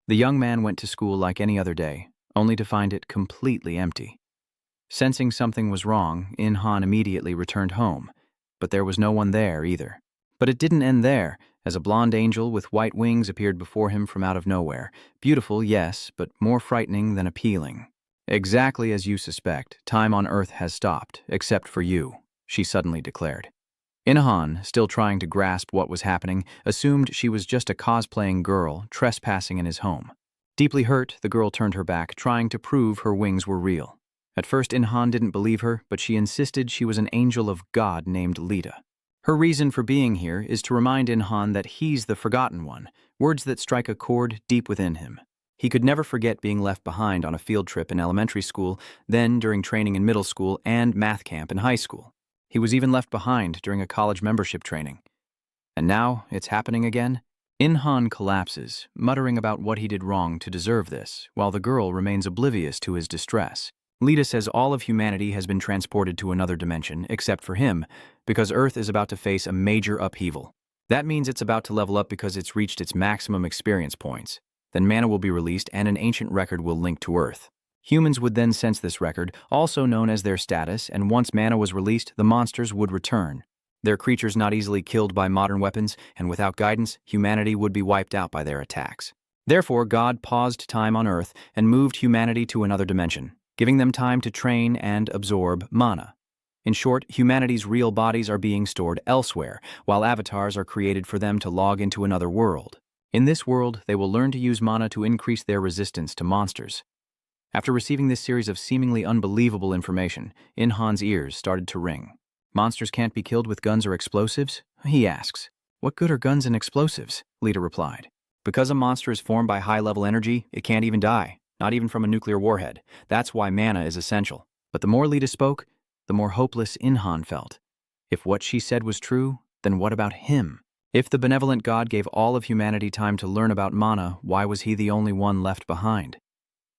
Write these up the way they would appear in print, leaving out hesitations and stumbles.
The young man went to school like any other day, only to find it completely empty. Sensing something was wrong, In-han immediately returned home, but there was no one there either. But it didn't end there, as a blonde angel with white wings appeared before him from out of nowhere. Beautiful, yes, but more frightening than appealing. "Exactly as you suspect, time on Earth has stopped, except for you," she suddenly declared. In-han, still trying to grasp what was happening, assumed she was just a cosplaying girl trespassing in his home. Deeply hurt, the girl turned her back, trying to prove her wings were real. At first, In-han didn't believe her, but she insisted she was an angel of God named Lita. Her reason for being here is to remind In-han that he's the forgotten one, words that strike a chord deep within him. He could never forget being left behind on a field trip in elementary school, then during training in middle school and math camp in high school. He was even left behind during a college membership training. And now it's happening again? In-han collapses, muttering about what he did wrong to deserve this, while the girl remains oblivious to his distress. Lita says all of humanity has been transported to another dimension, except for him, because Earth is about to face a major upheaval. That means it's about to level up because it's reached its maximum experience points. Then mana will be released and an ancient record will link to Earth. Humans would then sense this record, also known as their status, and once mana was released, the monsters would return. They're creatures not easily killed by modern weapons, and without guidance, humanity would be wiped out by their attacks. Therefore, God paused time on Earth and moved humanity to another dimension, giving them time to train and absorb mana. In short, humanity's real bodies are being stored elsewhere, while avatars are created for them to log into another world. In this world, they will learn to use mana to increase their resistance to monsters. After receiving this series of seemingly unbelievable information, In-han's ears started to ring. "Monsters can't be killed with guns or explosives?" he asks. "What good are guns and explosives?" Lita replied. "Because a monster is formed by high-level energy, it can't even die, not even from a nuclear warhead. That's why mana is essential." But the more Lita spoke, the more hopeless In-han felt. If what she said was true, then what about him? If the benevolent God gave all of humanity time to learn about mana, why was he the only one left behind?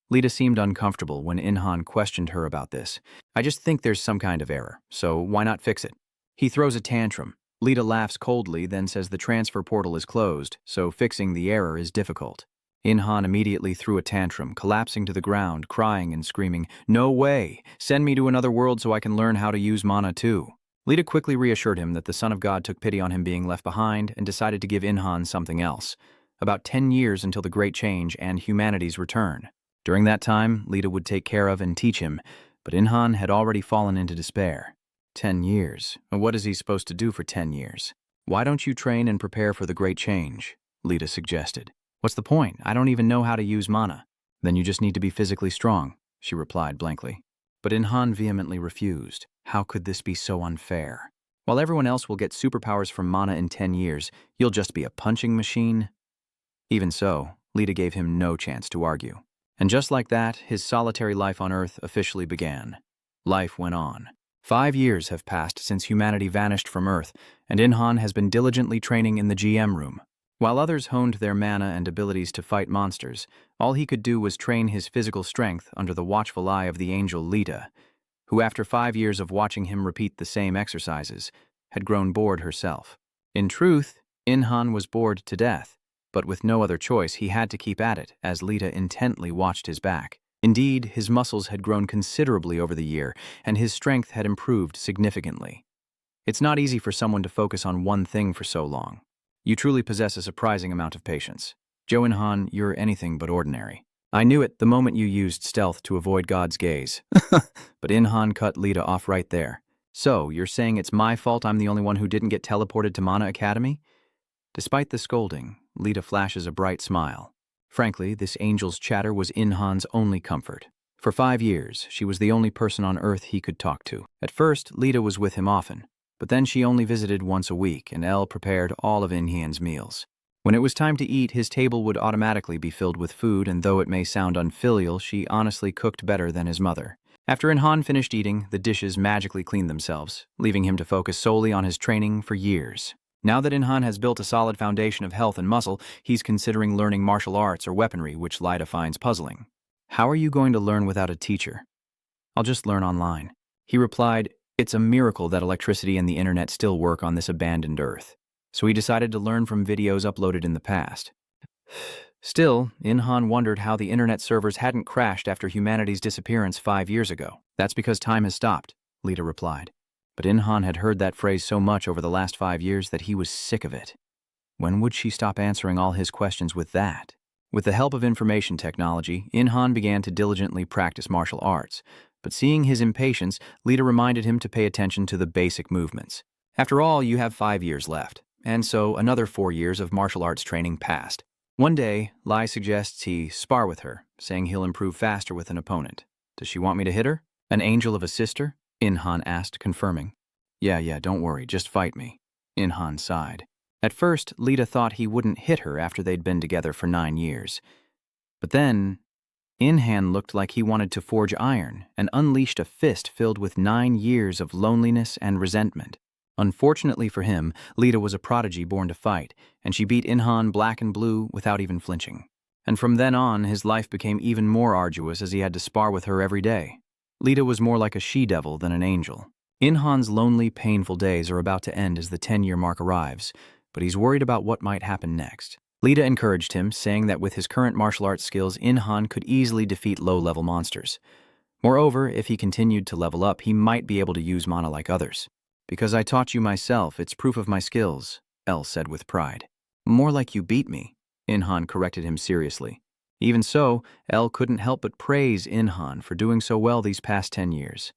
Lita seemed uncomfortable when In-han questioned her about this. "I just think there's some kind of error, so why not fix it?" He throws a tantrum. Lita laughs coldly, then says the transfer portal is closed, so fixing the error is difficult. In-han immediately threw a tantrum, collapsing to the ground, crying and screaming, "No way! Send me to another world so I can learn how to use mana too." Lita quickly reassured him that the Son of God took pity on him being left behind and decided to give In-han something else. About 10 years until the Great Change and humanity's return. During that time, Lita would take care of and teach him, but In-han had already fallen into despair. 10 years. What is he supposed to do for 10 years? "Why don't you train and prepare for the Great Change?" Lita suggested. "What's the point? I don't even know how to use mana." "Then you just need to be physically strong," she replied blankly. But In-han vehemently refused. How could this be so unfair? While everyone else will get superpowers from mana in 10 years, you'll just be a punching machine? Even so, Lita gave him no chance to argue. And just like that, his solitary life on Earth officially began. Life went on. 5 years have passed since humanity vanished from Earth, and In-han has been diligently training in the GM room. While others honed their mana and abilities to fight monsters, all he could do was train his physical strength under the watchful eye of the angel Lita, who after 5 years of watching him repeat the same exercises, had grown bored herself. In truth, In-han was bored to death, but with no other choice he had to keep at it as Lita intently watched his back. Indeed, his muscles had grown considerably over the year, and his strength had improved significantly. It's not easy for someone to focus on one thing for so long. You truly possess a surprising amount of patience. Joe In-han, you're anything but ordinary. I knew it the moment you used stealth to avoid God's gaze. But In-han cut Lita off right there. "So, you're saying it's my fault I'm the only one who didn't get teleported to Mana Academy?" Despite the scolding, Lita flashes a bright smile. Frankly, this angel's chatter was In-han's only comfort. For 5 years, she was the only person on Earth he could talk to. At first, Lita was with him often, but then she only visited once a week, and Elle prepared all of In-han's meals. When it was time to eat, his table would automatically be filled with food, and though it may sound unfilial, she honestly cooked better than his mother. After In-han finished eating, the dishes magically cleaned themselves, leaving him to focus solely on his training for years. Now that In-han has built a solid foundation of health and muscle, he's considering learning martial arts or weaponry, which Lita finds puzzling. "How are you going to learn without a teacher?" "I'll just learn online." He replied, "It's a miracle that electricity and the internet still work on this abandoned Earth." So he decided to learn from videos uploaded in the past. Still, In-han wondered how the internet servers hadn't crashed after humanity's disappearance 5 years ago. That's because time has stopped, Lita replied. But In-han had heard that phrase so much over the last 5 years that he was sick of it. When would she stop answering all his questions with that? With the help of information technology, In-han began to diligently practice martial arts. But seeing his impatience, Lita reminded him to pay attention to the basic movements. After all, you have 5 years left, and so another 4 years of martial arts training passed. One day, Lai suggests he spar with her, saying he'll improve faster with an opponent. Does she want me to hit her? An angel of a sister? In-han asked, confirming. Yeah, don't worry, just fight me. In-han sighed. At first, Lita thought he wouldn't hit her after they'd been together for 9 years. But then, In-han looked like he wanted to forge iron and unleashed a fist filled with 9 years of loneliness and resentment. Unfortunately for him, Lita was a prodigy born to fight, and she beat In-han black and blue without even flinching. And from then on, his life became even more arduous as he had to spar with her every day. Lita was more like a she-devil than an angel. In-han's lonely, painful days are about to end as the 10-year mark arrives, but he's worried about what might happen next. Lita encouraged him, saying that with his current martial arts skills, In-han could easily defeat low-level monsters. Moreover, if he continued to level up, he might be able to use mana like others. Because I taught you myself, it's proof of my skills, El said with pride. More like you beat me, In-han corrected him seriously. Even so, El couldn't help but praise In-han for doing so well these past 10 years.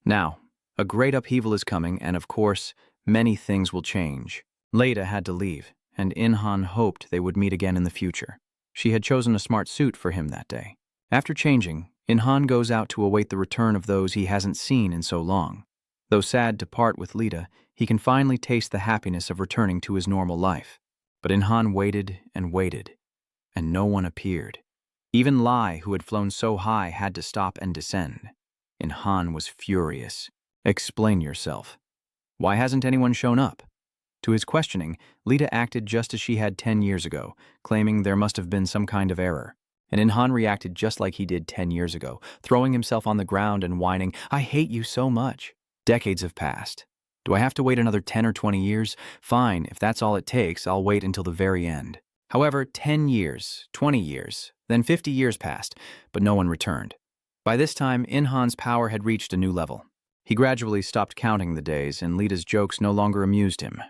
Now, a great upheaval is coming, and of course, many things will change. Lita had to leave, and In-han hoped they would meet again in the future. She had chosen a smart suit for him that day. After changing, In-han goes out to await the return of those he hasn't seen in so long. Though sad to part with Lita, he can finally taste the happiness of returning to his normal life. But In-han waited, and no one appeared. Even Lai, who had flown so high, had to stop and descend. In-han was furious. Explain yourself. Why hasn't anyone shown up? To his questioning, Lita acted just as she had 10 years ago, claiming there must have been some kind of error. And In-han reacted just like he did 10 years ago, throwing himself on the ground and whining, "I hate you so much." Decades have passed. Do I have to wait another 10 or 20 years? Fine, if that's all it takes, I'll wait until the very end. However, 10 years, 20 years, then 50 years passed, but no one returned. By this time, In-han's power had reached a new level. He gradually stopped counting the days, and Lita's jokes no longer amused him.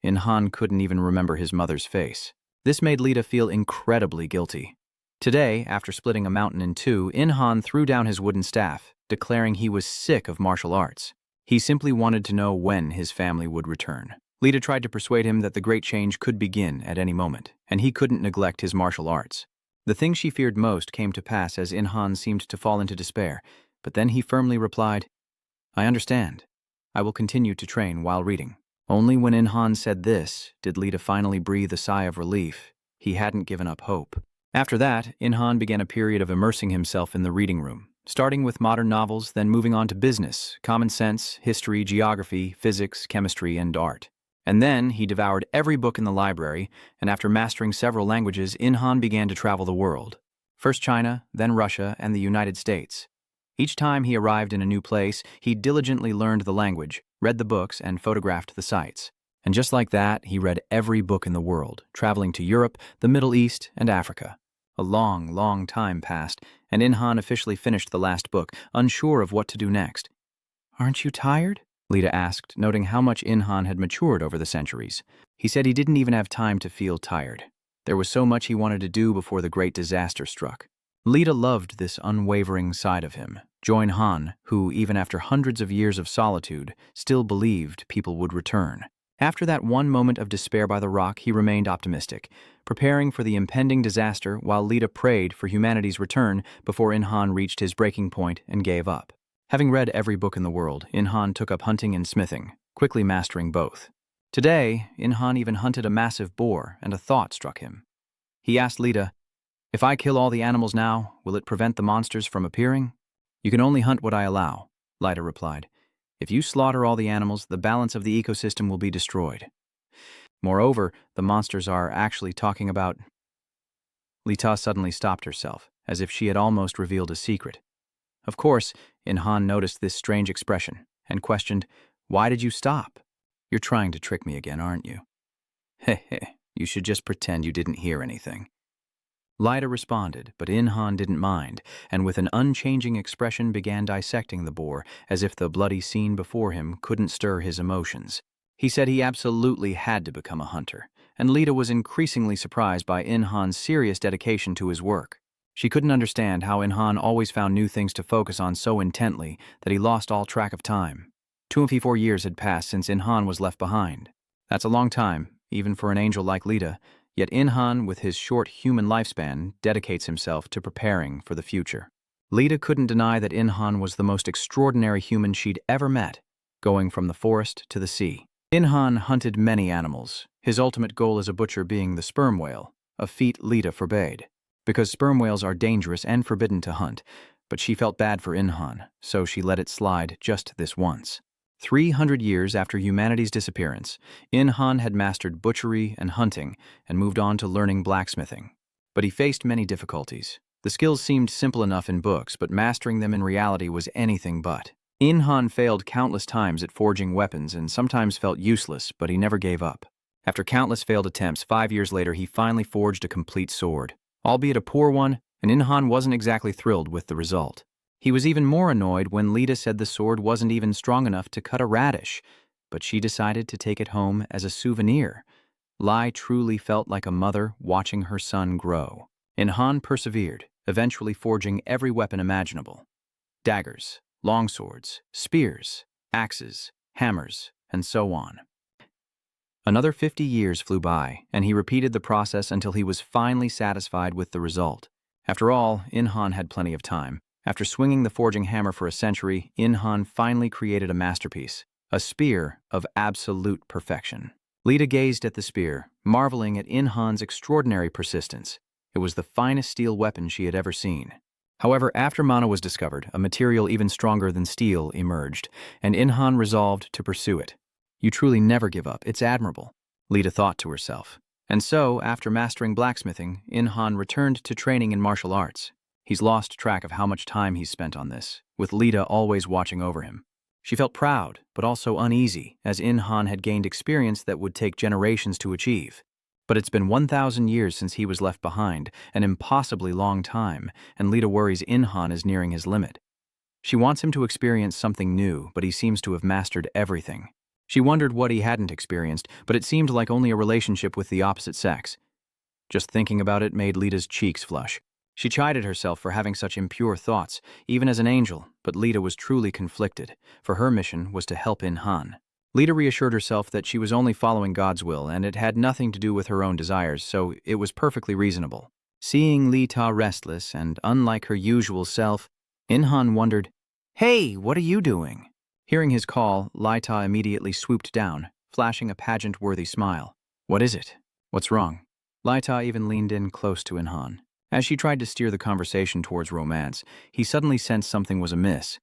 In-han couldn't even remember his mother's face. This made Lita feel incredibly guilty. Today, after splitting a mountain in two, In-han threw down his wooden staff, declaring he was sick of martial arts. He simply wanted to know when his family would return. Lita tried to persuade him that the great change could begin at any moment, and he couldn't neglect his martial arts. The thing she feared most came to pass as In-han seemed to fall into despair, but then he firmly replied, "I understand. I will continue to train while reading." Only when In-han said this did Lita finally breathe a sigh of relief. He hadn't given up hope. After that, In-han began a period of immersing himself in the reading room, starting with modern novels, then moving on to business, common sense, history, geography, physics, chemistry, and art. And then he devoured every book in the library, and after mastering several languages, In-han began to travel the world. First China, then Russia, and the United States. Each time he arrived in a new place, he diligently learned the language, read the books, and photographed the sites. And just like that, he read every book in the world, traveling to Europe, the Middle East, and Africa. A long time passed, and In-han officially finished the last book, unsure of what to do next. "Aren't you tired?" Lita asked, noting how much In-han had matured over the centuries. He said he didn't even have time to feel tired. There was so much he wanted to do before the great disaster struck. Lita loved this unwavering side of him, join Han, who, even after hundreds of years of solitude, still believed people would return. After that one moment of despair by the rock, he remained optimistic, preparing for the impending disaster while Lita prayed for humanity's return before In-han reached his breaking point and gave up. Having read every book in the world, In-han took up hunting and smithing, quickly mastering both. Today, In-han even hunted a massive boar, and a thought struck him. He asked Lita, "If I kill all the animals now, will it prevent the monsters from appearing?" "You can only hunt what I allow," Lita replied. "If you slaughter all the animals, the balance of the ecosystem will be destroyed. Moreover, the monsters are actually talking about—" Lita suddenly stopped herself, as if she had almost revealed a secret. Of course, In-han noticed this strange expression, and questioned, "Why did you stop? You're trying to trick me again, aren't you?" "Heh, you should just pretend you didn't hear anything." Lida responded, but In-han didn't mind, and with an unchanging expression began dissecting the boar, as if the bloody scene before him couldn't stir his emotions. He said he absolutely had to become a hunter, and Lida was increasingly surprised by In-han's serious dedication to his work. She couldn't understand how In-han always found new things to focus on so intently that he lost all track of time. 24 years had passed since In-han was left behind. That's a long time, even for an angel like Lida, yet In-han, with his short human lifespan, dedicates himself to preparing for the future. Lida couldn't deny that In-han was the most extraordinary human she'd ever met, going from the forest to the sea. In-han hunted many animals, his ultimate goal as a butcher being the sperm whale, a feat Lida forbade, because sperm whales are dangerous and forbidden to hunt, but she felt bad for In-han, so she let it slide just this once. 300 years after humanity's disappearance, In-han had mastered butchery and hunting and moved on to learning blacksmithing. But he faced many difficulties. The skills seemed simple enough in books, but mastering them in reality was anything but. In-han failed countless times at forging weapons and sometimes felt useless, but he never gave up. After countless failed attempts, 5 years later he finally forged a complete sword. Albeit a poor one, and In-han wasn't exactly thrilled with the result. He was even more annoyed when Lida said the sword wasn't even strong enough to cut a radish, but she decided to take it home as a souvenir. Lai truly felt like a mother watching her son grow. In-han persevered, eventually forging every weapon imaginable. Daggers, longswords, spears, axes, hammers, and so on. Another 50 years flew by, and he repeated the process until he was finally satisfied with the result. After all, In-han had plenty of time. After swinging the forging hammer for a century, In-han finally created a masterpiece, a spear of absolute perfection. Lida gazed at the spear, marveling at In-han's extraordinary persistence. It was the finest steel weapon she had ever seen. However, after mana was discovered, a material even stronger than steel emerged, and In-han resolved to pursue it. You truly never give up, it's admirable, Lida thought to herself. And so, after mastering blacksmithing, In-han returned to training in martial arts. He's lost track of how much time he's spent on this, with Lida always watching over him. She felt proud, but also uneasy, as In-han had gained experience that would take generations to achieve. But it's been 1,000 years since he was left behind, an impossibly long time, and Lida worries In-han is nearing his limit. She wants him to experience something new, but he seems to have mastered everything. She wondered what he hadn't experienced, but it seemed like only a relationship with the opposite sex. Just thinking about it made Lida's cheeks flush. She chided herself for having such impure thoughts, even as an angel, but Lida was truly conflicted, for her mission was to help In-han. Lida reassured herself that she was only following God's will, and it had nothing to do with her own desires, so it was perfectly reasonable. Seeing Lita restless and unlike her usual self, In-han wondered, "Hey, what are you doing?" Hearing his call, Lita immediately swooped down, flashing a pageant-worthy smile. "What is it? What's wrong?" Lita even leaned in close to In-han. As she tried to steer the conversation towards romance, he suddenly sensed something was amiss.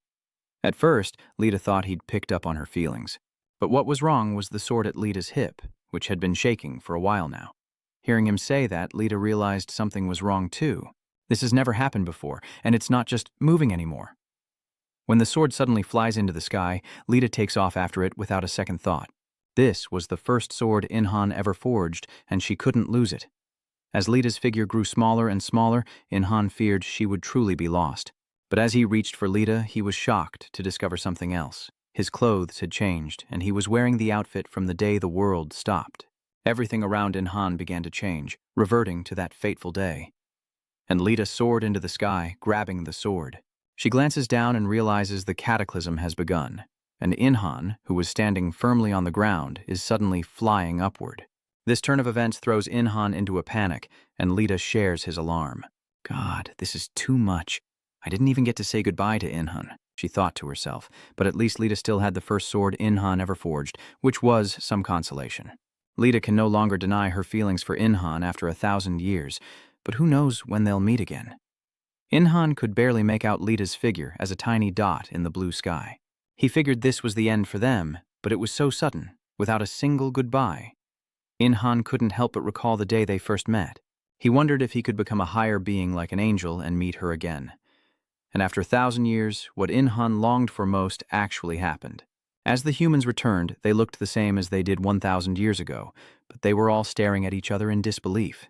At first, Lida thought he'd picked up on her feelings. But what was wrong was the sword at Lida's hip, which had been shaking for a while now. Hearing him say that, Lida realized something was wrong too. This has never happened before, and it's not just moving anymore. When the sword suddenly flies into the sky, Lida takes off after it without a second thought. This was the first sword In-han ever forged, and she couldn't lose it. As Lida's figure grew smaller and smaller, In-han feared she would truly be lost. But as he reached for Lida, he was shocked to discover something else. His clothes had changed, and he was wearing the outfit from the day the world stopped. Everything around In-han began to change, reverting to that fateful day. And Lida soared into the sky, grabbing the sword. She glances down and realizes the cataclysm has begun, and In-han, who was standing firmly on the ground, is suddenly flying upward. This turn of events throws In-han into a panic, and Lida shares his alarm. God, this is too much. I didn't even get to say goodbye to In-han, she thought to herself, but at least Lida still had the first sword In-han ever forged, which was some consolation. Lida can no longer deny her feelings for In-han after 1,000 years, but who knows when they'll meet again. In-han could barely make out Lida's figure as a tiny dot in the blue sky. He figured this was the end for them, but it was so sudden, without a single goodbye. In-han couldn't help but recall the day they first met. He wondered if he could become a higher being like an angel and meet her again. And after 1,000 years, what In-han longed for most actually happened. As the humans returned, they looked the same as they did 1,000 years ago, but they were all staring at each other in disbelief.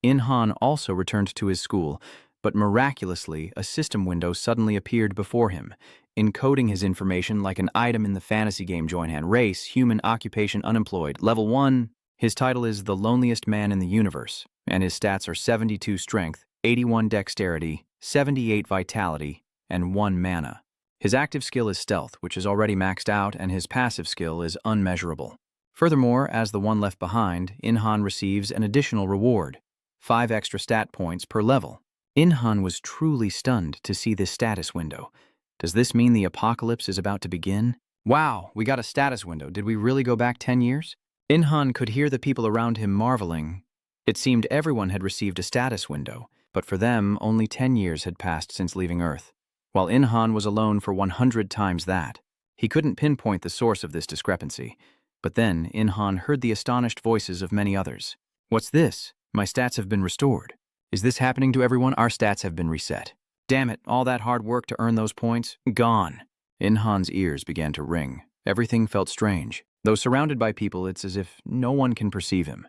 In-han also returned to his school, but miraculously, a system window suddenly appeared before him, encoding his information like an item in the fantasy game Joinhan. Race, human, occupation, unemployed. Level 1. His title is the loneliest man in the universe, and his stats are 72 strength, 81 dexterity, 78 vitality, and 1 mana. His active skill is stealth, which is already maxed out, and his passive skill is unmeasurable. Furthermore, as the one left behind, In-han receives an additional reward, 5 extra stat points per level. In-han was truly stunned to see this status window. Does this mean the apocalypse is about to begin? Wow, we got a status window. Did we really go back 10 years? In-han could hear the people around him marveling. It seemed everyone had received a status window, but for them, only 10 years had passed since leaving Earth, while In-han was alone for 100 times that. He couldn't pinpoint the source of this discrepancy, but then In-han heard the astonished voices of many others. What's this? My stats have been restored. Is this happening to everyone? Our stats have been reset. Damn it, all that hard work to earn those points? Gone. In-han's ears began to ring. Everything felt strange. Though surrounded by people, it's as if no one can perceive him.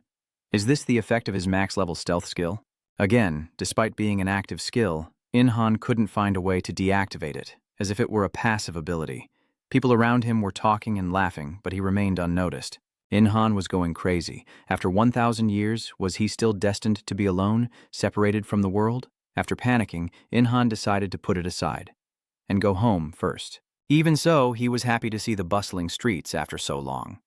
Is this the effect of his max-level stealth skill? Again, despite being an active skill, In-han couldn't find a way to deactivate it, as if it were a passive ability. People around him were talking and laughing, but he remained unnoticed. In-han was going crazy. After 1,000 years, was he still destined to be alone, separated from the world? After panicking, In-han decided to put it aside and go home first. Even so, he was happy to see the bustling streets after so long.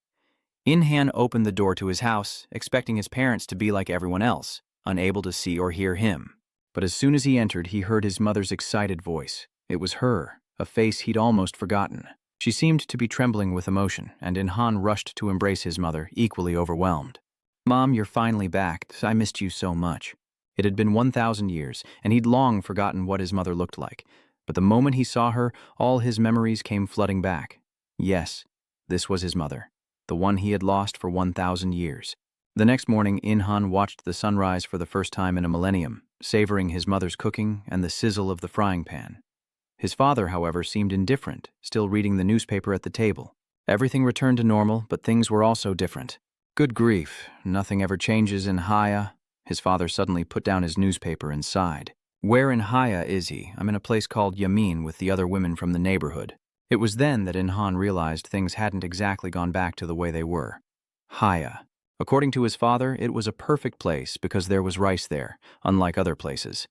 In-han opened the door to his house, expecting his parents to be like everyone else, unable to see or hear him. But as soon as he entered, he heard his mother's excited voice. It was her, a face he'd almost forgotten. She seemed to be trembling with emotion, and In-han rushed to embrace his mother, equally overwhelmed. Mom, you're finally back. I missed you so much. It had been 1,000 years, and he'd long forgotten what his mother looked like. But the moment he saw her, all his memories came flooding back. Yes, this was his mother, the one he had lost for 1,000 years. The next morning, In-han watched the sunrise for the first time in a millennium, savoring his mother's cooking and the sizzle of the frying pan. His father, however, seemed indifferent, still reading the newspaper at the table. Everything returned to normal, but things were also different. Good grief, nothing ever changes in Haya. His father suddenly put down his newspaper and sighed. Where in Haya is he? I'm in a place called Yamin with the other women from the neighborhood. It was then that In-han realized things hadn't exactly gone back to the way they were. Haya. According to his father, it was a perfect place because there was rice there, unlike other places.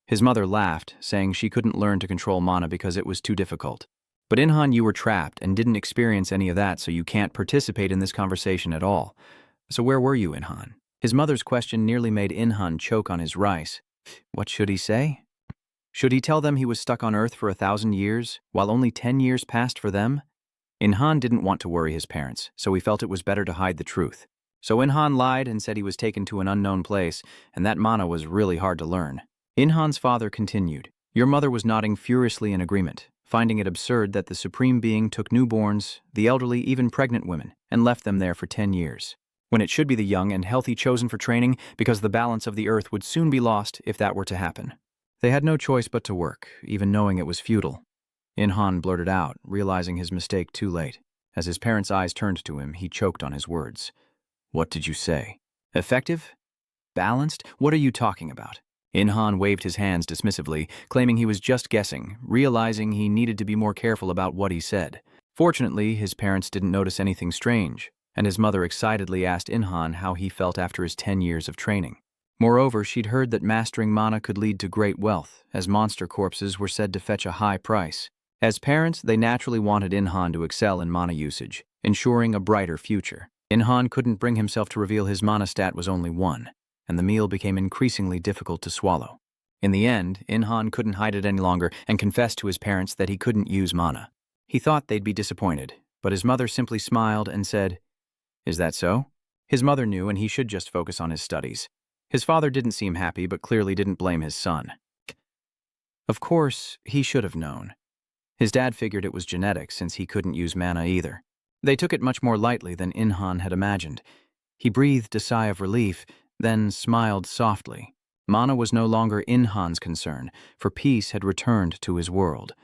His mother laughed, saying she couldn't learn to control mana because it was too difficult. But In-han, you were trapped and didn't experience any of that, so you can't participate in this conversation at all. So where were you, In-han? His mother's question nearly made In-han choke on his rice. What should he say? Should he tell them he was stuck on Earth for 1,000 years, while only 10 years passed for them? In-han didn't want to worry his parents, so he felt it was better to hide the truth. So In-han lied and said he was taken to an unknown place, and that mana was really hard to learn. In-han's father continued. Your mother was nodding furiously in agreement, finding it absurd that the Supreme Being took newborns, the elderly, even pregnant women, and left them there for 10 years, when it should be the young and healthy chosen for training because the balance of the Earth would soon be lost if that were to happen. They had no choice but to work, even knowing it was futile. In-han blurted out, realizing his mistake too late. As his parents' eyes turned to him, he choked on his words. What did you say? Effective? Balanced? What are you talking about? In-han waved his hands dismissively, claiming he was just guessing, realizing he needed to be more careful about what he said. Fortunately, his parents didn't notice anything strange, and his mother excitedly asked In-han how he felt after his 10 years of training. Moreover, she'd heard that mastering mana could lead to great wealth, as monster corpses were said to fetch a high price. As parents, they naturally wanted In-han to excel in mana usage, ensuring a brighter future. In-han couldn't bring himself to reveal his mana stat was only 1, and the meal became increasingly difficult to swallow. In the end, In-han couldn't hide it any longer and confessed to his parents that he couldn't use mana. He thought they'd be disappointed, but his mother simply smiled and said, Is that so? His mother knew and he should just focus on his studies. His father didn't seem happy, but clearly didn't blame his son. Of course, he should have known. His dad figured it was genetic since he couldn't use mana either. They took it much more lightly than In-han had imagined. He breathed a sigh of relief, then smiled softly. Mana was no longer In-han's concern, for peace had returned to his world.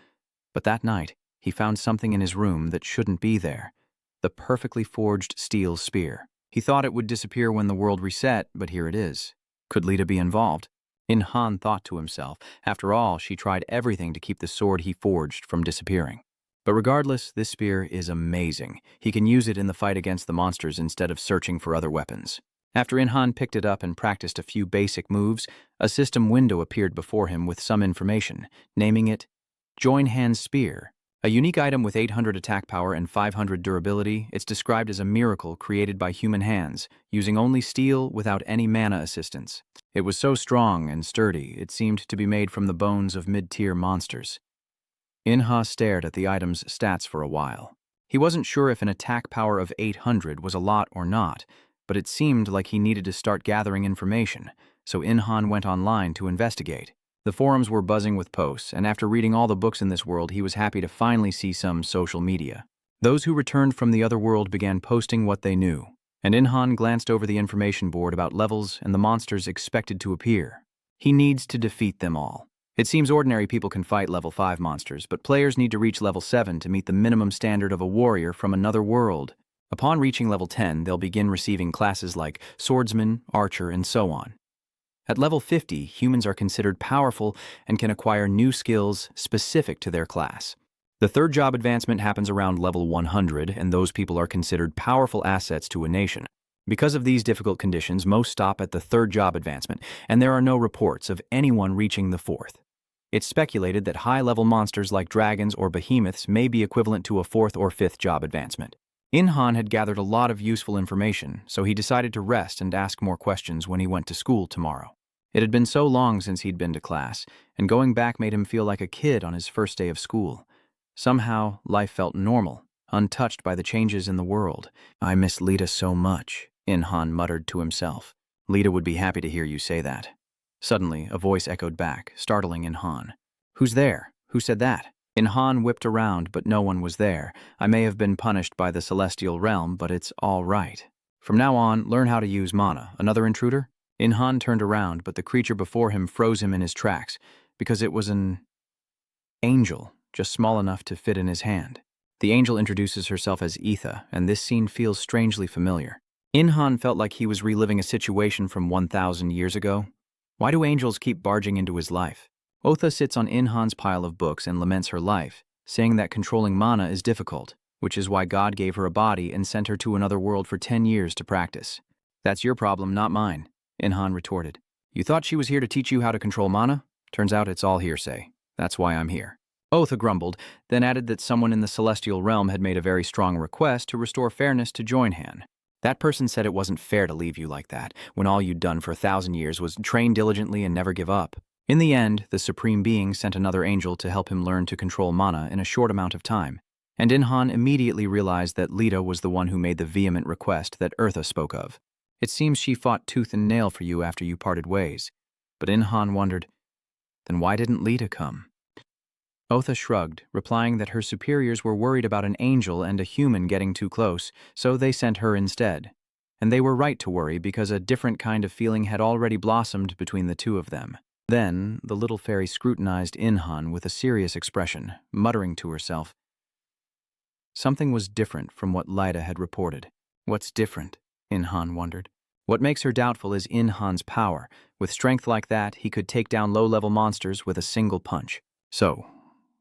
But that night, he found something in his room that shouldn't be there. The perfectly forged steel spear. He thought it would disappear when the world reset, but here it is. Could Lita be involved? In-han thought to himself. After all, she tried everything to keep the sword he forged from disappearing. But regardless, this spear is amazing. He can use it in the fight against the monsters instead of searching for other weapons. After In-han picked it up and practiced a few basic moves, a system window appeared before him with some information, naming it Join Hand Spear. A unique item with 800 attack power and 500 durability, it's described as a miracle created by human hands, using only steel without any mana assistance. It was so strong and sturdy, it seemed to be made from the bones of mid-tier monsters. In-ha stared at the item's stats for a while. He wasn't sure if an attack power of 800 was a lot or not, but it seemed like he needed to start gathering information, so In-han went online to investigate. The forums were buzzing with posts, and after reading all the books in this world, he was happy to finally see some social media. Those who returned from the other world began posting what they knew, and In-han glanced over the information board about levels and the monsters expected to appear. He needs to defeat them all. It seems ordinary people can fight level 5 monsters, but players need to reach level 7 to meet the minimum standard of a warrior from another world. Upon reaching level 10, they'll begin receiving classes like swordsman, archer, and so on. At level 50, humans are considered powerful and can acquire new skills specific to their class. The third job advancement happens around level 100, and those people are considered powerful assets to a nation. Because of these difficult conditions, most stop at the third job advancement, and there are no reports of anyone reaching the fourth. It's speculated that high-level monsters like dragons or behemoths may be equivalent to a fourth or fifth job advancement. In-han had gathered a lot of useful information, so he decided to rest and ask more questions when he went to school tomorrow. It had been so long since he'd been to class, and going back made him feel like a kid on his first day of school. Somehow, life felt normal, untouched by the changes in the world. "I miss Lita so much," In-han muttered to himself. "Lita would be happy to hear you say that." Suddenly, a voice echoed back, startling In-han. "Who's there? Who said that?" In-han whipped around, but no one was there. "I may have been punished by the celestial realm, but it's all right. From now on, learn how to use mana. Another intruder?" In-han turned around, but the creature before him froze him in his tracks, because it was an angel, just small enough to fit in his hand. The angel introduces herself as Etha, and this scene feels strangely familiar. In-han felt like he was reliving a situation from 1,000 years ago. Why do angels keep barging into his life? Otha sits on In-han's pile of books and laments her life, saying that controlling mana is difficult, which is why God gave her a body and sent her to another world for 10 years to practice. "That's your problem, not mine," In-han retorted. "You thought she was here to teach you how to control mana? Turns out it's all hearsay. That's why I'm here." Otha grumbled, then added that someone in the celestial realm had made a very strong request to restore fairness to Joinhan. That person said it wasn't fair to leave you like that, when all you'd done for 1,000 years was train diligently and never give up. In the end, the Supreme Being sent another angel to help him learn to control mana in a short amount of time, and In-han immediately realized that Lita was the one who made the vehement request that Eartha spoke of. "It seems she fought tooth and nail for you after you parted ways." But In-han wondered, then why didn't Lita come? Otha shrugged, replying that her superiors were worried about an angel and a human getting too close, so they sent her instead. And they were right to worry because a different kind of feeling had already blossomed between the two of them. Then, the little fairy scrutinized In-han with a serious expression, muttering to herself. Something was different from what Lita had reported. What's different? In-han wondered. What makes her doubtful is In-han's power. With strength like that, he could take down low-level monsters with a single punch. So,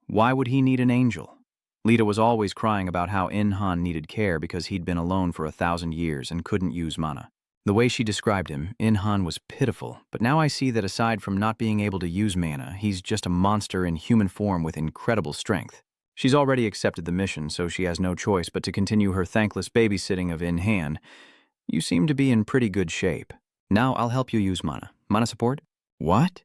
why would he need an angel? Lita was always crying about how In-han needed care because he'd been alone for 1,000 years and couldn't use mana. The way she described him, In-han was pitiful, but now I see that aside from not being able to use mana, he's just a monster in human form with incredible strength. She's already accepted the mission, so she has no choice but to continue her thankless babysitting of In-han. "You seem to be in pretty good shape. Now I'll help you use mana. Mana support?" "What?"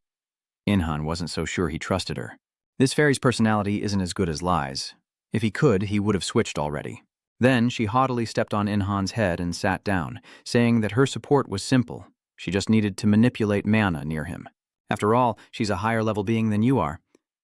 In-han wasn't so sure he trusted her. This fairy's personality isn't as good as Lai's. If he could, he would have switched already. Then she haughtily stepped on In-han's head and sat down, saying that her support was simple. She just needed to manipulate mana near him. After all, she's a higher-level being than you are.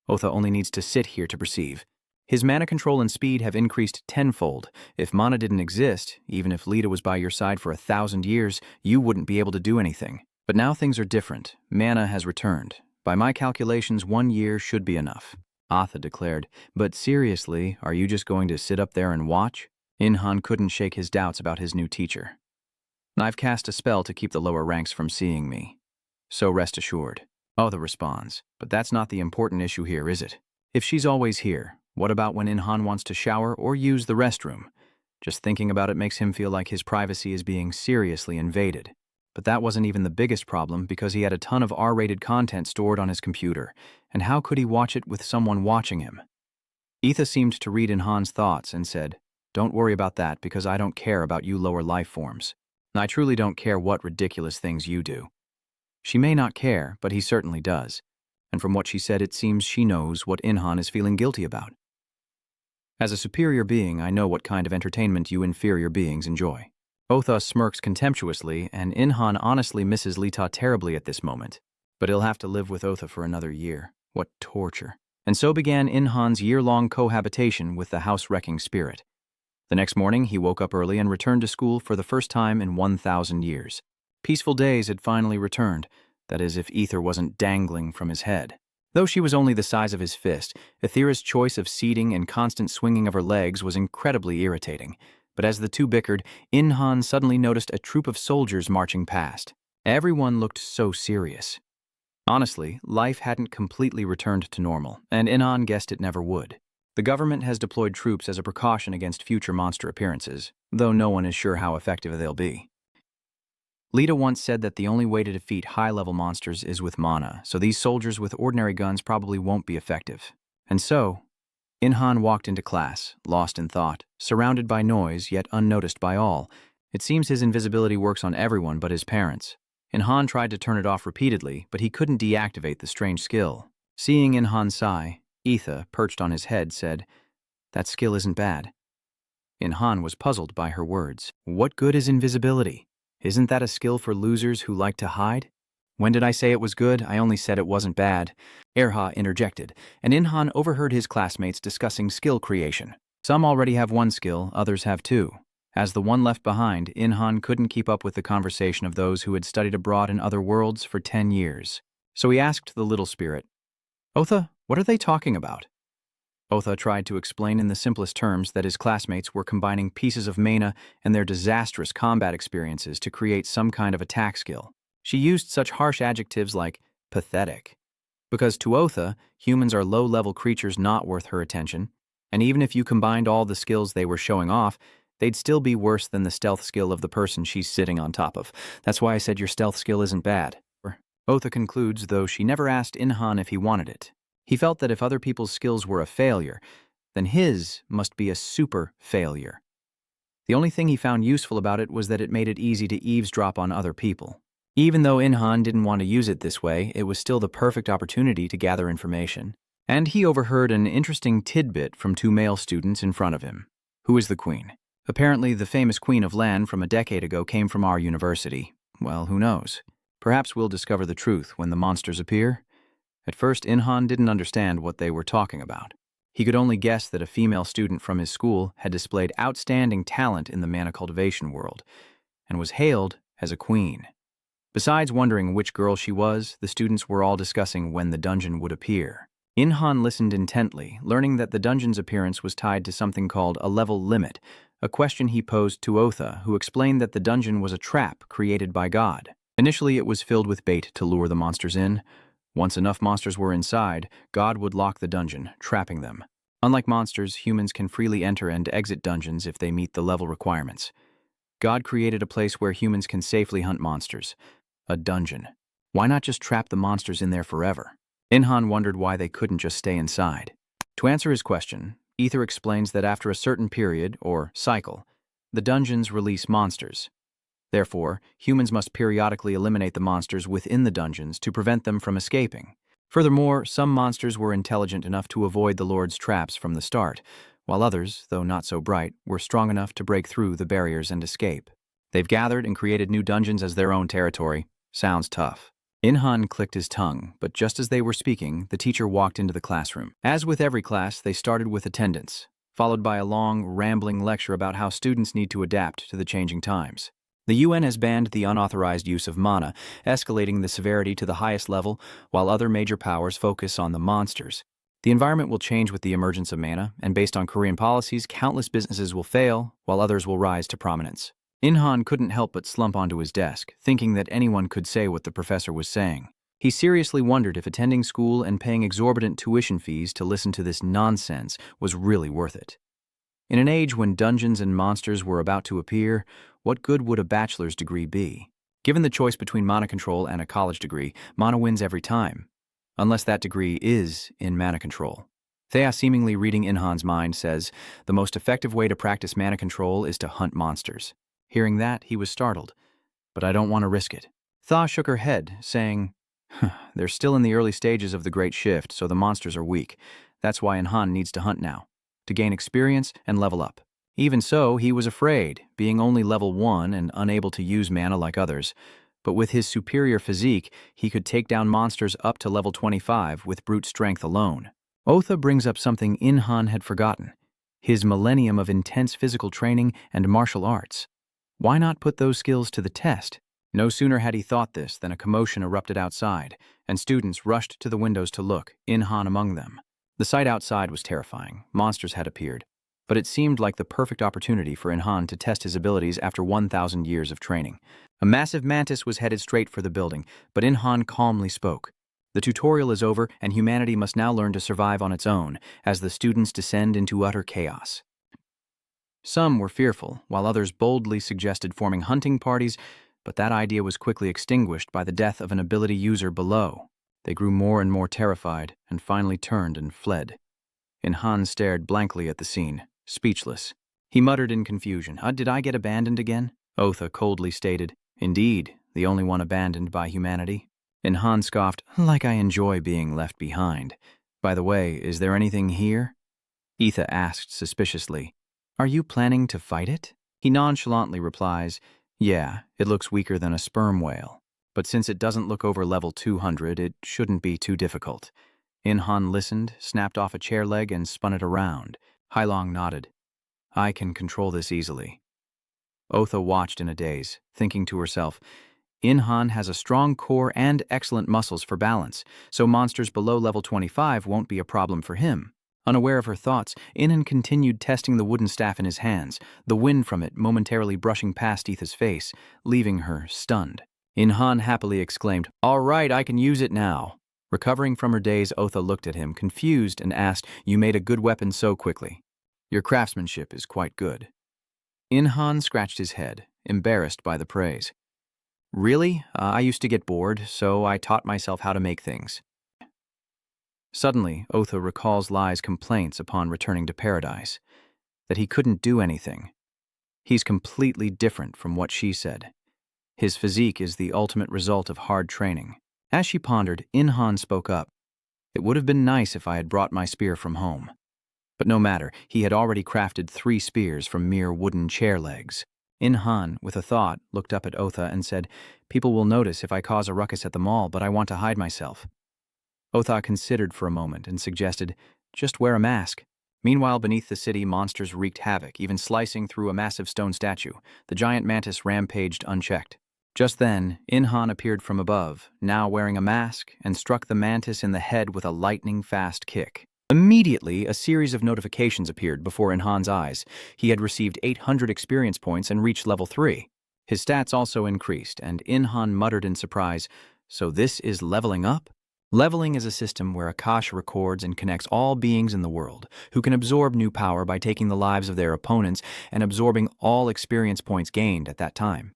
Otha only needs to sit here to perceive. His mana control and speed have increased tenfold. If mana didn't exist, even if Lita was by your side for 1,000 years, you wouldn't be able to do anything. But now things are different. Mana has returned. By my calculations, 1 year should be enough, Otha declared. But seriously, are you just going to sit up there and watch? In-han couldn't shake his doubts about his new teacher. "I've cast a spell to keep the lower ranks from seeing me." So rest assured. Otha responds, but that's not the important issue here, is it? If she's always here, what about when Inhan wants to shower or use the restroom? Just thinking about it makes him feel like his privacy is being seriously invaded. But that wasn't even the biggest problem because he had a ton of R-rated content stored on his computer, and how could he watch it with someone watching him? Etha seemed to read Inhan's thoughts and said, "Don't worry about that because I don't care about you lower life forms. I truly don't care what ridiculous things you do." She may not care, but he certainly does. And from what she said, it seems she knows what Inhan is feeling guilty about. As a superior being, I know what kind of entertainment you inferior beings enjoy. Otha smirks contemptuously, and Inhan honestly misses Lita terribly at this moment. But he'll have to live with Otha for another year. What torture. And so began Inhan's year-long cohabitation with the house-wrecking spirit. The next morning, he woke up early and returned to school for the first time in 1,000 years. Peaceful days had finally returned, that is, if ether wasn't dangling from his head. Though she was only the size of his fist, Ethera's choice of seating and constant swinging of her legs was incredibly irritating. But as the two bickered, Inhan suddenly noticed a troop of soldiers marching past. Everyone looked so serious. Honestly, life hadn't completely returned to normal, and Inhan guessed it never would. The government has deployed troops as a precaution against future monster appearances, though no one is sure how effective they'll be. Lita once said that the only way to defeat high-level monsters is with mana, so these soldiers with ordinary guns probably won't be effective. And so, Inhan walked into class, lost in thought, surrounded by noise, yet unnoticed by all. It seems his invisibility works on everyone but his parents. Inhan tried to turn it off repeatedly, but he couldn't deactivate the strange skill. Seeing Inhan sigh, Etha, perched on his head, said, "That skill isn't bad." Inhan was puzzled by her words. What good is invisibility? Isn't that a skill for losers who like to hide? When did I say it was good? I only said it wasn't bad. Erha interjected, and Inhan overheard his classmates discussing skill creation. Some already have one skill, others have two. As the one left behind, Inhan couldn't keep up with the conversation of those who had studied abroad in other worlds for 10 years. So he asked the little spirit, "Otha, what are they talking about?" Otha tried to explain in the simplest terms that his classmates were combining pieces of mana and their disastrous combat experiences to create some kind of attack skill. She used such harsh adjectives like pathetic. Because to Otha, humans are low-level creatures not worth her attention, and even if you combined all the skills they were showing off, they'd still be worse than the stealth skill of the person she's sitting on top of. That's why I said your stealth skill isn't bad. Otha concludes, though she never asked Inhan if he wanted it. He felt that if other people's skills were a failure, then his must be a super failure. The only thing he found useful about it was that it made it easy to eavesdrop on other people. Even though Inhan didn't want to use it this way, it was still the perfect opportunity to gather information. And he overheard an interesting tidbit from two male students in front of him. Who is the queen? Apparently, the famous queen of Lan from a decade ago came from our university. Well, who knows? Perhaps we'll discover the truth when the monsters appear. At first, Inhan didn't understand what they were talking about. He could only guess that a female student from his school had displayed outstanding talent in the mana cultivation world, and was hailed as a queen. Besides wondering which girl she was, the students were all discussing when the dungeon would appear. Inhan listened intently, learning that the dungeon's appearance was tied to something called a level limit, a question he posed to Otha, who explained that the dungeon was a trap created by God. Initially, it was filled with bait to lure the monsters in. Once enough monsters were inside, God would lock the dungeon, trapping them. Unlike monsters, humans can freely enter and exit dungeons if they meet the level requirements. God created a place where humans can safely hunt monsters. A dungeon. Why not just trap the monsters in there forever? Inhan wondered why they couldn't just stay inside. To answer his question, Ether explains that after a certain period, or cycle, the dungeons release monsters. Therefore, humans must periodically eliminate the monsters within the dungeons to prevent them from escaping. Furthermore, some monsters were intelligent enough to avoid the Lord's traps from the start, while others, though not so bright, were strong enough to break through the barriers and escape. They've gathered and created new dungeons as their own territory. Sounds tough. Inhan clicked his tongue, but just as they were speaking, the teacher walked into the classroom. As with every class, they started with attendance, followed by a long, rambling lecture about how students need to adapt to the changing times. The UN has banned the unauthorized use of mana, escalating the severity to the highest level, while other major powers focus on the monsters. The environment will change with the emergence of mana, and based on Korean policies, countless businesses will fail, while others will rise to prominence. Inhan couldn't help but slump onto his desk, thinking that anyone could say what the professor was saying. He seriously wondered if attending school and paying exorbitant tuition fees to listen to this nonsense was really worth it. In an age when dungeons and monsters were about to appear, what good would a bachelor's degree be? Given the choice between mana control and a college degree, mana wins every time. Unless that degree is in mana control. Thea, seemingly reading Inhan's mind, says, the most effective way to practice mana control is to hunt monsters. Hearing that, he was startled. But I don't want to risk it. Tha shook her head, saying, they're still in the early stages of the Great Shift, so the monsters are weak. That's why Inhan needs to hunt now, to gain experience and level up. Even so, he was afraid, being only level 1 and unable to use mana like others. But with his superior physique, he could take down monsters up to level 25 with brute strength alone. Otha brings up something Inhan had forgotten, his millennium of intense physical training and martial arts. Why not put those skills to the test? No sooner had he thought this than a commotion erupted outside, and students rushed to the windows to look, Inhan among them. The sight outside was terrifying. Monsters had appeared. But it seemed like the perfect opportunity for Inhan to test his abilities after 1,000 years of training. A massive mantis was headed straight for the building, but Inhan calmly spoke. The tutorial is over, and humanity must now learn to survive on its own, as the students descend into utter chaos. Some were fearful, while others boldly suggested forming hunting parties, but that idea was quickly extinguished by the death of an ability user below. They grew more and more terrified, and finally turned and fled. Inhan stared blankly at the scene, speechless. He muttered in confusion, did I get abandoned again? Otha coldly stated, indeed, the only one abandoned by humanity. Inhan scoffed, like I enjoy being left behind. By the way, is there anything here? Etha asked suspiciously, are you planning to fight it? He nonchalantly replies, yeah, it looks weaker than a sperm whale. But since it doesn't look over level 200, it shouldn't be too difficult. Inhan listened, snapped off a chair leg, and spun it around. Hailong nodded. I can control this easily. Otha watched in a daze, thinking to herself, Inhan has a strong core and excellent muscles for balance, so monsters below level 25 won't be a problem for him. Unaware of her thoughts, Inhan continued testing the wooden staff in his hands, the wind from it momentarily brushing past Etha's face, leaving her stunned. Inhan happily exclaimed, all right, I can use it now. Recovering from her daze, Otha looked at him, confused, and asked, you made a good weapon so quickly. Your craftsmanship is quite good. Inhan scratched his head, embarrassed by the praise. Really? I used to get bored, so I taught myself how to make things. Suddenly, Otha recalls Lai's complaints upon returning to paradise, that he couldn't do anything. He's completely different from what she said. His physique is the ultimate result of hard training. As she pondered, Inhan spoke up. It would have been nice if I had brought my spear from home. But no matter, he had already crafted 3 spears from mere wooden chair legs. Inhan, with a thought, looked up at Otha and said, people will notice if I cause a ruckus at the mall, but I want to hide myself. Otha considered for a moment and suggested, just wear a mask. Meanwhile, beneath the city, monsters wreaked havoc, even slicing through a massive stone statue. The giant mantis rampaged unchecked. Just then, Inhan appeared from above, now wearing a mask, and struck the mantis in the head with a lightning-fast kick. Immediately, a series of notifications appeared before Inhan's eyes. He had received 800 experience points and reached level 3. His stats also increased, and Inhan muttered in surprise, so this is leveling up? Leveling is a system where Akash records and connects all beings in the world, who can absorb new power by taking the lives of their opponents and absorbing all experience points gained at that time.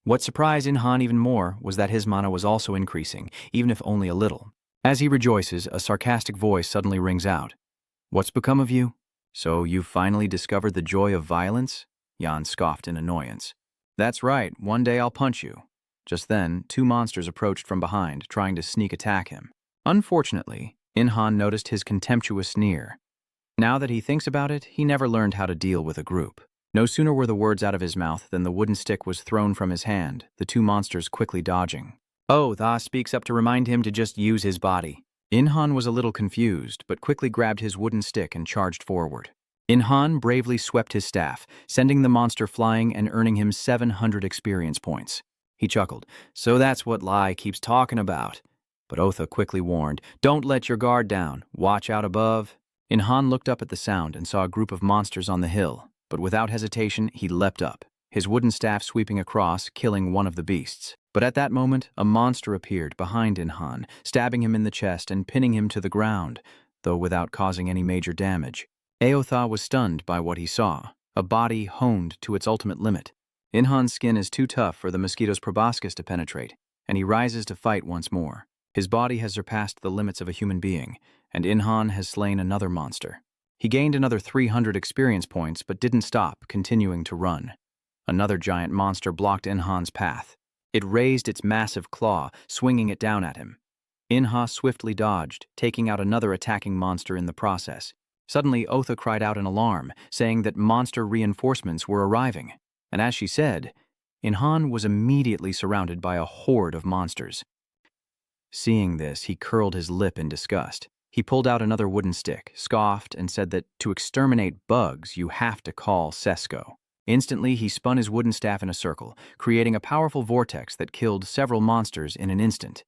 What surprised Inhan even more was that his mana was also increasing, even if only a little. As he rejoices, a sarcastic voice suddenly rings out. What's become of you? So you've finally discovered the joy of violence? Jan scoffed in annoyance. That's right, one day I'll punch you. Just then, 2 monsters approached from behind, trying to sneak attack him. Unfortunately, Inhan noticed his contemptuous sneer. Now that he thinks about it, he never learned how to deal with a group. No sooner were the words out of his mouth than the wooden stick was thrown from his hand, the 2 monsters quickly dodging. Oh, Tha speaks up to remind him to just use his body. Inhan was a little confused, but quickly grabbed his wooden stick and charged forward. Inhan bravely swept his staff, sending the monster flying and earning him 700 experience points. He chuckled, so that's what Lai keeps talking about. But Otha quickly warned, don't let your guard down, watch out above. Inhan looked up at the sound and saw a group of monsters on the hill, but without hesitation he leapt up. his wooden staff sweeping across, killing one of the beasts. But at that moment, a monster appeared behind Inhan, stabbing him in the chest and pinning him to the ground, though without causing any major damage. Eotha was stunned by what he saw, a body honed to its ultimate limit. Inhan's skin is too tough for the mosquito's proboscis to penetrate, and he rises to fight once more. His body has surpassed the limits of a human being, and Inhan has slain another monster. He gained another 300 experience points but didn't stop, continuing to run. Another giant monster blocked Inhan's path. It raised its massive claw, swinging it down at him. Inha swiftly dodged, taking out another attacking monster in the process. Suddenly, Otha cried out in alarm, saying that monster reinforcements were arriving. And as she said, Inhan was immediately surrounded by a horde of monsters. Seeing this, he curled his lip in disgust. He pulled out another wooden stick, scoffed, and said that to exterminate bugs, you have to call Sesko. Instantly, he spun his wooden staff in a circle, creating a powerful vortex that killed several monsters in an instant.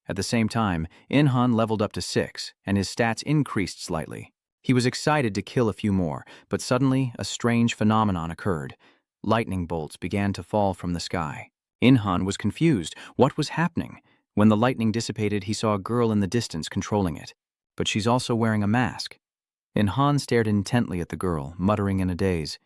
At the same time, Inhan leveled up to 6, and his stats increased slightly. He was excited to kill a few more, but suddenly a strange phenomenon occurred. Lightning bolts began to fall from the sky. Inhan was confused. What was happening? When the lightning dissipated, he saw a girl in the distance controlling it. But she's also wearing a mask. Inhan stared intently at the girl, muttering in a daze.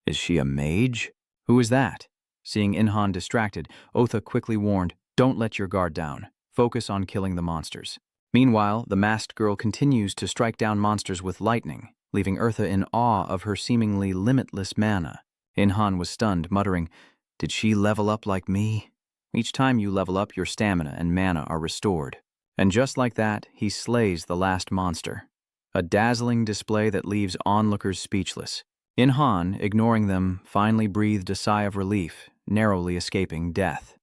Is she a mage? Who is that? Seeing Inhan distracted, Otha quickly warned, don't let your guard down. Focus on killing the monsters. Meanwhile, the masked girl continues to strike down monsters with lightning, leaving Eartha in awe of her seemingly limitless mana. Inhan was stunned, muttering, did she level up like me? Each time you level up, your stamina and mana are restored. And just like that, he slays the last monster. A dazzling display that leaves onlookers speechless. Inhan, ignoring them, finally breathed a sigh of relief, narrowly escaping death.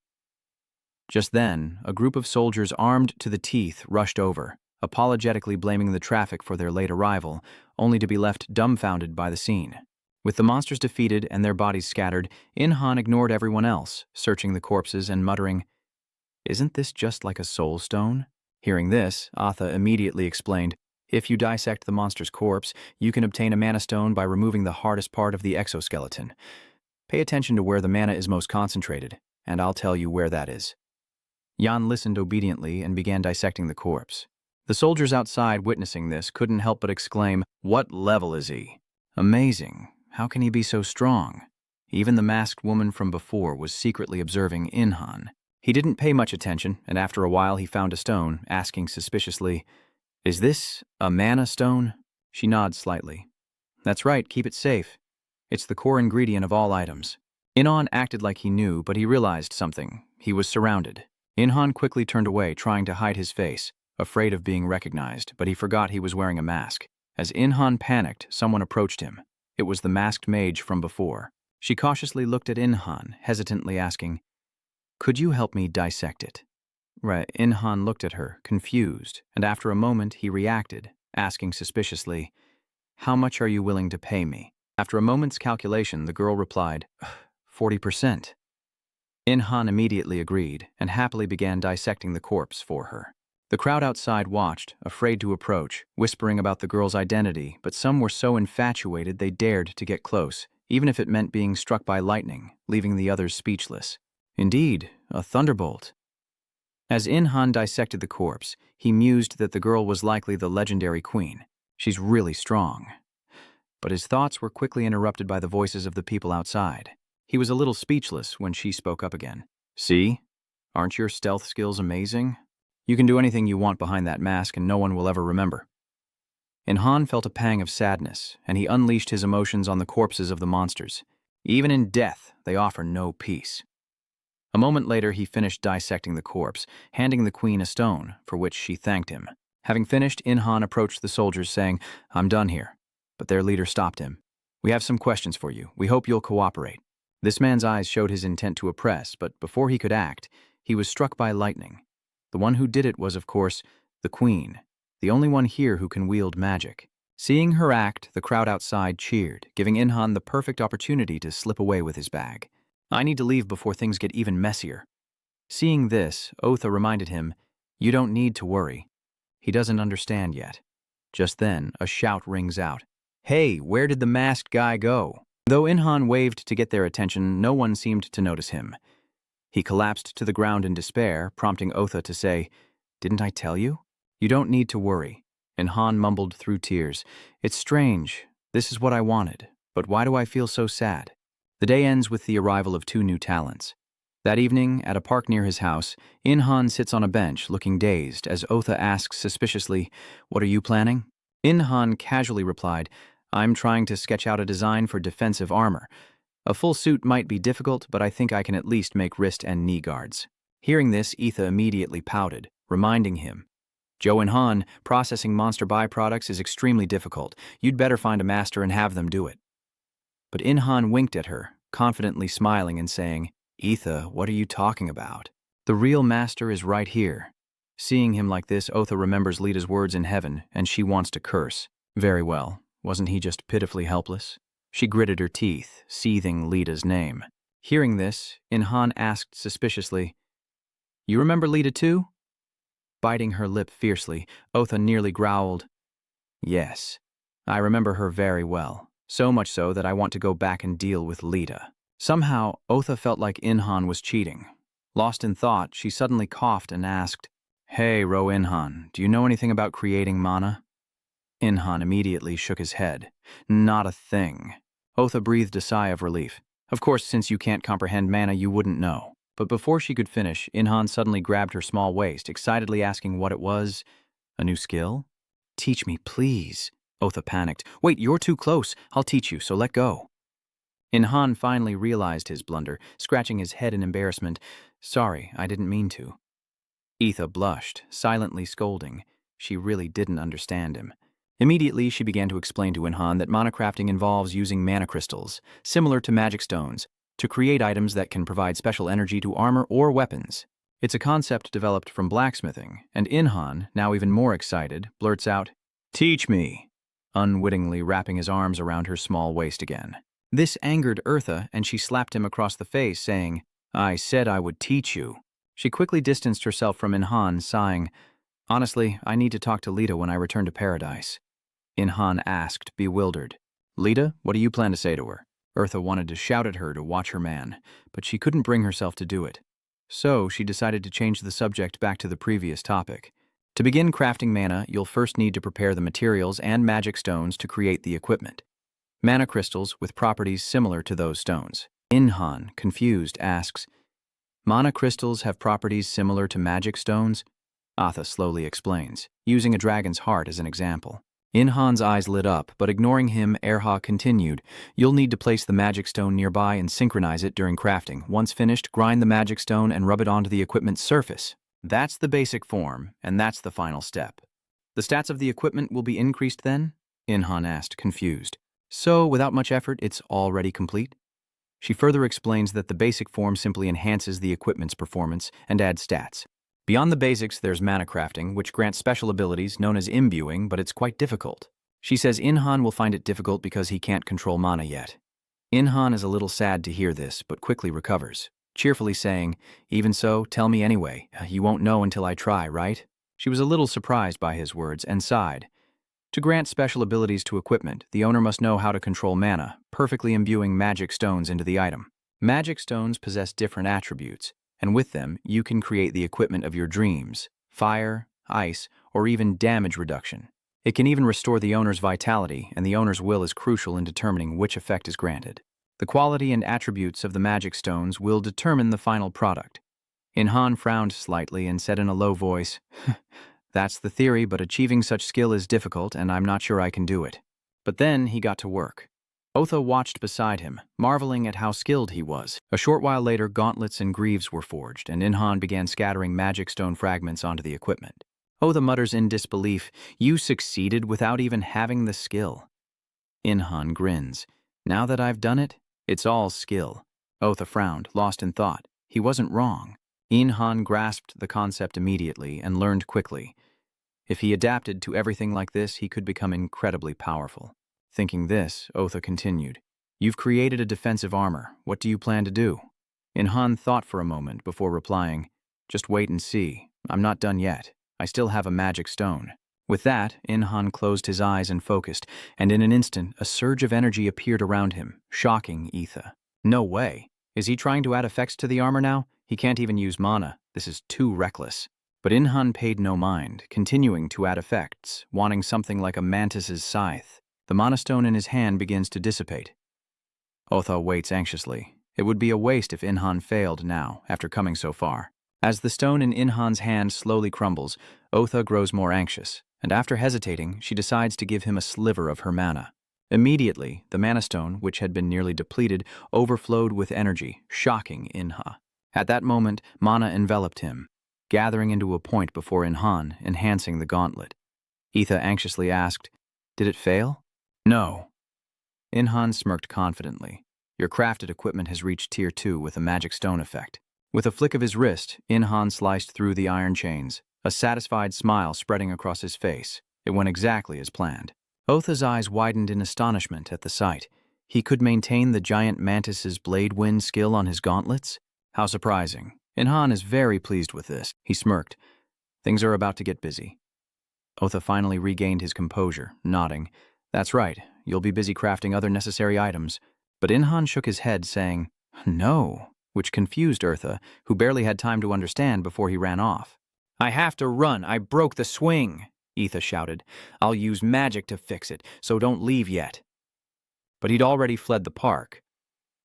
Just then, a group of soldiers armed to the teeth rushed over, apologetically blaming the traffic for their late arrival, only to be left dumbfounded by the scene. With the monsters defeated and their bodies scattered, Inhan ignored everyone else, searching the corpses and muttering, isn't this just like a soul stone? Hearing this, Atha immediately explained, if you dissect the monster's corpse, you can obtain a mana stone by removing the hardest part of the exoskeleton. Pay attention to where the mana is most concentrated, and I'll tell you where that is. Jan listened obediently and began dissecting the corpse. The soldiers outside witnessing this couldn't help but exclaim, what level is he? Amazing. How can he be so strong? Even the masked woman from before was secretly observing Inhan. He didn't pay much attention, and after a while he found a stone, asking suspiciously, is this a mana stone? She nods slightly. That's right, keep it safe. It's the core ingredient of all items. Inhan acted like he knew, but he realized something. He was surrounded. Inhan quickly turned away, trying to hide his face, afraid of being recognized, but he forgot he was wearing a mask. As Inhan panicked, someone approached him. It was the masked mage from before. She cautiously looked at Inhan, hesitantly asking, could you help me dissect it? Right, Inhan looked at her, confused, and after a moment he reacted, asking suspiciously, how much are you willing to pay me? After a moment's calculation, the girl replied, 40%. Inhan immediately agreed, and happily began dissecting the corpse for her. The crowd outside watched, afraid to approach, whispering about the girl's identity, but some were so infatuated they dared to get close, even if it meant being struck by lightning, leaving the others speechless. Indeed, a thunderbolt. As Inhan dissected the corpse, he mused that the girl was likely the legendary queen. She's really strong. But his thoughts were quickly interrupted by the voices of the people outside. He was a little speechless when she spoke up again. See? Aren't your stealth skills amazing? You can do anything you want behind that mask and no one will ever remember. Inhan felt a pang of sadness, and he unleashed his emotions on the corpses of the monsters. Even in death, they offer no peace. A moment later, he finished dissecting the corpse, handing the queen a stone, for which she thanked him. Having finished, Inhan approached the soldiers, saying, I'm done here. But their leader stopped him. We have some questions for you. We hope you'll cooperate. This man's eyes showed his intent to oppress, but before he could act, he was struck by lightning. The one who did it was, of course, the queen, the only one here who can wield magic. Seeing her act, the crowd outside cheered, giving Inhan the perfect opportunity to slip away with his bag. I need to leave before things get even messier. Seeing this, Otha reminded him, you don't need to worry. He doesn't understand yet. Just then, a shout rings out. Hey, where did the masked guy go? Though Inhan waved to get their attention, no one seemed to notice him. He collapsed to the ground in despair, prompting Otha to say, "Didn't I tell you? You don't need to worry." Inhan mumbled through tears, "It's strange. This is what I wanted. But why do I feel so sad?" The day ends with the arrival of two new talents. That evening, at a park near his house, Inhan sits on a bench, looking dazed, as Otha asks suspiciously, "What are you planning?" Inhan casually replied, "I'm trying to sketch out a design for defensive armor. A full suit might be difficult, but I think I can at least make wrist and knee guards." Hearing this, Etha immediately pouted, reminding him, "Joe and Han, processing monster byproducts is extremely difficult. You'd better find a master and have them do it." But Inhan winked at her, confidently smiling and saying, "Etha, what are you talking about? The real master is right here." Seeing him like this, Otha remembers Lita's words in heaven, and she wants to curse. Very well. Wasn't he just pitifully helpless? She gritted her teeth, seething Lita's name. Hearing this, Inhan asked suspiciously, "You remember Lita too?" Biting her lip fiercely, Otha nearly growled, "Yes, I remember her very well. So much so that I want to go back and deal with Lita." Somehow, Otha felt like Inhan was cheating. Lost in thought, she suddenly coughed and asked, "Hey, Ro Inhan, do you know anything about creating mana?" Inhan immediately shook his head. "Not a thing." Otha breathed a sigh of relief. "Of course, since you can't comprehend mana, you wouldn't know." But before she could finish, Inhan suddenly grabbed her small waist, excitedly asking what it was. "A new skill?" "Teach me, please." Otha panicked. "Wait, you're too close. I'll teach you, so let go." Inhan finally realized his blunder, scratching his head in embarrassment. "Sorry, I didn't mean to." Etha blushed, silently scolding. She really didn't understand him. Immediately, she began to explain to Inhan that mana crafting involves using mana crystals, similar to magic stones, to create items that can provide special energy to armor or weapons. It's a concept developed from blacksmithing, and Inhan, now even more excited, blurts out, "Teach me," unwittingly wrapping his arms around her small waist again. This angered Eartha, and she slapped him across the face, saying, "I said I would teach you." She quickly distanced herself from Inhan, sighing, "Honestly, I need to talk to Lita when I return to paradise." Inhan asked, bewildered, "Lita, what do you plan to say to her?" Eartha wanted to shout at her to watch her man, but she couldn't bring herself to do it. So she decided to change the subject back to the previous topic. To begin crafting mana, you'll first need to prepare the materials and magic stones to create the equipment. Mana crystals with properties similar to those stones. Inhan, confused, asks, "Mana crystals have properties similar to magic stones?" Atha slowly explains, using a dragon's heart as an example. Inhan's eyes lit up, but ignoring him, Erha continued, "You'll need to place the magic stone nearby and synchronize it during crafting. Once finished, grind the magic stone and rub it onto the equipment's surface. That's the basic form, and that's the final step." "The stats of the equipment will be increased then?" Inhan asked, confused. "So, without much effort, it's already complete?" She further explains that the basic form simply enhances the equipment's performance and adds stats. Beyond the basics, there's mana crafting, which grants special abilities known as imbuing, but it's quite difficult. She says Inhan will find it difficult because he can't control mana yet. Inhan is a little sad to hear this, but quickly recovers, cheerfully saying, "Even so, tell me anyway. You won't know until I try, right?" She was a little surprised by his words and sighed. To grant special abilities to equipment, the owner must know how to control mana, perfectly imbuing magic stones into the item. Magic stones possess different attributes, and with them, you can create the equipment of your dreams: fire, ice, or even damage reduction. It can even restore the owner's vitality, and the owner's will is crucial in determining which effect is granted. The quality and attributes of the magic stones will determine the final product. Inhan frowned slightly and said in a low voice, "That's the theory, but achieving such skill is difficult, and I'm not sure I can do it." But then he got to work. Otha watched beside him, marveling at how skilled he was. A short while later, gauntlets and greaves were forged, and Inhan began scattering magic stone fragments onto the equipment. Otha mutters in disbelief, "You succeeded without even having the skill." Inhan grins. "Now that I've done it, it's all skill." Otha frowned, lost in thought. He wasn't wrong. Inhan grasped the concept immediately and learned quickly. If he adapted to everything like this, he could become incredibly powerful. Thinking this, Otha continued, "You've created a defensive armor. What do you plan to do?" Inhan thought for a moment before replying, "Just wait and see. I'm not done yet. I still have a magic stone." With that, Inhan closed his eyes and focused, and in an instant, a surge of energy appeared around him, shocking Etha. No way. Is he trying to add effects to the armor now? He can't even use mana. This is too reckless. But Inhan paid no mind, continuing to add effects, wanting something like a mantis's scythe. The mana stone in his hand begins to dissipate. Otha waits anxiously. It would be a waste if Inhan failed now, after coming so far. As the stone in Inhan's hand slowly crumbles, Otha grows more anxious, and after hesitating, she decides to give him a sliver of her mana. Immediately, the mana stone, which had been nearly depleted, overflowed with energy, shocking Inha. At that moment, mana enveloped him, gathering into a point before Inhan, enhancing the gauntlet. Etha anxiously asked, "Did it fail?" "No." Inhan smirked confidently. "Your crafted equipment has reached Tier 2 with a magic stone effect." With a flick of his wrist, Inhan sliced through the iron chains, a satisfied smile spreading across his face. It went exactly as planned. Otha's eyes widened in astonishment at the sight. He could maintain the giant mantis's blade wind skill on his gauntlets? How surprising. Inhan is very pleased with this. He smirked. Things are about to get busy. Otha finally regained his composure, nodding. "That's right, you'll be busy crafting other necessary items." But Inhan shook his head, saying, "No," which confused Otha, who barely had time to understand before he ran off. "I have to run, I broke the swing," Etha shouted. "I'll use magic to fix it, so don't leave yet." But he'd already fled the park.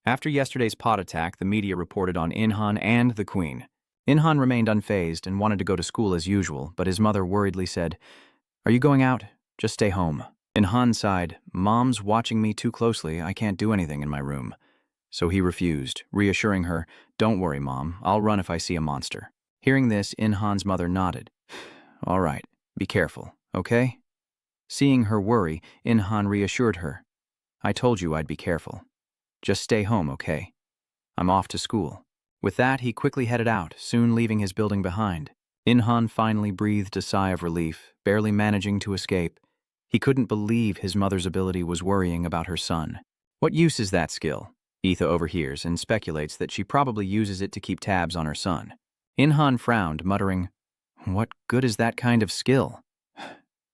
After yesterday's pot attack, the media reported on Inhan and the Queen. Inhan remained unfazed and wanted to go to school as usual, but his mother worriedly said, "Are you going out? Just stay home." Inhan sighed, "Mom's watching me too closely, I can't do anything in my room." So he refused, reassuring her, "Don't worry, Mom, I'll run if I see a monster." Hearing this, Inhan's mother nodded. "All right, be careful, okay?" Seeing her worry, Inhan reassured her, "I told you I'd be careful. Just stay home, okay? I'm off to school." With that, he quickly headed out, soon leaving his building behind. Inhan finally breathed a sigh of relief, barely managing to escape. He couldn't believe his mother's ability was worrying about her son. What use is that skill? Etha overhears and speculates that she probably uses it to keep tabs on her son. Inhan frowned, muttering, "What good is that kind of skill?"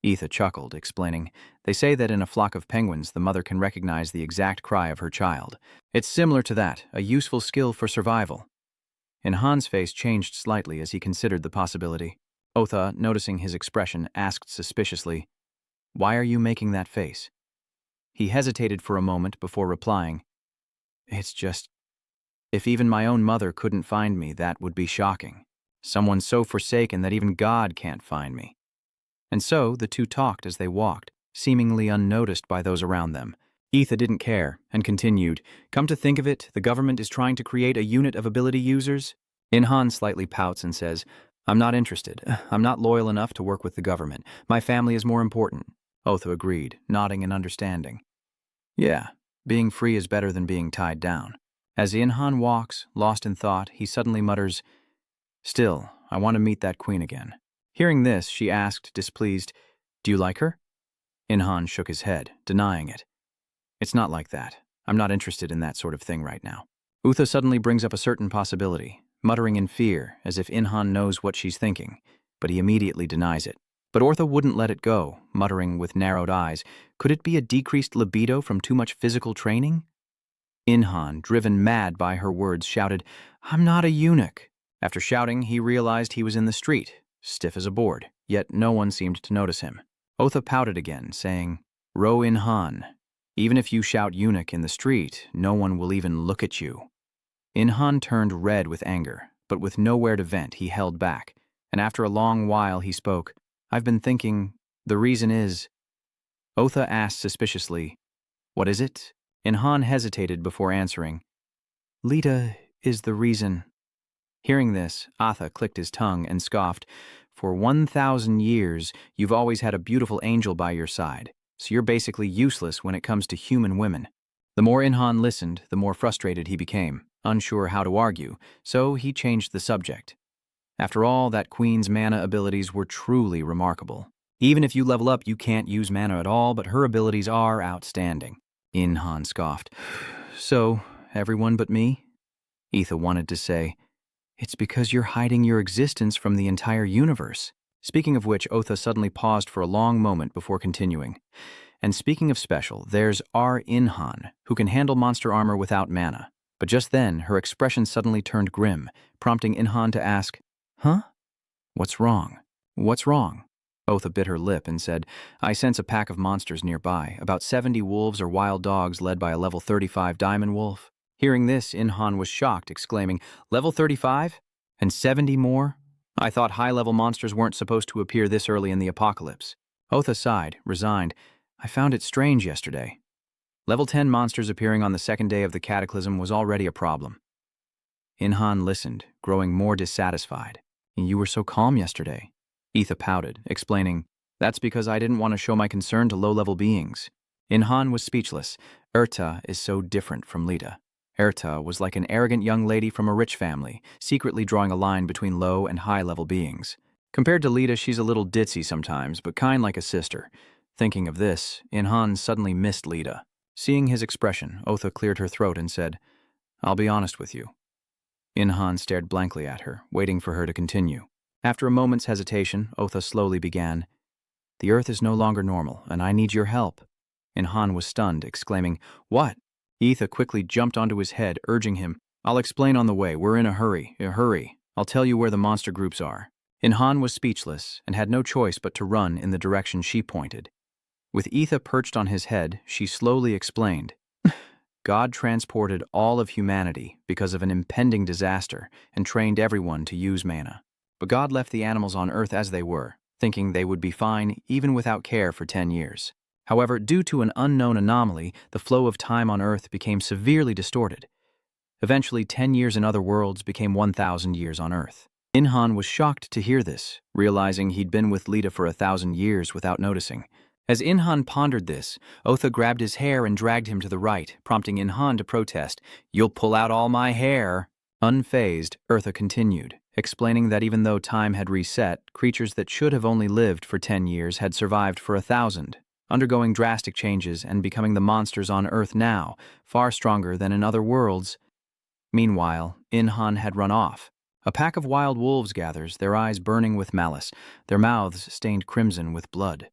Etha chuckled, explaining, "They say that in a flock of penguins, the mother can recognize the exact cry of her child. It's similar to that, a useful skill for survival." Inhan's face changed slightly as he considered the possibility. Otha, noticing his expression, asked suspiciously, "Why are you making that face?" He hesitated for a moment before replying, "It's just, if even my own mother couldn't find me, that would be shocking. Someone so forsaken that even God can't find me." And so the two talked as they walked, seemingly unnoticed by those around them. Etha didn't care, and continued, "Come to think of it, the government is trying to create a unit of ability users." Inhan slightly pouts and says, "I'm not interested. I'm not loyal enough to work with the government. My family is more important." Otha agreed, nodding in understanding. "Yeah, being free is better than being tied down." As Inhan walks, lost in thought, he suddenly mutters, "Still, I want to meet that queen again." Hearing this, she asked, displeased, "Do you like her?" Inhan shook his head, denying it. "It's not like that. I'm not interested in that sort of thing right now." Utha suddenly brings up a certain possibility, muttering in fear, as if Inhan knows what she's thinking, but he immediately denies it. But Ortha wouldn't let it go, muttering with narrowed eyes, "Could it be a decreased libido from too much physical training?" Inhan, driven mad by her words, shouted, "I'm not a eunuch." After shouting, he realized he was in the street, stiff as a board, yet no one seemed to notice him. Otha pouted again, saying, "Ro Inhan, even if you shout eunuch in the street, no one will even look at you." Inhan turned red with anger, but with nowhere to vent, he held back, and after a long while he spoke, "I've been thinking, the reason is—" Otha asked suspiciously, "What is it?" Inhan hesitated before answering, "Lita is the reason." Hearing this, Atha clicked his tongue and scoffed, "For 1,000 years, you've always had a beautiful angel by your side, so you're basically useless when it comes to human women." The more Inhan listened, the more frustrated he became, unsure how to argue, so he changed the subject. After all, that queen's mana abilities were truly remarkable. Even if you level up, you can't use mana at all, but her abilities are outstanding. Inhan scoffed. "So, everyone but me?" Etha wanted to say, "It's because you're hiding your existence from the entire universe." Speaking of which, Otha suddenly paused for a long moment before continuing. And speaking of special, there's our Inhan, who can handle monster armor without mana. But just then, her expression suddenly turned grim, prompting Inhan to ask, "Huh? What's wrong? What's wrong?" Otha bit her lip and said, "I sense a pack of monsters nearby, about 70 wolves or wild dogs led by a level 35 diamond wolf." Hearing this, Inhan was shocked, exclaiming, "Level 35? And 70 more? I thought high-level monsters weren't supposed to appear this early in the apocalypse." Otha sighed, resigned. "I found it strange yesterday. Level 10 monsters appearing on the second day of the cataclysm was already a problem." Inhan listened, growing more dissatisfied. "You were so calm yesterday." Etha pouted, explaining, "That's because I didn't want to show my concern to low-level beings." Inhan was speechless. Erta is so different from Lita. Erta was like an arrogant young lady from a rich family, secretly drawing a line between low and high-level beings. Compared to Lita, she's a little ditzy sometimes, but kind like a sister. Thinking of this, Inhan suddenly missed Lita. Seeing his expression, Otha cleared her throat and said, "I'll be honest with you." Inhan stared blankly at her, waiting for her to continue. After a moment's hesitation, Otha slowly began, "The Earth is no longer normal, and I need your help." Inhan was stunned, exclaiming, "What?" Etha quickly jumped onto his head, urging him, "I'll explain on the way. We're in a hurry. I'll tell you where the monster groups are." Inhan was speechless and had no choice but to run in the direction she pointed. With Etha perched on his head, she slowly explained, "God transported all of humanity because of an impending disaster and trained everyone to use mana. But God left the animals on Earth as they were, thinking they would be fine even without care for 10 years. However, due to an unknown anomaly, the flow of time on Earth became severely distorted. Eventually, 10 years in other worlds became 1,000 years on Earth." Inhan was shocked to hear this, realizing he'd been with Lita for 1,000 years without noticing. As Inhan pondered this, Otha grabbed his hair and dragged him to the right, prompting Inhan to protest, "You'll pull out all my hair." Unfazed, Eartha continued, explaining that even though time had reset, creatures that should have only lived for 10 years had survived for 1,000, undergoing drastic changes and becoming the monsters on Earth now, far stronger than in other worlds. Meanwhile, Inhan had run off. A pack of wild wolves gathers, their eyes burning with malice, their mouths stained crimson with blood.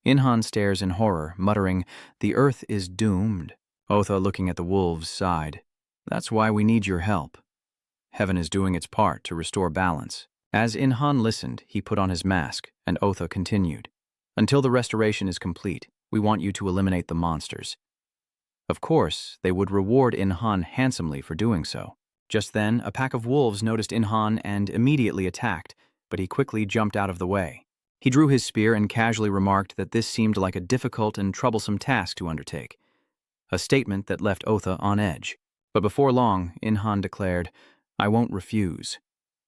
Inhan stares in horror, muttering, "The Earth is doomed." Otha, looking at the wolves, sighed, "That's why we need your help. Heaven is doing its part to restore balance." As Inhan listened, he put on his mask, and Otha continued, "Until the restoration is complete, we want you to eliminate the monsters." Of course, they would reward Inhan handsomely for doing so. Just then, a pack of wolves noticed Inhan and immediately attacked, but he quickly jumped out of the way. He drew his spear and casually remarked that this seemed like a difficult and troublesome task to undertake, a statement that left Otha on edge. But before long, Inhan declared, "I won't refuse."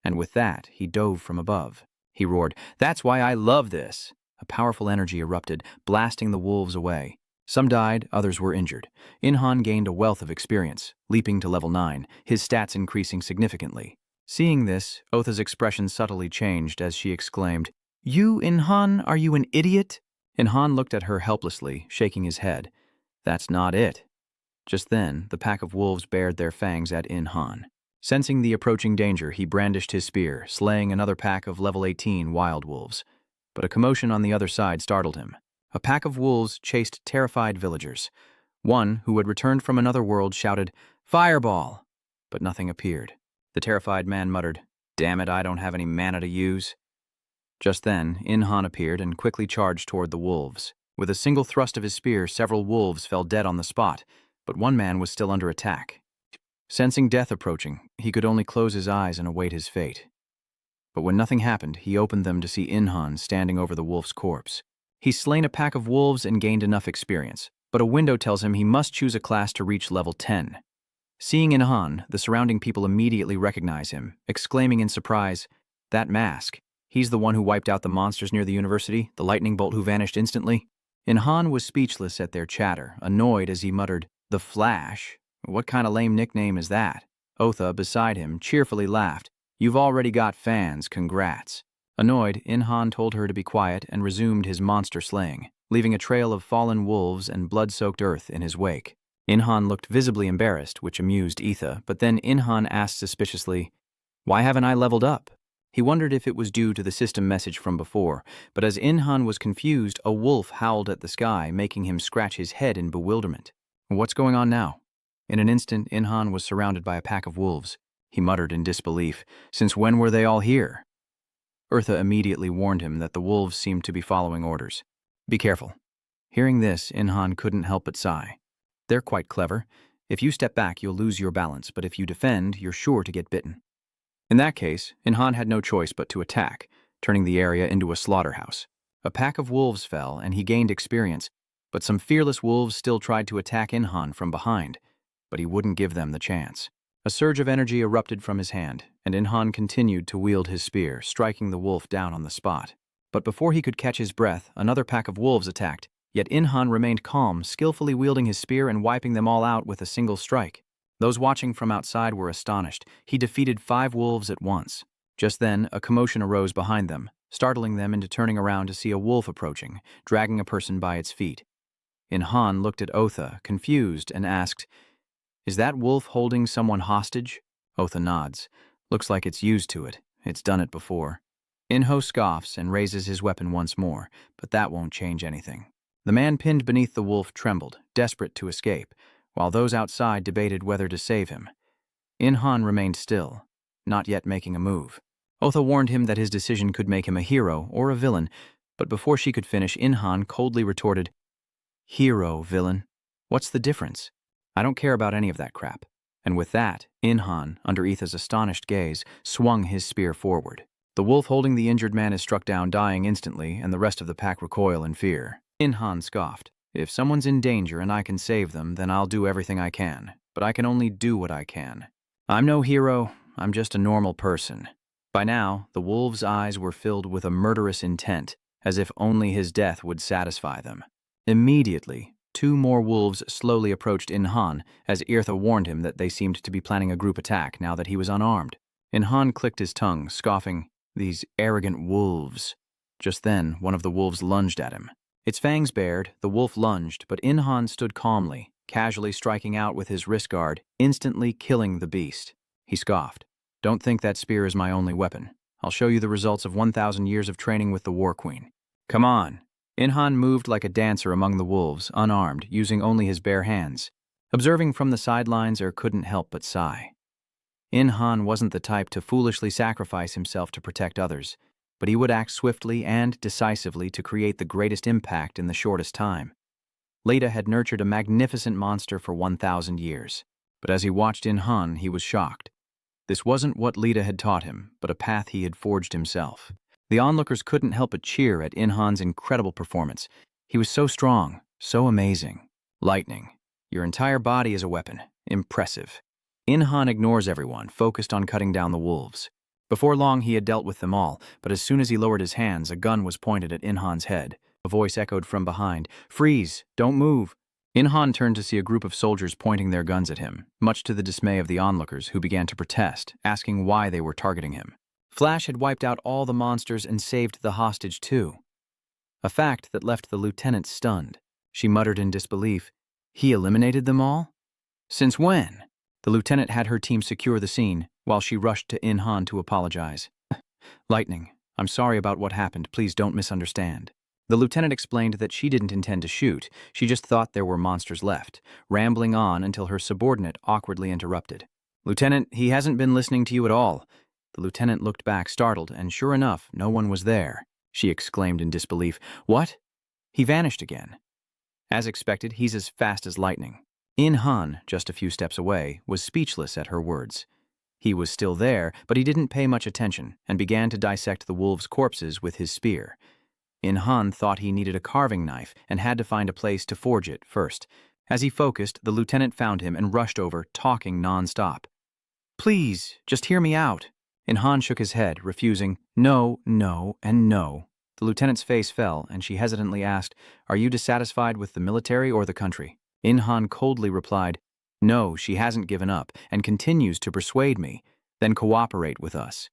And with that, he dove from above. He roared, "That's why I love this!" A powerful energy erupted, blasting the wolves away. Some died, others were injured. Inhan gained a wealth of experience, leaping to level 9, his stats increasing significantly. Seeing this, Otha's expression subtly changed as she exclaimed, "You, Inhan, are you an idiot?" Inhan looked at her helplessly, shaking his head. "That's not it." Just then, the pack of wolves bared their fangs at Inhan. Sensing the approaching danger, he brandished his spear, slaying another pack of level 18 wild wolves. But a commotion on the other side startled him. A pack of wolves chased terrified villagers. One, who had returned from another world, shouted, "Fireball!" But nothing appeared. The terrified man muttered, "Damn it, I don't have any mana to use." Just then, Inhan appeared and quickly charged toward the wolves. With a single thrust of his spear, several wolves fell dead on the spot, but one man was still under attack. Sensing death approaching, he could only close his eyes and await his fate. But when nothing happened, he opened them to see Inhan standing over the wolf's corpse. He's slain a pack of wolves and gained enough experience, but a window tells him he must choose a class to reach level 10. Seeing Inhan, the surrounding people immediately recognize him, exclaiming in surprise, "That mask! He's the one who wiped out the monsters near the university, the lightning bolt who vanished instantly." Inhan was speechless at their chatter, annoyed as he muttered, "The Flash? What kind of lame nickname is that?" Otha, beside him, cheerfully laughed, "You've already got fans, congrats." Annoyed, Inhan told her to be quiet and resumed his monster slaying, leaving a trail of fallen wolves and blood-soaked earth in his wake. Inhan looked visibly embarrassed, which amused Etha, but then Inhan asked suspiciously, "Why haven't I leveled up?" He wondered if it was due to the system message from before, but as In-han was confused, a wolf howled at the sky, making him scratch his head in bewilderment. What's going on now? In an instant, In-han was surrounded by a pack of wolves. He muttered in disbelief. Since when were they all here? Eartha immediately warned him that the wolves seemed to be following orders. Be careful. Hearing this, In-han couldn't help but sigh. They're quite clever. If you step back, you'll lose your balance, but if you defend, you're sure to get bitten. In that case, In-han had no choice but to attack, turning the area into a slaughterhouse. A pack of wolves fell, and he gained experience, but some fearless wolves still tried to attack In-han from behind, but he wouldn't give them the chance. A surge of energy erupted from his hand, and In-han continued to wield his spear, striking the wolf down on the spot. But before he could catch his breath, another pack of wolves attacked, yet In-han remained calm, skillfully wielding his spear and wiping them all out with a single strike. Those watching from outside were astonished. He defeated 5 wolves at once. Just then, a commotion arose behind them, startling them into turning around to see a wolf approaching, dragging a person by its feet. In-han looked at Otha, confused, and asked, "Is that wolf holding someone hostage?" Otha nods. "Looks like it's used to it. It's done it before." In-ho scoffs and raises his weapon once more, but that won't change anything. The man pinned beneath the wolf trembled, desperate to escape, while those outside debated whether to save him. In-han remained still, not yet making a move. Otha warned him that his decision could make him a hero or a villain, but before she could finish, In-han coldly retorted, "Hero, villain. What's the difference? I don't care about any of that crap." And with that, In-han, under Etha's astonished gaze, swung his spear forward. The wolf holding the injured man is struck down, dying instantly, and the rest of the pack recoil in fear. In-han scoffed. "If someone's in danger and I can save them, then I'll do everything I can. But I can only do what I can. I'm no hero, I'm just a normal person." By now, the wolf's eyes were filled with a murderous intent, as if only his death would satisfy them. Immediately, 2 more wolves slowly approached In-han, as Eartha warned him that they seemed to be planning a group attack now that he was unarmed. In-han clicked his tongue, scoffing, "These arrogant wolves." Just then, one of the wolves lunged at him. Its fangs bared, the wolf lunged, but In-han stood calmly, casually striking out with his wrist guard, instantly killing the beast. He scoffed. "Don't think that spear is my only weapon. I'll show you the results of 1,000 years of training with the War Queen. Come on." In-han moved like a dancer among the wolves, unarmed, using only his bare hands. Observing from the sidelines, couldn't help but sigh. In-han wasn't the type to foolishly sacrifice himself to protect others, but he would act swiftly and decisively to create the greatest impact in the shortest time. Leda had nurtured a magnificent monster for 1,000 years, but as he watched In-han, he was shocked. This wasn't what Leda had taught him, but a path he had forged himself. The onlookers couldn't help but cheer at In-han's incredible performance. He was so strong, so amazing. Lightning. Your entire body is a weapon. Impressive. In-han ignores everyone, focused on cutting down the wolves. Before long, he had dealt with them all, but as soon as he lowered his hands, a gun was pointed at In-han's head. A voice echoed from behind, "Freeze! Don't move!" In-han turned to see a group of soldiers pointing their guns at him, much to the dismay of the onlookers, who began to protest, asking why they were targeting him. Flash had wiped out all the monsters and saved the hostage too. A fact that left the lieutenant stunned. She muttered in disbelief, "He eliminated them all? Since when?" The lieutenant had her team secure the scene, while she rushed to In-han to apologize. "Lightning, I'm sorry about what happened. Please don't misunderstand." The lieutenant explained that she didn't intend to shoot. She just thought there were monsters left, rambling on until her subordinate awkwardly interrupted. "Lieutenant, he hasn't been listening to you at all." The lieutenant looked back, startled, and sure enough, no one was there. She exclaimed in disbelief, "What?" He vanished again. As expected, he's as fast as lightning. In-han, just a few steps away, was speechless at her words. He was still there, but he didn't pay much attention and began to dissect the wolves' corpses with his spear. In-han thought he needed a carving knife and had to find a place to forge it first. As he focused, the lieutenant found him and rushed over, talking non-stop. "Please, just hear me out." In-han shook his head, refusing, "No, no, and no." The lieutenant's face fell, and she hesitantly asked, "Are you dissatisfied with the military or the country?" In-han coldly replied, "No, she hasn't given up and continues to persuade me. Then cooperate with us."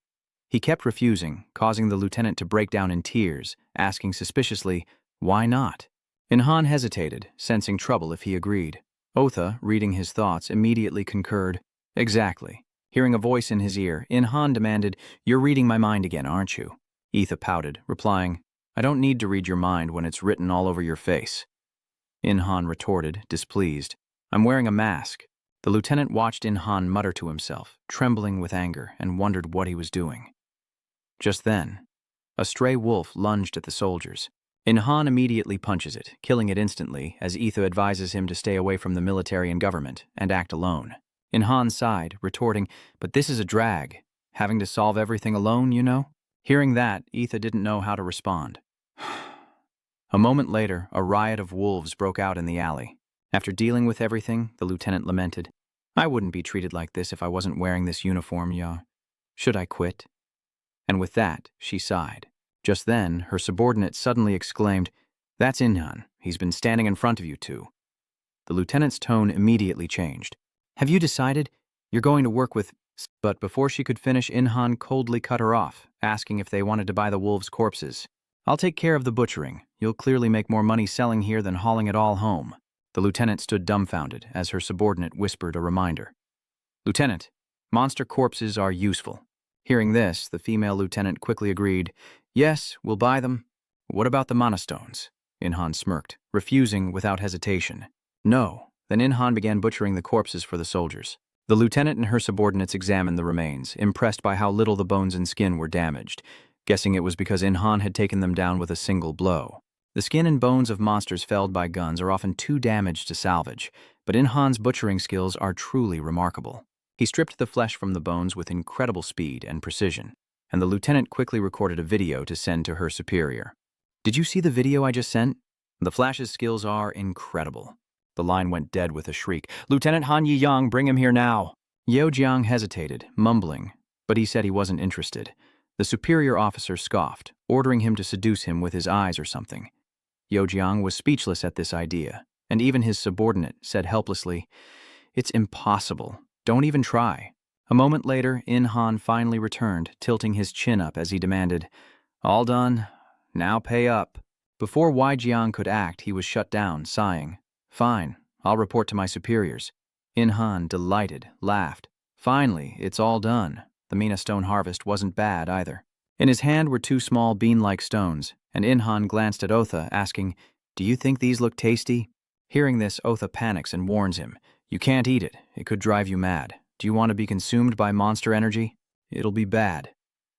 He kept refusing, causing the lieutenant to break down in tears, asking suspiciously, "Why not?" In-han hesitated, sensing trouble if he agreed. Otha, reading his thoughts, immediately concurred, "Exactly. Hearing a voice in his ear, In-han demanded, "You're reading my mind again, aren't you?" Etha pouted, replying, "I don't need to read your mind when it's written all over your face." In-han retorted, displeased, "I'm wearing a mask." The lieutenant watched In-han mutter to himself, trembling with anger, and wondered what he was doing. Just then, a stray wolf lunged at the soldiers. In-han immediately punches it, killing it instantly as Etha advises him to stay away from the military and government and act alone. In-han sighed, retorting, "But this is a drag. Having to solve everything alone, you know?" Hearing that, Etha didn't know how to respond. A moment later, a riot of wolves broke out in the alley. After dealing with everything, the lieutenant lamented, "I wouldn't be treated like this if I wasn't wearing this uniform, ya. Should I quit?" And with that, she sighed. Just then, her subordinate suddenly exclaimed, "That's In-han. He's been standing in front of you two." The lieutenant's tone immediately changed. "Have you decided? You're going to work with—" But before she could finish, In-han coldly cut her off, asking if they wanted to buy the wolves' corpses. "I'll take care of the butchering. You'll clearly make more money selling here than hauling it all home." The lieutenant stood dumbfounded as her subordinate whispered a reminder. "Lieutenant, monster corpses are useful." Hearing this, the female lieutenant quickly agreed, "Yes, we'll buy them." "What about the monastones?" In-han smirked, refusing without hesitation. "No." Then In-han began butchering the corpses for the soldiers. The lieutenant and her subordinates examined the remains, impressed by how little the bones and skin were damaged, guessing it was because In-han had taken them down with a single blow. The skin and bones of monsters felled by guns are often too damaged to salvage, but In-han's butchering skills are truly remarkable. He stripped the flesh from the bones with incredible speed and precision, and the lieutenant quickly recorded a video to send to her superior. "Did you see the video I just sent? The Flash's skills are incredible." The line went dead with a shriek. "Lieutenant Han Yi-yang, bring him here now." Yeo Jiang hesitated, mumbling, but he said he wasn't interested. The superior officer scoffed, ordering him to seduce him with his eyes or something. Yeo Jiang was speechless at this idea, and even his subordinate said helplessly, "It's impossible. Don't even try." A moment later, In-han finally returned, tilting his chin up as he demanded, "All done. Now pay up." Before Wei Jiang could act, he was shut down, sighing, "Fine, I'll report to my superiors." In-han, delighted, laughed. Finally, it's all done. The Mina stone harvest wasn't bad either. In his hand were two small bean-like stones, and In-han glanced at Otha, asking, "Do you think these look tasty?" Hearing this, Otha panics and warns him, "You can't eat it. It could drive you mad. Do you want to be consumed by monster energy? It'll be bad."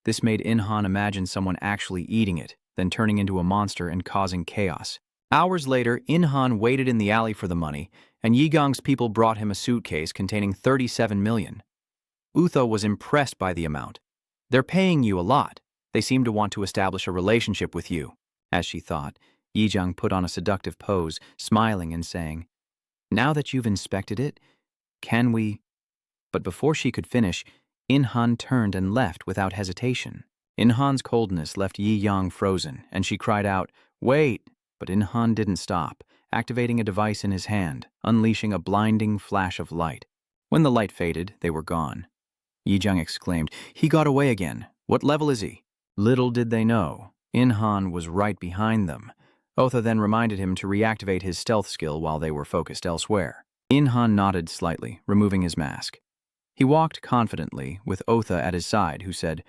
This made In-han imagine someone actually eating it, then turning into a monster and causing chaos. Hours later, In-han waited in the alley for the money, and Yigang's people brought him a suitcase containing 37 million. Utha was impressed by the amount. "They're paying you a lot. They seem to want to establish a relationship with you." As she thought, Yijiang put on a seductive pose, smiling and saying, "Now that you've inspected it, can we—" But before she could finish, In-han turned and left without hesitation. In-han's coldness left Yi-yang frozen, and she cried out, "Wait!" But In-han didn't stop, activating a device in his hand, unleashing a blinding flash of light. When the light faded, they were gone. Yi-jiang exclaimed, "He got away again. What level is he?" Little did they know, In-han was right behind them. Otha then reminded him to reactivate his stealth skill while they were focused elsewhere. In-han nodded slightly, removing his mask. He walked confidently, with Otha at his side, who said,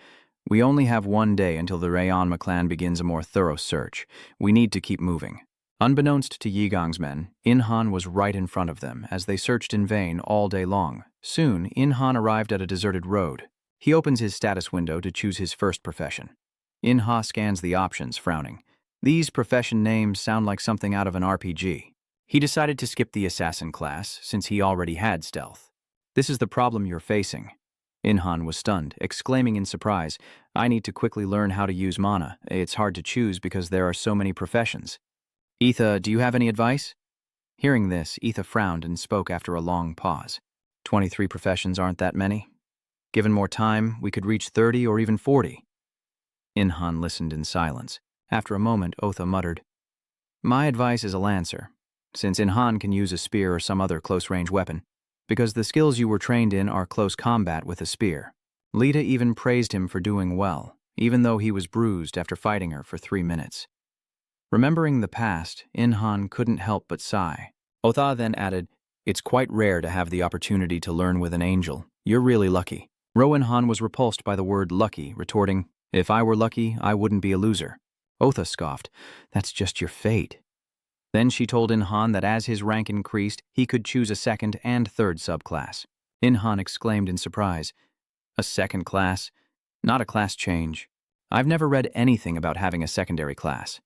"We only have one day until the Rayon clan begins a more thorough search. We need to keep moving." Unbeknownst to Yigang's men, In-han was right in front of them as they searched in vain all day long. Soon, In-han arrived at a deserted road. He opens his status window to choose his first profession. In-ha scans the options, frowning. These profession names sound like something out of an RPG. He decided to skip the assassin class, since he already had stealth. "This is the problem you're facing." In-han was stunned, exclaiming in surprise, "I need to quickly learn how to use mana. It's hard to choose because there are so many professions." "Etha, do you have any advice?" Hearing this, Etha frowned and spoke after a long pause. 23 professions aren't that many. Given more time, we could reach 30 or even 40. In-han listened in silence. After a moment, Otha muttered, "My advice is a lancer, since In-han can use a spear or some other close-range weapon, because the skills you were trained in are close combat with a spear." Lita even praised him for doing well, even though he was bruised after fighting her for 3 minutes. Remembering the past, In-han couldn't help but sigh. Otha then added, "It's quite rare to have the opportunity to learn with an angel. You're really lucky." Han was repulsed by the word lucky, retorting, "If I were lucky, I wouldn't be a loser." Otha scoffed, "That's just your fate." Then she told Han that as his rank increased, he could choose a second and third subclass. Han exclaimed in surprise, "A second class? Not a class change. I've never read anything about having a secondary class."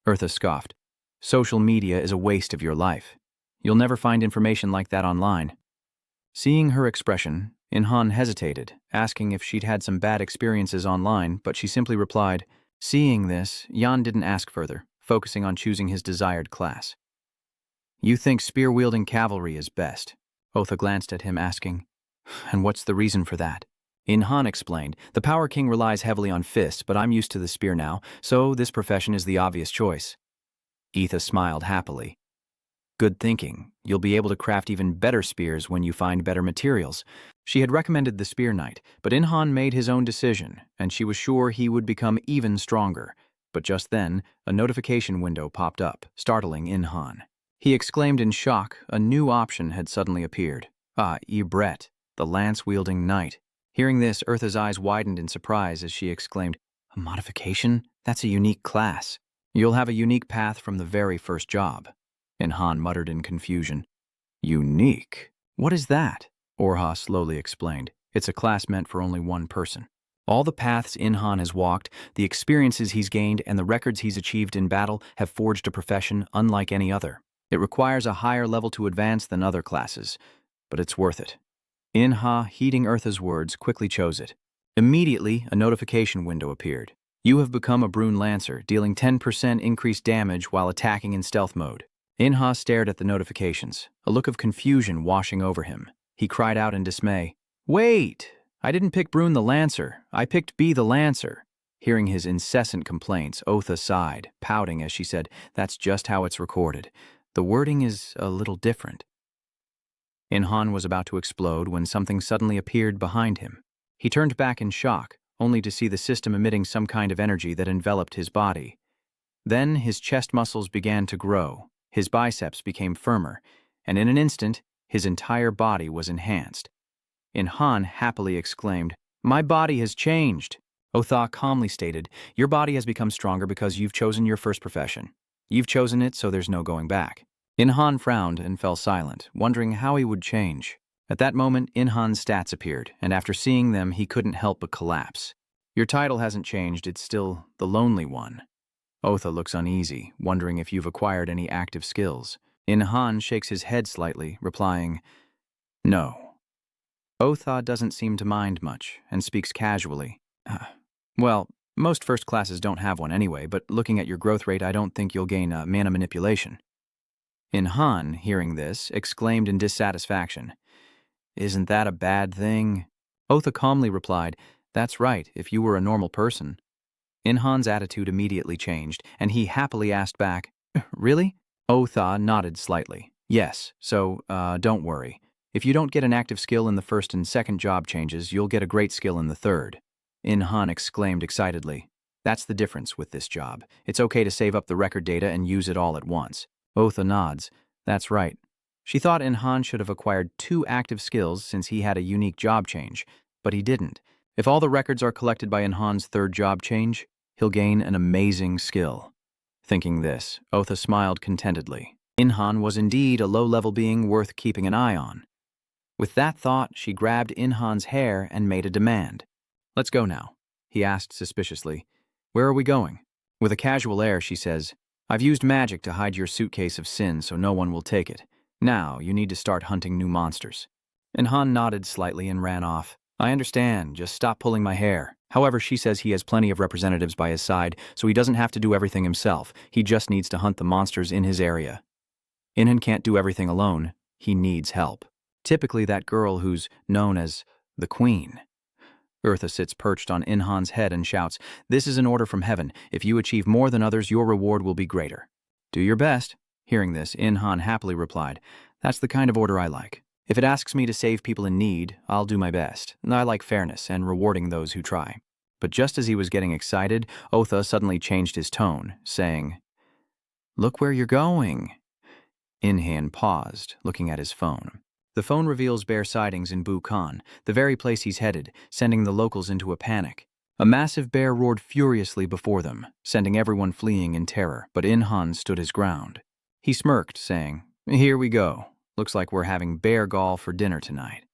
Eartha scoffed, "Social media is a waste of your life. You'll never find information like that online." Seeing her expression, Han hesitated, asking if she'd had some bad experiences online, but she simply replied. Seeing this, Jan didn't ask further, focusing on choosing his desired class. "You think spear-wielding cavalry is best?" Otha glanced at him, asking, "And what's the reason for that?" Han explained, "The Power King relies heavily on fists, but I'm used to the spear now, so this profession is the obvious choice." Etha smiled happily. "Good thinking. You'll be able to craft even better spears when you find better materials." She had recommended the Spear Knight, but Han made his own decision, and she was sure he would become even stronger. But just then, a notification window popped up, startling Han. He exclaimed in shock. A new option had suddenly appeared. Ibret, the lance-wielding knight. Hearing this, Eartha's eyes widened in surprise as she exclaimed, "A modification? That's a unique class. You'll have a unique path from the very first job." Han muttered in confusion. "Unique? What is that?" Orha slowly explained. "It's a class meant for only one person. All the paths Han has walked, the experiences he's gained, and the records he's achieved in battle have forged a profession unlike any other. It requires a higher level to advance than other classes, but it's worth it." Inha, heeding Eartha's words, quickly chose it. Immediately, a notification window appeared. "You have become a Brune Lancer, dealing 10% increased damage while attacking in stealth mode." Inha stared at the notifications, a look of confusion washing over him. He cried out in dismay, "Wait! I didn't pick Brune the Lancer. I picked B the Lancer." Hearing his incessant complaints, Otha sighed, pouting as she said, "That's just how it's recorded. The wording is a little different." Han was about to explode when something suddenly appeared behind him. He turned back in shock, only to see the system emitting some kind of energy that enveloped his body. Then his chest muscles began to grow, his biceps became firmer, and in an instant, his entire body was enhanced. Han happily exclaimed, "My body has changed." Otha calmly stated, "Your body has become stronger because you've chosen your first profession. You've chosen it, so there's no going back." Han frowned and fell silent, wondering how he would change. At that moment, Han's stats appeared, and after seeing them, he couldn't help but collapse. "Your title hasn't changed, it's still the Lonely One." Otha looks uneasy, wondering if you've acquired any active skills. Han shakes his head slightly, replying, "No." Otha doesn't seem to mind much, and speaks casually. Well, most first classes don't have one anyway, but looking at your growth rate, I don't think you'll gain mana manipulation." Han, hearing this, exclaimed in dissatisfaction, "Isn't that a bad thing?" Otha calmly replied, "That's right, if you were a normal person." Han's attitude immediately changed, and he happily asked back, "Really?" Otha nodded slightly. "Yes, so, don't worry. If you don't get an active skill in the first and second job changes, you'll get a great skill in the third." Han exclaimed excitedly, "That's the difference with this job. It's okay to save up the record data and use it all at once." Otha nods. "That's right." She thought Han should have acquired 2 active skills since he had a unique job change, but he didn't. If all the records are collected by Han's third job change, he'll gain an amazing skill. Thinking this, Otha smiled contentedly. Han was indeed a low-level being worth keeping an eye on. With that thought, she grabbed Han's hair and made a demand. "Let's go now," he asked suspiciously. "Where are we going?" With a casual air, she says, "I've used magic to hide your suitcase of sin so no one will take it. Now, you need to start hunting new monsters." Han nodded slightly and ran off. "I understand, just stop pulling my hair." However, she says he has plenty of representatives by his side, so he doesn't have to do everything himself. He just needs to hunt the monsters in his area. Han can't do everything alone. He needs help. Typically that girl who's known as the Queen. Eartha sits perched on Han's head and shouts, "This is an order from heaven. If you achieve more than others, your reward will be greater." "Do your best." Hearing this, Han happily replied, "That's the kind of order I like. If it asks me to save people in need, I'll do my best. I like fairness and rewarding those who try." But just as he was getting excited, Otha suddenly changed his tone, saying, "Look where you're going." Han paused, looking at his phone. The phone reveals bear sightings in Busan, the very place he's headed, sending the locals into a panic. A massive bear roared furiously before them, sending everyone fleeing in terror, but In-han stood his ground. He smirked, saying, "Here we go. Looks like we're having bear gall for dinner tonight."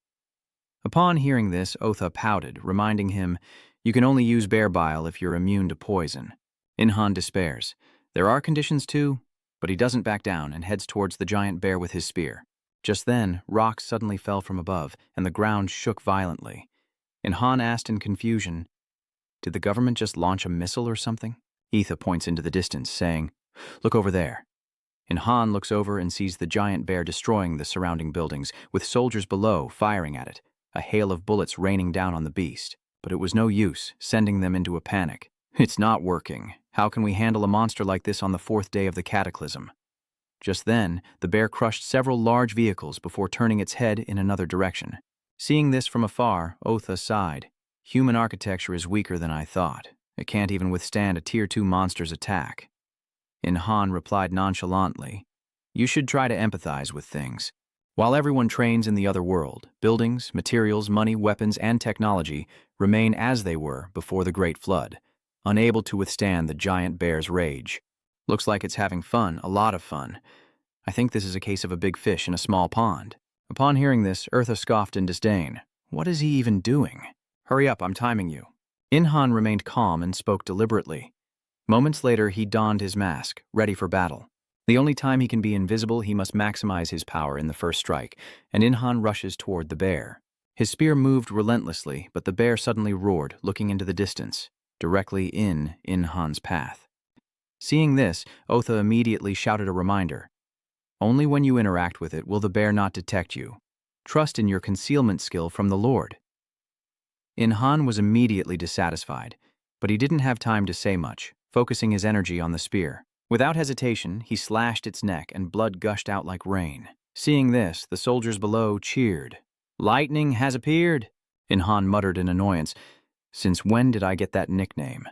Upon hearing this, Otha pouted, reminding him, "You can only use bear bile if you're immune to poison." In-han despairs. There are conditions too, but he doesn't back down and heads towards the giant bear with his spear. Just then, rocks suddenly fell from above, and the ground shook violently. In-han asked in confusion, "Did the government just launch a missile or something?" Etha points into the distance, saying, "Look over there." In-han looks over and sees the giant bear destroying the surrounding buildings, with soldiers below firing at it, a hail of bullets raining down on the beast. But it was no use, sending them into a panic. "It's not working. How can we handle a monster like this on the 4th day of the cataclysm?" Just then, the bear crushed several large vehicles before turning its head in another direction. Seeing this from afar, Otha sighed. "Human architecture is weaker than I thought. It can't even withstand a Tier 2 monster's attack." In-han replied nonchalantly, "You should try to empathize with things. While everyone trains in the other world, buildings, materials, money, weapons, and technology remain as they were before the Great Flood, unable to withstand the giant bear's rage. Looks like it's having fun, a lot of fun. I think this is a case of a big fish in a small pond." Upon hearing this, Eartha scoffed in disdain. "What is he even doing? Hurry up, I'm timing you." In-han remained calm and spoke deliberately. Moments later, he donned his mask, ready for battle. The only time he can be invisible, he must maximize his power in the first strike, and In-han rushes toward the bear. His spear moved relentlessly, but the bear suddenly roared, looking into the distance, directly in In-han's path. Seeing this, Otha immediately shouted a reminder. "Only when you interact with it will the bear not detect you. Trust in your concealment skill from the Lord." In-han was immediately dissatisfied, but he didn't have time to say much, focusing his energy on the spear. Without hesitation, he slashed its neck and blood gushed out like rain. Seeing this, the soldiers below cheered. "Lightning has appeared," In-han muttered in annoyance. "Since when did I get that nickname?"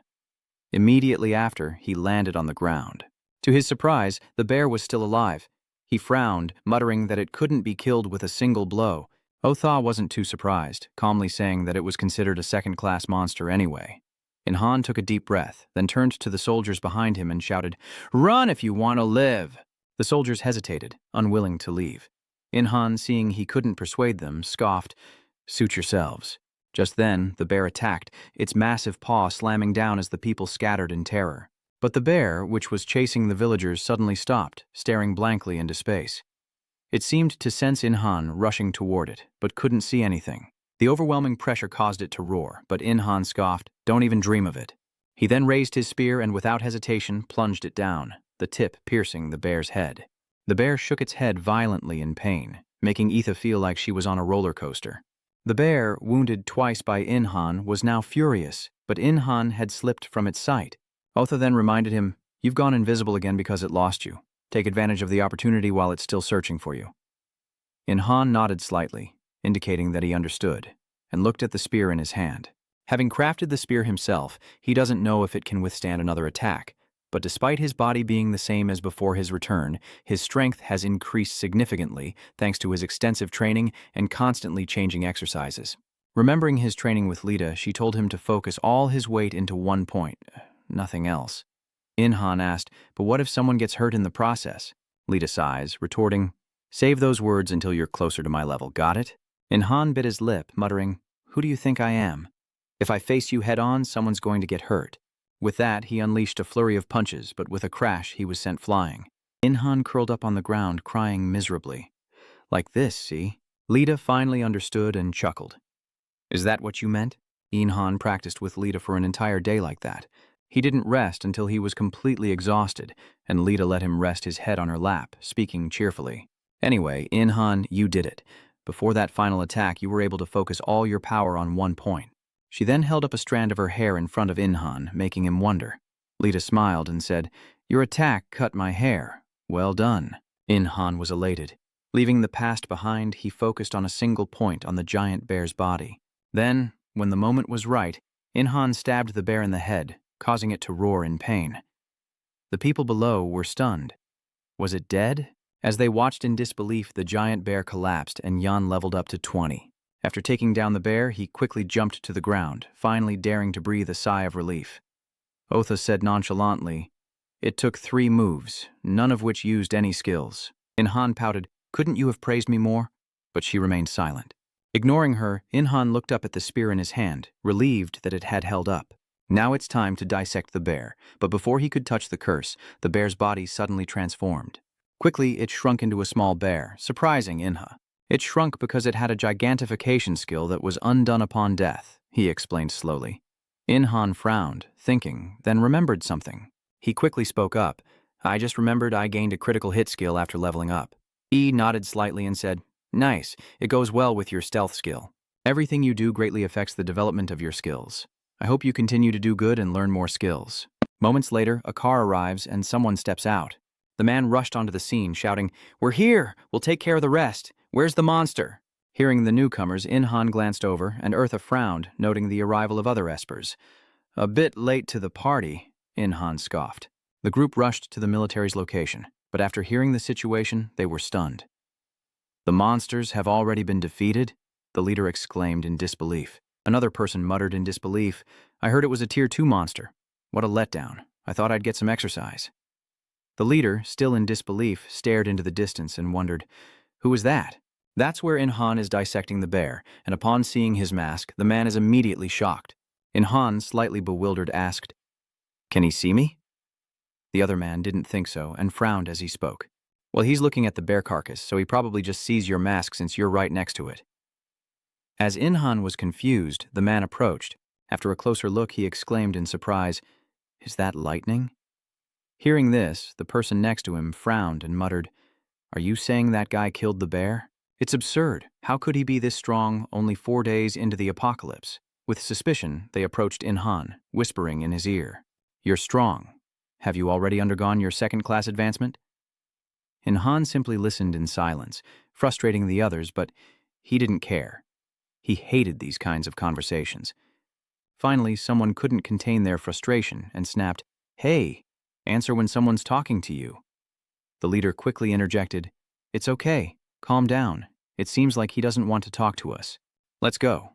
Immediately after, he landed on the ground. To his surprise, the bear was still alive. He frowned, muttering that it couldn't be killed with a single blow. Otha wasn't too surprised, calmly saying that it was considered a second-class monster anyway. In-han took a deep breath, then turned to the soldiers behind him and shouted, "Run if you want to live!" The soldiers hesitated, unwilling to leave. In-han, seeing he couldn't persuade them, scoffed, "Suit yourselves." Just then, the bear attacked, its massive paw slamming down as the people scattered in terror. But the bear, which was chasing the villagers, suddenly stopped, staring blankly into space. It seemed to sense In-han rushing toward it, but couldn't see anything. The overwhelming pressure caused it to roar, but In-han scoffed, "Don't even dream of it." He then raised his spear and without hesitation plunged it down, the tip piercing the bear's head. The bear shook its head violently in pain, making Etha feel like she was on a roller coaster. The bear, wounded twice by In-han, was now furious, but In-han had slipped from its sight. Otha then reminded him, "You've gone invisible again because it lost you. Take advantage of the opportunity while it's still searching for you." In-han nodded slightly, indicating that he understood, and looked at the spear in his hand. Having crafted the spear himself, he doesn't know if it can withstand another attack, but despite his body being the same as before his return, his strength has increased significantly thanks to his extensive training and constantly changing exercises. Remembering his training with Lita, she told him to focus all his weight into one point, nothing else. In-han asked, "But what if someone gets hurt in the process?" Lita sighs, retorting, "Save those words until you're closer to my level, got it?" In-han bit his lip, muttering, "Who do you think I am? If I face you head-on, someone's going to get hurt." With that, he unleashed a flurry of punches, but with a crash, he was sent flying. In-han curled up on the ground, crying miserably. "Like this, see?" Lita finally understood and chuckled. "Is that what you meant?" In-han practiced with Lita for an entire day like that. He didn't rest until he was completely exhausted, and Lita let him rest his head on her lap, speaking cheerfully. "Anyway, In-han, you did it. Before that final attack, you were able to focus all your power on one point." She then held up a strand of her hair in front of In-han, making him wonder. Lita smiled and said, "Your attack cut my hair. Well done." In-han was elated. Leaving the past behind, he focused on a single point on the giant bear's body. Then, when the moment was right, In-han stabbed the bear in the head, causing it to roar in pain. The people below were stunned. Was it dead? As they watched in disbelief, the giant bear collapsed and Jan leveled up to 20. After taking down the bear, he quickly jumped to the ground, finally daring to breathe a sigh of relief. Otha said nonchalantly, "It took 3 moves, none of which used any skills." Inhan pouted, "Couldn't you have praised me more?" But she remained silent. Ignoring her, Inhan looked up at the spear in his hand, relieved that it had held up. Now it's time to dissect the bear, but before he could touch the curse, the bear's body suddenly transformed. Quickly, it shrunk into a small bear, surprising Inha. It shrunk because it had a gigantification skill that was undone upon death, he explained slowly. Inhan frowned, thinking, then remembered something. He quickly spoke up. "I just remembered I gained a critical hit skill after leveling up." E nodded slightly and said, "Nice, it goes well with your stealth skill. Everything you do greatly affects the development of your skills. I hope you continue to do good and learn more skills." Moments later, a car arrives and someone steps out. The man rushed onto the scene, shouting, "We're here! We'll take care of the rest! Where's the monster?" Hearing the newcomers, Inhan glanced over, and Eartha frowned, noting the arrival of other espers. "A bit late to the party," Inhan scoffed. The group rushed to the military's location, but after hearing the situation, they were stunned. "The monsters have already been defeated?" the leader exclaimed in disbelief. Another person muttered in disbelief, "I heard it was a Tier 2 monster. What a letdown. I thought I'd get some exercise." The leader, still in disbelief, stared into the distance and wondered, "Who was that?" That's where Inhan is dissecting the bear, and upon seeing his mask, the man is immediately shocked. Inhan, slightly bewildered, asked, "Can he see me?" The other man didn't think so and frowned as he spoke. "Well, he's looking at the bear carcass, so he probably just sees your mask since you're right next to it." As Inhan was confused, the man approached. After a closer look, he exclaimed in surprise, "Is that lightning?" Hearing this, the person next to him frowned and muttered, "Are you saying that guy killed the bear? It's absurd. How could he be this strong only 4 days into the apocalypse?" With suspicion, they approached Inhan, whispering in his ear, "You're strong. Have you already undergone your second-class advancement?" Inhan simply listened in silence, frustrating the others, but he didn't care. He hated these kinds of conversations. Finally, someone couldn't contain their frustration and snapped, "Hey, answer when someone's talking to you." The leader quickly interjected, "It's okay. Calm down. It seems like he doesn't want to talk to us. Let's go."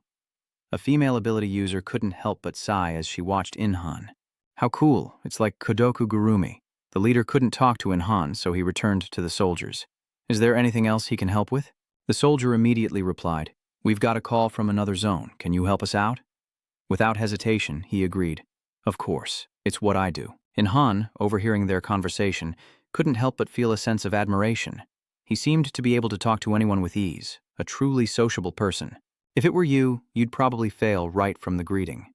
A female ability user couldn't help but sigh as she watched Inhan. "How cool. It's like Kodoku Gurumi." The leader couldn't talk to Inhan, so he returned to the soldiers. "Is there anything else he can help with?" The soldier immediately replied, "We've got a call from another zone. Can you help us out?" Without hesitation, he agreed. "Of course. It's what I do." Inhan, overhearing their conversation, couldn't help but feel a sense of admiration. He seemed to be able to talk to anyone with ease, a truly sociable person. If it were you, you'd probably fail right from the greeting.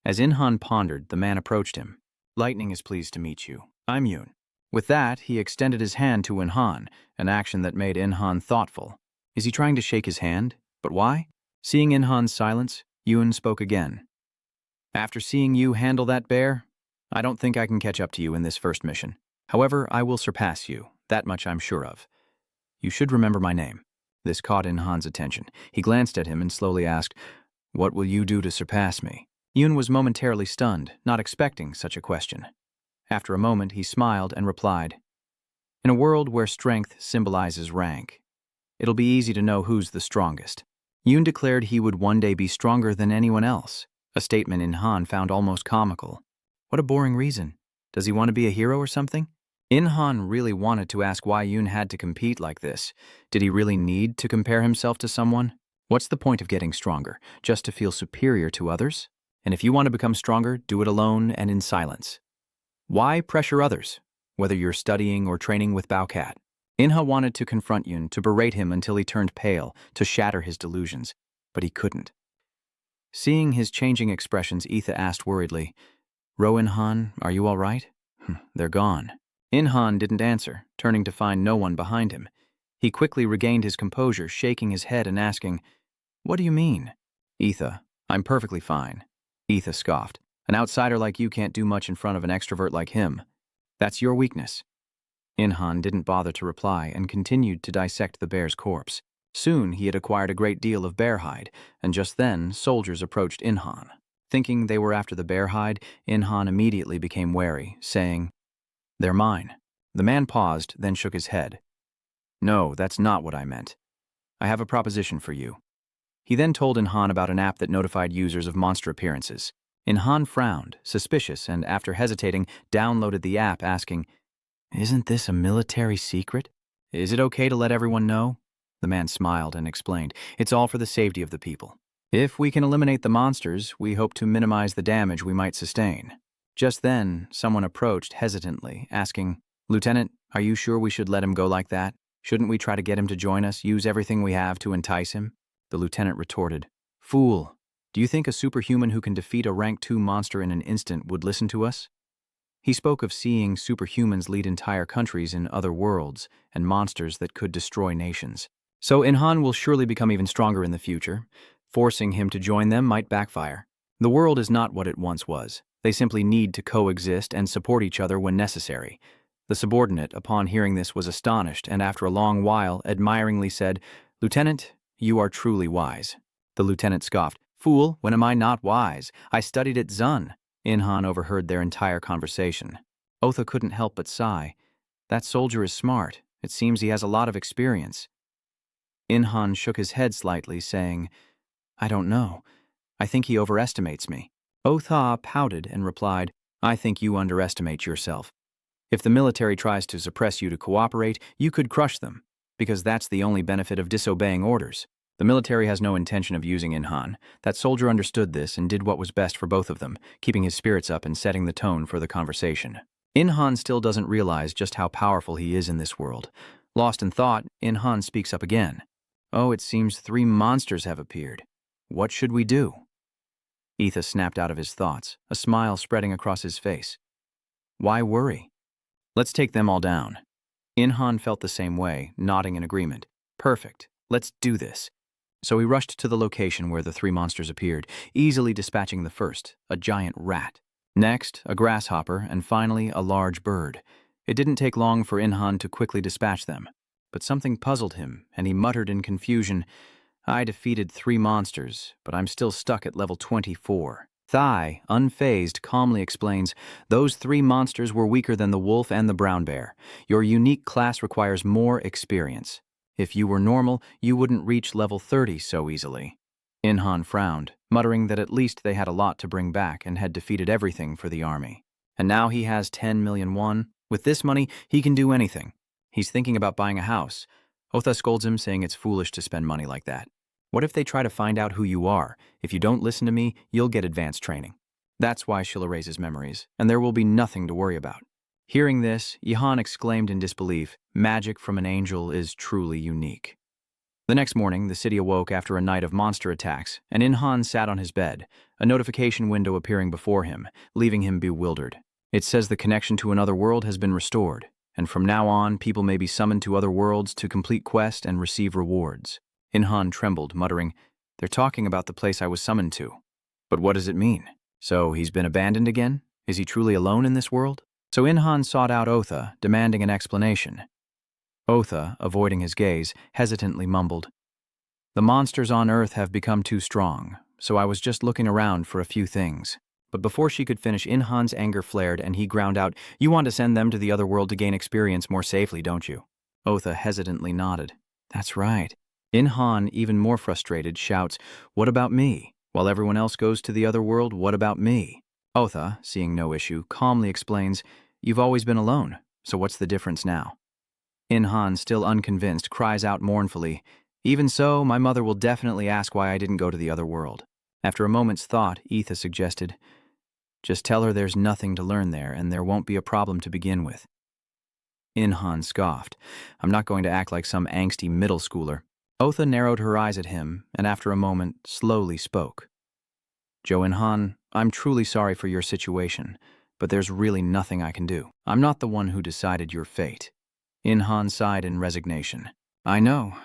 As Inhan pondered, the man approached him. "Lightning is pleased to meet you. I'm Yoon." With that, he extended his hand to Inhan, an action that made Inhan thoughtful. Is he trying to shake his hand? But why? Seeing Inhan's silence, Yoon spoke again. "After seeing you handle that bear, I don't think I can catch up to you in this first mission. However, I will surpass you, that much I'm sure of. You should remember my name." This caught Inhan's attention. He glanced at him and slowly asked, "What will you do to surpass me?" Yoon was momentarily stunned, not expecting such a question. After a moment, he smiled and replied, "In a world where strength symbolizes rank, it'll be easy to know who's the strongest." Yoon declared he would one day be stronger than anyone else, a statement Inhan found almost comical. What a boring reason. Does he want to be a hero or something? Inhan really wanted to ask why Yoon had to compete like this. Did he really need to compare himself to someone? What's the point of getting stronger? Just to feel superior to others? And if you want to become stronger, do it alone and in silence. Why pressure others, whether you're studying or training with Baocat? Inha wanted to confront Yoon, to berate him until he turned pale, to shatter his delusions, but he couldn't. Seeing his changing expressions, Etha asked worriedly, "Ro Inhan, are you all right?" "They're gone." Inhan didn't answer, turning to find no one behind him. He quickly regained his composure, shaking his head and asking, "What do you mean?" "Etha, I'm perfectly fine." Etha scoffed. "An outsider like you can't do much in front of an extrovert like him. That's your weakness." Inhan didn't bother to reply and continued to dissect the bear's corpse. Soon he had acquired a great deal of bear hide, and just then soldiers approached Inhan. Thinking they were after the bear hide, Inhan immediately became wary, saying, "They're mine." The man paused, then shook his head. No, that's not what I meant. I have a proposition for you. He then told Inhan about an app that notified users of monster appearances. Inhan frowned, suspicious, and after hesitating, downloaded the app asking, "Isn't this a military secret? Is it okay to let everyone know?" The man smiled and explained, "It's all for the safety of the people. If we can eliminate the monsters, we hope to minimize the damage we might sustain." Just then, someone approached hesitantly, asking, "Lieutenant, are you sure we should let him go like that? Shouldn't we try to get him to join us, use everything we have to entice him?" The lieutenant retorted, "Fool, do you think a superhuman who can defeat a rank 2 monster in an instant would listen to us?" He spoke of seeing superhumans lead entire countries in other worlds and monsters that could destroy nations. So Inhan will surely become even stronger in the future. Forcing him to join them might backfire. The world is not what it once was. They simply need to coexist and support each other when necessary. The subordinate, upon hearing this, was astonished and after a long while admiringly said, "Lieutenant, you are truly wise." The lieutenant scoffed, "Fool, when am I not wise? I studied at Zun." Inhan overheard their entire conversation. Otha couldn't help but sigh. That soldier is smart. It seems he has a lot of experience. Inhan shook his head slightly, saying, "I don't know. I think he overestimates me." Otha pouted and replied, "I think you underestimate yourself. If the military tries to suppress you to cooperate, you could crush them, because that's the only benefit of disobeying orders. The military has no intention of using Inhan. That soldier understood this and did what was best for both of them, keeping his spirits up and setting the tone for the conversation. Inhan still doesn't realize just how powerful he is in this world. Lost in thought, Inhan speaks up again. "Oh, it seems 3 monsters have appeared. What should we do?" Etha snapped out of his thoughts, a smile spreading across his face. "Why worry? Let's take them all down." Inhan felt the same way, nodding in agreement. "Perfect. Let's do this." So he rushed to the location where the 3 monsters appeared, easily dispatching the first, a giant rat. Next, a grasshopper, and finally, a large bird. It didn't take long for Inhan to quickly dispatch them. But something puzzled him, and he muttered in confusion, "I defeated 3 monsters, but I'm still stuck at level 24. Thai, unfazed, calmly explains, "Those 3 monsters were weaker than the wolf and the brown bear. Your unique class requires more experience. If you were normal, you wouldn't reach level 30 so easily." Inhan frowned, muttering that at least they had a lot to bring back and had defeated everything for the army. And now he has 10 million won. With this money, he can do anything. He's thinking about buying a house. Otha scolds him, saying it's foolish to spend money like that. "What if they try to find out who you are? If you don't listen to me, you'll get advanced training." That's why she'll erase his memories, and there will be nothing to worry about. Hearing this, Ihan exclaimed in disbelief, "Magic from an angel is truly unique." The next morning, the city awoke after a night of monster attacks, and Inhan sat on his bed, a notification window appearing before him, leaving him bewildered. It says the connection to another world has been restored, and from now on, people may be summoned to other worlds to complete quests and receive rewards. Inhan trembled, muttering, "They're talking about the place I was summoned to. But what does it mean? So he's been abandoned again? Is he truly alone in this world?" So Inhan sought out Otha, demanding an explanation. Otha, avoiding his gaze, hesitantly mumbled, "The monsters on Earth have become too strong, so I was just looking around for a few things." But before she could finish, Inhan's anger flared and he ground out, "You want to send them to the other world to gain experience more safely, don't you?" Otha hesitantly nodded. "That's right." Inhan, even more frustrated, shouts, "What about me? While everyone else goes to the other world, what about me?" Otha, seeing no issue, calmly explains, "You've always been alone, so what's the difference now?" Inhan, still unconvinced, cries out mournfully, "Even so, my mother will definitely ask why I didn't go to the other world." After a moment's thought, Etha suggested, "Just tell her there's nothing to learn there and there won't be a problem to begin with." Inhan scoffed, "I'm not going to act like some angsty middle schooler." Otha narrowed her eyes at him and after a moment slowly spoke. "Jo Inhan, I'm truly sorry for your situation, but there's really nothing I can do. I'm not the one who decided your fate." Inhan sighed in resignation. "I know.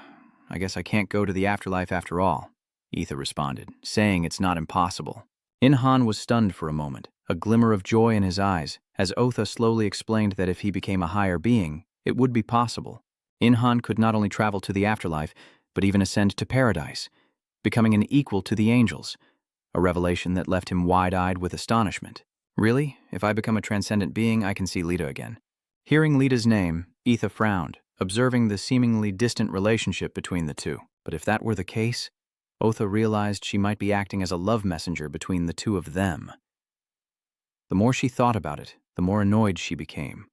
I guess I can't go to the afterlife after all," Etha responded, saying it's not impossible. Inhan was stunned for a moment, a glimmer of joy in his eyes, as Otha slowly explained that if he became a higher being, it would be possible. Inhan could not only travel to the afterlife, but even ascend to paradise, becoming an equal to the angels, a revelation that left him wide-eyed with astonishment. "Really? If I become a transcendent being, I can see Lita again." Hearing Lita's name, Etha frowned, observing the seemingly distant relationship between the two. But if that were the case, Otha realized she might be acting as a love messenger between the two of them. The more she thought about it, the more annoyed she became.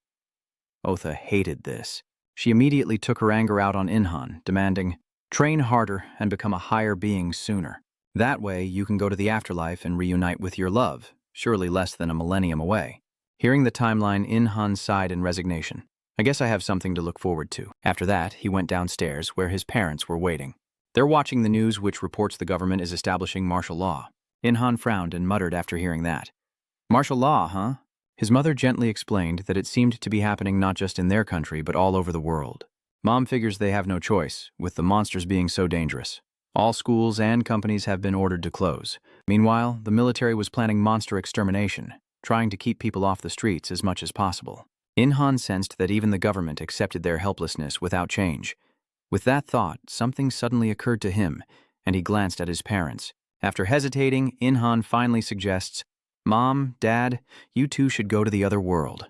Otha hated this. She immediately took her anger out on Inhan, demanding, "Train harder and become a higher being sooner. That way you can go to the afterlife and reunite with your love, surely less than a millennium away." Hearing the timeline, Inhan sighed in resignation. "I guess I have something to look forward to." After that, he went downstairs where his parents were waiting. They're watching the news which reports the government is establishing martial law. Inhan frowned and muttered after hearing that. "Martial law, huh?" His mother gently explained that it seemed to be happening not just in their country but all over the world. Mom figures they have no choice, with the monsters being so dangerous. All schools and companies have been ordered to close. Meanwhile, the military was planning monster extermination, trying to keep people off the streets as much as possible. Inhan sensed that even the government accepted their helplessness without change. With that thought, something suddenly occurred to him, and he glanced at his parents. After hesitating, Inhan finally suggests, "Mom, Dad, you two should go to the other world."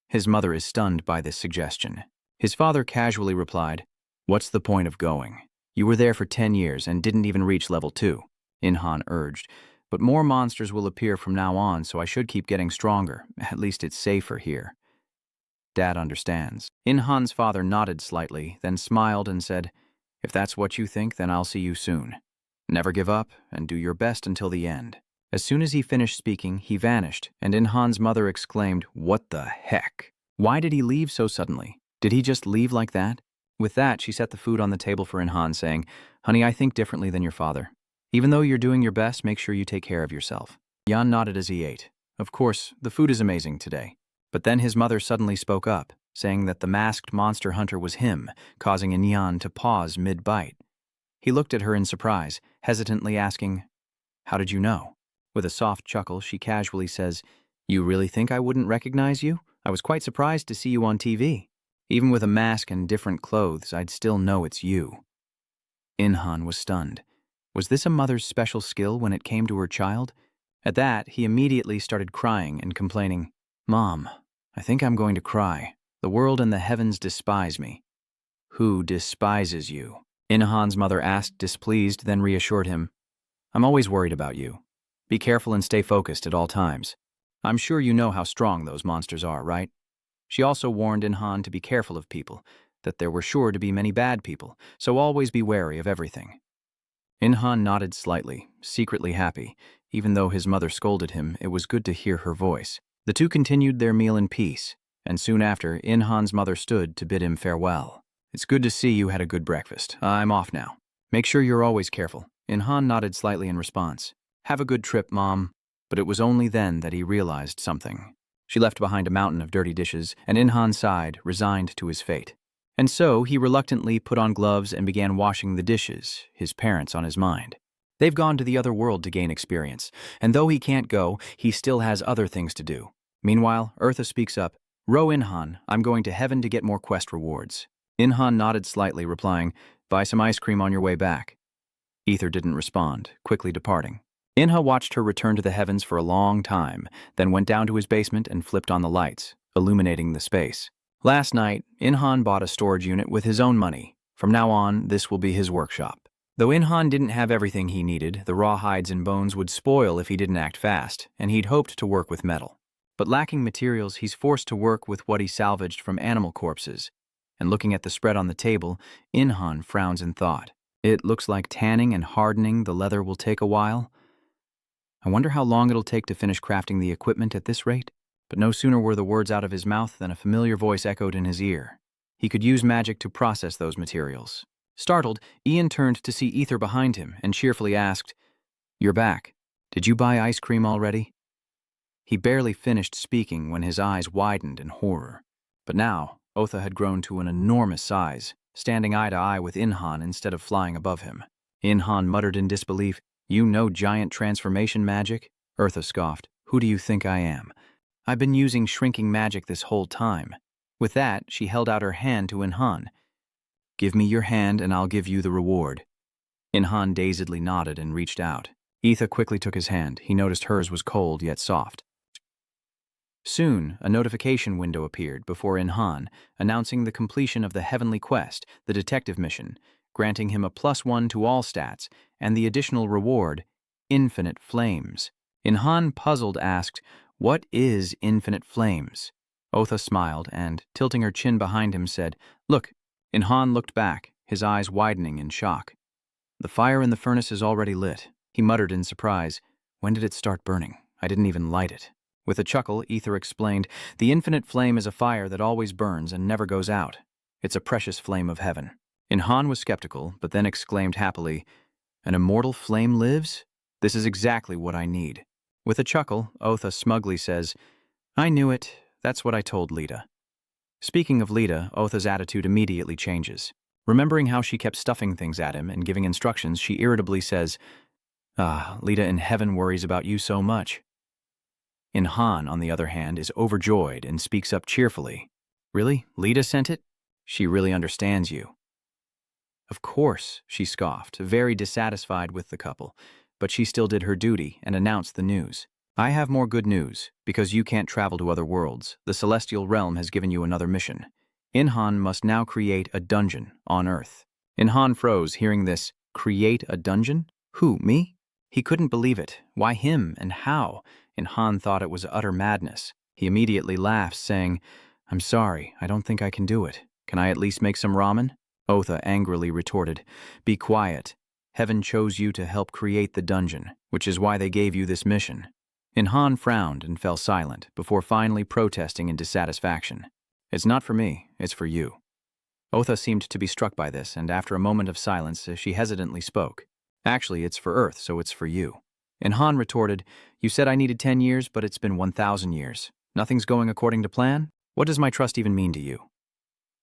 His mother is stunned by this suggestion. His father casually replied, "What's the point of going? You were there for 10 years and didn't even reach level 2, Inhan urged. "But more monsters will appear from now on, so I should keep getting stronger. At least it's safer here." Dad understands. Inhan's father nodded slightly, then smiled and said, "If that's what you think, then I'll see you soon. Never give up and do your best until the end." As soon as he finished speaking, he vanished, and Inhan's mother exclaimed, "What the heck? Why did he leave so suddenly? Did he just leave like that?" With that, she set the food on the table for Inhan, saying, "Honey, I think differently than your father. Even though you're doing your best, make sure you take care of yourself." Jan nodded as he ate. Of course, the food is amazing today. But then his mother suddenly spoke up, saying that the masked monster hunter was him, causing Jan to pause mid-bite. He looked at her in surprise, hesitantly asking, "How did you know?" With a soft chuckle, she casually says, "You really think I wouldn't recognize you? I was quite surprised to see you on TV. Even with a mask and different clothes, I'd still know it's you." Inhan was stunned. Was this a mother's special skill when it came to her child? At that, he immediately started crying and complaining, "Mom, I think I'm going to cry. The world and the heavens despise me." "Who despises you?" Inhan's mother asked, displeased, then reassured him, "I'm always worried about you. Be careful and stay focused at all times. I'm sure you know how strong those monsters are, right?" She also warned Inhan to be careful of people, that there were sure to be many bad people, so always be wary of everything. Inhan nodded slightly, secretly happy. Even though his mother scolded him, it was good to hear her voice. The two continued their meal in peace, and soon after, Inhan's mother stood to bid him farewell. "It's good to see you had a good breakfast. I'm off now. Make sure you're always careful." Inhan nodded slightly in response. "Have a good trip, Mom." But it was only then that he realized something. She left behind a mountain of dirty dishes, and Inhan sighed, resigned to his fate. And so he reluctantly put on gloves and began washing the dishes, his parents on his mind. They've gone to the other world to gain experience, and though he can't go, he still has other things to do. Meanwhile, Eartha speaks up, "Row Inhan, I'm going to heaven to get more quest rewards." Inhan nodded slightly, replying, "Buy some ice cream on your way back." Ether didn't respond, quickly departing. Inha watched her return to the heavens for a long time, then went down to his basement and flipped on the lights, illuminating the space. Last night, Inhan bought a storage unit with his own money. From now on, this will be his workshop. Though Inhan didn't have everything he needed, the raw hides and bones would spoil if he didn't act fast, and he'd hoped to work with metal. But lacking materials, he's forced to work with what he salvaged from animal corpses. And looking at the spread on the table, Inhan frowns in thought. It looks like tanning and hardening the leather will take a while. I wonder how long it'll take to finish crafting the equipment at this rate? But no sooner were the words out of his mouth than a familiar voice echoed in his ear. He could use magic to process those materials. Startled, Ian turned to see Ether behind him and cheerfully asked, "You're back. Did you buy ice cream already?" He barely finished speaking when his eyes widened in horror. But now, Otha had grown to an enormous size, standing eye to eye with Inhan instead of flying above him. Inhan muttered in disbelief, "You know giant transformation magic?" Eartha scoffed, "Who do you think I am? I've been using shrinking magic this whole time." With that, she held out her hand to Inhan. "Give me your hand and I'll give you the reward." Inhan dazedly nodded and reached out. Etha quickly took his hand. He noticed hers was cold yet soft. Soon, a notification window appeared before Inhan, announcing the completion of the Heavenly Quest, the detective mission, granting him a +1 to all stats, and the additional reward, Infinite Flames. Inhan, puzzled, asked, "What is Infinite Flames?" Otha smiled and, tilting her chin behind him, said, "Look." Inhan looked back, his eyes widening in shock. "The fire in the furnace is already lit." He muttered in surprise, "When did it start burning? I didn't even light it." With a chuckle, Ether explained, "The infinite flame is a fire that always burns and never goes out. It's a precious flame of heaven." Inhan was skeptical, but then exclaimed happily, "An immortal flame lives? This is exactly what I need." With a chuckle, Otha smugly says, "I knew it. That's what I told Lita." Speaking of Lita, Otha's attitude immediately changes. Remembering how she kept stuffing things at him and giving instructions, she irritably says, Lita in heaven worries about you so much." Inhan, on the other hand, is overjoyed and speaks up cheerfully. "Really? Lita sent it? She really understands you." "Of course," she scoffed, very dissatisfied with the couple, but she still did her duty and announced the news. "I have more good news. Because you can't travel to other worlds, the celestial realm has given you another mission. Inhan must now create a dungeon on Earth." Inhan froze, hearing this. Create a dungeon? Who, me? He couldn't believe it. Why him, and how? Inhan thought it was utter madness. He immediately laughed, saying, "I'm sorry, I don't think I can do it. Can I at least make some ramen?" Otha angrily retorted, "Be quiet. Heaven chose you to help create the dungeon, which is why they gave you this mission." Inhan frowned and fell silent, before finally protesting in dissatisfaction. "It's not for me, it's for you." Otha seemed to be struck by this, and after a moment of silence, she hesitantly spoke. "Actually, it's for Earth, so it's for you." Inhan retorted, "You said I needed 10 years, but it's been 1,000 years. Nothing's going according to plan? What does my trust even mean to you?"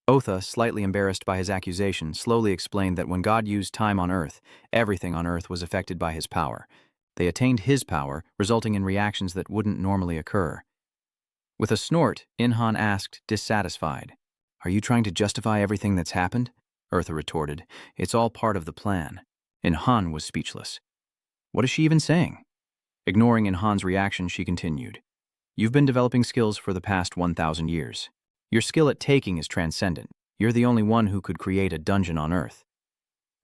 Otha, slightly embarrassed by his accusation, slowly explained that when God used time on Earth, everything on Earth was affected by his power. They attained his power, resulting in reactions that wouldn't normally occur. With a snort, Inhan asked, dissatisfied, "Are you trying to justify everything that's happened?" Eartha retorted, "It's all part of the plan." Inhan was speechless. What is she even saying? Ignoring Inhan's reaction, she continued, "You've been developing skills for the past 1,000 years. Your skill at taking is transcendent. You're the only one who could create a dungeon on Earth."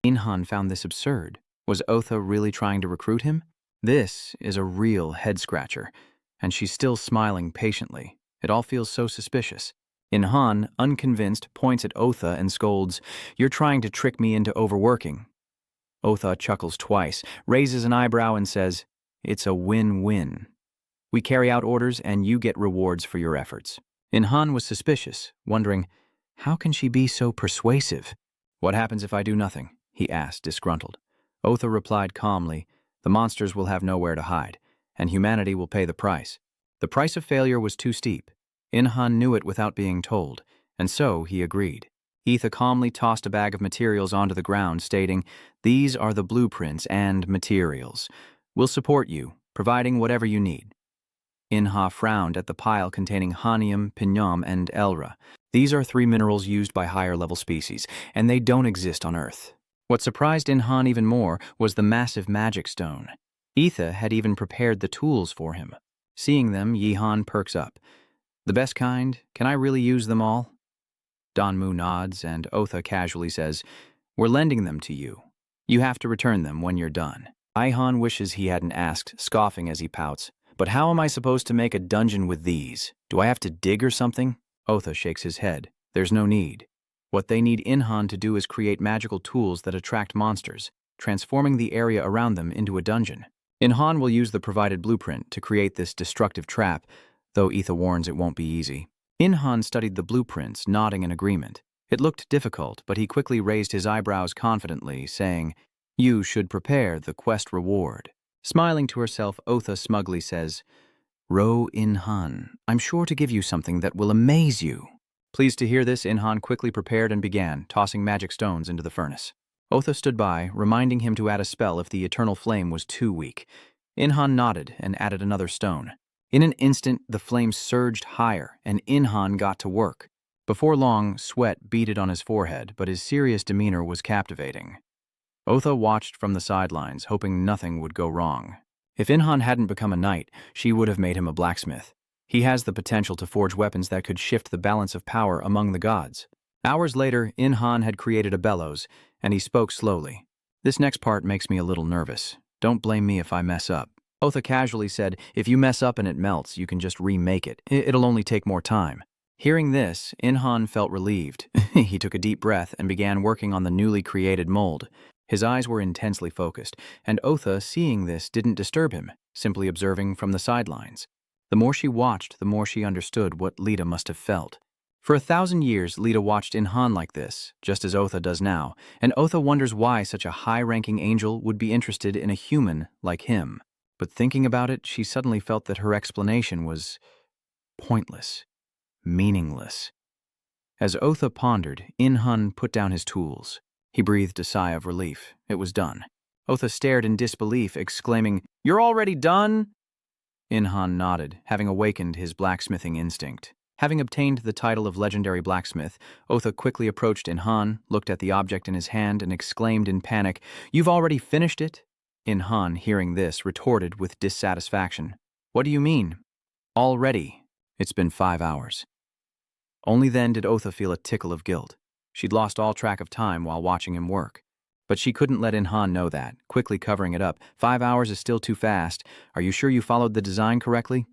Inhan found this absurd. Was Otha really trying to recruit him? This is a real head-scratcher, and she's still smiling patiently. It all feels so suspicious. Inhan, unconvinced, points at Otha and scolds, "You're trying to trick me into overworking." Otha chuckles twice, raises an eyebrow and says, "It's a win-win. We carry out orders and you get rewards for your efforts." Inhan was suspicious, wondering, how can she be so persuasive? "What happens if I do nothing?" he asked, disgruntled. Otha replied calmly, "The monsters will have nowhere to hide, and humanity will pay the price." The price of failure was too steep. Inhan knew it without being told, and so he agreed. Etha calmly tossed a bag of materials onto the ground, stating, "These are the blueprints and materials. We'll support you, providing whatever you need." Inha frowned at the pile containing hanium, pinyam, and elra. These are 3 minerals used by higher-level species, and they don't exist on Earth. What surprised Inhan even more was the massive magic stone. Etha had even prepared the tools for him. Seeing them, Yihan perks up. "The best kind? Can I really use them all?" Danmu nods, and Otha casually says, "We're lending them to you. You have to return them when you're done." Yihan wishes he hadn't asked, scoffing as he pouts, "But how am I supposed to make a dungeon with these? Do I have to dig or something?" Otha shakes his head. "There's no need. What they need Inhan to do is create magical tools that attract monsters, transforming the area around them into a dungeon. Inhan will use the provided blueprint to create this destructive trap, though Etha warns it won't be easy." Inhan studied the blueprints, nodding in agreement. It looked difficult, but he quickly raised his eyebrows confidently, saying, "You should prepare the quest reward." Smiling to herself, Otha smugly says, "Ro Inhan, I'm sure to give you something that will amaze you." Pleased to hear this, Inhan quickly prepared and began, tossing magic stones into the furnace. Otha stood by, reminding him to add a spell if the eternal flame was too weak. Inhan nodded and added another stone. In an instant, the flame surged higher, and Inhan got to work. Before long, sweat beaded on his forehead, but his serious demeanor was captivating. Otha watched from the sidelines, hoping nothing would go wrong. If Inhan hadn't become a knight, she would have made him a blacksmith. He has the potential to forge weapons that could shift the balance of power among the gods. Hours later, In-han had created a bellows, and he spoke slowly. This next part makes me a little nervous. Don't blame me if I mess up. Otha casually said, if you mess up and it melts, you can just remake it. It'll only take more time. Hearing this, In-han felt relieved. He took a deep breath and began working on the newly created mold. His eyes were intensely focused, and Otha, seeing this, didn't disturb him, simply observing from the sidelines. The more she watched, the more she understood what Lita must have felt. For 1,000 years, Lita watched In-han like this, just as Otha does now, and Otha wonders why such a high-ranking angel would be interested in a human like him. But thinking about it, she suddenly felt that her explanation was pointless, meaningless. As Otha pondered, In-han put down his tools. He breathed a sigh of relief. It was done. Otha stared in disbelief, exclaiming, "You're already done?" In-han nodded, having awakened his blacksmithing instinct. Having obtained the title of legendary blacksmith, Otha quickly approached In-han, looked at the object in his hand, and exclaimed in panic, "You've already finished it?" In-han, hearing this, retorted with dissatisfaction, "What do you mean?" "Already. It's been 5 hours." Only then did Otha feel a tickle of guilt. She'd lost all track of time while watching him work. But she couldn't let In-han know that, quickly covering it up. 5 hours is still too fast. Are you sure you followed the design correctly?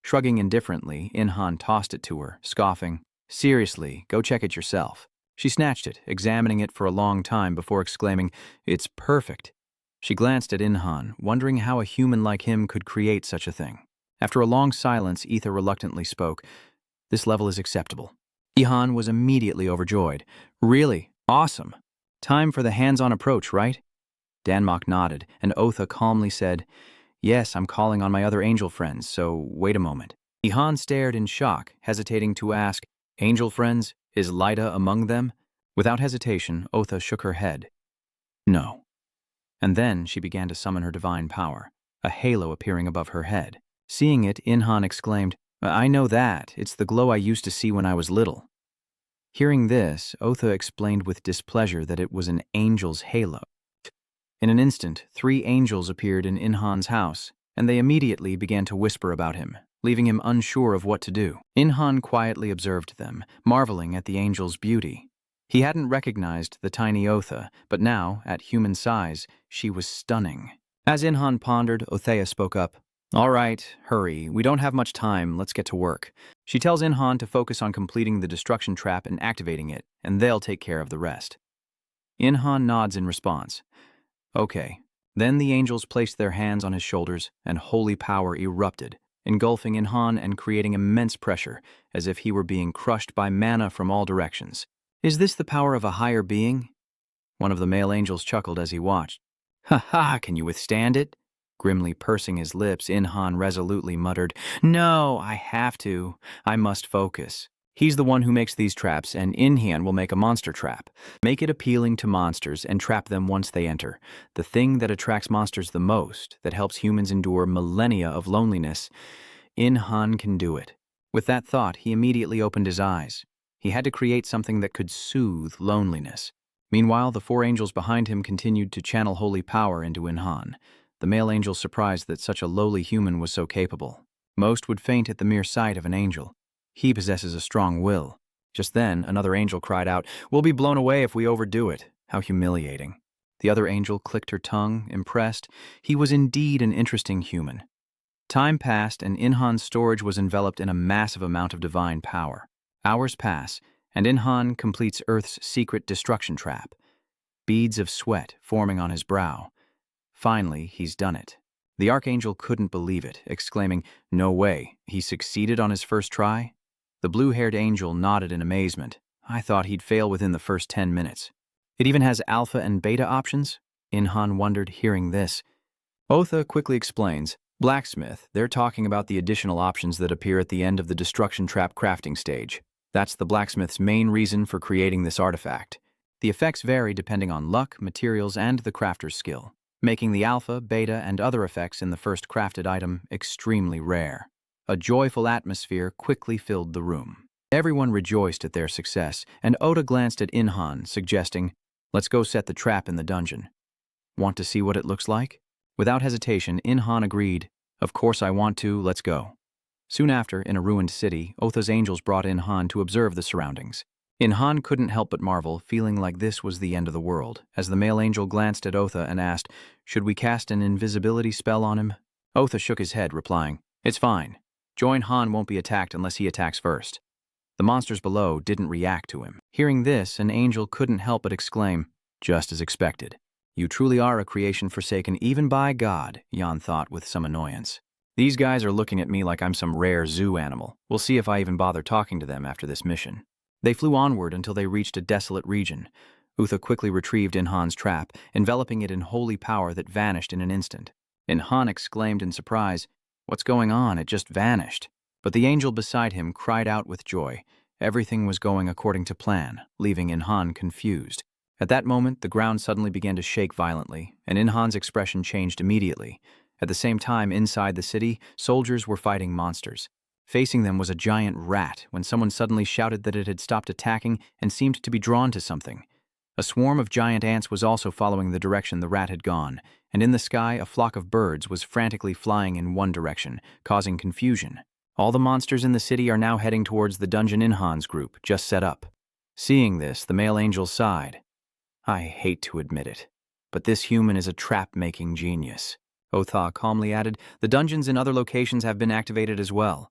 Shrugging indifferently, In-han tossed it to her, scoffing, "Seriously, go check it yourself." She snatched it, examining it for a long time before exclaiming, "It's perfect." She glanced at In-han, wondering how a human like him could create such a thing. After a long silence, Ether reluctantly spoke, "This level is acceptable." In-han was immediately overjoyed. "Really? Awesome. Time for the hands-on approach, right?" Danmok nodded, and Otha calmly said, "Yes, I'm calling on my other angel friends, so wait a moment." In-han stared in shock, hesitating to ask, "Angel friends? Is Lita among them?" Without hesitation, Otha shook her head. "No." And then she began to summon her divine power, a halo appearing above her head. Seeing it, In-han exclaimed, "I know that. It's the glow I used to see when I was little." Hearing this, Otha explained with displeasure that it was an angel's halo. In an instant, 3 angels appeared in In-han's house, and they immediately began to whisper about him, leaving him unsure of what to do. In-han quietly observed them, marveling at the angel's beauty. He hadn't recognized the tiny Otha, but now, at human size, she was stunning. As In-han pondered, Othea spoke up, "All right, hurry. We don't have much time. Let's get to work." She tells In-han to focus on completing the destruction trap and activating it, and they'll take care of the rest. In-han nods in response. Okay. Then the angels placed their hands on his shoulders, and holy power erupted, engulfing In-han and creating immense pressure, as if he were being crushed by mana from all directions. "Is this the power of a higher being?" One of the male angels chuckled as he watched. "Ha ha, can you withstand it?" Grimly pursing his lips, In-han resolutely muttered, "No, I have to. I must focus. He's the one who makes these traps, and In-han will make a monster trap. Make it appealing to monsters and trap them once they enter. The thing that attracts monsters the most, that helps humans endure millennia of loneliness. In-han can do it." With that thought, he immediately opened his eyes. He had to create something that could soothe loneliness. Meanwhile, the 4 angels behind him continued to channel holy power into In-han. The male angel surprised that such a lowly human was so capable. Most would faint at the mere sight of an angel. He possesses a strong will. Just then, another angel cried out, "We'll be blown away if we overdo it." How humiliating. The other angel clicked her tongue, impressed. He was indeed an interesting human. Time passed, and In-han's storage was enveloped in a massive amount of divine power. Hours pass, and In-han completes Earth's secret destruction trap. Beads of sweat forming on his brow. Finally, he's done it. The archangel couldn't believe it, exclaiming, "No way, he succeeded on his first try?" The blue-haired angel nodded in amazement. "I thought he'd fail within the first 10 minutes. It even has alpha and beta options?" In-han wondered, hearing this. Otha quickly explains, "Blacksmith, they're talking about the additional options that appear at the end of the destruction trap crafting stage. That's the blacksmith's main reason for creating this artifact. The effects vary depending on luck, materials, and the crafter's skill, making the alpha, beta, and other effects in the first crafted item extremely rare." A joyful atmosphere quickly filled the room. Everyone rejoiced at their success, and Oda glanced at In-han, suggesting, "Let's go set the trap in the dungeon." "Want to see what it looks like?" Without hesitation, In-han agreed, "Of course I want to, let's go." Soon after, in a ruined city, Otha's angels brought in Han to observe the surroundings. Han couldn't help but marvel, feeling like this was the end of the world, as the male angel glanced at Otha and asked, "Should we cast an invisibility spell on him?" Otha shook his head, replying, "It's fine. Join Han won't be attacked unless he attacks first." The monsters below didn't react to him. Hearing this, an angel couldn't help but exclaim, "Just as expected. You truly are a creation forsaken even by God," Jan thought with some annoyance. "These guys are looking at me like I'm some rare zoo animal. We'll see if I even bother talking to them after this mission." They flew onward until they reached a desolate region. Utha quickly retrieved Han's trap, enveloping it in holy power that vanished in an instant. Han exclaimed in surprise, "What's going on? It just vanished." But the angel beside him cried out with joy. Everything was going according to plan, leaving Han confused. At that moment, the ground suddenly began to shake violently, and Han's expression changed immediately. At the same time, inside the city, soldiers were fighting monsters. Facing them was a giant rat when someone suddenly shouted that it had stopped attacking and seemed to be drawn to something. A swarm of giant ants was also following the direction the rat had gone, and in the sky a flock of birds was frantically flying in one direction, causing confusion. All the monsters in the city are now heading towards the dungeon Han's group, just set up. Seeing this, the male angel sighed. "I hate to admit it, but this human is a trap-making genius." Otha calmly added, "The dungeons in other locations have been activated as well."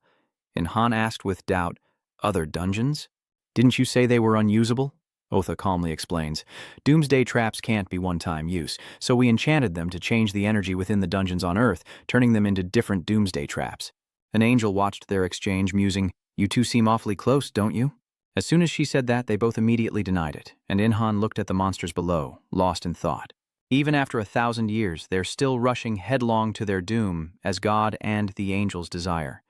Han asked with doubt, "Other dungeons? Didn't you say they were unusable?" Otha calmly explains, "Doomsday traps can't be one-time use, so we enchanted them to change the energy within the dungeons on Earth, turning them into different doomsday traps." An angel watched their exchange, musing, "You two seem awfully close, don't you?" As soon as she said that, they both immediately denied it, and Han looked at the monsters below, lost in thought. Even after 1,000 years, they're still rushing headlong to their doom, as God and the angels desire.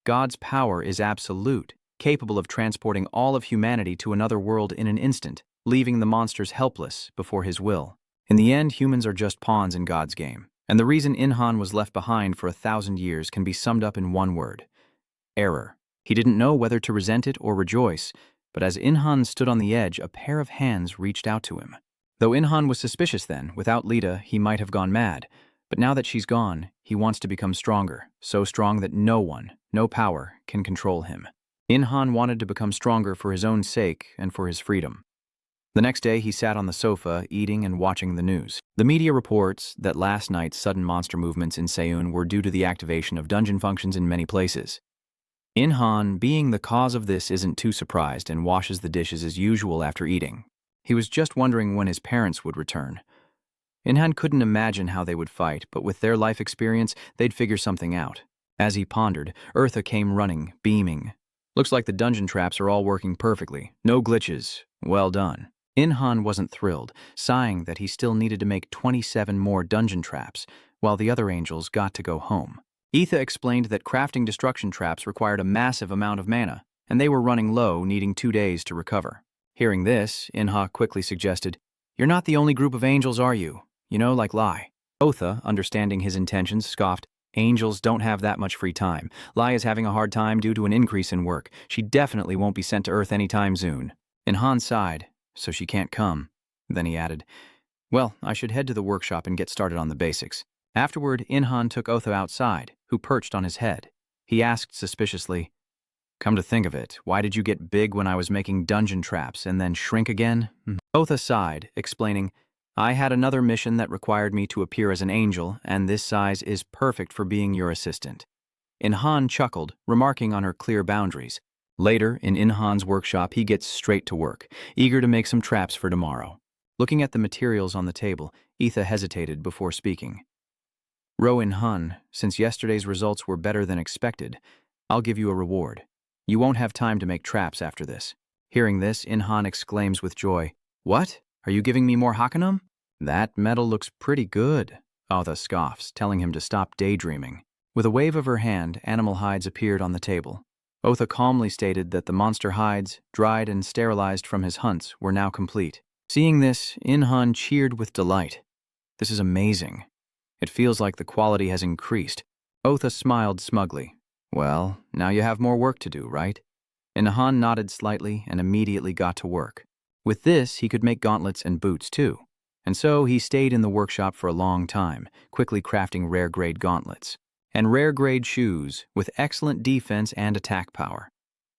God's power is absolute, capable of transporting all of humanity to another world in an instant, leaving the monsters helpless before his will. In the end, humans are just pawns in God's game, and the reason Han was left behind for 1,000 years can be summed up in one word: error. He didn't know whether to resent it or rejoice, but as Han stood on the edge, a pair of hands reached out to him. Though Han was suspicious then, without Lita, he might have gone mad. But now that she's gone, he wants to become stronger, so strong that no one, no power, can control him. Han wanted to become stronger for his own sake and for his freedom. The next day, he sat on the sofa, eating and watching the news. The media reports that last night's sudden monster movements in Seoul were due to the activation of dungeon functions in many places. Han, being the cause of this, isn't too surprised and washes the dishes as usual after eating. He was just wondering when his parents would return. Han couldn't imagine how they would fight, but with their life experience, they'd figure something out. As he pondered, Eartha came running, beaming. "Looks like the dungeon traps are all working perfectly. No glitches. Well done." Han wasn't thrilled, sighing that he still needed to make 27 more dungeon traps, while the other angels got to go home. Etha explained that crafting destruction traps required a massive amount of mana, and they were running low, needing 2 days to recover. Hearing this, Inha quickly suggested, "You're not the only group of angels, are you? You know, like Lai." Otha, understanding his intentions, scoffed, "Angels don't have that much free time. Lai is having a hard time due to an increase in work. She definitely won't be sent to Earth anytime soon." Han sighed, "So she can't come." Then he added, "Well, I should head to the workshop and get started on the basics." Afterward, Han took Otha outside, who perched on his head. He asked suspiciously, "Come to think of it, why did you get big when I was making dungeon traps and then shrink again?" Otha sighed, explaining, "I had another mission that required me to appear as an angel, and this size is perfect for being your assistant." Han chuckled, remarking on her clear boundaries. Later, in Han's workshop, he gets straight to work, eager to make some traps for tomorrow. Looking at the materials on the table, Etha hesitated before speaking. "Han, since yesterday's results were better than expected, I'll give you a reward. You won't have time to make traps after this." Hearing this, Han exclaims with joy, "What? Are you giving me more Hakanum?" "That metal looks pretty good," Otha scoffs, telling him to stop daydreaming. With a wave of her hand, animal hides appeared on the table. Otha calmly stated that the monster hides, dried and sterilized from his hunts, were now complete. Seeing this, Han cheered with delight. "This is amazing. It feels like the quality has increased." Otha smiled smugly. "Well, now you have more work to do, right?" Han nodded slightly and immediately got to work. With this, he could make gauntlets and boots too. And so he stayed in the workshop for a long time, quickly crafting rare-grade gauntlets. and rare-grade shoes with excellent defense and attack power.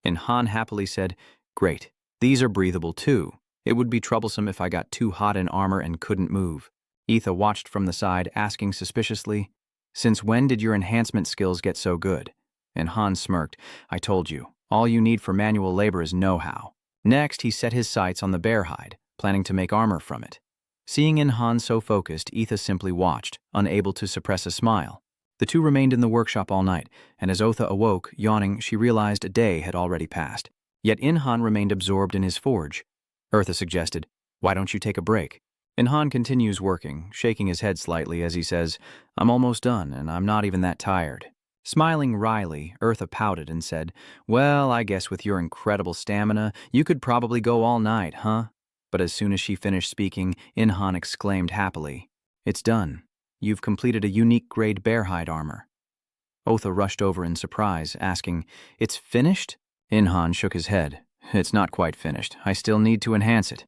And Han happily said, "Great, these are breathable too. It would be troublesome if I got too hot in armor and couldn't move." Etha watched from the side, asking suspiciously, "Since when did your enhancement skills get so good?" And Han smirked, "I told you, all you need for manual labor is know-how." Next, he set his sights on the bear hide, planning to make armor from it. Seeing In Han so focused, Etha simply watched, unable to suppress a smile. The two remained in the workshop all night, and as Otha awoke, yawning, she realized a day had already passed. Yet In Han remained absorbed in his forge. Eartha suggested, "Why don't you take a break?" In Han continues working, shaking his head slightly as he says, "I'm almost done, and I'm not even that tired." Smiling wryly, Eartha pouted and said, "Well, I guess with your incredible stamina, you could probably go all night, huh?" But as soon as she finished speaking, In Han exclaimed happily, "It's done. You've completed a unique grade bearhide armor." Otha rushed over in surprise, asking, "It's finished?" In Han shook his head. "It's not quite finished. I still need to enhance it."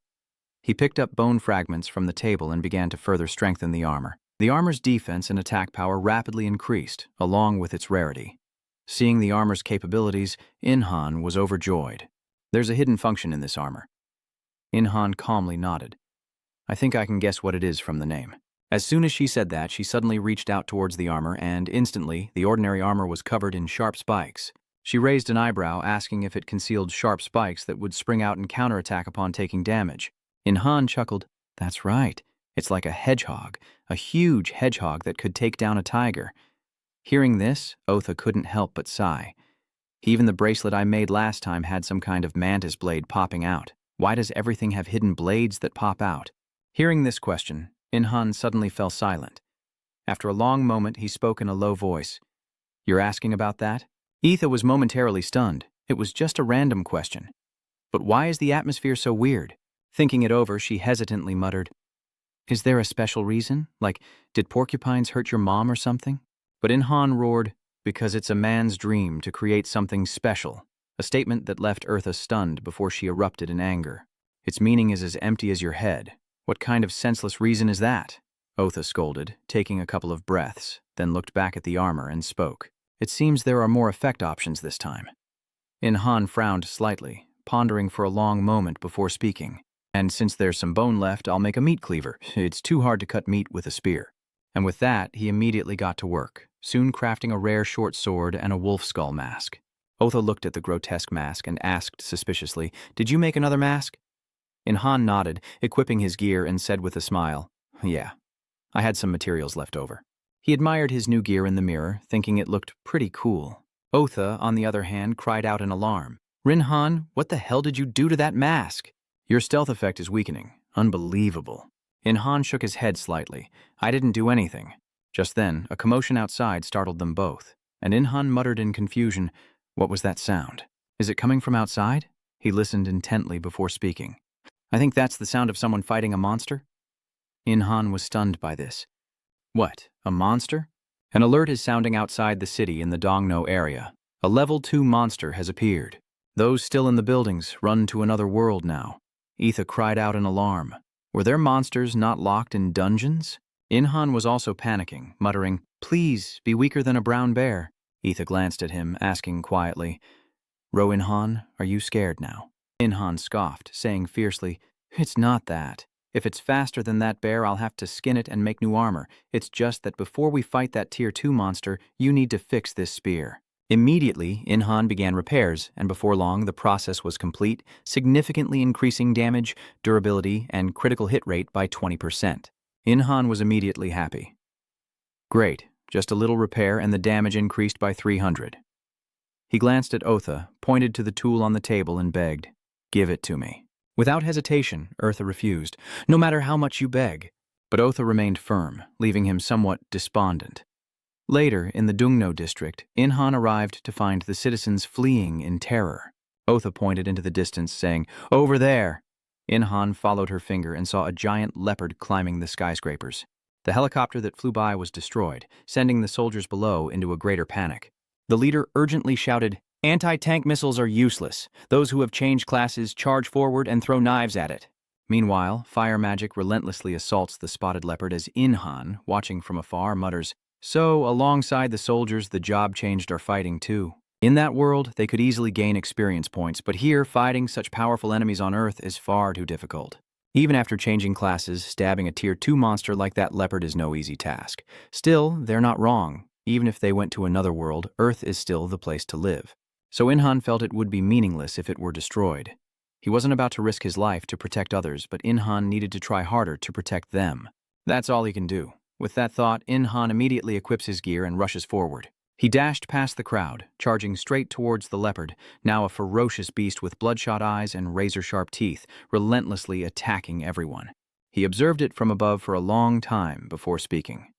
He picked up bone fragments from the table and began to further strengthen the armor. The armor's defense and attack power rapidly increased, along with its rarity. Seeing the armor's capabilities, In Han was overjoyed. "There's a hidden function in this armor." In Han calmly nodded. "I think I can guess what it is from the name." As soon as she said that, she suddenly reached out towards the armor, and instantly, the ordinary armor was covered in sharp spikes. She raised an eyebrow, asking if it concealed sharp spikes that would spring out and counterattack upon taking damage. In Han chuckled, "That's right. It's like a hedgehog, a huge hedgehog that could take down a tiger." Hearing this, Otha couldn't help but sigh. "Even the bracelet I made last time had some kind of mantis blade popping out. Why does everything have hidden blades that pop out?" Hearing this question, In Han suddenly fell silent. After a long moment, he spoke in a low voice. "You're asking about that?" Etha was momentarily stunned. It was just a random question. "But why is the atmosphere so weird?" Thinking it over, she hesitantly muttered, "Is there a special reason? Like, did porcupines hurt your mom or something?" But In Han roared, "Because it's a man's dream to create something special," a statement that left Eartha stunned before she erupted in anger. "Its meaning is as empty as your head. What kind of senseless reason is that?" Otha scolded, taking a couple of breaths, then looked back at the armor and spoke. "It seems there are more effect options this time." In Han frowned slightly, pondering for a long moment before speaking. "And since there's some bone left, I'll make a meat cleaver. It's too hard to cut meat with a spear." And with that, he immediately got to work, soon crafting a rare short sword and a wolf skull mask. Otha looked at the grotesque mask and asked suspiciously, "Did you make another mask?" In Han nodded, equipping his gear, and said with a smile, "Yeah, I had some materials left over." He admired his new gear in the mirror, thinking it looked pretty cool. Otha, on the other hand, cried out in alarm, "Rin-Han, what the hell did you do to that mask?" "Your stealth effect is weakening. Unbelievable." In Han shook his head slightly. "I didn't do anything." Just then, a commotion outside startled them both, and In Han muttered in confusion, "What was that sound? Is it coming from outside?" He listened intently before speaking. "I think that's the sound of someone fighting a monster." In Han was stunned by this. "What, a monster?" "An alert is sounding outside the city in the Dongno area. A level 2 monster has appeared. Those still in the buildings run to another world now." Etha cried out in alarm. Were there monsters not locked in dungeons? In Han was also panicking, muttering, "Please, be weaker than a brown bear." Etha glanced at him, asking quietly, "In Han, are you scared now?" In Han scoffed, saying fiercely, "It's not that. If it's faster than that bear, I'll have to skin it and make new armor. It's just that before we fight that Tier 2 monster, you need to fix this spear." Immediately, In Han began repairs, and before long the process was complete, significantly increasing damage, durability, and critical hit rate by 20%. In Han was immediately happy. "Great, just a little repair and the damage increased by 300. He glanced at Otha, pointed to the tool on the table, and begged, "Give it to me." Without hesitation, Eartha refused, "No matter how much you beg." But Otha remained firm, leaving him somewhat despondent. Later, in the Dungno district, In Han arrived to find the citizens fleeing in terror. Otha pointed into the distance, saying, "Over there." In Han followed her finger and saw a giant leopard climbing the skyscrapers. The helicopter that flew by was destroyed, sending the soldiers below into a greater panic. The leader urgently shouted, "Anti-tank missiles are useless. Those who have changed classes charge forward and throw knives at it." Meanwhile, fire magic relentlessly assaults the spotted leopard as In Han, watching from afar, mutters, So, alongside the soldiers, the job changed are fighting too. In that world, they could easily gain experience points, but here, fighting such powerful enemies on Earth is far too difficult. Even after changing classes, stabbing a Tier 2 monster like that leopard is no easy task. Still, they're not wrong. Even if they went to another world, Earth is still the place to live. So Inhan felt it would be meaningless if it were destroyed. He wasn't about to risk his life to protect others, but Inhan needed to try harder to protect them. That's all he can do. With that thought, Inhan immediately equips his gear and rushes forward. He dashed past the crowd, charging straight towards the leopard, now a ferocious beast with bloodshot eyes and razor-sharp teeth, relentlessly attacking everyone. He observed it from above for a long time before speaking.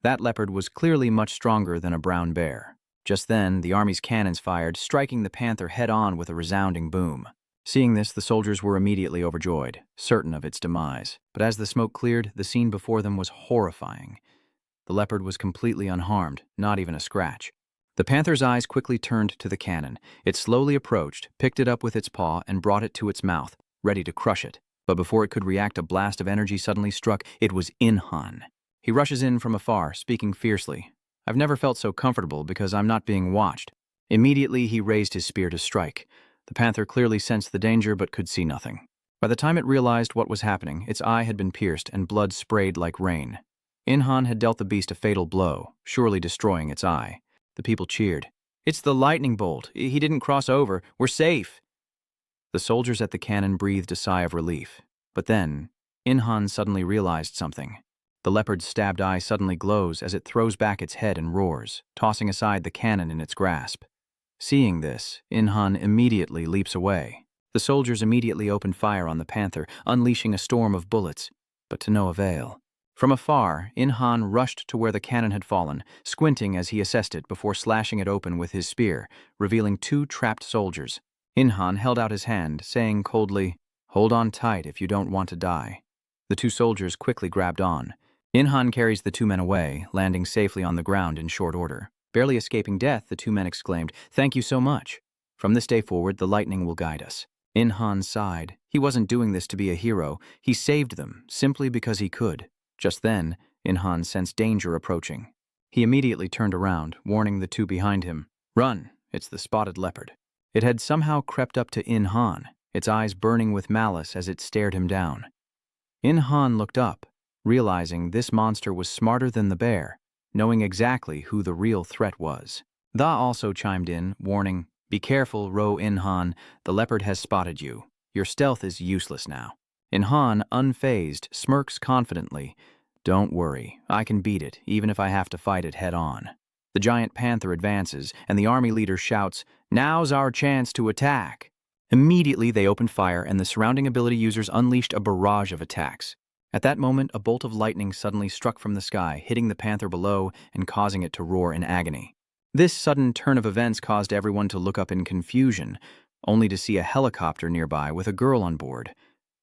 That leopard was clearly much stronger than a brown bear. Just then, the army's cannons fired, striking the panther head-on with a resounding boom. Seeing this, the soldiers were immediately overjoyed, certain of its demise. But as the smoke cleared, the scene before them was horrifying. The leopard was completely unharmed, not even a scratch. The panther's eyes quickly turned to the cannon. It slowly approached, picked it up with its paw, and brought it to its mouth, ready to crush it. But before it could react, a blast of energy suddenly struck. It was Inhan. He rushes in from afar, speaking fiercely. "I've never felt so comfortable because I'm not being watched." Immediately, he raised his spear to strike. The panther clearly sensed the danger but could see nothing. By the time it realized what was happening, its eye had been pierced and blood sprayed like rain. Inhan had dealt the beast a fatal blow, surely destroying its eye. The people cheered. "It's the lightning bolt. He didn't cross over. We're safe." The soldiers at the cannon breathed a sigh of relief. But then, Inhan suddenly realized something. The leopard's stabbed eye suddenly glows as it throws back its head and roars, tossing aside the cannon in its grasp. Seeing this, Inhan immediately leaps away. The soldiers immediately opened fire on the panther, unleashing a storm of bullets, but to no avail. From afar, Inhan rushed to where the cannon had fallen, squinting as he assessed it before slashing it open with his spear, revealing two trapped soldiers. Inhan held out his hand, saying coldly, "Hold on tight if you don't want to die." The two soldiers quickly grabbed on. Inhan carries the two men away, landing safely on the ground in short order. Barely escaping death, the two men exclaimed, "Thank you so much. From this day forward, the lightning will guide us." Inhan sighed. He wasn't doing this to be a hero. He saved them, simply because he could. Just then, Inhan sensed danger approaching. He immediately turned around, warning the two behind him. "Run, it's the spotted leopard." It had somehow crept up to Inhan, its eyes burning with malice as it stared him down. Inhan looked up, realizing this monster was smarter than the bear, knowing exactly who the real threat was. Tha also chimed in, warning, "Be careful, Ro Inhan, the leopard has spotted you. Your stealth is useless now." Inhan, unfazed, smirks confidently. "Don't worry, I can beat it, even if I have to fight it head-on." The giant panther advances, and the army leader shouts, "Now's our chance to attack." Immediately, they opened fire, and the surrounding ability users unleashed a barrage of attacks. At that moment, a bolt of lightning suddenly struck from the sky, hitting the panther below and causing it to roar in agony. This sudden turn of events caused everyone to look up in confusion, only to see a helicopter nearby with a girl on board.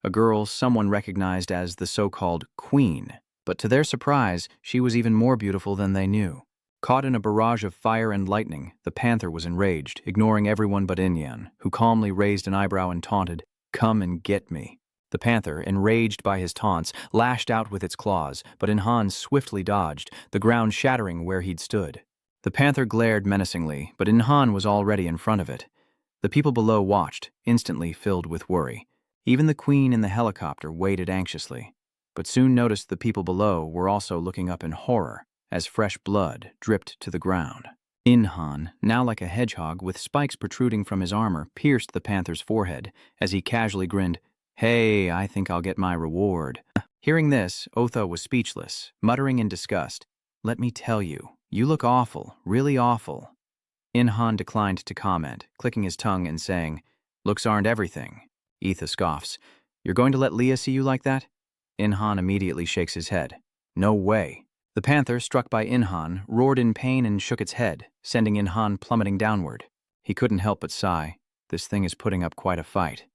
A girl someone recognized as the so-called Queen, but to their surprise, she was even more beautiful than they knew. Caught in a barrage of fire and lightning, the panther was enraged, ignoring everyone but Inyan, who calmly raised an eyebrow and taunted, "Come and get me." The panther, enraged by his taunts, lashed out with its claws, but Inhan swiftly dodged, the ground shattering where he'd stood. The panther glared menacingly, but Inhan was already in front of it. The people below watched, instantly filled with worry. Even the queen in the helicopter waited anxiously, but soon noticed the people below were also looking up in horror as fresh blood dripped to the ground. Inhan, now like a hedgehog with spikes protruding from his armor, pierced the panther's forehead as he casually grinned, "Hey, I think I'll get my reward." Hearing this, Otha was speechless, muttering in disgust, "Let me tell you, you look awful, really awful." Inhan declined to comment, clicking his tongue and saying, "Looks aren't everything." Etha scoffs, "You're going to let Leah see you like that?" Inhan immediately shakes his head. "No way." The panther, struck by Inhan, roared in pain and shook its head, sending Inhan plummeting downward. He couldn't help but sigh. This thing is putting up quite a fight.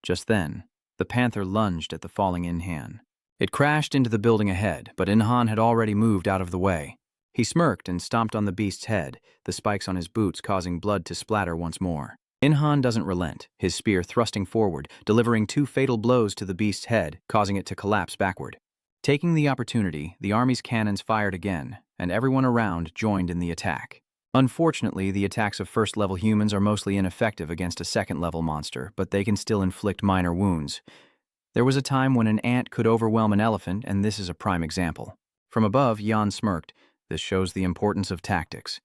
Just then, the panther lunged at the falling Inhan. It crashed into the building ahead, but Inhan had already moved out of the way. He smirked and stomped on the beast's head, the spikes on his boots causing blood to splatter once more. Inhan doesn't relent, his spear thrusting forward, delivering two fatal blows to the beast's head, causing it to collapse backward. Taking the opportunity, the army's cannons fired again, and everyone around joined in the attack. Unfortunately, the attacks of first-level humans are mostly ineffective against a second-level monster, but they can still inflict minor wounds. There was a time when an ant could overwhelm an elephant, and this is a prime example. From above, Yan smirked. This shows the importance of tactics.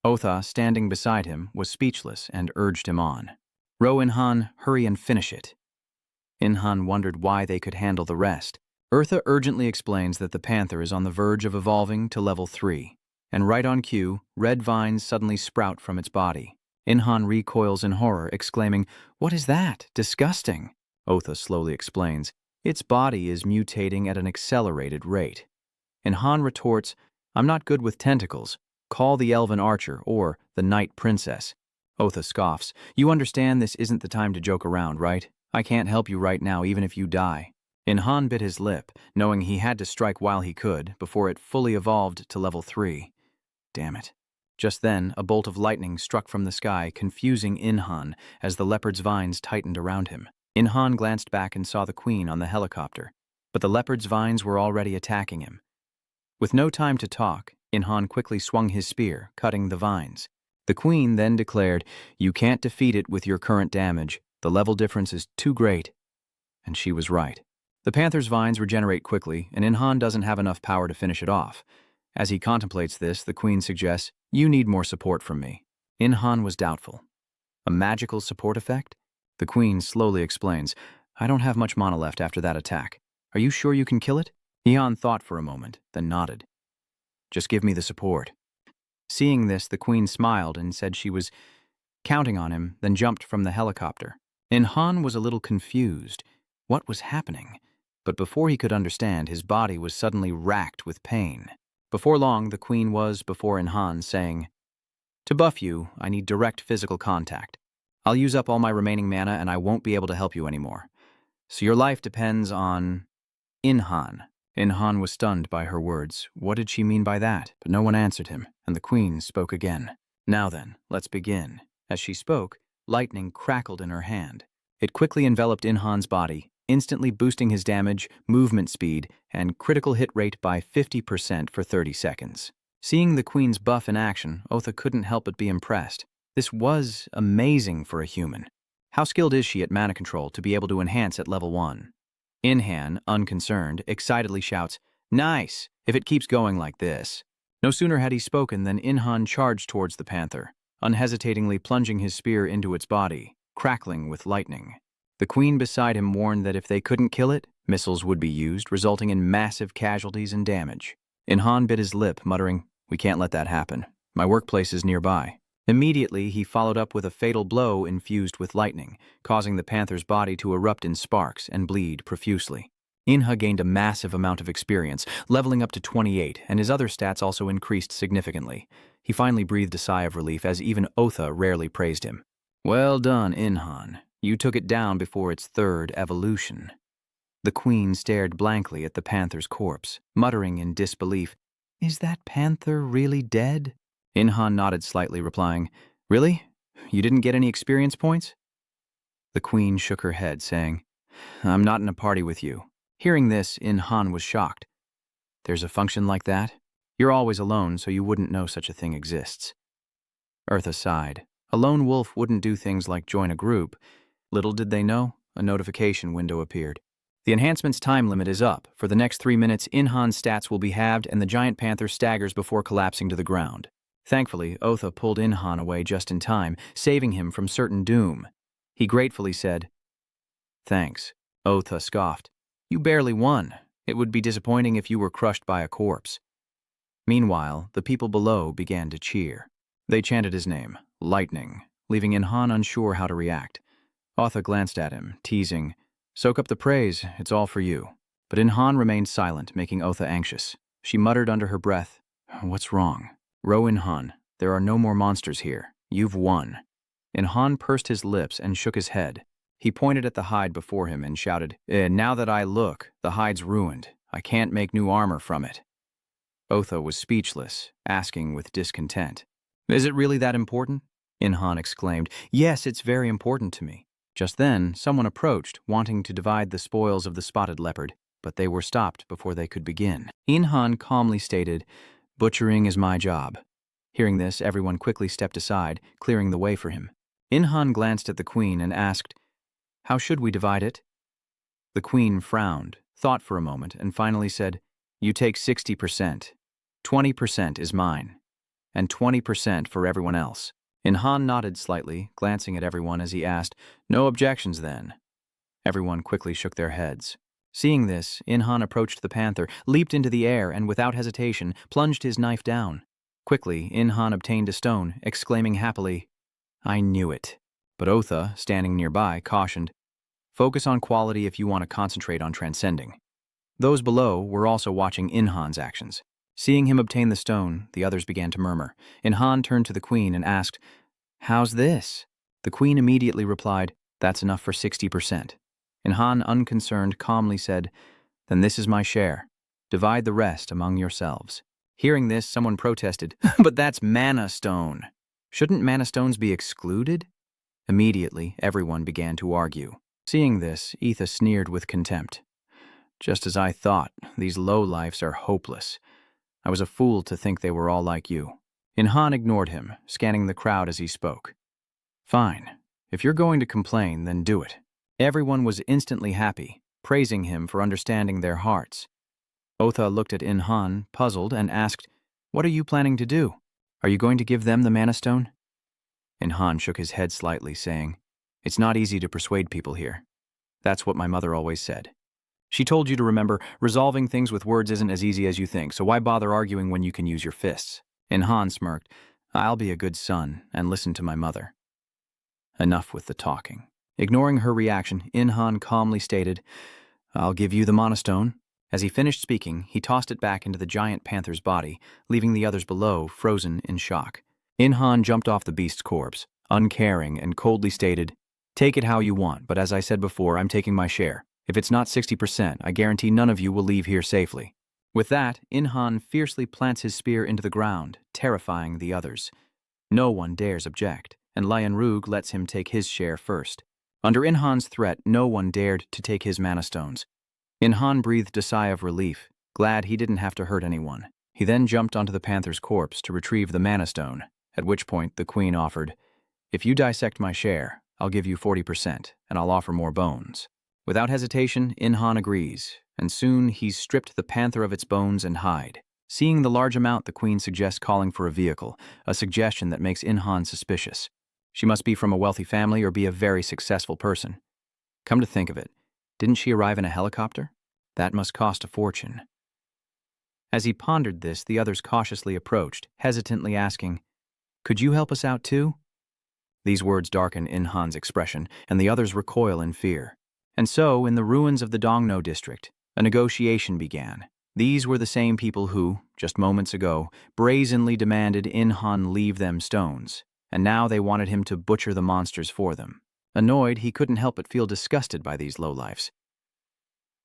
Otha, standing beside him, was speechless and urged him on. Ro and Han, hurry and finish it. Inhan wondered why they could handle the rest. Eartha urgently explains that the panther is on the verge of evolving to level 3, and right on cue, red vines suddenly sprout from its body. Inhan recoils in horror, exclaiming, "What is that? Disgusting!" Otha slowly explains, "Its body is mutating at an accelerated rate." Inhan retorts, "I'm not good with tentacles. Call the elven archer or the night princess." Otha scoffs, "You understand this isn't the time to joke around, right? I can't help you right now even if you die." Inhan bit his lip, knowing he had to strike while he could, before it fully evolved to level 3. Damn it. Just then, a bolt of lightning struck from the sky, confusing Inhan as the leopard's vines tightened around him. Inhan glanced back and saw the queen on the helicopter, but the leopard's vines were already attacking him. With no time to talk, Inhan quickly swung his spear, cutting the vines. The queen then declared, "You can't defeat it with your current damage. The level difference is too great." And she was right. The panther's vines regenerate quickly, and Inhan doesn't have enough power to finish it off. As he contemplates this, the queen suggests, "You need more support from me." Inhan was doubtful. "A magical support effect?" The queen slowly explains, "I don't have much mana left after that attack. Are you sure you can kill it?" Inhan thought for a moment, then nodded. "Just give me the support." Seeing this, the queen smiled and said she was counting on him, then jumped from the helicopter. Inhan was a little confused. What was happening? But before he could understand, his body was suddenly racked with pain. Before long, the queen was before Inhan, saying, "To buff you, I need direct physical contact. I'll use up all my remaining mana and I won't be able to help you anymore. So your life depends on Inhan." Inhan was stunned by her words. What did she mean by that? But no one answered him, and the queen spoke again. "Now then, let's begin." As she spoke, lightning crackled in her hand. It quickly enveloped Inhan's body, instantly boosting his damage, movement speed, and critical hit rate by 50% for 30 seconds. Seeing the queen's buff in action, Otha couldn't help but be impressed. This was amazing for a human. How skilled is she at mana control to be able to enhance at level 1? Inhan, unconcerned, excitedly shouts, "Nice, if it keeps going like this." No sooner had he spoken than Inhan charged towards the panther, unhesitatingly plunging his spear into its body, crackling with lightning. The queen beside him warned that if they couldn't kill it, missiles would be used, resulting in massive casualties and damage. Inhan bit his lip, muttering, "We can't let that happen. My workplace is nearby." Immediately, he followed up with a fatal blow infused with lightning, causing the panther's body to erupt in sparks and bleed profusely. Inha gained a massive amount of experience, leveling up to 28, and his other stats also increased significantly. He finally breathed a sigh of relief as even Otha rarely praised him. "Well done, Inhan. You took it down before its third evolution." The queen stared blankly at the panther's corpse, muttering in disbelief, "Is that panther really dead?" Inhan nodded slightly, replying, "Really? You didn't get any experience points?" The queen shook her head, saying, "I'm not in a party with you." Hearing this, Inhan was shocked. "There's a function like that? You're always alone, so you wouldn't know such a thing exists." Eartha sighed. A lone wolf wouldn't do things like join a group. Little did they know, a notification window appeared. The enhancement's time limit is up. For the next 3 minutes, Inhan's stats will be halved and the giant panther staggers before collapsing to the ground. Thankfully, Otha pulled Inhan away just in time, saving him from certain doom. He gratefully said, "Thanks." Otha scoffed. "You barely won. It would be disappointing if you were crushed by a corpse." Meanwhile, the people below began to cheer. They chanted his name, Lightning, leaving Inhan unsure how to react. Otha glanced at him, teasing, "Soak up the praise, it's all for you." But Inhan remained silent, making Otha anxious. She muttered under her breath, "What's wrong?" "Ro Inhan, there are no more monsters here. You've won." Inhan pursed his lips and shook his head. He pointed at the hide before him and shouted, "Now that I look, the hide's ruined. I can't make new armor from it." Otha was speechless, asking with discontent, "Is it really that important?" Inhan exclaimed, "Yes, it's very important to me." Just then, someone approached, wanting to divide the spoils of the spotted leopard, but they were stopped before they could begin. Inhan calmly stated, Butchering is my job. Hearing this, everyone quickly stepped aside, clearing the way for him. In-han glanced at the queen and asked, "How should we divide it?" The queen frowned, thought for a moment, and finally said, "You take 60%. 20% is mine, and 20% for everyone else." In-han nodded slightly, glancing at everyone as he asked, "No objections then?" Everyone quickly shook their heads. Seeing this, In-han approached the panther, leaped into the air, and without hesitation, plunged his knife down. Quickly, In-han obtained a stone, exclaiming happily, "I knew it." But Otha, standing nearby, cautioned, "Focus on quality if you want to concentrate on transcending." Those below were also watching In-han's actions. Seeing him obtain the stone, the others began to murmur. In-han turned to the queen and asked, "How's this?" The queen immediately replied, "That's enough for 60%. In-han, unconcerned, calmly said, "Then this is my share. Divide the rest among yourselves." Hearing this, someone protested, "But that's mana stone. Shouldn't mana stones be excluded?" Immediately, everyone began to argue. Seeing this, Etha sneered with contempt. "Just as I thought, these lowlifes are hopeless. I was a fool to think they were all like you." In-han ignored him, scanning the crowd as he spoke. "Fine. If you're going to complain, then do it." Everyone was instantly happy, praising him for understanding their hearts. Otha looked at In-han, puzzled, and asked, "What are you planning to do? Are you going to give them the mana stone?" In-han shook his head slightly, saying, "It's not easy to persuade people here. That's what my mother always said. She told you to remember, resolving things with words isn't as easy as you think, so why bother arguing when you can use your fists?" In-han smirked, "I'll be a good son and listen to my mother." Enough with the talking. Ignoring her reaction, In-han calmly stated, "I'll give you the mana stone." As he finished speaking, he tossed it back into the giant panther's body, leaving the others below frozen in shock. In-han jumped off the beast's corpse, uncaring, and coldly stated, "Take it how you want, but as I said before, I'm taking my share. If it's not 60%, I guarantee none of you will leave here safely." With that, In-han fiercely plants his spear into the ground, terrifying the others. No one dares object, and Lion Rug lets him take his share first. Under In-han's threat, no one dared to take his mana stones. In-han breathed a sigh of relief, glad he didn't have to hurt anyone. He then jumped onto the panther's corpse to retrieve the mana stone, at which point the queen offered, "If you dissect my share, I'll give you 40%, and I'll offer more bones." Without hesitation, In-han agrees, and soon he's stripped the panther of its bones and hide. Seeing the large amount, the queen suggests calling for a vehicle, a suggestion that makes In-han suspicious. She must be from a wealthy family or be a very successful person. Come to think of it, didn't she arrive in a helicopter? That must cost a fortune. As he pondered this, the others cautiously approached, hesitantly asking, "Could you help us out too?" These words darken In-han's expression, and the others recoil in fear. And so, in the ruins of the Dongno district, a negotiation began. These were the same people who, just moments ago, brazenly demanded In-han leave them stones, and now they wanted him to butcher the monsters for them. Annoyed, he couldn't help but feel disgusted by these lowlifes.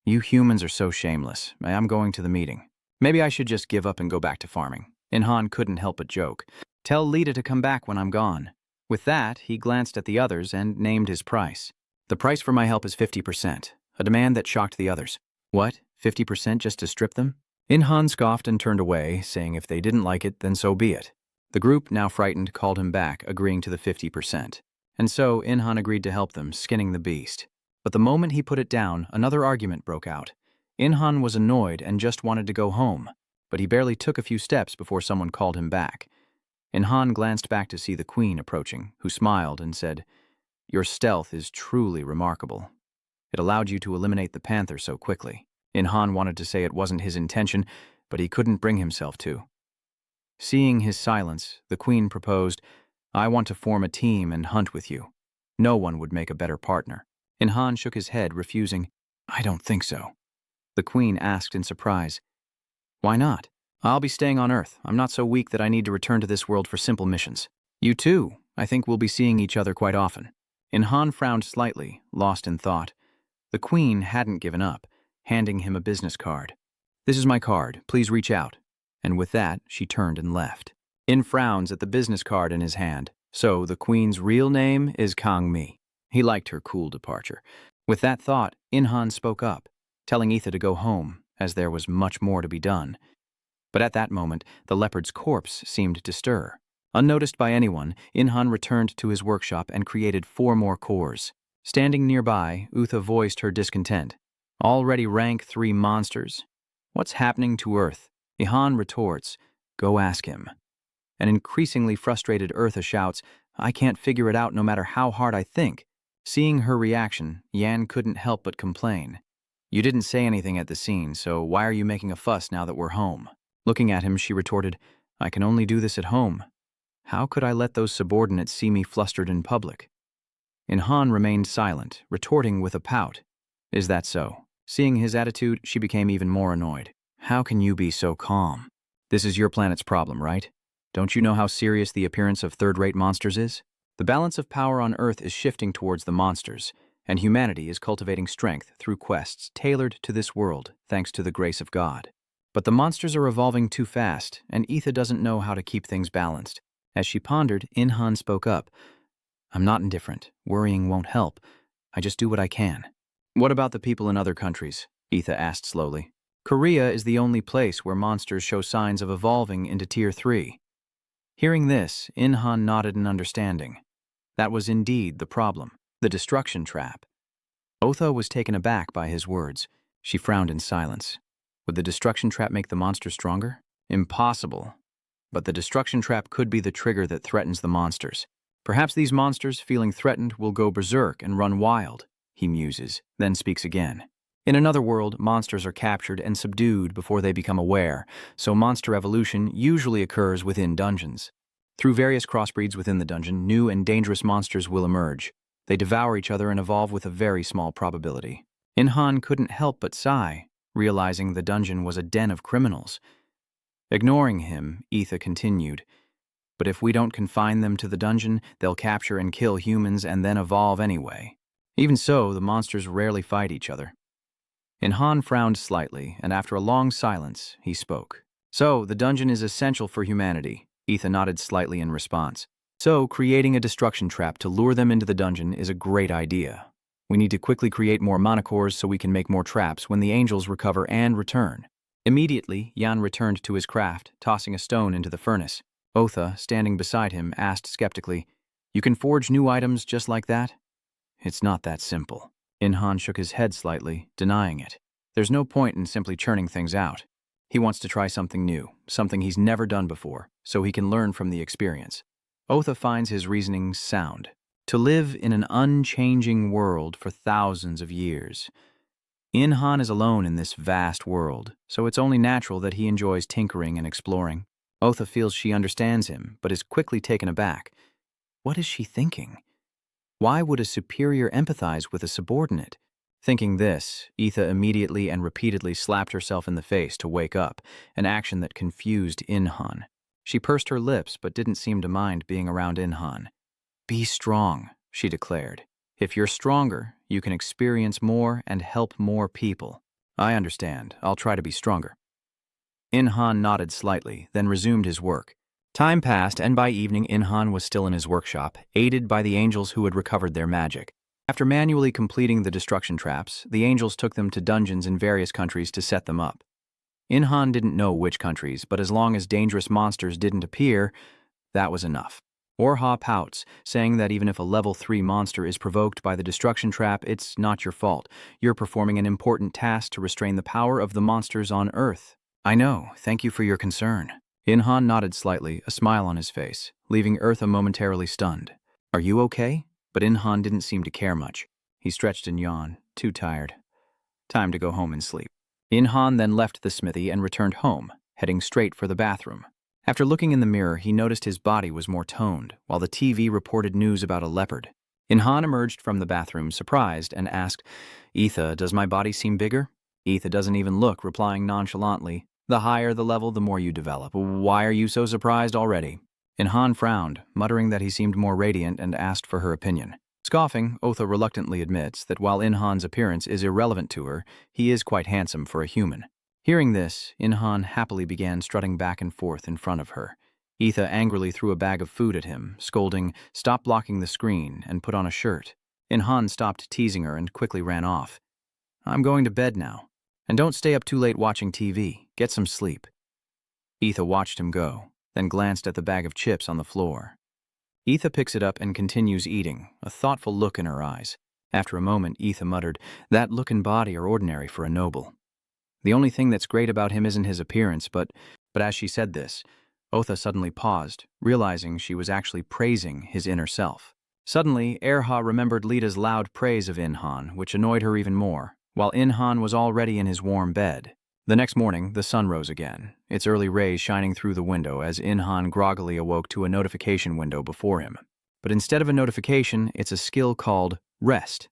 "You humans are so shameless. I'm going to the meeting. Maybe I should just give up and go back to farming." In-han couldn't help but joke. "Tell Lita to come back when I'm gone." With that, he glanced at the others and named his price. "The price for my help is 50%, a demand that shocked the others. "What? 50% just to strip them?" In-han scoffed and turned away, saying if they didn't like it, then so be it. The group, now frightened, called him back, agreeing to the 50%. And so In-han agreed to help them, skinning the beast. But the moment he put it down, another argument broke out. In-han was annoyed and just wanted to go home, but he barely took a few steps before someone called him back. In-han glanced back to see the queen approaching, who smiled and said, "Your stealth is truly remarkable. It allowed you to eliminate the panther so quickly." In-han wanted to say it wasn't his intention, but he couldn't bring himself to. Seeing his silence, the queen proposed, "I want to form a team and hunt with you. No one would make a better partner." In-han shook his head, refusing, "I don't think so." The queen asked in surprise, "Why not? I'll be staying on Earth. I'm not so weak that I need to return to this world for simple missions. You too. I think we'll be seeing each other quite often." In-han frowned slightly, lost in thought. The queen hadn't given up, handing him a business card. "This is my card. Please reach out." And with that, she turned and left. In frowns at the business card in his hand. So the queen's real name is Kang Mi. He liked her cool departure. With that thought, In-han spoke up, telling Etha to go home, as there was much more to be done. But at that moment, the leopard's corpse seemed to stir. Unnoticed by anyone, Inhan returned to his workshop and created 4 more cores. Standing nearby, Utha voiced her discontent. Already rank 3 monsters? What's happening to Earth? Ihan retorts, go ask him. An increasingly frustrated Eartha shouts, I can't figure it out no matter how hard I think. Seeing her reaction, Yan couldn't help but complain. You didn't say anything at the scene, so why are you making a fuss now that we're home? Looking at him, she retorted, I can only do this at home. How could I let those subordinates see me flustered in public? Inhan remained silent, retorting with a pout. Is that so? Seeing his attitude, she became even more annoyed. How can you be so calm? This is your planet's problem, right? Don't you know how serious the appearance of third-rate monsters is? The balance of power on Earth is shifting towards the monsters, and humanity is cultivating strength through quests tailored to this world, thanks to the grace of God. But the monsters are evolving too fast, and Etha doesn't know how to keep things balanced. As she pondered, Inhan spoke up. I'm not indifferent. Worrying won't help. I just do what I can. What about the people in other countries? Etha asked slowly. Korea is the only place where monsters show signs of evolving into Tier 3. Hearing this, Inhan nodded in understanding. That was indeed the problem, the destruction trap. Otha was taken aback by his words. She frowned in silence. Would the destruction trap make the monster stronger? Impossible. But the destruction trap could be the trigger that threatens the monsters. Perhaps these monsters, feeling threatened, will go berserk and run wild, he muses, then speaks again. In another world, monsters are captured and subdued before they become aware, so monster evolution usually occurs within dungeons. Through various crossbreeds within the dungeon, new and dangerous monsters will emerge. They devour each other and evolve with a very small probability. Inhan couldn't help but sigh, realizing the dungeon was a den of criminals. Ignoring him, Etha continued, but if we don't confine them to the dungeon, they'll capture and kill humans and then evolve anyway. Even so, the monsters rarely fight each other. Inhan frowned slightly, and after a long silence, he spoke. So, the dungeon is essential for humanity. Etha nodded slightly in response. So, creating a destruction trap to lure them into the dungeon is a great idea. We need to quickly create more monocores so we can make more traps when the angels recover and return. Immediately, Yan returned to his craft, tossing a stone into the furnace. Otha, standing beside him, asked skeptically, You can forge new items just like that? It's not that simple. Inhan shook his head slightly, denying it. There's no point in simply churning things out. He wants to try something new, something he's never done before, so he can learn from the experience. Otha finds his reasoning sound. To live in an unchanging world for thousands of years. Inhan is alone in this vast world, so it's only natural that he enjoys tinkering and exploring. Otha feels she understands him, but is quickly taken aback. What is she thinking? Why would a superior empathize with a subordinate? Thinking this, Etha immediately and repeatedly slapped herself in the face to wake up, an action that confused Inhan. She pursed her lips but didn't seem to mind being around Inhan. Be strong, she declared. If you're stronger, you can experience more and help more people. I understand. I'll try to be stronger. Inhan nodded slightly, then resumed his work. Time passed, and by evening Inhan was still in his workshop, aided by the angels who had recovered their magic. After manually completing the destruction traps, the angels took them to dungeons in various countries to set them up. Inhan didn't know which countries, but as long as dangerous monsters didn't appear, that was enough. Orha pouts, saying that even if a level 3 monster is provoked by the destruction trap, it's not your fault. You're performing an important task to restrain the power of the monsters on Earth. I know, thank you for your concern. Inhan nodded slightly, a smile on his face, leaving Eartha momentarily stunned. Are you okay? But Inhan didn't seem to care much. He stretched and yawned, too tired. Time to go home and sleep. Inhan then left the smithy and returned home, heading straight for the bathroom. After looking in the mirror, he noticed his body was more toned, while the TV reported news about a leopard. Inhan emerged from the bathroom, surprised, and asked, Etha, does my body seem bigger? Etha doesn't even look, replying nonchalantly, The higher the level, the more you develop. Why are you so surprised already? Inhan frowned, muttering that he seemed more radiant, and asked for her opinion. Scoffing, Otha reluctantly admits that while Inhan's appearance is irrelevant to her, he is quite handsome for a human. Hearing this, Inhan happily began strutting back and forth in front of her. Etha angrily threw a bag of food at him, scolding, Stop blocking the screen, and put on a shirt. Inhan stopped teasing her and quickly ran off. I'm going to bed now. And don't stay up too late watching TV. Get some sleep. Etha watched him go, then glanced at the bag of chips on the floor. Etha picks it up and continues eating, a thoughtful look in her eyes. After a moment, Etha muttered, "That look and body are ordinary for a noble. The only thing that's great about him isn't his appearance, but as she said this, Otha suddenly paused, realizing she was actually praising his inner self. Suddenly, Erha remembered Lita's loud praise of Inhan, which annoyed her even more, while Inhan was already in his warm bed. The next morning, the sun rose again, its early rays shining through the window as Inhan groggily awoke to a notification window before him. But instead of a notification, it's a skill called Rest.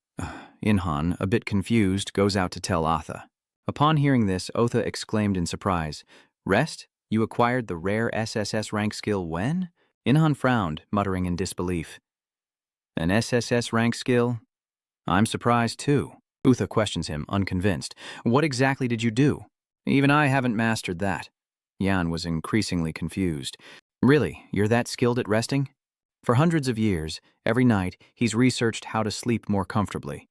Inhan, a bit confused, goes out to tell Atha. Upon hearing this, Otha exclaimed in surprise, "Rest? You acquired the rare SSS rank skill when?" Inhan frowned, muttering in disbelief. "An SSS rank skill? I'm surprised too." Utha questions him, unconvinced. "What exactly did you do?" "Even I haven't mastered that." Yan was increasingly confused. "Really, you're that skilled at resting?" For hundreds of years, every night, he's researched how to sleep more comfortably.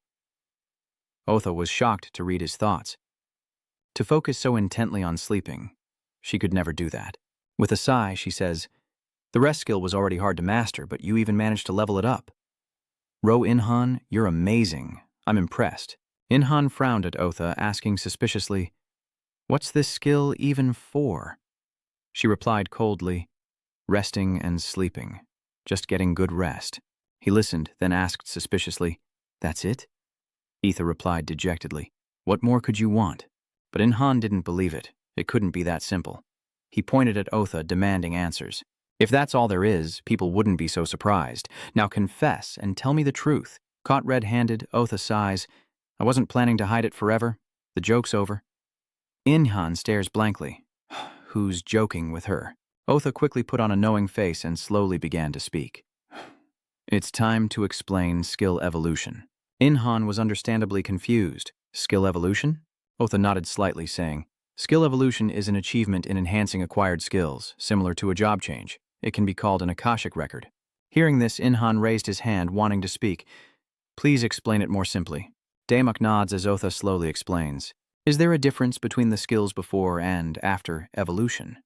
Otha was shocked to read his thoughts. To focus so intently on sleeping, she could never do that. With a sigh, she says, "The rest skill was already hard to master, but you even managed to level it up. Ro Inhan, you're amazing. I'm impressed." Inhan frowned at Otha, asking suspiciously, "What's this skill even for?" She replied coldly, "Resting and sleeping. Just getting good rest." He listened, then asked suspiciously, "That's it?" Etha replied dejectedly, "What more could you want?" But Inhan didn't believe it. It couldn't be that simple. He pointed at Otha, demanding answers. "If that's all there is, people wouldn't be so surprised. Now confess and tell me the truth." Caught red-handed, Otha sighs, "I wasn't planning to hide it forever. The joke's over." Inhan stares blankly. Who's joking with her? Otha quickly put on a knowing face and slowly began to speak. "It's time to explain skill evolution." Inhan was understandably confused. "Skill evolution?" Otha nodded slightly, saying, "Skill evolution is an achievement in enhancing acquired skills, similar to a job change. It can be called an Akashic record." Hearing this, Inhan raised his hand, wanting to speak. "Please explain it more simply." Damak nods as Otha slowly explains. "Is there a difference between the skills before and after evolution?"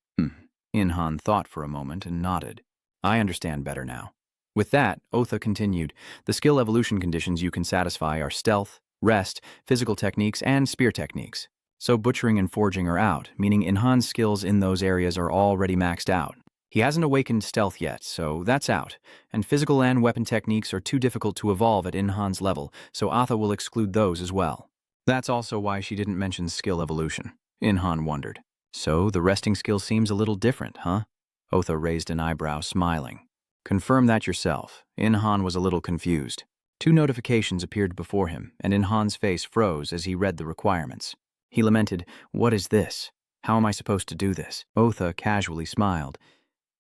Inhan thought for a moment and nodded. "I understand better now." With that, Otha continued, "The skill evolution conditions you can satisfy are stealth, rest, physical techniques, and spear techniques. So butchering and forging are out, meaning Inhan's skills in those areas are already maxed out. He hasn't awakened stealth yet, so that's out, and physical and weapon techniques are too difficult to evolve at Inhan's level, so Atha will exclude those as well." That's also why she didn't mention skill evolution. Inhan wondered. "So the resting skill seems a little different, huh?" Otha raised an eyebrow, smiling. "Confirm that yourself." Inhan was a little confused. 2 notifications appeared before him, and Inhan's face froze as he read the requirements. He lamented, "What is this? How am I supposed to do this?" Otha casually smiled.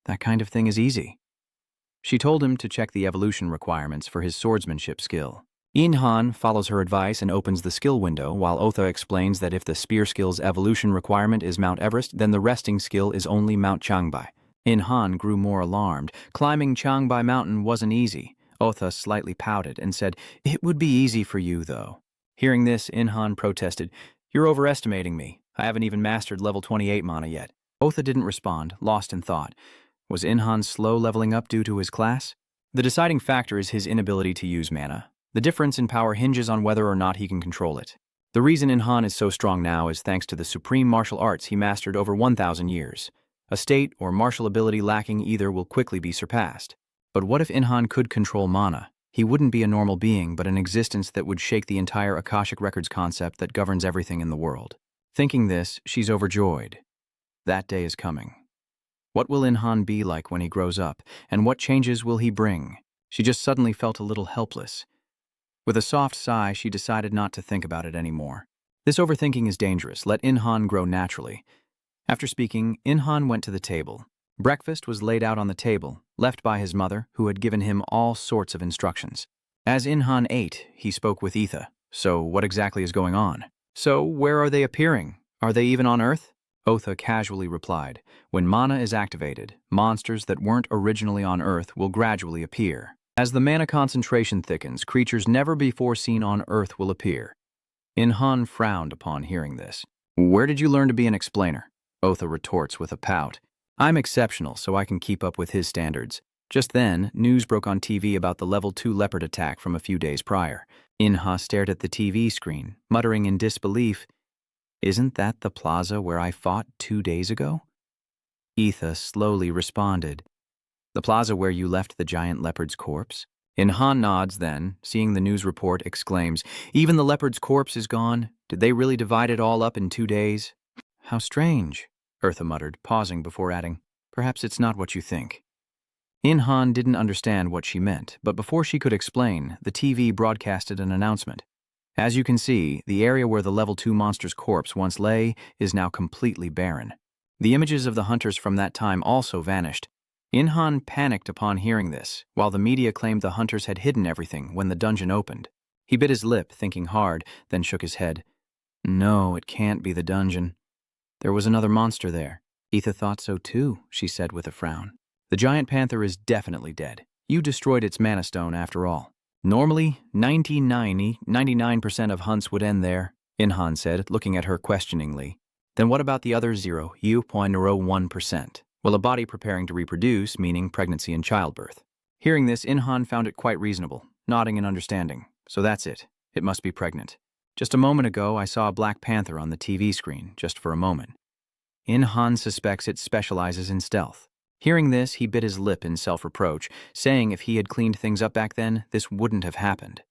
"That kind of thing is easy." She told him to check the evolution requirements for his swordsmanship skill. Inhan follows her advice and opens the skill window, while Otha explains that if the spear skill's evolution requirement is Mount Everest, then the resting skill is only Mount Changbai. Inhan grew more alarmed. Climbing Changbai Mountain wasn't easy. Otha slightly pouted and said, "It would be easy for you, though." Hearing this, Inhan protested, "You're overestimating me. I haven't even mastered level 28 mana yet." Otha didn't respond, lost in thought. Was Inhan's slow leveling up due to his class? The deciding factor is his inability to use mana. The difference in power hinges on whether or not he can control it. The reason Inhan is so strong now is thanks to the supreme martial arts he mastered over 1,000 years. A state or martial ability lacking either will quickly be surpassed. But what if Inhan could control mana? He wouldn't be a normal being, but an existence that would shake the entire Akashic Records concept that governs everything in the world. Thinking this, she's overjoyed. That day is coming. What will Inhan be like when he grows up, and what changes will he bring? She just suddenly felt a little helpless. With a soft sigh, she decided not to think about it anymore. This overthinking is dangerous. Let Inhan grow naturally. After speaking, Inhan went to the table. Breakfast was laid out on the table, left by his mother, who had given him all sorts of instructions. As Inhan ate, he spoke with Etha. "So what exactly is going on?" "So where are they appearing? Are they even on Earth?" Otha casually replied, "When mana is activated, monsters that weren't originally on Earth will gradually appear. As the mana concentration thickens, creatures never before seen on Earth will appear." Inhan frowned upon hearing this. "Where did you learn to be an explainer?" Otha retorts with a pout. I'm exceptional, so I can keep up with his standards. Just then, news broke on TV about the Level 2 leopard attack from a few days prior. Inha stared at the TV screen, muttering in disbelief, "Isn't that the plaza where I fought 2 days ago?" Etha slowly responded, "The plaza where you left the giant leopard's corpse?" Inha nods then, seeing the news report, exclaims, "Even the leopard's corpse is gone? Did they really divide it all up in 2 days?" "How strange," Eartha muttered, pausing before adding, "Perhaps it's not what you think." Inhan didn't understand what she meant, but before she could explain, the TV broadcasted an announcement. As you can see, the area where the Level 2 monster's corpse once lay is now completely barren. The images of the hunters from that time also vanished. Inhan panicked upon hearing this, while the media claimed the hunters had hidden everything when the dungeon opened. He bit his lip, thinking hard, then shook his head. "No, it can't be the dungeon. There was another monster there." "Etha thought so too," she said with a frown. "The giant panther is definitely dead. You destroyed its mana stone after all." "Normally, 99% of hunts would end there," Inhan said, looking at her questioningly. "Then what about the other 0.01%? Well, a body preparing to reproduce, meaning pregnancy and childbirth." Hearing this, Inhan found it quite reasonable, nodding in understanding. "So that's it. It must be pregnant. Just a moment ago, I saw a black panther on the TV screen, just for a moment. Inhan suspects it specializes in stealth." Hearing this, he bit his lip in self-reproach, saying if he had cleaned things up back then, this wouldn't have happened.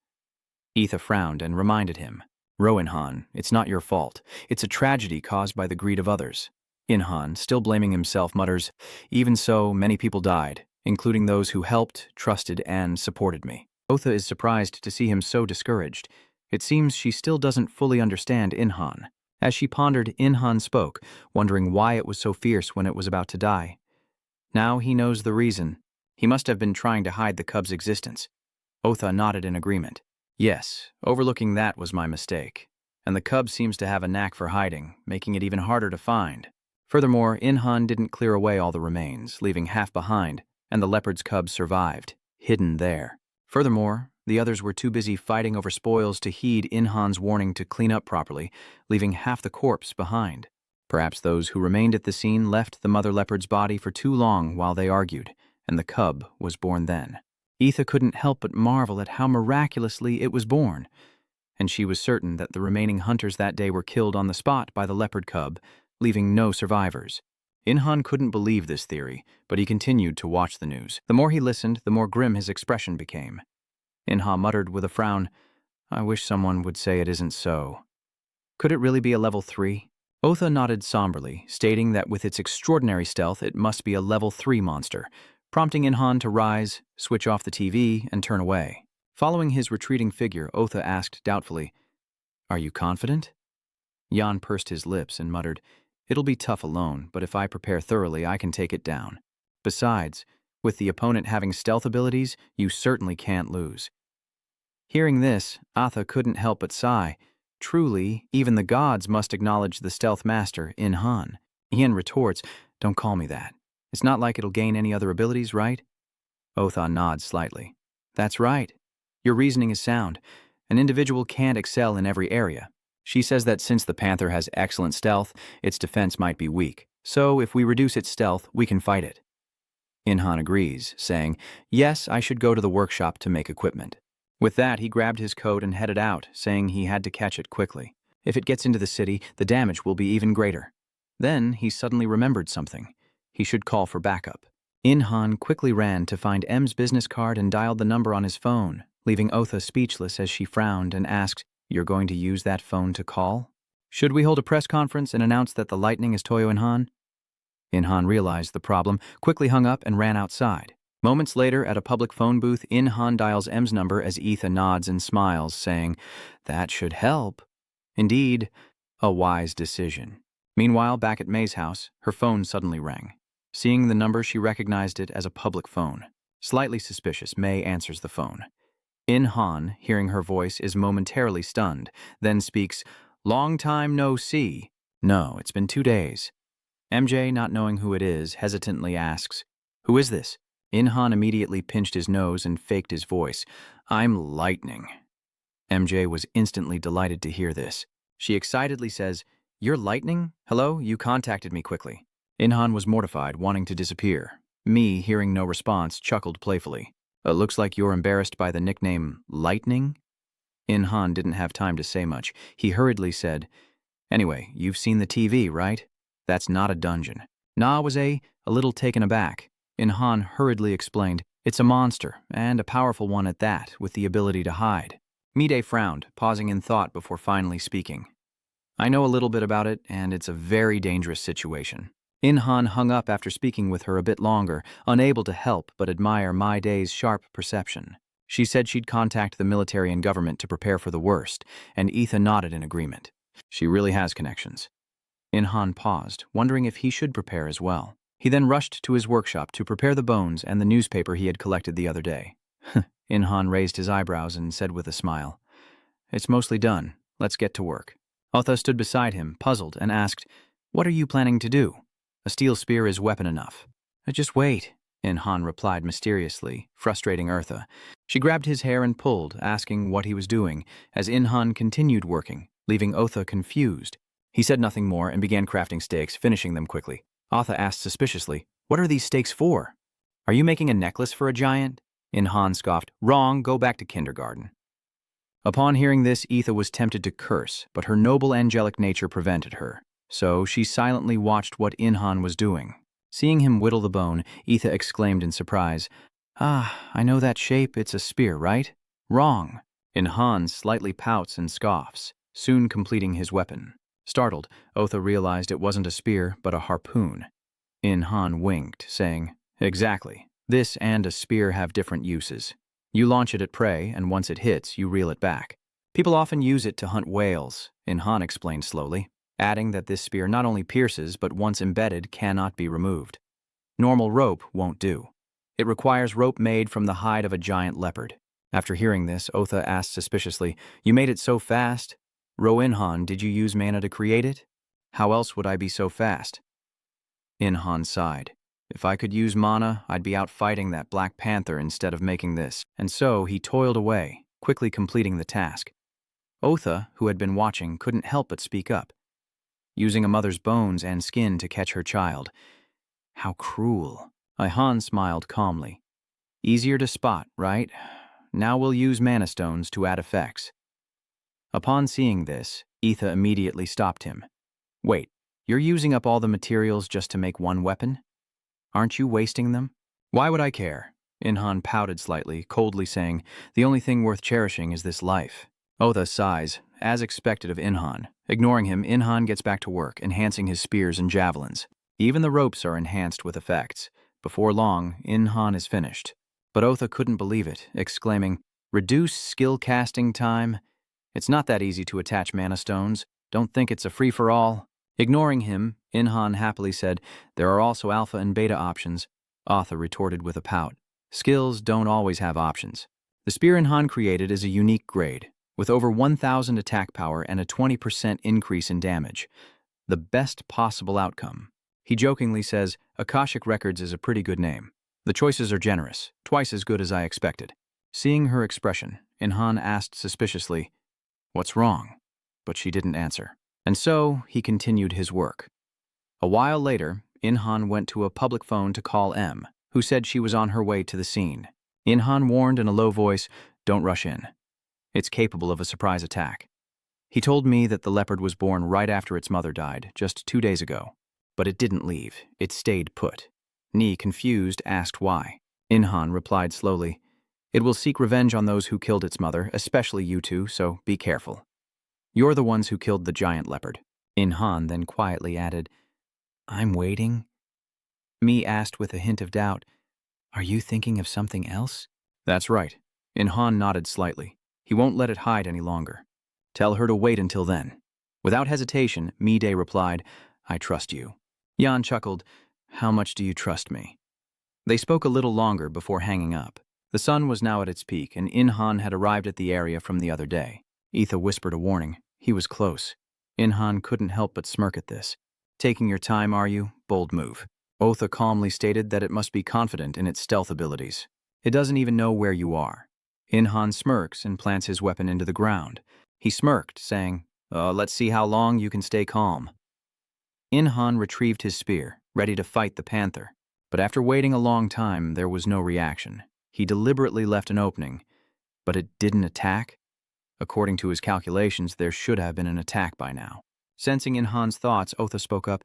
Etha frowned and reminded him, "Roinhan, it's not your fault. It's a tragedy caused by the greed of others." Inhan, still blaming himself, mutters, "Even so, many people died, including those who helped, trusted, and supported me." Otha is surprised to see him so discouraged. It seems she still doesn't fully understand Inhan. As she pondered, Inhan spoke, wondering why it was so fierce when it was about to die. Now he knows the reason. He must have been trying to hide the cub's existence. Otha nodded in agreement. "Yes, overlooking that was my mistake. And the cub seems to have a knack for hiding, making it even harder to find." Furthermore, Inhan didn't clear away all the remains, leaving half behind, and the leopard's cub survived, hidden there. Furthermore, the others were too busy fighting over spoils to heed Inhan's warning to clean up properly, leaving half the corpse behind. Perhaps those who remained at the scene left the mother leopard's body for too long while they argued, and the cub was born then. Etha couldn't help but marvel at how miraculously it was born, and she was certain that the remaining hunters that day were killed on the spot by the leopard cub, leaving no survivors. Inhan couldn't believe this theory, but he continued to watch the news. The more he listened, the more grim his expression became. Inha muttered with a frown, "I wish someone would say it isn't so. Could it really be a level 3? Otha nodded somberly, stating that with its extraordinary stealth, it must be a level 3 monster, prompting Inhan to rise, switch off the TV, and turn away. Following his retreating figure, Otha asked doubtfully, "Are you confident?" Jan pursed his lips and muttered, "It'll be tough alone, but if I prepare thoroughly, I can take it down. Besides, with the opponent having stealth abilities, you certainly can't lose." Hearing this, Atha couldn't help but sigh. Truly, even the gods must acknowledge the stealth master, Inhan. Ian retorts, "Don't call me that. It's not like it'll gain any other abilities, right?" Otha nods slightly. "That's right. Your reasoning is sound. An individual can't excel in every area. She says that since the panther has excellent stealth, its defense might be weak. So if we reduce its stealth, we can fight it." Inhan agrees, saying, "Yes, I should go to the workshop to make equipment." With that, he grabbed his coat and headed out, saying he had to catch it quickly. If it gets into the city, the damage will be even greater. Then he suddenly remembered something. He should call for backup. Inhan quickly ran to find M's business card and dialed the number on his phone, leaving Otha speechless as she frowned and asked, "You're going to use that phone to call? Should we hold a press conference and announce that the lightning is Toyo Inhan?" Inhan realized the problem, quickly hung up and ran outside. Moments later, at a public phone booth, Inhan dials M's number as Etha nods and smiles, saying, "That should help." Indeed, a wise decision. Meanwhile, back at May's house, her phone suddenly rang. Seeing the number, she recognized it as a public phone. Slightly suspicious, May answers the phone. Inhan, hearing her voice, is momentarily stunned, then speaks, "Long time no see." "No, it's been 2 days." MJ, not knowing who it is, hesitantly asks, "Who is this?" Inhan immediately pinched his nose and faked his voice. "I'm Lightning." MJ was instantly delighted to hear this. She excitedly says, You're lightning? Hello? You contacted me quickly. Inhan was mortified, wanting to disappear. Me, hearing no response, chuckled playfully. Looks like you're embarrassed by the nickname Lightning? Inhan didn't have time to say much. He hurriedly said, Anyway, you've seen the TV, right? That's not a dungeon. Na was a little taken aback. Inhan hurriedly explained, It's a monster, and a powerful one at that, with the ability to hide. Mide frowned, pausing in thought before finally speaking. I know a little bit about it, and it's a very dangerous situation. Inhan hung up after speaking with her a bit longer, unable to help but admire Mide's sharp perception. She said she'd contact the military and government to prepare for the worst, and Etha nodded in agreement. She really has connections. Inhan paused, wondering if he should prepare as well. He then rushed to his workshop to prepare the bones and the newspaper he had collected the other day. Inhan raised his eyebrows and said with a smile, It's mostly done. Let's get to work. Otha stood beside him, puzzled, and asked, What are you planning to do? A steel spear is weapon enough. Just wait, Inhan replied mysteriously, frustrating Eartha. She grabbed his hair and pulled, asking what he was doing, as Inhan continued working, leaving Otha confused. He said nothing more and began crafting stakes, finishing them quickly. Otha asked suspiciously, What are these stakes for? Are you making a necklace for a giant? Inhan scoffed, Wrong, go back to kindergarten. Upon hearing this, Etha was tempted to curse, but her noble angelic nature prevented her. So she silently watched what Inhan was doing. Seeing him whittle the bone, Etha exclaimed in surprise, I know that shape, it's a spear, right? Wrong. Inhan slightly pouts and scoffs, soon completing his weapon. Startled, Otha realized it wasn't a spear, but a harpoon. Inhan winked, saying, Exactly. This and a spear have different uses. You launch it at prey, and once it hits, you reel it back. People often use it to hunt whales, Inhan explained slowly, adding that this spear not only pierces, but once embedded, cannot be removed. Normal rope won't do. It requires rope made from the hide of a giant leopard. After hearing this, Otha asked suspiciously, You made it so fast? Inhan, did you use mana to create it? How else would I be so fast? Inhan sighed. If I could use mana, I'd be out fighting that Black Panther instead of making this. And so he toiled away, quickly completing the task. Otha, who had been watching, couldn't help but speak up. Using a mother's bones and skin to catch her child. How cruel. Inhan smiled calmly. Easier to spot, right? Now we'll use mana stones to add effects. Upon seeing this, Etha immediately stopped him. Wait, you're using up all the materials just to make one weapon? Aren't you wasting them? Why would I care? Inhan pouted slightly, coldly saying, The only thing worth cherishing is this life. Otha sighs, as expected of Inhan. Ignoring him, Inhan gets back to work, enhancing his spears and javelins. Even the ropes are enhanced with effects. Before long, Inhan is finished. But Otha couldn't believe it, exclaiming, Reduce skill casting time? It's not that easy to attach mana stones. Don't think it's a free-for-all. Ignoring him, Inhan happily said, There are also alpha and beta options. Otha retorted with a pout. Skills don't always have options. The spear Inhan created is a unique grade, with over 1,000 attack power and a 20% increase in damage. The best possible outcome. He jokingly says, Akashic Records is a pretty good name. The choices are generous, twice as good as I expected. Seeing her expression, Inhan asked suspiciously, What's wrong? But she didn't answer. And so, he continued his work. A while later, Inhan went to a public phone to call M, who said she was on her way to the scene. Inhan warned in a low voice, Don't rush in. It's capable of a surprise attack. He told me that the leopard was born right after its mother died, just 2 days ago. But it didn't leave. It stayed put. Ni, confused, asked why. Inhan replied slowly, It will seek revenge on those who killed its mother, especially you two, so be careful. You're the ones who killed the giant leopard. Inhan then quietly added, I'm waiting. Mi asked with a hint of doubt, Are you thinking of something else? That's right. Inhan nodded slightly. He won't let it hide any longer. Tell her to wait until then. Without hesitation, Mi-de replied, I trust you. Yan chuckled, How much do you trust me? They spoke a little longer before hanging up. The sun was now at its peak, and Inhan had arrived at the area from the other day. Etha whispered a warning. He was close. Inhan couldn't help but smirk at this. Taking your time, are you? Bold move. Otha calmly stated that it must be confident in its stealth abilities. It doesn't even know where you are. Inhan smirks and plants his weapon into the ground. He smirked, saying, Let's see how long you can stay calm. In-han retrieved his spear, ready to fight the panther. But after waiting a long time, there was no reaction. He deliberately left an opening, but it didn't attack. According to his calculations, there should have been an attack by now. Sensing In-han's thoughts, Otha spoke up.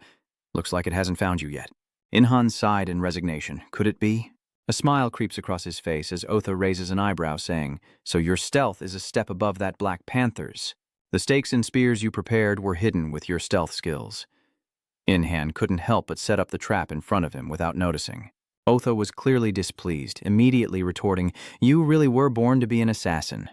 Looks like it hasn't found you yet. In-han sighed in resignation. Could it be? A smile creeps across his face as Otha raises an eyebrow, saying, So your stealth is a step above that Black Panther's. The stakes and spears you prepared were hidden with your stealth skills. In-han couldn't help but set up the trap in front of him without noticing. Otha was clearly displeased, immediately retorting, You really were born to be an assassin.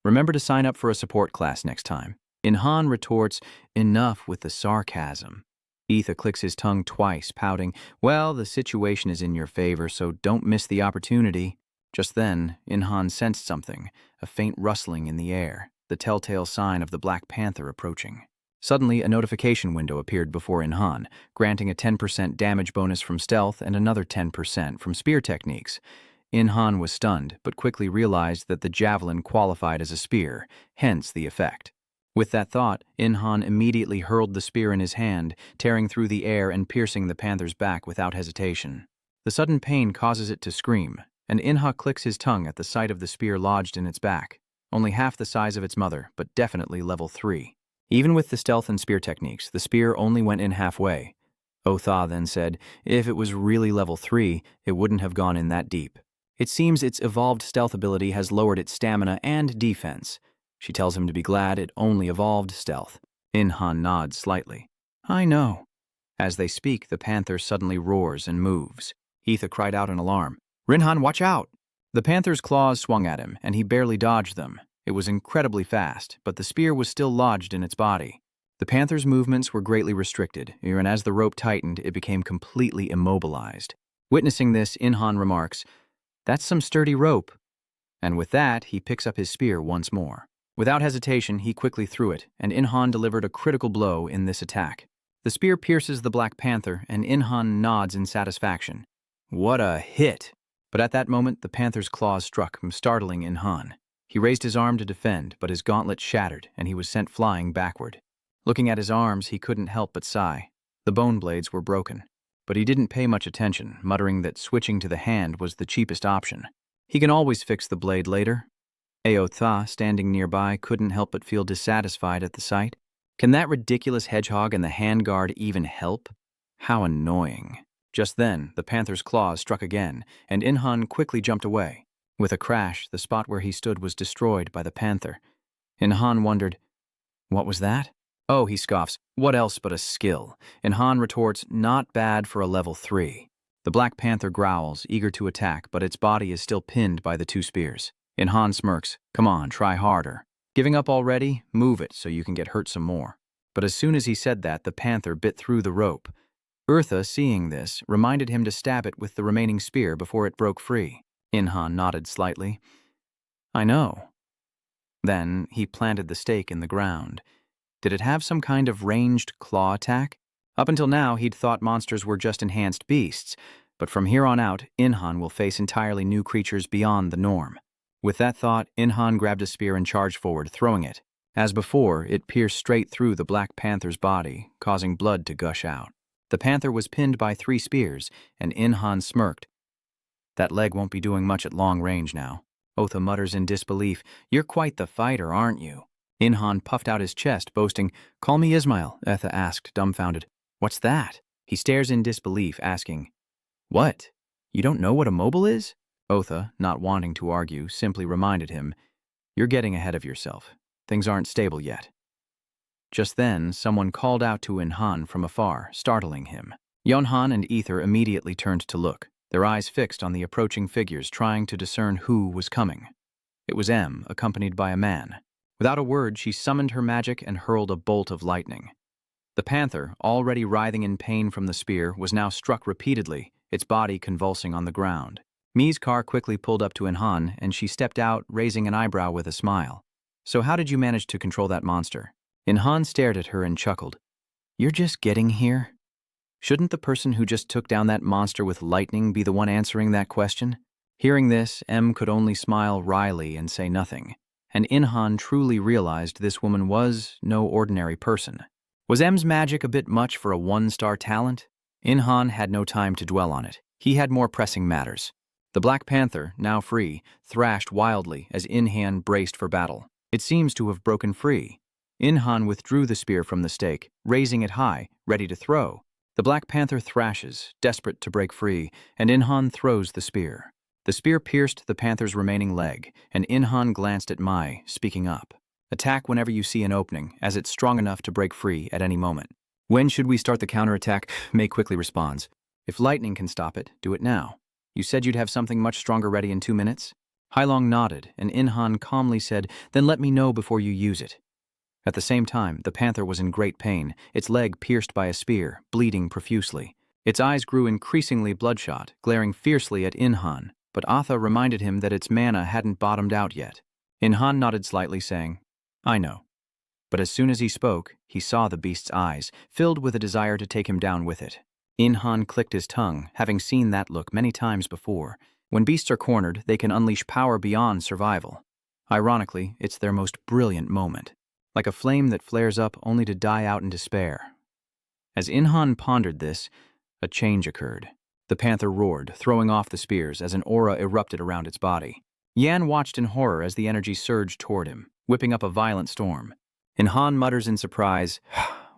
Remember to sign up for a support class next time. In-han retorts, Enough with the sarcasm. Etha clicks his tongue twice, pouting, Well, the situation is in your favor, so don't miss the opportunity. Just then, In-han sensed something, a faint rustling in the air, the telltale sign of the Black Panther approaching. Suddenly, a notification window appeared before In-han, granting a 10% damage bonus from stealth and another 10% from spear techniques. In-han was stunned, but quickly realized that the javelin qualified as a spear, hence the effect. With that thought, In-han immediately hurled the spear in his hand, tearing through the air and piercing the panther's back without hesitation. The sudden pain causes it to scream, and In-ha clicks his tongue at the sight of the spear lodged in its back. Only half the size of its mother, but definitely level 3. Even with the stealth and spear techniques, the spear only went in halfway. Otha then said, If it was really level 3, it wouldn't have gone in that deep. It seems its evolved stealth ability has lowered its stamina and defense. She tells him to be glad it only evolved stealth. In-han nods slightly. I know. As they speak, the panther suddenly roars and moves. Etha cried out in alarm. Rinhan, watch out! The panther's claws swung at him, and he barely dodged them. It was incredibly fast, but the spear was still lodged in its body. The panther's movements were greatly restricted, and as the rope tightened, it became completely immobilized. Witnessing this, In-han remarks, That's some sturdy rope. And with that, he picks up his spear once more. Without hesitation, he quickly threw it, and In-han delivered a critical blow in this attack. The spear pierces the Black Panther, and In-han nods in satisfaction. What a hit! But at that moment, the panther's claws struck him, startling In-han. He raised his arm to defend, but his gauntlet shattered, and he was sent flying backward. Looking at his arms, he couldn't help but sigh. The bone blades were broken. But he didn't pay much attention, muttering that switching to the hand was the cheapest option. He can always fix the blade later. Otha, standing nearby, couldn't help but feel dissatisfied at the sight. Can that ridiculous hedgehog and the handguard even help? How annoying. Just then, the panther's claws struck again, and In-han quickly jumped away. With a crash, the spot where he stood was destroyed by the panther. In-han wondered, What was that? Oh, he scoffs, what else but a skill? In-han retorts, Not bad for a level 3. The Black Panther growls, eager to attack, but its body is still pinned by the 2 spears. In-han smirks, Come on, try harder. Giving up already? Move it so you can get hurt some more. But as soon as he said that, the panther bit through the rope. Eartha, seeing this, reminded him to stab it with the remaining spear before it broke free. In-han nodded slightly. I know. Then he planted the stake in the ground. Did it have some kind of ranged claw attack? Up until now, he'd thought monsters were just enhanced beasts, but from here on out, In-han will face entirely new creatures beyond the norm. With that thought, In-han grabbed a spear and charged forward, throwing it. As before, it pierced straight through the Black Panther's body, causing blood to gush out. The panther was pinned by 3 spears, and In-han smirked. That leg won't be doing much at long range now. Otha mutters in disbelief, You're quite the fighter, aren't you? In-han puffed out his chest, boasting, Call me Ismail, Etha asked, dumbfounded. What's that? He stares in disbelief, asking, What? You don't know what a mobile is? Otha, not wanting to argue, simply reminded him, You're getting ahead of yourself. Things aren't stable yet. Just then, someone called out to In-han from afar, startling him. Yonhan and Ether immediately turned to look, their eyes fixed on the approaching figures, trying to discern who was coming. It was M, accompanied by a man. Without a word, she summoned her magic and hurled a bolt of lightning. The panther, already writhing in pain from the spear, was now struck repeatedly, its body convulsing on the ground. Mi's car quickly pulled up to In-han, and she stepped out, raising an eyebrow with a smile. So how did you manage to control that monster? In-han stared at her and chuckled. You're just getting here? Shouldn't the person who just took down that monster with lightning be the one answering that question? Hearing this, M could only smile wryly and say nothing. and Inhan truly realized this woman was no ordinary person. Was M's magic a bit much for a one-star talent? Inhan had no time to dwell on it. He had more pressing matters. The Black Panther, now free, thrashed wildly as Inhan braced for battle. It seems to have broken free. Inhan withdrew the spear from the stake, raising it high, ready to throw. The Black Panther thrashes, desperate to break free, and Inhan throws the spear. The spear pierced the panther's remaining leg, and Inhan glanced at Mai, speaking up. Attack whenever you see an opening, as it's strong enough to break free at any moment. When should we start the counterattack? Mai quickly responds. If lightning can stop it, do it now. You said you'd have something much stronger ready in 2 minutes? Hailong nodded, and Inhan calmly said, then let me know before you use it. At the same time, the panther was in great pain, its leg pierced by a spear, bleeding profusely. Its eyes grew increasingly bloodshot, glaring fiercely at Inhan, but Atha reminded him that its mana hadn't bottomed out yet. Inhan nodded slightly, saying, I know. But as soon as he spoke, he saw the beast's eyes, filled with a desire to take him down with it. Inhan clicked his tongue, having seen that look many times before. When beasts are cornered, they can unleash power beyond survival. Ironically, it's their most brilliant moment, like a flame that flares up only to die out in despair. As Inhan pondered this, a change occurred. The panther roared, throwing off the spears as an aura erupted around its body. Yan watched in horror as the energy surged toward him, whipping up a violent storm. Inhan mutters in surprise,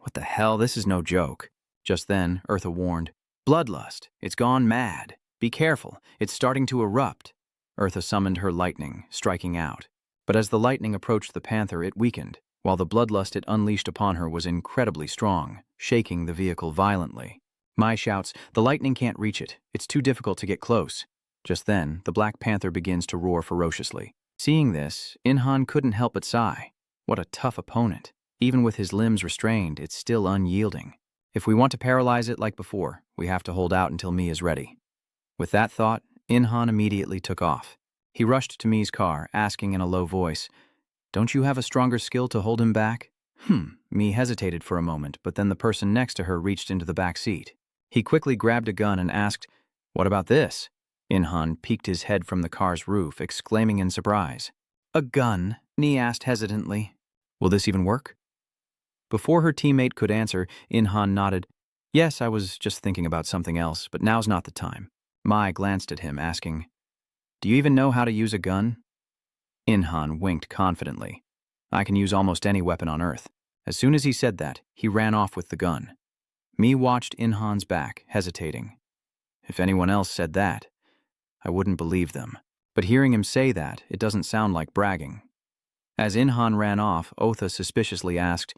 what the hell, this is no joke. Just then, Eartha warned, Bloodlust, it's gone mad. Be careful, it's starting to erupt. Eartha summoned her lightning, striking out. But as the lightning approached the panther, it weakened, while the bloodlust it unleashed upon her was incredibly strong, shaking the vehicle violently. Mai shouts, the lightning can't reach it. It's too difficult to get close. Just then, the Black Panther begins to roar ferociously. Seeing this, Inhan couldn't help but sigh. What a tough opponent. Even with his limbs restrained, it's still unyielding. If we want to paralyze it like before, we have to hold out until Mi is ready. With that thought, Inhan immediately took off. He rushed to Mi's car, asking in a low voice, Don't you have a stronger skill to hold him back? Mi hesitated for a moment, but then the person next to her reached into the back seat. He quickly grabbed a gun and asked, What about this? Inhan peeked his head from the car's roof, exclaiming in surprise. A gun? Ni asked hesitantly. Will this even work? Before her teammate could answer, Inhan nodded. Yes, I was just thinking about something else, but now's not the time. Mai glanced at him, asking, Do you even know how to use a gun? Inhan winked confidently. I can use almost any weapon on Earth. As soon as he said that, he ran off with the gun. Mi watched Inhan's back, hesitating. If anyone else said that, I wouldn't believe them. But hearing him say that, it doesn't sound like bragging. As Inhan ran off, Otha suspiciously asked,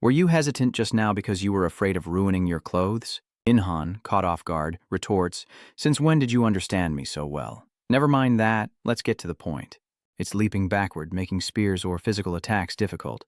Were you hesitant just now because you were afraid of ruining your clothes? Inhan, caught off guard, retorts, Since when did you understand me so well? Never mind that, let's get to the point. It's leaping backward, making spears or physical attacks difficult.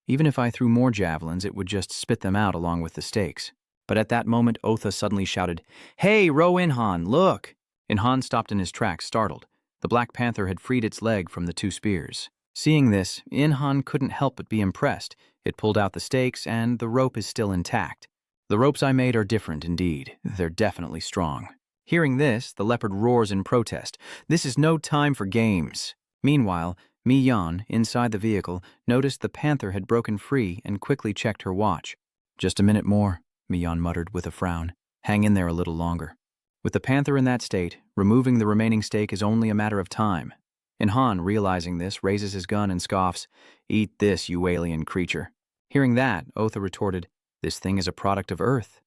Even if I threw more javelins, it would just spit them out along with the stakes. But at that moment, Otha suddenly shouted, Hey, row Inhan, look! Inhan stopped in his tracks, startled. The Black Panther had freed its leg from the 2 spears. Seeing this, Inhan couldn't help but be impressed. It pulled out the stakes, and the rope is still intact. The ropes I made are different indeed. They're definitely strong. Hearing this, the leopard roars in protest. This is no time for games. Meanwhile, Mi Yan, inside the vehicle, noticed the panther had broken free and quickly checked her watch. Just a minute more, Mi Yan muttered with a frown. Hang in there a little longer. With the panther in that state, removing the remaining stake is only a matter of time. Inhan, realizing this, raises his gun and scoffs, Eat this, you alien creature. Hearing that, Otha retorted, This thing is a product of Earth.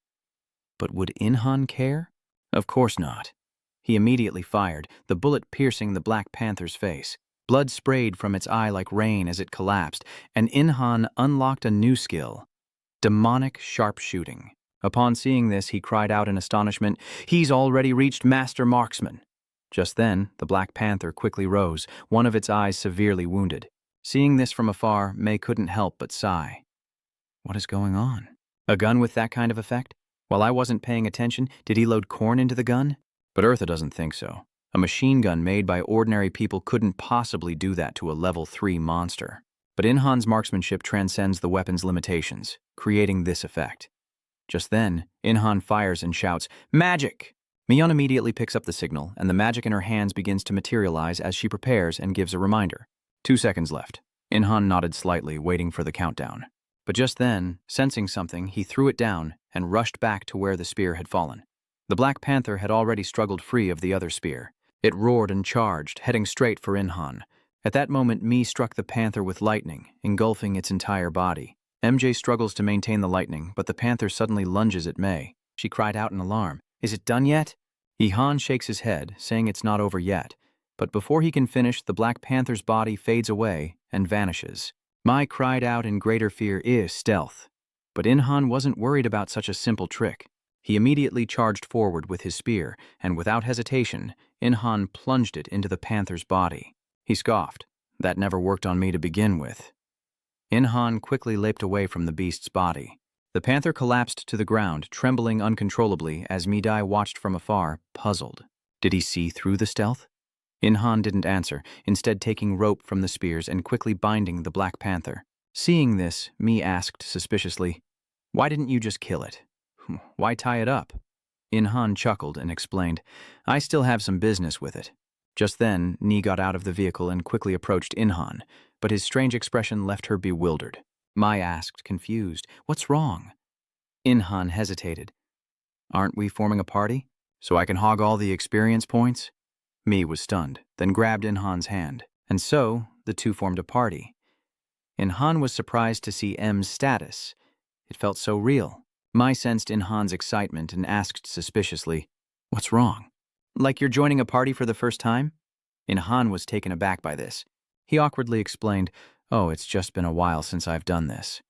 But would Inhan care? Of course not. He immediately fired, the bullet piercing the Black Panther's face. Blood sprayed from its eye like rain as it collapsed, and Inhan unlocked a new skill, demonic sharpshooting. Upon seeing this, he cried out in astonishment, He's already reached Master Marksman. Just then, the Black Panther quickly rose, one of its eyes severely wounded. Seeing this from afar, Mai couldn't help but sigh. What is going on? A gun with that kind of effect? While I wasn't paying attention, did he load corn into the gun? But Eartha doesn't think so. A machine gun made by ordinary people couldn't possibly do that to a level 3 monster. But Inhan's marksmanship transcends the weapon's limitations, creating this effect. Just then, Inhan fires and shouts, Magic! Mion immediately picks up the signal, and the magic in her hands begins to materialize as she prepares and gives a reminder. 2 seconds left. Inhan nodded slightly, waiting for the countdown. But just then, sensing something, he threw it down and rushed back to where the spear had fallen. The Black Panther had already struggled free of the other spear. It roared and charged, heading straight for Inhan. At that moment, Mi struck the panther with lightning, engulfing its entire body. MJ struggles to maintain the lightning, but the panther suddenly lunges at Mei. She cried out in alarm. "Is it done yet?" Ihan shakes his head, saying it's not over yet. But before he can finish, the Black Panther's body fades away and vanishes. Mai cried out in greater fear, stealth. But Inhan wasn't worried about such a simple trick. He immediately charged forward with his spear, and without hesitation, Inhan plunged it into the panther's body. He scoffed. "That never worked on me to begin with." Inhan quickly leaped away from the beast's body. The panther collapsed to the ground, trembling uncontrollably as Midai watched from afar, puzzled. Did he see through the stealth? Inhan didn't answer, instead taking rope from the spears and quickly binding the Black Panther. Seeing this, Mi asked suspiciously, "Why didn't you just kill it? Why tie it up?" Inhan chuckled and explained, "I still have some business with it." Just then, Ni got out of the vehicle and quickly approached Inhan, but his strange expression left her bewildered. Mai asked, confused, "What's wrong?" Inhan hesitated. "Aren't we forming a party? So I can hog all the experience points?" Mi was stunned, then grabbed Inhan's hand. And so, the two formed a party. Inhan was surprised to see M's status. It felt so real. Mai sensed Inhan's excitement and asked suspiciously, "What's wrong? Like you're joining a party for the first time?" Inhan was taken aback by this. He awkwardly explained, "Oh, it's just been a while since I've done this."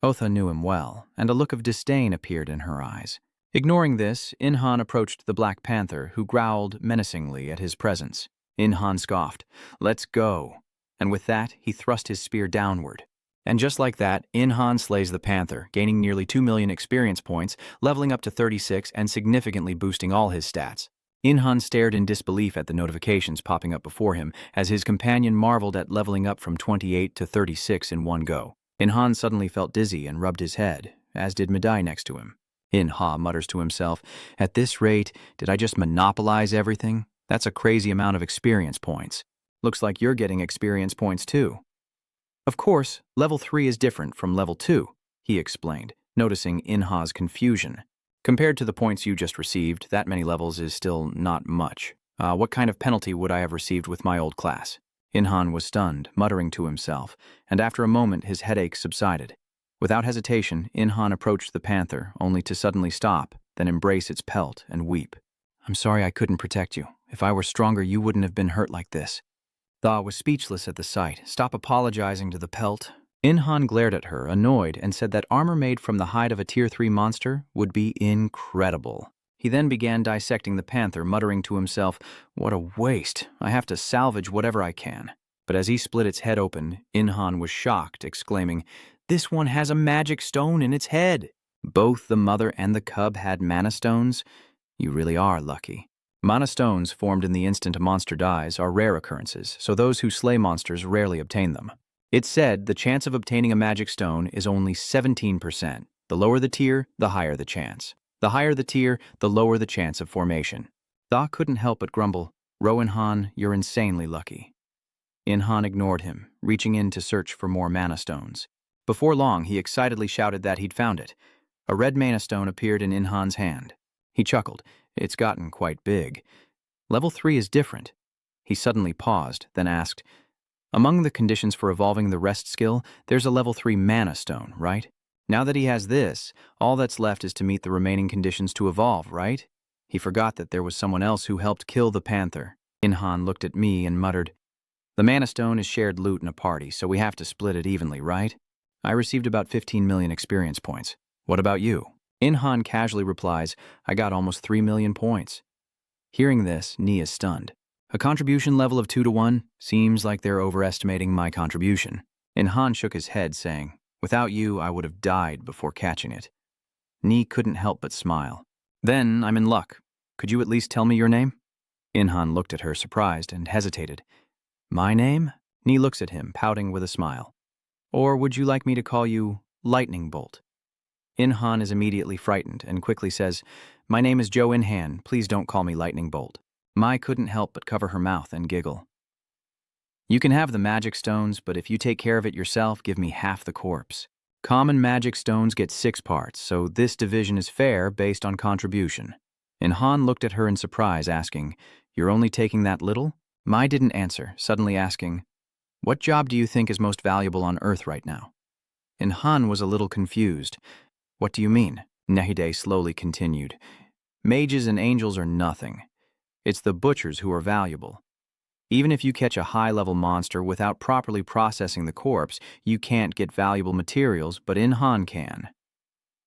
Otha knew him well, and a look of disdain appeared in her eyes. Ignoring this, Inhan approached the Black Panther, who growled menacingly at his presence. Inhan scoffed, "Let's go." And with that, he thrust his spear downward. And just like that, Inhan slays the panther, gaining nearly 2 million experience points, leveling up to 36 and significantly boosting all his stats. Inhan stared in disbelief at the notifications popping up before him, as his companion marveled at leveling up from 28 to 36 in one go. Inhan suddenly felt dizzy and rubbed his head, as did Midai next to him. Inha mutters to himself, "At this rate, did I just monopolize everything? That's a crazy amount of experience points. Looks like you're getting experience points too." "Of course, level 3 is different from level 2, he explained, noticing Inha's confusion. "Compared to the points you just received, that many levels is still not much. What kind of penalty would I have received with my old class?" Inhan was stunned, muttering to himself, and after a moment his headache subsided. Without hesitation, Inhan approached the panther, only to suddenly stop, then embrace its pelt and weep. "I'm sorry I couldn't protect you. If I were stronger, you wouldn't have been hurt like this." Tha was speechless at the sight. "Stop apologizing to the pelt." Inhan glared at her, annoyed, and said that armor made from the hide of a Tier 3 monster would be incredible. He then began dissecting the panther, muttering to himself, "What a waste. I have to salvage whatever I can." But as he split its head open, Inhan was shocked, exclaiming, "This one has a magic stone in its head." Both the mother and the cub had mana stones? You really are lucky. Mana stones, formed in the instant a monster dies, are rare occurrences, so those who slay monsters rarely obtain them. It's said the chance of obtaining a magic stone is only 17%. The lower the tier, the higher the chance. The higher the tier, the lower the chance of formation. Tha couldn't help but grumble, "Roinhan, you're insanely lucky." Inhan ignored him, reaching in to search for more mana stones. Before long, he excitedly shouted that he'd found it. A red mana stone appeared in Inhan's hand. He chuckled. "It's gotten quite big. Level 3 is different." He suddenly paused, then asked, "Among the conditions for evolving the rest skill, there's a level 3 mana stone, right? Now that he has this, all that's left is to meet the remaining conditions to evolve, right?" He forgot that there was someone else who helped kill the panther. Inhan looked at me and muttered, "The mana stone is shared loot in a party, so we have to split it evenly, right? I received about 15 million experience points. What about you?" Inhan casually replies, "I got almost 3 million points." Hearing this, Ni is stunned. A contribution level of 2 to 1 seems like they're overestimating my contribution. Inhan shook his head, saying, "Without you, I would have died before catching it." Ni couldn't help but smile. "Then I'm in luck. Could you at least tell me your name?" Inhan looked at her, surprised, and hesitated. "My name?" Ni looks at him, pouting with a smile. "Or would you like me to call you Lightning Bolt?" Inhan is immediately frightened and quickly says, "My name is Joe Inhan. Please don't call me Lightning Bolt." Mai couldn't help but cover her mouth and giggle. You can have the magic stones, but if you take care of it yourself, give me half the corpse. Common magic stones get 6 parts, so this division is fair based on contribution. And Han looked at her in surprise, asking, "You're only taking that little?" Mai didn't answer, suddenly asking, "What job do you think is most valuable on Earth right now?" And Han was a little confused. "What do you mean?" Nehide slowly continued. "Mages and angels are nothing. It's the butchers who are valuable. Even if you catch a high-level monster without properly processing the corpse, you can't get valuable materials, but Inhan can."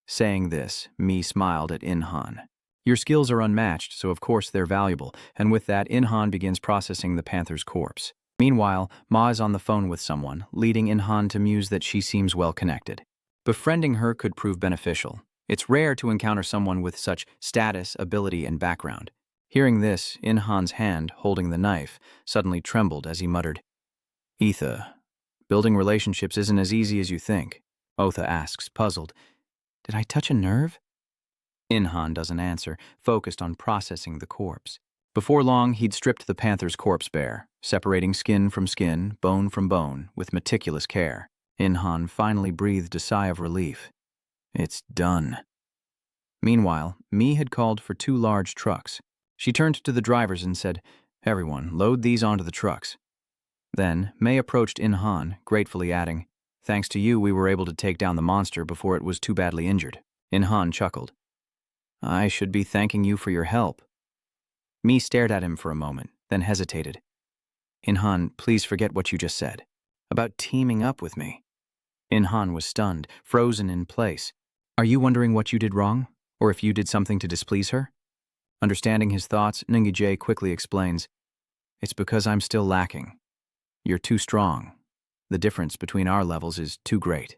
Saying this, Mi smiled at Inhan. "Your skills are unmatched, so of course they're valuable," and with that, Inhan begins processing the panther's corpse. Meanwhile, Ma is on the phone with someone, leading Inhan to muse that she seems well-connected. Befriending her could prove beneficial. It's rare to encounter someone with such status, ability, and background. Hearing this, Inhan's hand, holding the knife, suddenly trembled as he muttered, "Etha, building relationships isn't as easy as you think." Otha asks, puzzled, "Did I touch a nerve?" Inhan doesn't answer, focused on processing the corpse. Before long, he'd stripped the panther's corpse bare, separating skin from skin, bone from bone, with meticulous care. Inhan finally breathed a sigh of relief. It's done. Meanwhile, Mi had called for 2 large trucks. She turned to the drivers and said, "Everyone, load these onto the trucks." Then, May approached Inhan, gratefully adding, "Thanks to you, we were able to take down the monster before it was too badly injured." Inhan chuckled. "I should be thanking you for your help." Mi stared at him for a moment, then hesitated. "Inhan, please forget what you just said. About teaming up with me." Inhan was stunned, frozen in place. "Are you wondering what you did wrong? Or if you did something to displease her?" Understanding his thoughts, Ningijay quickly explains, "It's because I'm still lacking. You're too strong. The difference between our levels is too great."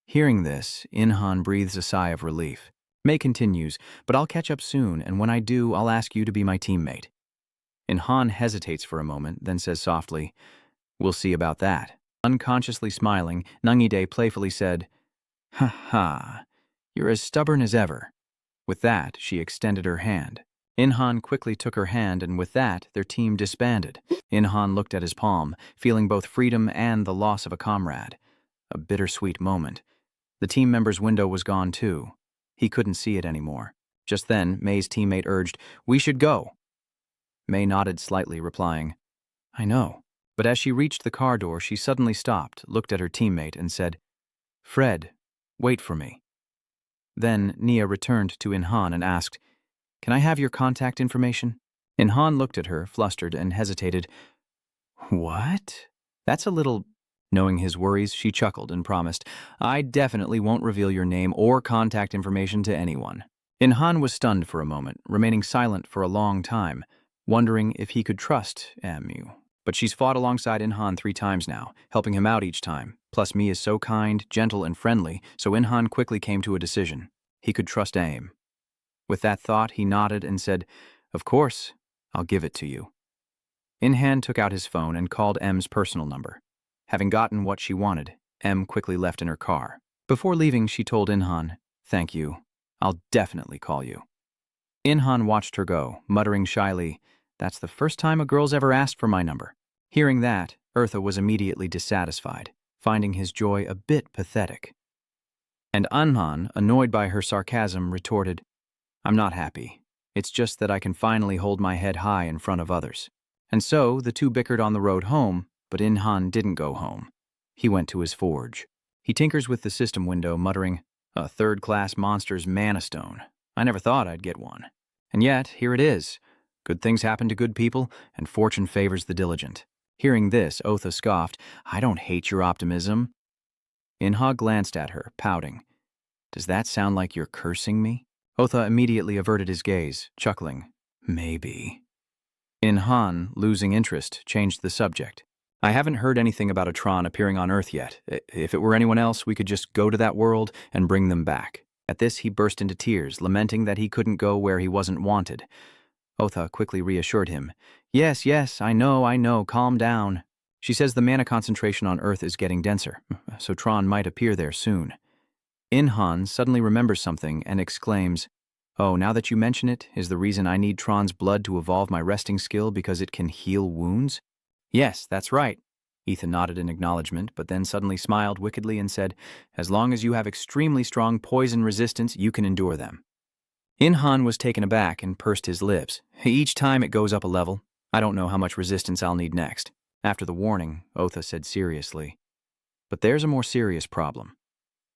Hearing this, Inhan breathes a sigh of relief. May continues, "But I'll catch up soon, and when I do, I'll ask you to be my teammate." Inhan hesitates for a moment, then says softly, "We'll see about that." Unconsciously smiling, Nangide playfully said, "Ha ha, you're as stubborn as ever." With that, she extended her hand. Inhan quickly took her hand, and with that, their team disbanded. Inhan looked at his palm, feeling both freedom and the loss of a comrade. A bittersweet moment. The team member's window was gone too. He couldn't see it anymore. Just then, May's teammate urged, "We should go." May nodded slightly, replying, "I know." But as she reached the car door, she suddenly stopped, looked at her teammate, and said, "Fred, wait for me." Then Nia returned to Inhan and asked, "Can I have your contact information?" Inhan looked at her, flustered, and hesitated. "What? That's a little—" Knowing his worries, she chuckled and promised, "I definitely won't reveal your name or contact information to anyone." Inhan was stunned for a moment, remaining silent for a long time, wondering if he could trust Mu. But she's fought alongside Inhan 3 times now, helping him out each time. Plus, Mi is so kind, gentle, and friendly, so Inhan quickly came to a decision. He could trust Aim. With that thought, he nodded and said, "Of course, I'll give it to you." Inhan took out his phone and called M's personal number. Having gotten what she wanted, M quickly left in her car. Before leaving, she told Inhan, "Thank you. I'll definitely call you." Inhan watched her go, muttering shyly, "That's the first time a girl's ever asked for my number." Hearing that, Eartha was immediately dissatisfied, finding his joy a bit pathetic. And Inhan, annoyed by her sarcasm, retorted, "I'm not happy. It's just that I can finally hold my head high in front of others." And so, the two bickered on the road home, but Inhan didn't go home. He went to his forge. He tinkers with the system window, muttering, "A third-class monster's mana stone. I never thought I'd get one. And yet, here it is. Good things happen to good people, and fortune favors the diligent." Hearing this, Otha scoffed, "I don't hate your optimism." Inha glanced at her, pouting. "Does that sound like you're cursing me?" Otha immediately averted his gaze, chuckling, "Maybe." Inhan, losing interest, changed the subject. "I haven't heard anything about a Tron appearing on Earth yet. If it were anyone else, we could just go to that world and bring them back." At this, he burst into tears, lamenting that he couldn't go where he wasn't wanted. Otha quickly reassured him. Yes, I know, calm down." She says the mana concentration on Earth is getting denser, so Tron might appear there soon. Inhan suddenly remembers something and exclaims, "Oh, now that you mention it, is the reason I need Tron's blood to evolve my resting skill because it can heal wounds?" Yes, that's right. Ethan nodded in acknowledgement, but then suddenly smiled wickedly and said, as long as you have extremely strong poison resistance, you can endure them. Inhan was taken aback and pursed his lips. Each time it goes up a level, I don't know how much resistance I'll need next. After the warning, Otha said seriously, but there's a more serious problem.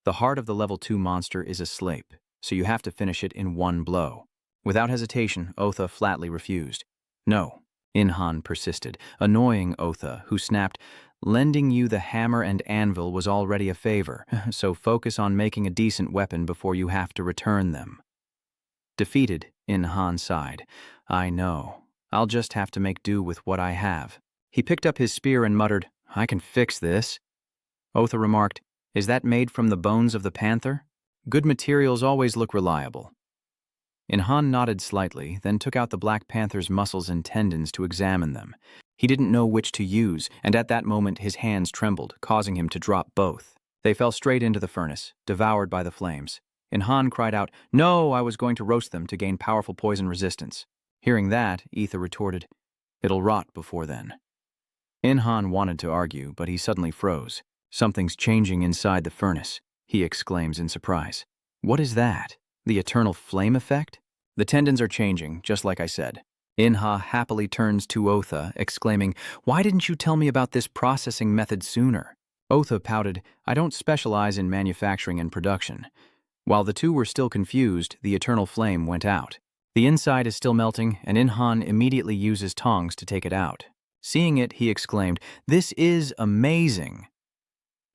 The heart of the level 2 monster is asleep, so you have to finish it in one blow. Without hesitation, Otha flatly refused. No, Inhan persisted, annoying Otha, who snapped, lending you the hammer and anvil was already a favor, so focus on making a decent weapon before you have to return them. Defeated, Inhan sighed. I know. I'll just have to make do with what I have. He picked up his spear and muttered, I can fix this. Otha remarked, is that made from the bones of the panther? Good materials always look reliable. Inhan nodded slightly, then took out the Black Panther's muscles and tendons to examine them. He didn't know which to use, and at that moment his hands trembled, causing him to drop both. They fell straight into the furnace, devoured by the flames. Inhan cried out, no, I was going to roast them to gain powerful poison resistance. Hearing that, Etha retorted, it'll rot before then. Inhan wanted to argue, but he suddenly froze. Something's changing inside the furnace, he exclaims in surprise. What is that? The eternal flame effect? The tendons are changing, just like I said. Inha happily turns to Otha, exclaiming, why didn't you tell me about this processing method sooner? Otha pouted, I don't specialize in manufacturing and production. While the two were still confused, the eternal flame went out. The inside is still melting, and Inhan immediately uses tongs to take it out. Seeing it, he exclaimed, this is amazing.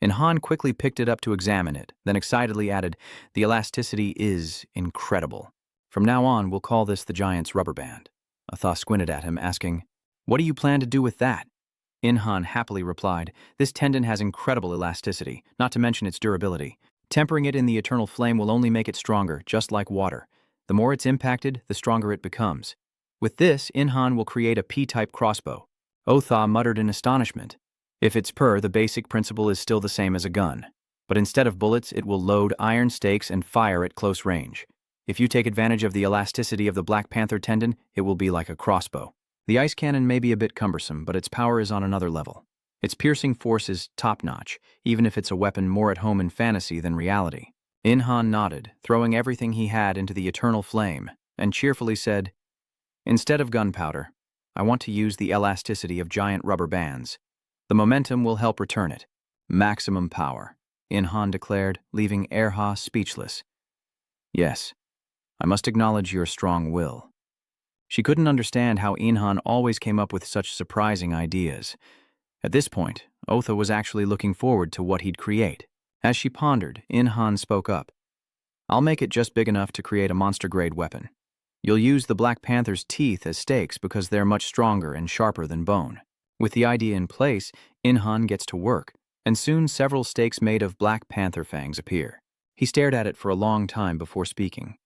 Inhan quickly picked it up to examine it, then excitedly added, the elasticity is incredible. From now on, we'll call this the giant's rubber band. Atha squinted at him, asking, what do you plan to do with that? Inhan happily replied, this tendon has incredible elasticity, not to mention its durability. Tempering it in the eternal flame will only make it stronger, just like water. The more it's impacted, the stronger it becomes. With this, Inhan will create a P-type crossbow. Otha muttered in astonishment. If it's the basic principle is still the same as a gun. But instead of bullets, it will load iron stakes and fire at close range. If you take advantage of the elasticity of the Black Panther tendon, it will be like a crossbow. The ice cannon may be a bit cumbersome, but its power is on another level. Its piercing force is top-notch, even if it's a weapon more at home in fantasy than reality. Inhan nodded, throwing everything he had into the eternal flame, and cheerfully said, instead of gunpowder, I want to use the elasticity of giant rubber bands. The momentum will help return it. Maximum power, Inhan declared, leaving Erha speechless. Yes, I must acknowledge your strong will. She couldn't understand how Inhan always came up with such surprising ideas. At this point, Otha was actually looking forward to what he'd create. As she pondered, Inhan spoke up. I'll make it just big enough to create a monster-grade weapon. You'll use the Black Panther's teeth as stakes because they're much stronger and sharper than bone. With the idea in place, Inhan gets to work, and soon several stakes made of Black Panther fangs appear. He stared at it for a long time before speaking.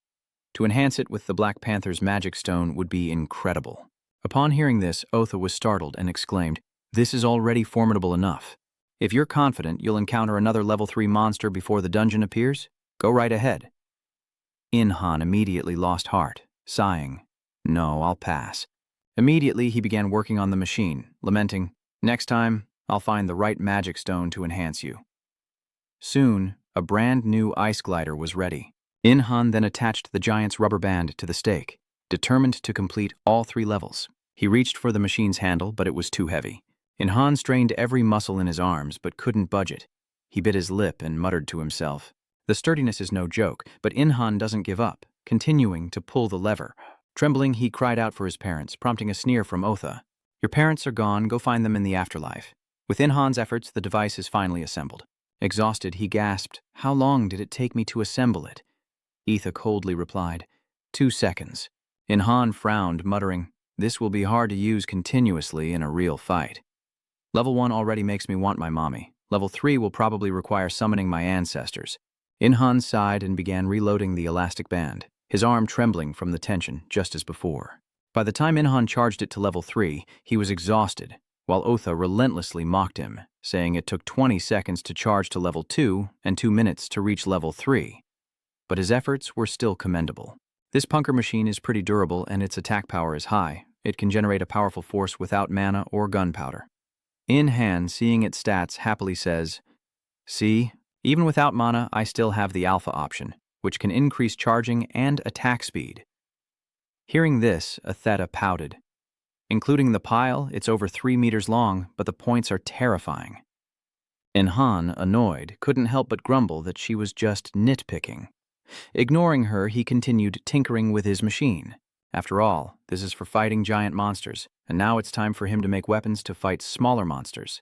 To enhance it with the Black Panther's magic stone would be incredible. Upon hearing this, Otha was startled and exclaimed, this is already formidable enough. If you're confident you'll encounter another level 3 monster before the dungeon appears, go right ahead. Inhan immediately lost heart, sighing, no, I'll pass. Immediately, he began working on the machine, lamenting, next time, I'll find the right magic stone to enhance you. Soon, a brand new ice glider was ready. Inhan then attached the giant's rubber band to the stake, determined to complete all 3 levels. He reached for the machine's handle, but it was too heavy. Inhan strained every muscle in his arms, but couldn't budge it. He bit his lip and muttered to himself. The sturdiness is no joke, but Inhan doesn't give up, continuing to pull the lever. Trembling, he cried out for his parents, prompting a sneer from Otha. Your parents are gone, go find them in the afterlife. With Inhan's efforts, the device is finally assembled. Exhausted, he gasped, how long did it take me to assemble it? Etha coldly replied, 2 seconds. Inhan frowned, muttering, this will be hard to use continuously in a real fight. Level 1 already makes me want my mommy. Level 3 will probably require summoning my ancestors. Inhan sighed and began reloading the elastic band, his arm trembling from the tension, just as before. By the time Inhan charged it to level 3, he was exhausted, while Otha relentlessly mocked him, saying it took 20 seconds to charge to level 2 and 2 minutes to reach level 3. But his efforts were still commendable. This punker machine is pretty durable and its attack power is high. It can generate a powerful force without mana or gunpowder. In-Han, seeing its stats, happily says, "See, even without mana, I still have the Alpha option, which can increase charging and attack speed." Hearing this, Atheta pouted. Including the pile, it's over 3 meters long, but the points are terrifying. In-Han, annoyed, couldn't help but grumble that she was just nitpicking. Ignoring her, he continued tinkering with his machine. After all, this is for fighting giant monsters, and now it's time for him to make weapons to fight smaller monsters.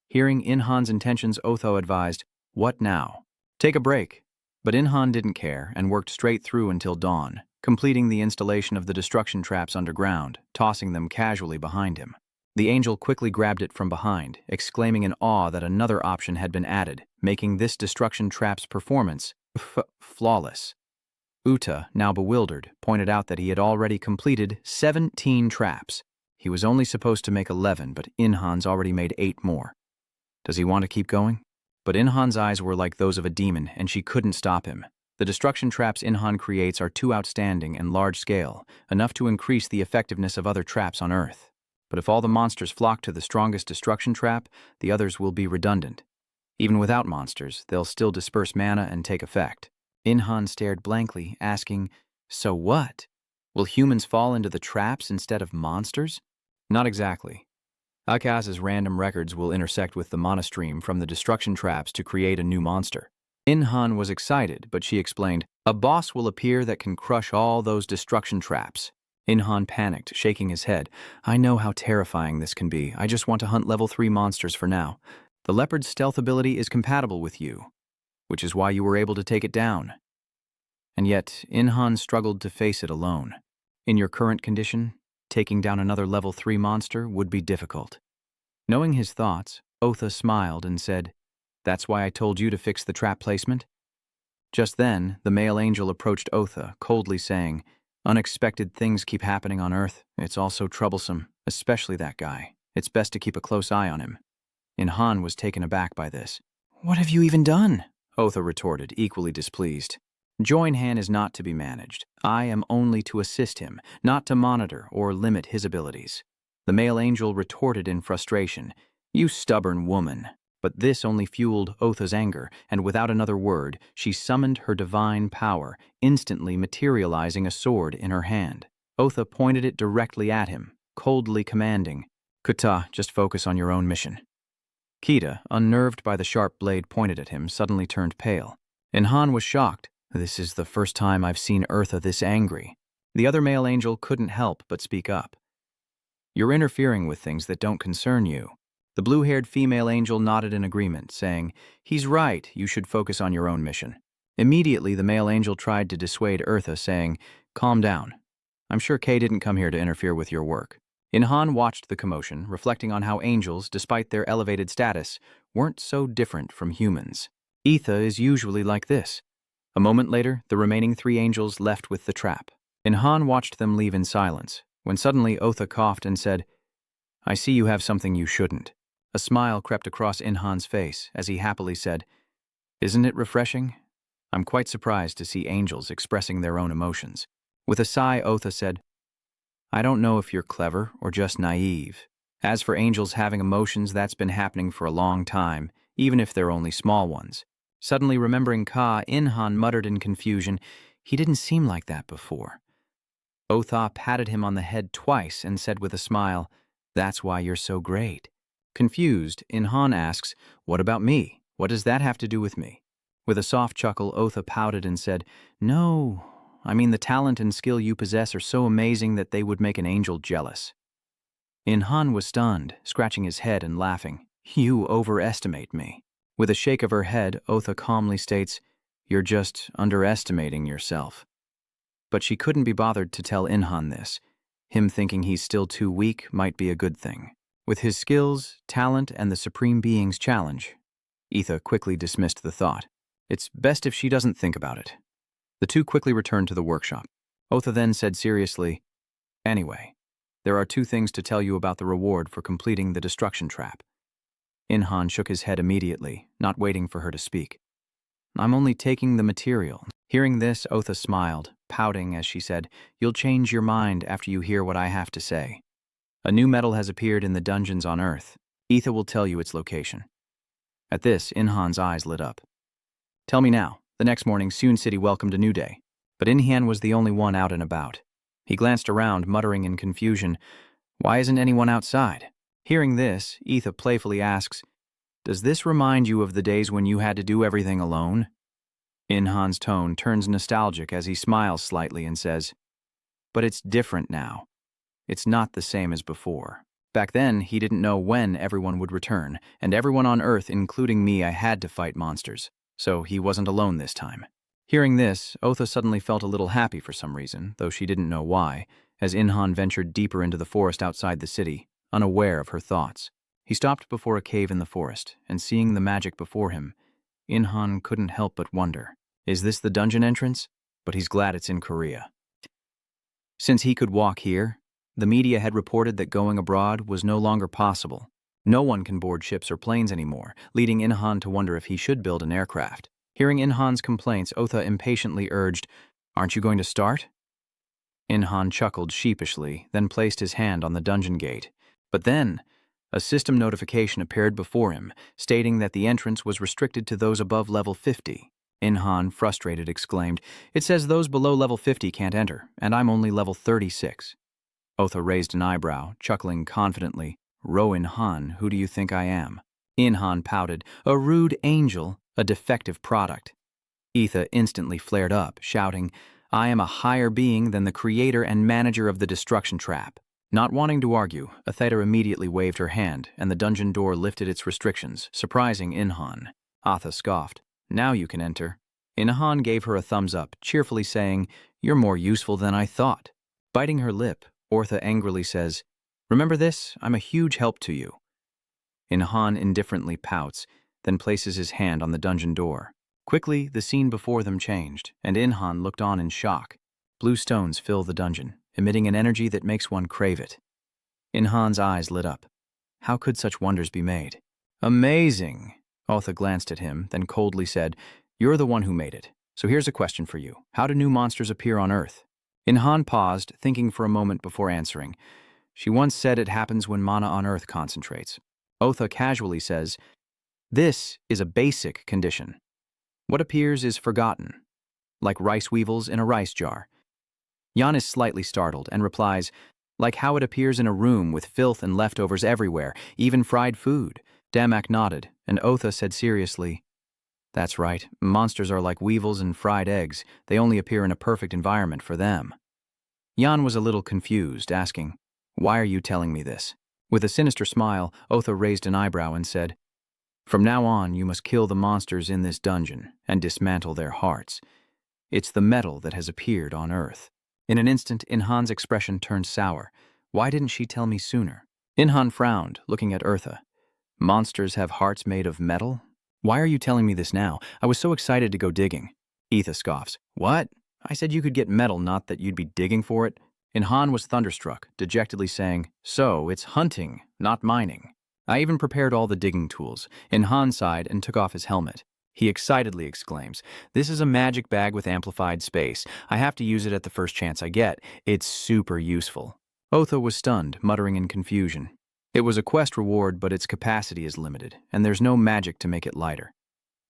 Hearing In-Han's intentions, Otho advised, "What now? Take a break." But In-Han didn't care and worked straight through until dawn, completing the installation of the destruction traps underground, tossing them casually behind him. The angel quickly grabbed it from behind, exclaiming in awe that another option had been added, making this destruction trap's performance flawless. Uta, now bewildered, pointed out that he had already completed 17 traps. He was only supposed to make 11, but In-Han's already made 8 more. Does he want to keep going? But In-Han's eyes were like those of a demon, and she couldn't stop him. The destruction traps In-Han creates are too outstanding and large-scale, enough to increase the effectiveness of other traps on Earth. But if all the monsters flock to the strongest destruction trap, the others will be redundant. Even without monsters, they'll still disperse mana and take effect. In-Han stared blankly, asking, "So what? Will humans fall into the traps instead of monsters?" Not exactly. Akaz's random records will intersect with the mana stream from the destruction traps to create a new monster. In-Han was excited, but she explained, "A boss will appear that can crush all those destruction traps." In-Han panicked, shaking his head. "I know how terrifying this can be. I just want to hunt level 3 monsters for now. The leopard's stealth ability is compatible with you, which is why you were able to take it down." And yet, In-Han struggled to face it alone. In your current condition, taking down another level 3 monster would be difficult. Knowing his thoughts, Otha smiled and said, "That's why I told you to fix the trap placement?" Just then, the male angel approached Otha, coldly saying, "Unexpected things keep happening on Earth. It's all so troublesome, especially that guy. It's best to keep a close eye on him." In-Han was taken aback by this. "What have you even done?" Otha retorted, equally displeased. "Join-Han is not to be managed. I am only to assist him, not to monitor or limit his abilities." The male angel retorted in frustration, "You stubborn woman." But this only fueled Otha's anger, and without another word, she summoned her divine power, instantly materializing a sword in her hand. Otha pointed it directly at him, coldly commanding, "Kuta, just focus on your own mission." Kita, unnerved by the sharp blade pointed at him, suddenly turned pale. In-Han was shocked. "This is the first time I've seen Eartha this angry." The other male angel couldn't help but speak up. "You're interfering with things that don't concern you." The blue-haired female angel nodded in agreement, saying, "He's right, you should focus on your own mission." Immediately, the male angel tried to dissuade Eartha, saying, "Calm down. I'm sure Kay didn't come here to interfere with your work." In-Han watched the commotion, reflecting on how angels, despite their elevated status, weren't so different from humans. Etha is usually like this. A moment later, the remaining 3 angels left with the trap. In-Han watched them leave in silence, when suddenly Otha coughed and said, "I see you have something you shouldn't." A smile crept across In-Han's face as he happily said, "Isn't it refreshing? I'm quite surprised to see angels expressing their own emotions." With a sigh, Otha said, "I don't know if you're clever or just naive. As for angels having emotions, that's been happening for a long time, even if they're only small ones." Suddenly remembering Ka, In-Han muttered in confusion, "He didn't seem like that before." Otha patted him on the head twice and said with a smile, "That's why you're so great." Confused, In-Han asks, "What about me? What does that have to do with me?" With a soft chuckle, Otha pouted and said, "No, I mean the talent and skill you possess are so amazing that they would make an angel jealous." In-Han was stunned, scratching his head and laughing. "You overestimate me." With a shake of her head, Otha calmly states, "You're just underestimating yourself." But she couldn't be bothered to tell In-Han this. Him thinking he's still too weak might be a good thing. With his skills, talent, and the Supreme Being's challenge, Etha quickly dismissed the thought. It's best if she doesn't think about it. The two quickly returned to the workshop. Otha then said seriously, "Anyway, there are 2 things to tell you about the reward for completing the destruction trap." In-Han shook his head immediately, not waiting for her to speak. "I'm only taking the material." Hearing this, Otha smiled, pouting as she said, "You'll change your mind after you hear what I have to say. A new metal has appeared in the dungeons on Earth. Etha will tell you its location. At this, Inhan's eyes lit up. Tell me now. The next morning, Soon City welcomed a new day. But Inhan was the only one out and about. He glanced around, muttering in confusion, "Why isn't anyone outside?" Hearing this, Etha playfully asks, "Does this remind you of the days when you had to do everything alone?" Inhan's tone turns nostalgic as he smiles slightly and says, "But it's different now. It's not the same as before. Back then, he didn't know when everyone would return, and everyone on Earth, including me, I had to fight monsters. So he wasn't alone this time." Hearing this, Otha suddenly felt a little happy for some reason, though she didn't know why, as Inhan ventured deeper into the forest outside the city, unaware of her thoughts. He stopped before a cave in the forest, and seeing the magic before him, Inhan couldn't help but wonder, is this the dungeon entrance? But he's glad it's in Korea. Since he could walk here, the media had reported that going abroad was no longer possible. No one can board ships or planes anymore, leading Inhan to wonder if he should build an aircraft. Hearing Inhan's complaints, Otha impatiently urged, "Aren't you going to start?" Inhan chuckled sheepishly, then placed his hand on the dungeon gate. But then, a system notification appeared before him, stating that the entrance was restricted to those above level 50. Inhan, frustrated, exclaimed, "It says those below level 50 can't enter, and I'm only level 36. Otha raised an eyebrow, chuckling confidently, "Rowan Han, who do you think I am?" Inhan pouted, "A rude angel, a defective product." Etha instantly flared up, shouting, "I am a higher being than the creator and manager of the destruction trap." Not wanting to argue, Atheta immediately waved her hand, and the dungeon door lifted its restrictions, surprising Inhan. Atha scoffed, "Now you can enter." Inhan gave her a thumbs up, cheerfully saying, "You're more useful than I thought." Biting her lip, Ortha angrily says, "Remember this? I'm a huge help to you." Inhan indifferently pouts, then places his hand on the dungeon door. Quickly, the scene before them changed, and Inhan looked on in shock. Blue stones fill the dungeon, emitting an energy that makes one crave it. Inhan's eyes lit up. How could such wonders be made? "Amazing!" Otha glanced at him, then coldly said, "You're the one who made it. So here's a question for you. How do new monsters appear on Earth?" Inhan paused, thinking for a moment before answering. "She once said it happens when mana on Earth concentrates." Otha casually says, "This is a basic condition. What appears is forgotten, like rice weevils in a rice jar." Jan is slightly startled and replies, "Like how it appears in a room with filth and leftovers everywhere, even fried food." Damak nodded, and Otha said seriously, "That's right. Monsters are like weevils and fried eggs. They only appear in a perfect environment for them." Jan was a little confused, asking, "Why are you telling me this?" With a sinister smile, Otha raised an eyebrow and said, "From now on, you must kill the monsters in this dungeon and dismantle their hearts. It's the metal that has appeared on Earth." In an instant, Inhan's expression turned sour. Why didn't she tell me sooner? Inhan frowned, looking at Eartha. "Monsters have hearts made of metal? Why are you telling me this now? I was so excited to go digging." Etha scoffs. "What? I said you could get metal, not that you'd be digging for it." Inhan was thunderstruck, dejectedly saying, "So, it's hunting, not mining." I even prepared all the digging tools. Inhan sighed and took off his helmet. He excitedly exclaims, "This is a magic bag with amplified space. I have to use it at the first chance I get. It's super useful." Otha was stunned, muttering in confusion. It was a quest reward, but its capacity is limited, and there's no magic to make it lighter.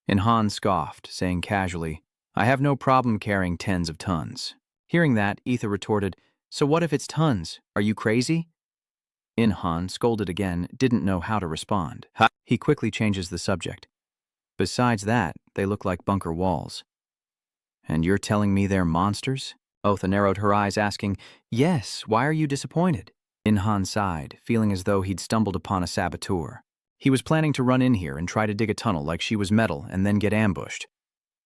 Inhan scoffed, saying casually, "I have no problem carrying tens of tons." Hearing that, Etha retorted, "So what if it's tons? Are you crazy?" Inhan, scolded again, didn't know how to respond. He quickly changes the subject. "Besides that, they look like bunker walls." "And you're telling me they're monsters?" Otha narrowed her eyes, asking, "Yes, why are you disappointed?" Inhan sighed, feeling as though he'd stumbled upon a saboteur. He was planning to run in here and try to dig a tunnel like she was metal and then get ambushed.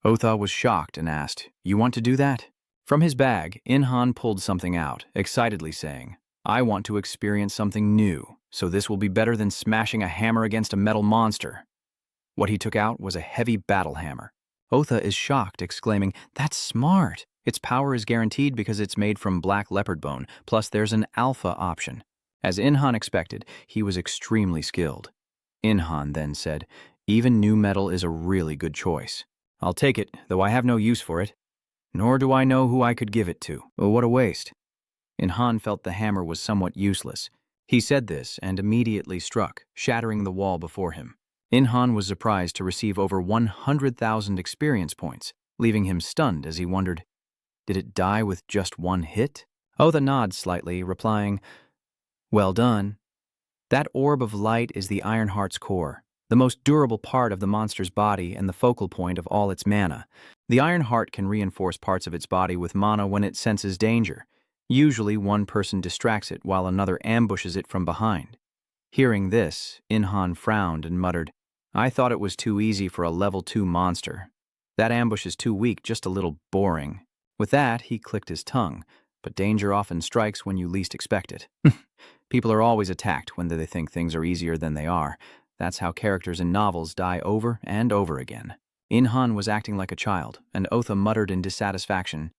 Otha was shocked and asked, "You want to do that?" From his bag, Inhan pulled something out, excitedly saying, "I want to experience something new, so this will be better than smashing a hammer against a metal monster." What he took out was a heavy battle hammer. Otha is shocked, exclaiming, "That's smart. Its power is guaranteed because it's made from black leopard bone, plus there's an alpha option." As Inhan expected, he was extremely skilled. Inhan then said, "Even new metal is a really good choice. I'll take it, though I have no use for it. Nor do I know who I could give it to. Oh, what a waste." Inhan felt the hammer was somewhat useless. He said this and immediately struck, shattering the wall before him. Inhan was surprised to receive over 100,000 experience points, leaving him stunned as he wondered, did it die with just one hit? Otha nods slightly, replying, well done. That orb of light is the Ironheart's core, the most durable part of the monster's body and the focal point of all its mana. The Ironheart can reinforce parts of its body with mana when it senses danger. Usually one person distracts it while another ambushes it from behind. Hearing this, Inhan frowned and muttered, I thought it was too easy for a level 2 monster. That ambush is too weak, just a little boring. With that, he clicked his tongue, but danger often strikes when you least expect it. People are always attacked when they think things are easier than they are. That's how characters in novels die over and over again. Inhan was acting like a child, and Otha muttered in dissatisfaction,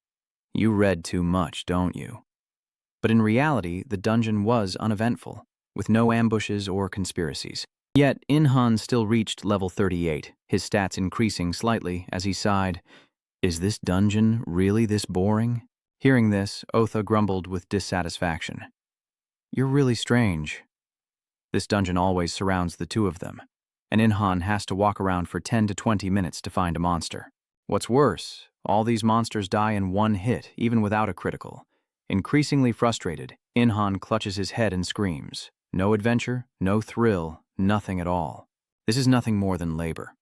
you read too much, don't you? But in reality, the dungeon was uneventful, with no ambushes or conspiracies. Yet, Inhan still reached level 38, his stats increasing slightly as he sighed, is this dungeon really this boring? Hearing this, Otha grumbled with dissatisfaction. You're really strange. This dungeon always surrounds the two of them, and Inhan has to walk around for 10 to 20 minutes to find a monster. What's worse, all these monsters die in one hit, even without a critical. Increasingly frustrated, Inhan clutches his head and screams. No adventure, no thrill, nothing at all. This is nothing more than labor.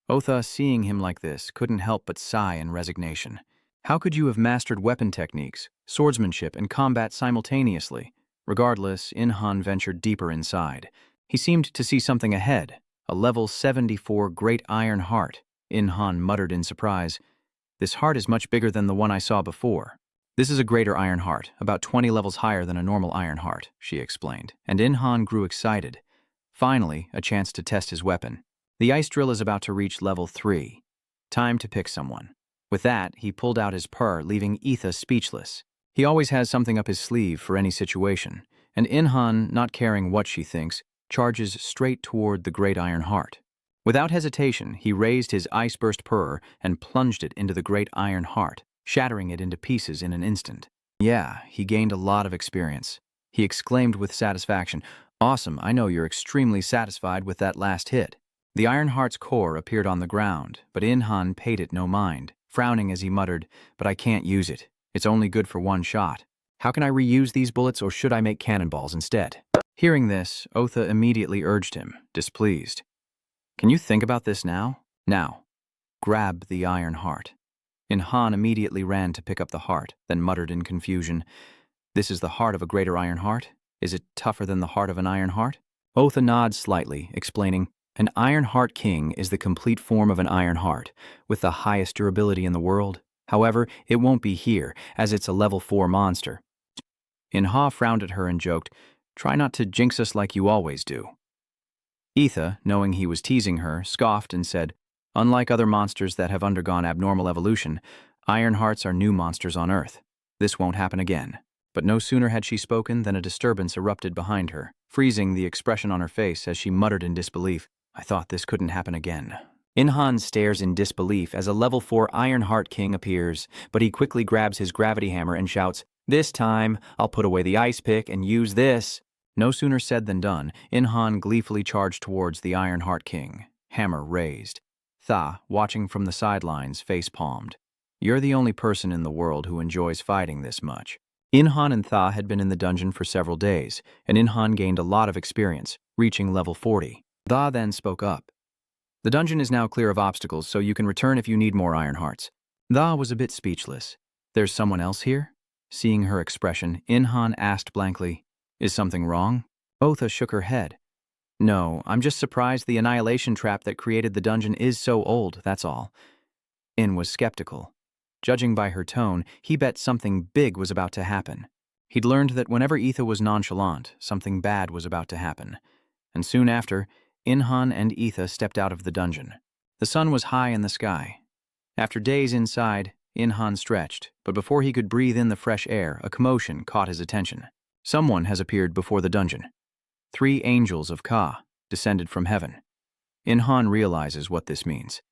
Otha, seeing him like this, couldn't help but sigh in resignation. How could you have mastered weapon techniques, swordsmanship, and combat simultaneously? Regardless, Inhan ventured deeper inside. He seemed to see something ahead, a level 74 great iron heart. Inhan muttered in surprise, this heart is much bigger than the one I saw before. This is a greater iron heart, about 20 levels higher than a normal iron heart, she explained, and Inhan grew excited. Finally, a chance to test his weapon. The ice drill is about to reach level 3. Time to pick someone. With that, he pulled out his purr, leaving Etha speechless. He always has something up his sleeve for any situation, and Inhan, not caring what she thinks, charges straight toward the great iron heart. Without hesitation, he raised his ice-burst purr and plunged it into the great iron heart, shattering it into pieces in an instant. Yeah, he gained a lot of experience. He exclaimed with satisfaction, awesome, I know you're extremely satisfied with that last hit. The iron heart's core appeared on the ground, but Inhan paid it no mind, frowning as he muttered, but I can't use it. It's only good for one shot. How can I reuse these bullets, or should I make cannonballs instead? Hearing this, Otha immediately urged him, displeased. Can you think about this now? Now, grab the iron heart. Inhan immediately ran to pick up the heart, then muttered in confusion, this is the heart of a greater iron heart? Is it tougher than the heart of an iron heart? Otha nods slightly, explaining, an iron heart king is the complete form of an iron heart, with the highest durability in the world. However, it won't be here, as it's a level 4 monster. Inha frowned at her and joked, try not to jinx us like you always do. Etha, knowing he was teasing her, scoffed and said, unlike other monsters that have undergone abnormal evolution, iron hearts are new monsters on Earth. This won't happen again. But no sooner had she spoken than a disturbance erupted behind her, freezing the expression on her face as she muttered in disbelief, I thought this couldn't happen again. Inhan stares in disbelief as a level 4 Iron Heart King appears, but he quickly grabs his gravity hammer and shouts, this time, I'll put away the ice pick and use this. No sooner said than done, Inhan gleefully charged towards the Iron Heart King, hammer raised. Tha, watching from the sidelines, face-palmed. You're the only person in the world who enjoys fighting this much. Inhan and Tha had been in the dungeon for several days, and Inhan gained a lot of experience, reaching level 40. Tha then spoke up. The dungeon is now clear of obstacles, so you can return if you need more iron hearts. Tha was a bit speechless. There's someone else here? Seeing her expression, Inhan asked blankly, is something wrong? Otha shook her head. No, I'm just surprised the annihilation trap that created the dungeon is so old, that's all. In was skeptical. Judging by her tone, he bet something big was about to happen. He'd learned that whenever Etha was nonchalant, something bad was about to happen. And soon after, Inhan and Etha stepped out of the dungeon. The sun was high in the sky. After days inside, Inhan stretched, but before he could breathe in the fresh air, a commotion caught his attention. Someone has appeared before the dungeon. 3 angels of Ka, descended from heaven. Inhan realizes what this means.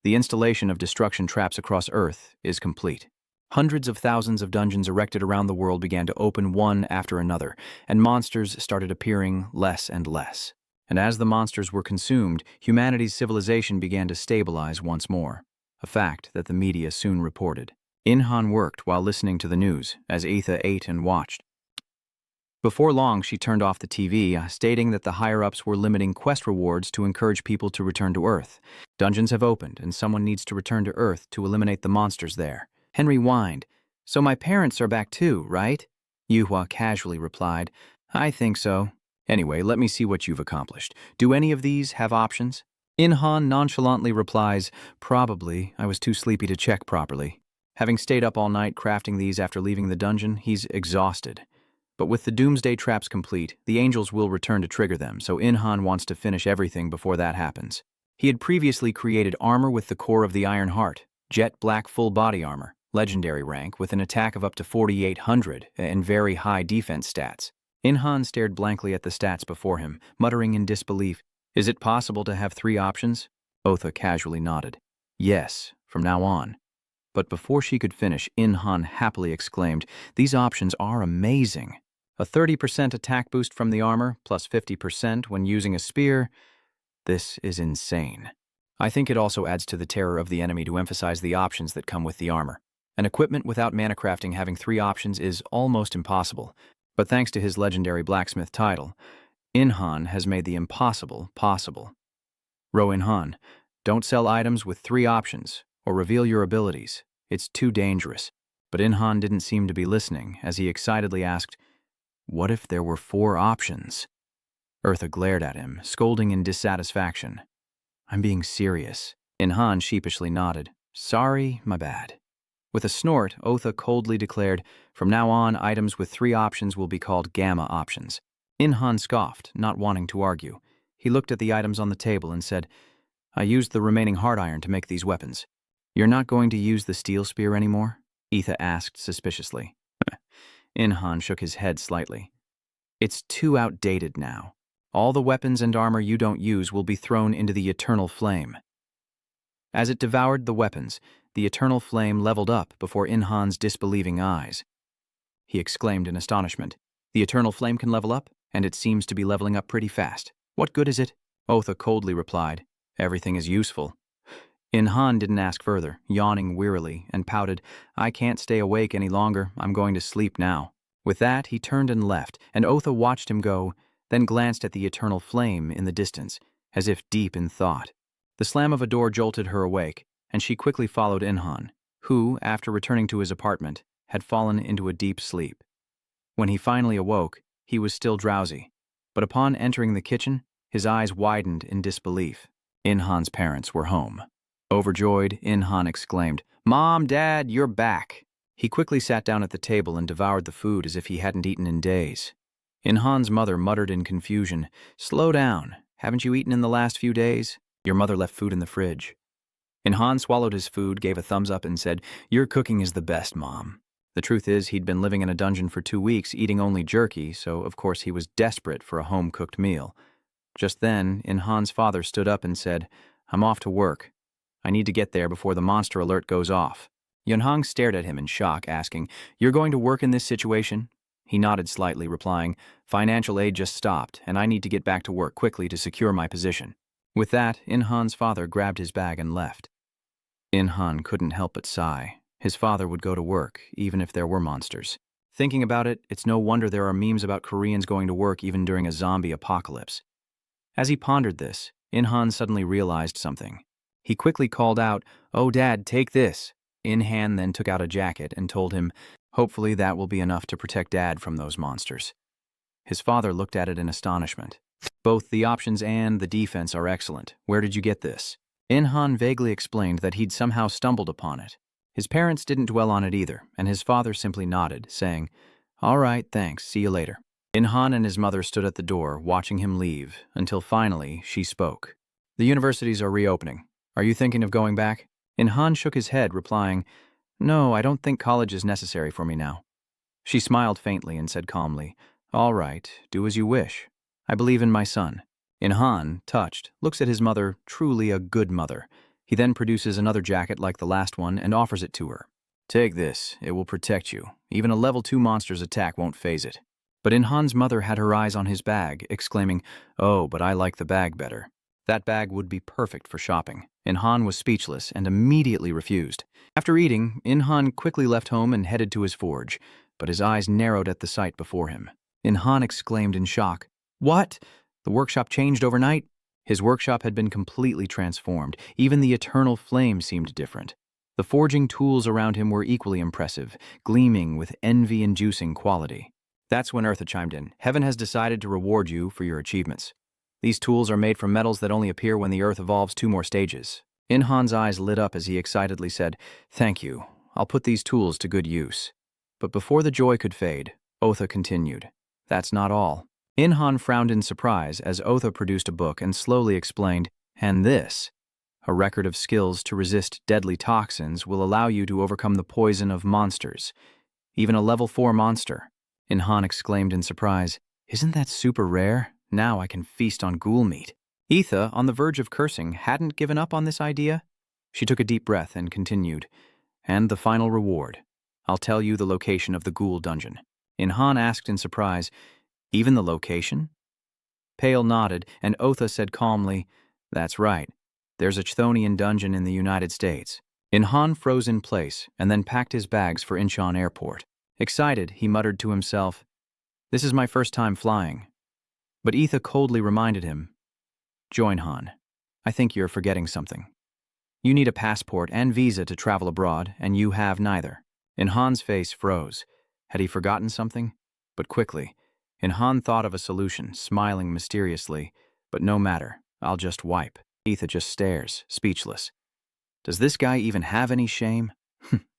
The installation of destruction traps across Earth is complete. Hundreds of thousands of dungeons erected around the world began to open one after another, and monsters started appearing less and less. And as the monsters were consumed, humanity's civilization began to stabilize once more, a fact that the media soon reported. Inhan worked while listening to the news, as Etha ate and watched. Before long, she turned off the TV, stating that the higher-ups were limiting quest rewards to encourage people to return to Earth. Dungeons have opened, and someone needs to return to Earth to eliminate the monsters there. Henry whined. So my parents are back too, right? Yuhua casually replied, I think so. Anyway, let me see what you've accomplished. Do any of these have options? Inhan nonchalantly replies, probably. I was too sleepy to check properly. Having stayed up all night crafting these after leaving the dungeon, he's exhausted. But with the doomsday traps complete, the angels will return to trigger them, so Inhan wants to finish everything before that happens. He had previously created armor with the core of the Iron Heart, jet black full body armor, legendary rank with an attack of up to 4,800 and very high defense stats. Inhan stared blankly at the stats before him, muttering in disbelief, Is it possible to have 3 options? Otha casually nodded. Yes, from now on. But before she could finish, Inhan happily exclaimed, These options are amazing. A 30% attack boost from the armor, plus 50% when using a spear. This is insane. I think it also adds to the terror of the enemy to emphasize the options that come with the armor. An equipment without mana crafting having 3 options is almost impossible, but thanks to his legendary blacksmith title, Inhan has made the impossible possible. Inhan, don't sell items with 3 options, or reveal your abilities. It's too dangerous. But Inhan didn't seem to be listening, as he excitedly asked, What if there were 4 options? Eartha glared at him, scolding in dissatisfaction. I'm being serious. Inhan sheepishly nodded. Sorry, my bad. With a snort, Otha coldly declared, From now on, items with 3 options will be called gamma options. Inhan scoffed, not wanting to argue. He looked at the items on the table and said, I used the remaining hard iron to make these weapons. You're not going to use the steel spear anymore? Etha asked suspiciously. Inhan shook his head slightly. It's too outdated now. All the weapons and armor you don't use will be thrown into the eternal flame. As it devoured the weapons, the eternal flame leveled up before Inhan's disbelieving eyes. He exclaimed in astonishment. The eternal flame can level up, and it seems to be leveling up pretty fast. What good is it? Otha coldly replied. Everything is useful. Inhan didn't ask further, yawning wearily, and pouted, I can't stay awake any longer. I'm going to sleep now. With that, he turned and left, and Otha watched him go, then glanced at the eternal flame in the distance, as if deep in thought. The slam of a door jolted her awake, and she quickly followed Inhan, who, after returning to his apartment, had fallen into a deep sleep. When he finally awoke, he was still drowsy, but upon entering the kitchen, his eyes widened in disbelief. Inhan's parents were home. Overjoyed, Inhan exclaimed, Mom, Dad, you're back. He quickly sat down at the table and devoured the food as if he hadn't eaten in days. Inhan's mother muttered in confusion, Slow down. Haven't you eaten in the last few days? Your mother left food in the fridge. Inhan swallowed his food, gave a thumbs up, and said, Your cooking is the best, Mom. The truth is, he'd been living in a dungeon for 2 weeks, eating only jerky, so of course he was desperate for a home-cooked meal. Just then, Inhan's father stood up and said, I'm off to work. I need to get there before the monster alert goes off. Yunhang stared at him in shock, asking, You're going to work in this situation? He nodded slightly, replying, Financial aid just stopped, and I need to get back to work quickly to secure my position. With that, Inhan's father grabbed his bag and left. Inhan couldn't help but sigh. His father would go to work, even if there were monsters. Thinking about it, it's no wonder there are memes about Koreans going to work even during a zombie apocalypse. As he pondered this, Inhan suddenly realized something. He quickly called out, Oh, Dad, take this. Inhan then took out a jacket and told him, Hopefully that will be enough to protect Dad from those monsters. His father looked at it in astonishment. Both the options and the defense are excellent. Where did you get this? Inhan vaguely explained that he'd somehow stumbled upon it. His parents didn't dwell on it either, and his father simply nodded, saying, All right, thanks, see you later. Inhan and his mother stood at the door, watching him leave, until finally she spoke. The universities are reopening. Are you thinking of going back? Inhan shook his head, replying, No, I don't think college is necessary for me now. She smiled faintly and said calmly, All right, do as you wish. I believe in my son. Inhan, touched, looks at his mother, truly a good mother. He then produces another jacket like the last one and offers it to her. Take this, it will protect you. Even a level 2 monster's attack won't phase it. But Inhan's mother had her eyes on his bag, exclaiming, "Oh, but I like the bag better." That bag would be perfect for shopping. Inhan was speechless and immediately refused. After eating, Inhan quickly left home and headed to his forge, but his eyes narrowed at the sight before him. Inhan exclaimed in shock, "What? The workshop changed overnight?" His workshop had been completely transformed. Even the eternal flame seemed different. The forging tools around him were equally impressive, gleaming with envy-inducing quality. That's when Eartha chimed in. "Heaven has decided to reward you for your achievements. These tools are made from metals that only appear when the Earth evolves 2 more stages." Inhan's eyes lit up as he excitedly said, "Thank you. I'll put these tools to good use." But before the joy could fade, Otha continued, "That's not all." Inhan frowned in surprise as Otha produced a book and slowly explained, "And this, a record of skills to resist deadly toxins, will allow you to overcome the poison of monsters, even a level 4 monster." Inhan exclaimed in surprise, "Isn't that super rare? Now I can feast on ghoul meat." Etha, on the verge of cursing, hadn't given up on this idea. She took a deep breath and continued, "And the final reward. I'll tell you the location of the ghoul dungeon." Inhan asked in surprise, "Even the location?" Pale nodded, and Otha said calmly, "That's right. There's a Chthonian dungeon in the United States." Inhan froze in place and then packed his bags for Incheon Airport. Excited, he muttered to himself, "This is my first time flying." But Etha coldly reminded him, "Join Han. I think you're forgetting something. You need a passport and visa to travel abroad, and you have neither." Inhan's face froze. Had he forgotten something? But quickly, Inhan thought of a solution, smiling mysteriously. "But no matter, I'll just wipe." Etha just stares, speechless. Does this guy even have any shame?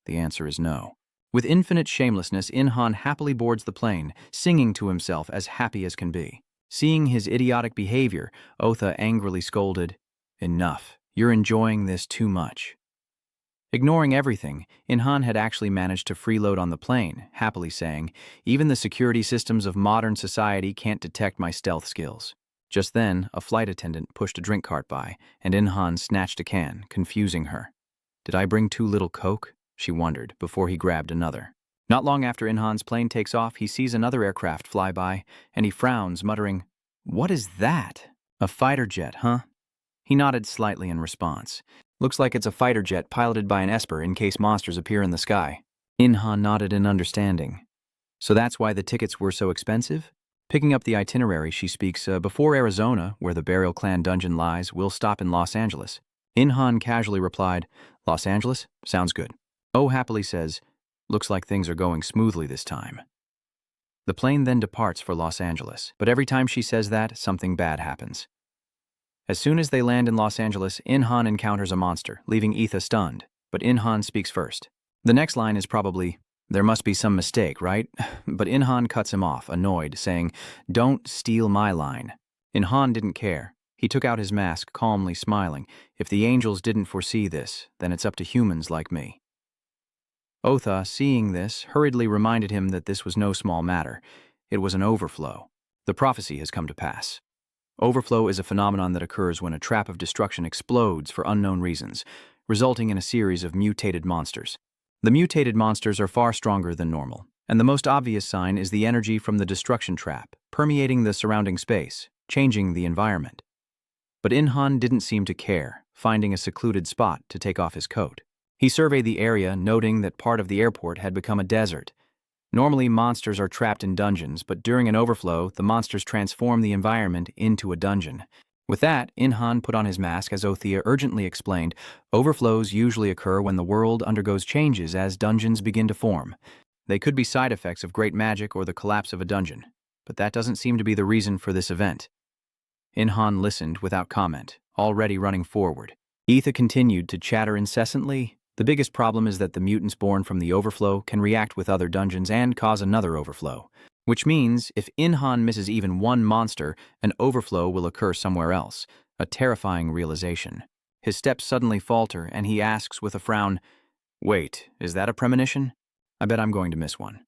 The answer is no. With infinite shamelessness, Inhan happily boards the plane, singing to himself as happy as can be. Seeing his idiotic behavior, Otha angrily scolded, "Enough. You're enjoying this too much." Ignoring everything, Inhan had actually managed to freeload on the plane, happily saying, "Even the security systems of modern society can't detect my stealth skills." Just then, a flight attendant pushed a drink cart by, and Inhan snatched a can, confusing her. "Did I bring too little Coke?" she wondered, before he grabbed another. Not long after Inhan's plane takes off, he sees another aircraft fly by, and he frowns, muttering, "What is that? A fighter jet, huh?" He nodded slightly in response. "Looks like it's a fighter jet piloted by an Esper in case monsters appear in the sky." Inhan nodded in understanding. "So that's why the tickets were so expensive?" Picking up the itinerary, she speaks, "Before Arizona, where the Burial Clan dungeon lies, we'll stop in Los Angeles." Inhan casually replied, "Los Angeles? Sounds good." Oh happily says, "Looks like things are going smoothly this time." The plane then departs for Los Angeles, but every time she says that, something bad happens. As soon as they land in Los Angeles, Inhan encounters a monster, leaving Etha stunned, but Inhan speaks first. The next line is probably, "There must be some mistake, right?" But Inhan cuts him off, annoyed, saying, "Don't steal my line." Inhan didn't care. He took out his mask, calmly smiling. "If the angels didn't foresee this, then it's up to humans like me." Otha, seeing this, hurriedly reminded him that this was no small matter. It was an overflow. The prophecy has come to pass. Overflow is a phenomenon that occurs when a trap of destruction explodes for unknown reasons, resulting in a series of mutated monsters. The mutated monsters are far stronger than normal, and the most obvious sign is the energy from the destruction trap, permeating the surrounding space, changing the environment. But Inhan didn't seem to care, finding a secluded spot to take off his coat. He surveyed the area, noting that part of the airport had become a desert. Normally, monsters are trapped in dungeons, but during an overflow, the monsters transform the environment into a dungeon. With that, Inhan put on his mask as Othia urgently explained, "Overflows usually occur when the world undergoes changes as dungeons begin to form. They could be side effects of great magic or the collapse of a dungeon, but that doesn't seem to be the reason for this event." Inhan listened without comment, already running forward. Etha continued to chatter incessantly. "The biggest problem is that the mutants born from the overflow can react with other dungeons and cause another overflow. Which means, if Inhan misses even one monster, an overflow will occur somewhere else. A terrifying realization. His steps suddenly falter, and he asks with a frown, "Wait, is that a premonition? I bet I'm going to miss one.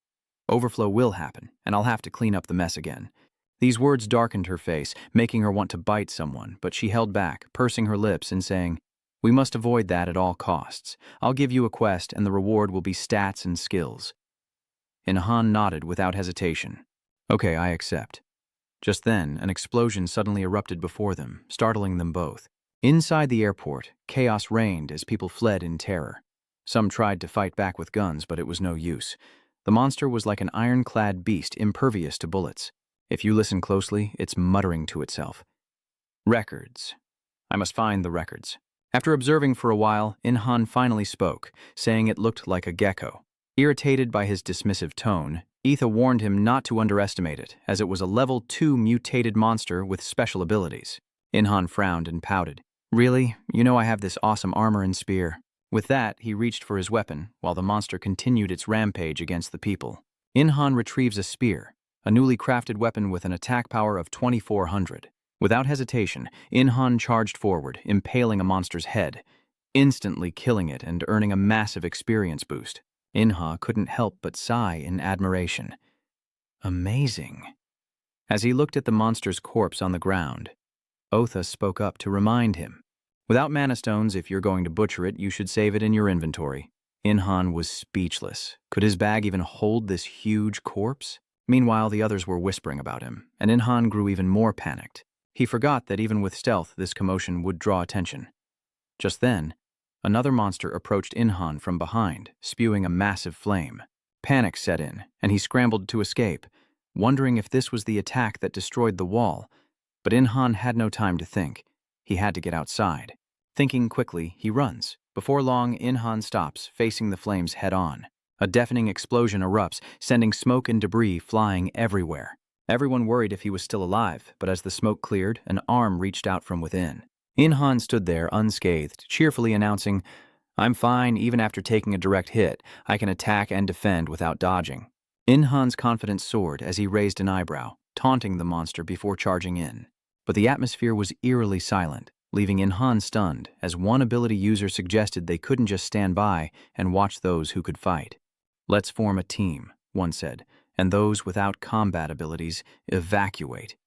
Overflow will happen, and I'll have to clean up the mess again." These words darkened her face, making her want to bite someone, but she held back, pursing her lips and saying, We must avoid that at all costs. I'll give you a quest, and the reward will be stats and skills. Han nodded without hesitation. Okay, I accept. Just then, an explosion suddenly erupted before them, startling them both. Inside the airport, chaos reigned as people fled in terror. Some tried to fight back with guns, but it was no use. The monster was like an ironclad beast, impervious to bullets. If you listen closely, it's muttering to itself. Records. I must find the records. After observing for a while, Han finally spoke, saying it looked like a gecko. Irritated by his dismissive tone, Etha warned him not to underestimate it, as it was a level 2 mutated monster with special abilities. Han frowned and pouted. Really? You know I have this awesome armor and spear. With that, he reached for his weapon, while the monster continued its rampage against the people. Han retrieves a spear, a newly crafted weapon with an attack power of 2400. Without hesitation, Han charged forward, impaling a monster's head, instantly killing it and earning a massive experience boost. Inha couldn't help but sigh in admiration. Amazing. As he looked at the monster's corpse on the ground, Otha spoke up to remind him. Without mana stones, if you're going to butcher it, you should save it in your inventory. Han was speechless. Could his bag even hold this huge corpse? Meanwhile, the others were whispering about him, and Han grew even more panicked. He forgot that even with stealth, this commotion would draw attention. Just then, another monster approached Han from behind, spewing a massive flame. Panic set in, and he scrambled to escape, wondering if this was the attack that destroyed the wall. But Han had no time to think. He had to get outside. Thinking quickly, he runs. Before long, Han stops, facing the flames head-on. A deafening explosion erupts, sending smoke and debris flying everywhere. Everyone worried if he was still alive, but as the smoke cleared, an arm reached out from within. Han stood there unscathed, cheerfully announcing, "I'm fine even after taking a direct hit. I can attack and defend without dodging." Han's confidence soared as he raised an eyebrow, taunting the monster before charging in. But the atmosphere was eerily silent, leaving Han stunned, as one ability user suggested they couldn't just stand by and watch those who could fight. "Let's form a team," one said, "and those without combat abilities evacuate."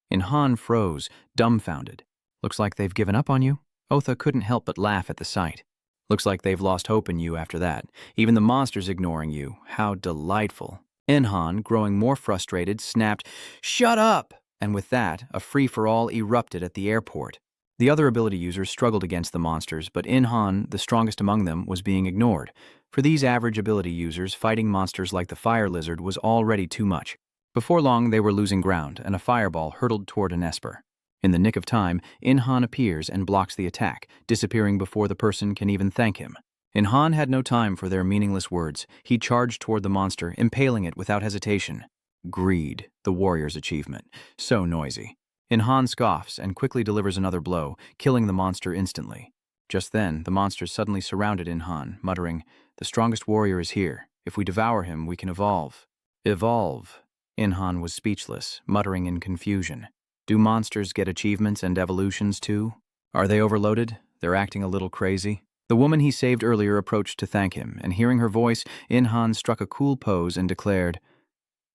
Han froze, dumbfounded. "Looks like they've given up on you?" Otha couldn't help but laugh at the sight. "Looks like they've lost hope in you after that. Even the monster's ignoring you. How delightful." Han, growing more frustrated, snapped, "Shut up!" And with that, a free-for-all erupted at the airport. The other ability users struggled against the monsters, but Han, the strongest among them, was being ignored. For these average ability users, fighting monsters like the fire lizard was already too much. Before long, they were losing ground, and a fireball hurtled toward an Esper. In the nick of time, Han appears and blocks the attack, disappearing before the person can even thank him. Han had no time for their meaningless words. He charged toward the monster, impaling it without hesitation. Greed, the warrior's achievement. So noisy. Han scoffs and quickly delivers another blow, killing the monster instantly. Just then, the monster suddenly surrounded Han, muttering, "The strongest warrior is here. If we devour him, we can evolve." Evolve? Han was speechless, muttering in confusion. Do monsters get achievements and evolutions too? Are they overloaded? They're acting a little crazy. The woman he saved earlier approached to thank him, and hearing her voice, Han struck a cool pose and declared,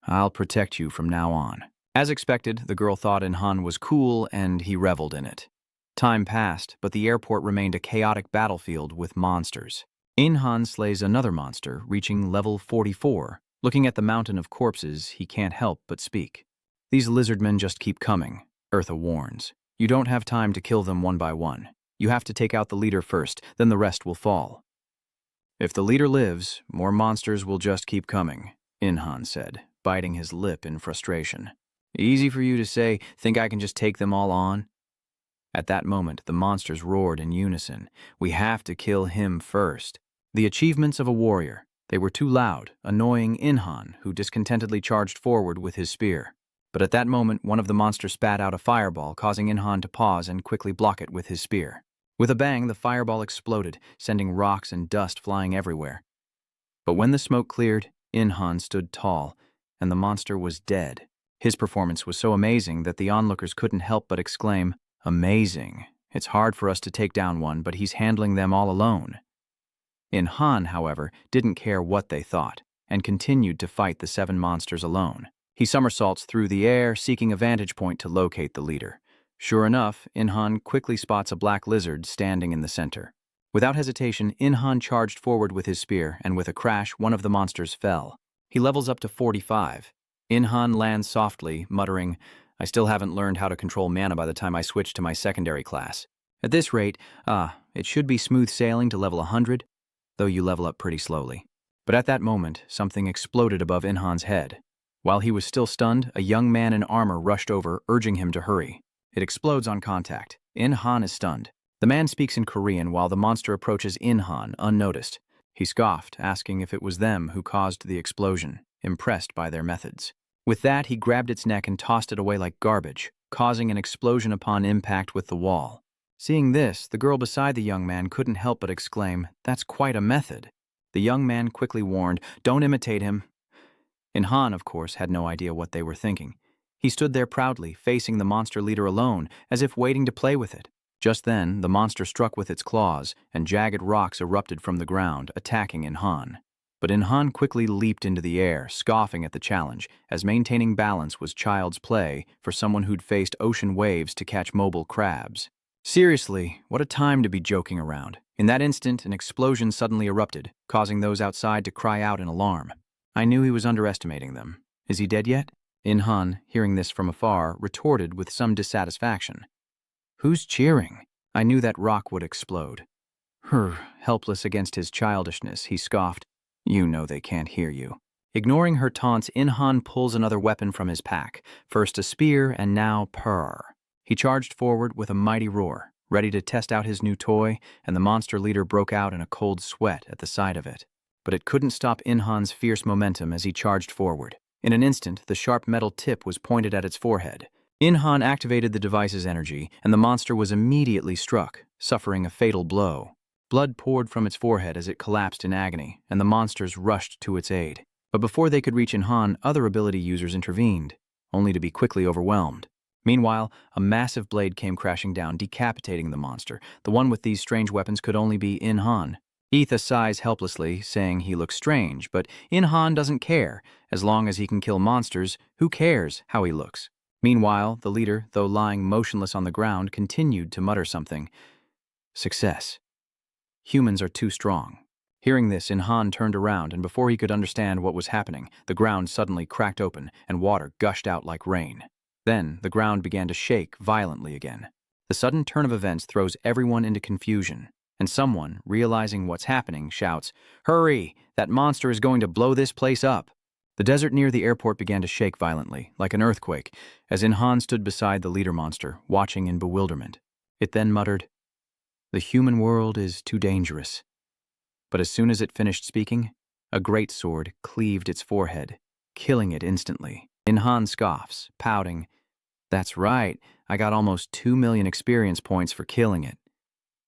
"I'll protect you from now on." As expected, the girl thought Han was cool, and he reveled in it. Time passed, but the airport remained a chaotic battlefield with monsters. Han slays another monster, reaching level 44. Looking at the mountain of corpses, he can't help but speak. "These lizardmen just keep coming," Eartha warns. "You don't have time to kill them one by one. You have to take out the leader first, then the rest will fall." "If the leader lives, more monsters will just keep coming," Han said, biting his lip in frustration. "Easy for you to say, think I can just take them all on?" At that moment, the monsters roared in unison. "We have to kill him first." The achievements of a warrior. They were too loud, annoying Han, who discontentedly charged forward with his spear. But at that moment, one of the monsters spat out a fireball, causing Han to pause and quickly block it with his spear. With a bang, the fireball exploded, sending rocks and dust flying everywhere. But when the smoke cleared, Han stood tall, and the monster was dead. His performance was so amazing that the onlookers couldn't help but exclaim, "Amazing. It's hard for us to take down one, but he's handling them all alone." Han, however, didn't care what they thought, and continued to fight the 7 monsters alone. He somersaults through the air, seeking a vantage point to locate the leader. Sure enough, Inhan quickly spots a black lizard standing in the center. Without hesitation, Inhan charged forward with his spear, and with a crash, one of the monsters fell. He levels up to 45. Inhan lands softly, muttering, "I still haven't learned how to control mana by the time I switch to my secondary class. At this rate, it should be smooth sailing to level 100, though you level up pretty slowly." But at that moment, something exploded above Inhan's head. While he was still stunned, a young man in armor rushed over, urging him to hurry. It explodes on contact. Inhan is stunned. The man speaks in Korean while the monster approaches Inhan, unnoticed. He scoffed, asking if it was them who caused the explosion, impressed by their methods. With that, he grabbed its neck and tossed it away like garbage, causing an explosion upon impact with the wall. Seeing this, the girl beside the young man couldn't help but exclaim, "That's quite a method." The young man quickly warned, "Don't imitate him." Inhan, of course, had no idea what they were thinking. He stood there proudly, facing the monster leader alone, as if waiting to play with it. Just then, the monster struck with its claws, and jagged rocks erupted from the ground, attacking Inhan. But Inhan quickly leaped into the air, scoffing at the challenge, as maintaining balance was child's play for someone who'd faced ocean waves to catch mobile crabs. Seriously, what a time to be joking around. In that instant, an explosion suddenly erupted, causing those outside to cry out in alarm. I knew he was underestimating them. Is he dead yet? Inhan, hearing this from afar, retorted with some dissatisfaction. Who's cheering? I knew that rock would explode. Helpless against his childishness, he scoffed. You know they can't hear you. Ignoring her taunts, Inhan pulls another weapon from his pack, first a spear and now purr. He charged forward with a mighty roar, ready to test out his new toy, and the monster leader broke out in a cold sweat at the sight of it. But it couldn't stop Inhan's fierce momentum as he charged forward. In an instant, the sharp metal tip was pointed at its forehead. Inhan activated the device's energy, and the monster was immediately struck, suffering a fatal blow. Blood poured from its forehead as it collapsed in agony, and the monsters rushed to its aid. But before they could reach Inhan, other ability users intervened, only to be quickly overwhelmed. Meanwhile, a massive blade came crashing down, decapitating the monster. The one with these strange weapons could only be Inhan. Etha sighs helplessly, saying he looks strange, but Inhan doesn't care. As long as he can kill monsters, who cares how he looks? Meanwhile, the leader, though lying motionless on the ground, continued to mutter something. Success. Humans are too strong. Hearing this, Inhan turned around, and before he could understand what was happening, the ground suddenly cracked open, and water gushed out like rain. Then, the ground began to shake violently again. The sudden turn of events throws everyone into confusion, and someone, realizing what's happening, shouts, "Hurry! That monster is going to blow this place up!" The desert near the airport began to shake violently, like an earthquake, as Inhan stood beside the leader monster, watching in bewilderment. It then muttered, "The human world is too dangerous." But as soon as it finished speaking, a great sword cleaved its forehead, killing it instantly. Inhan scoffs, pouting, "That's right, I got almost 2 million experience points for killing it."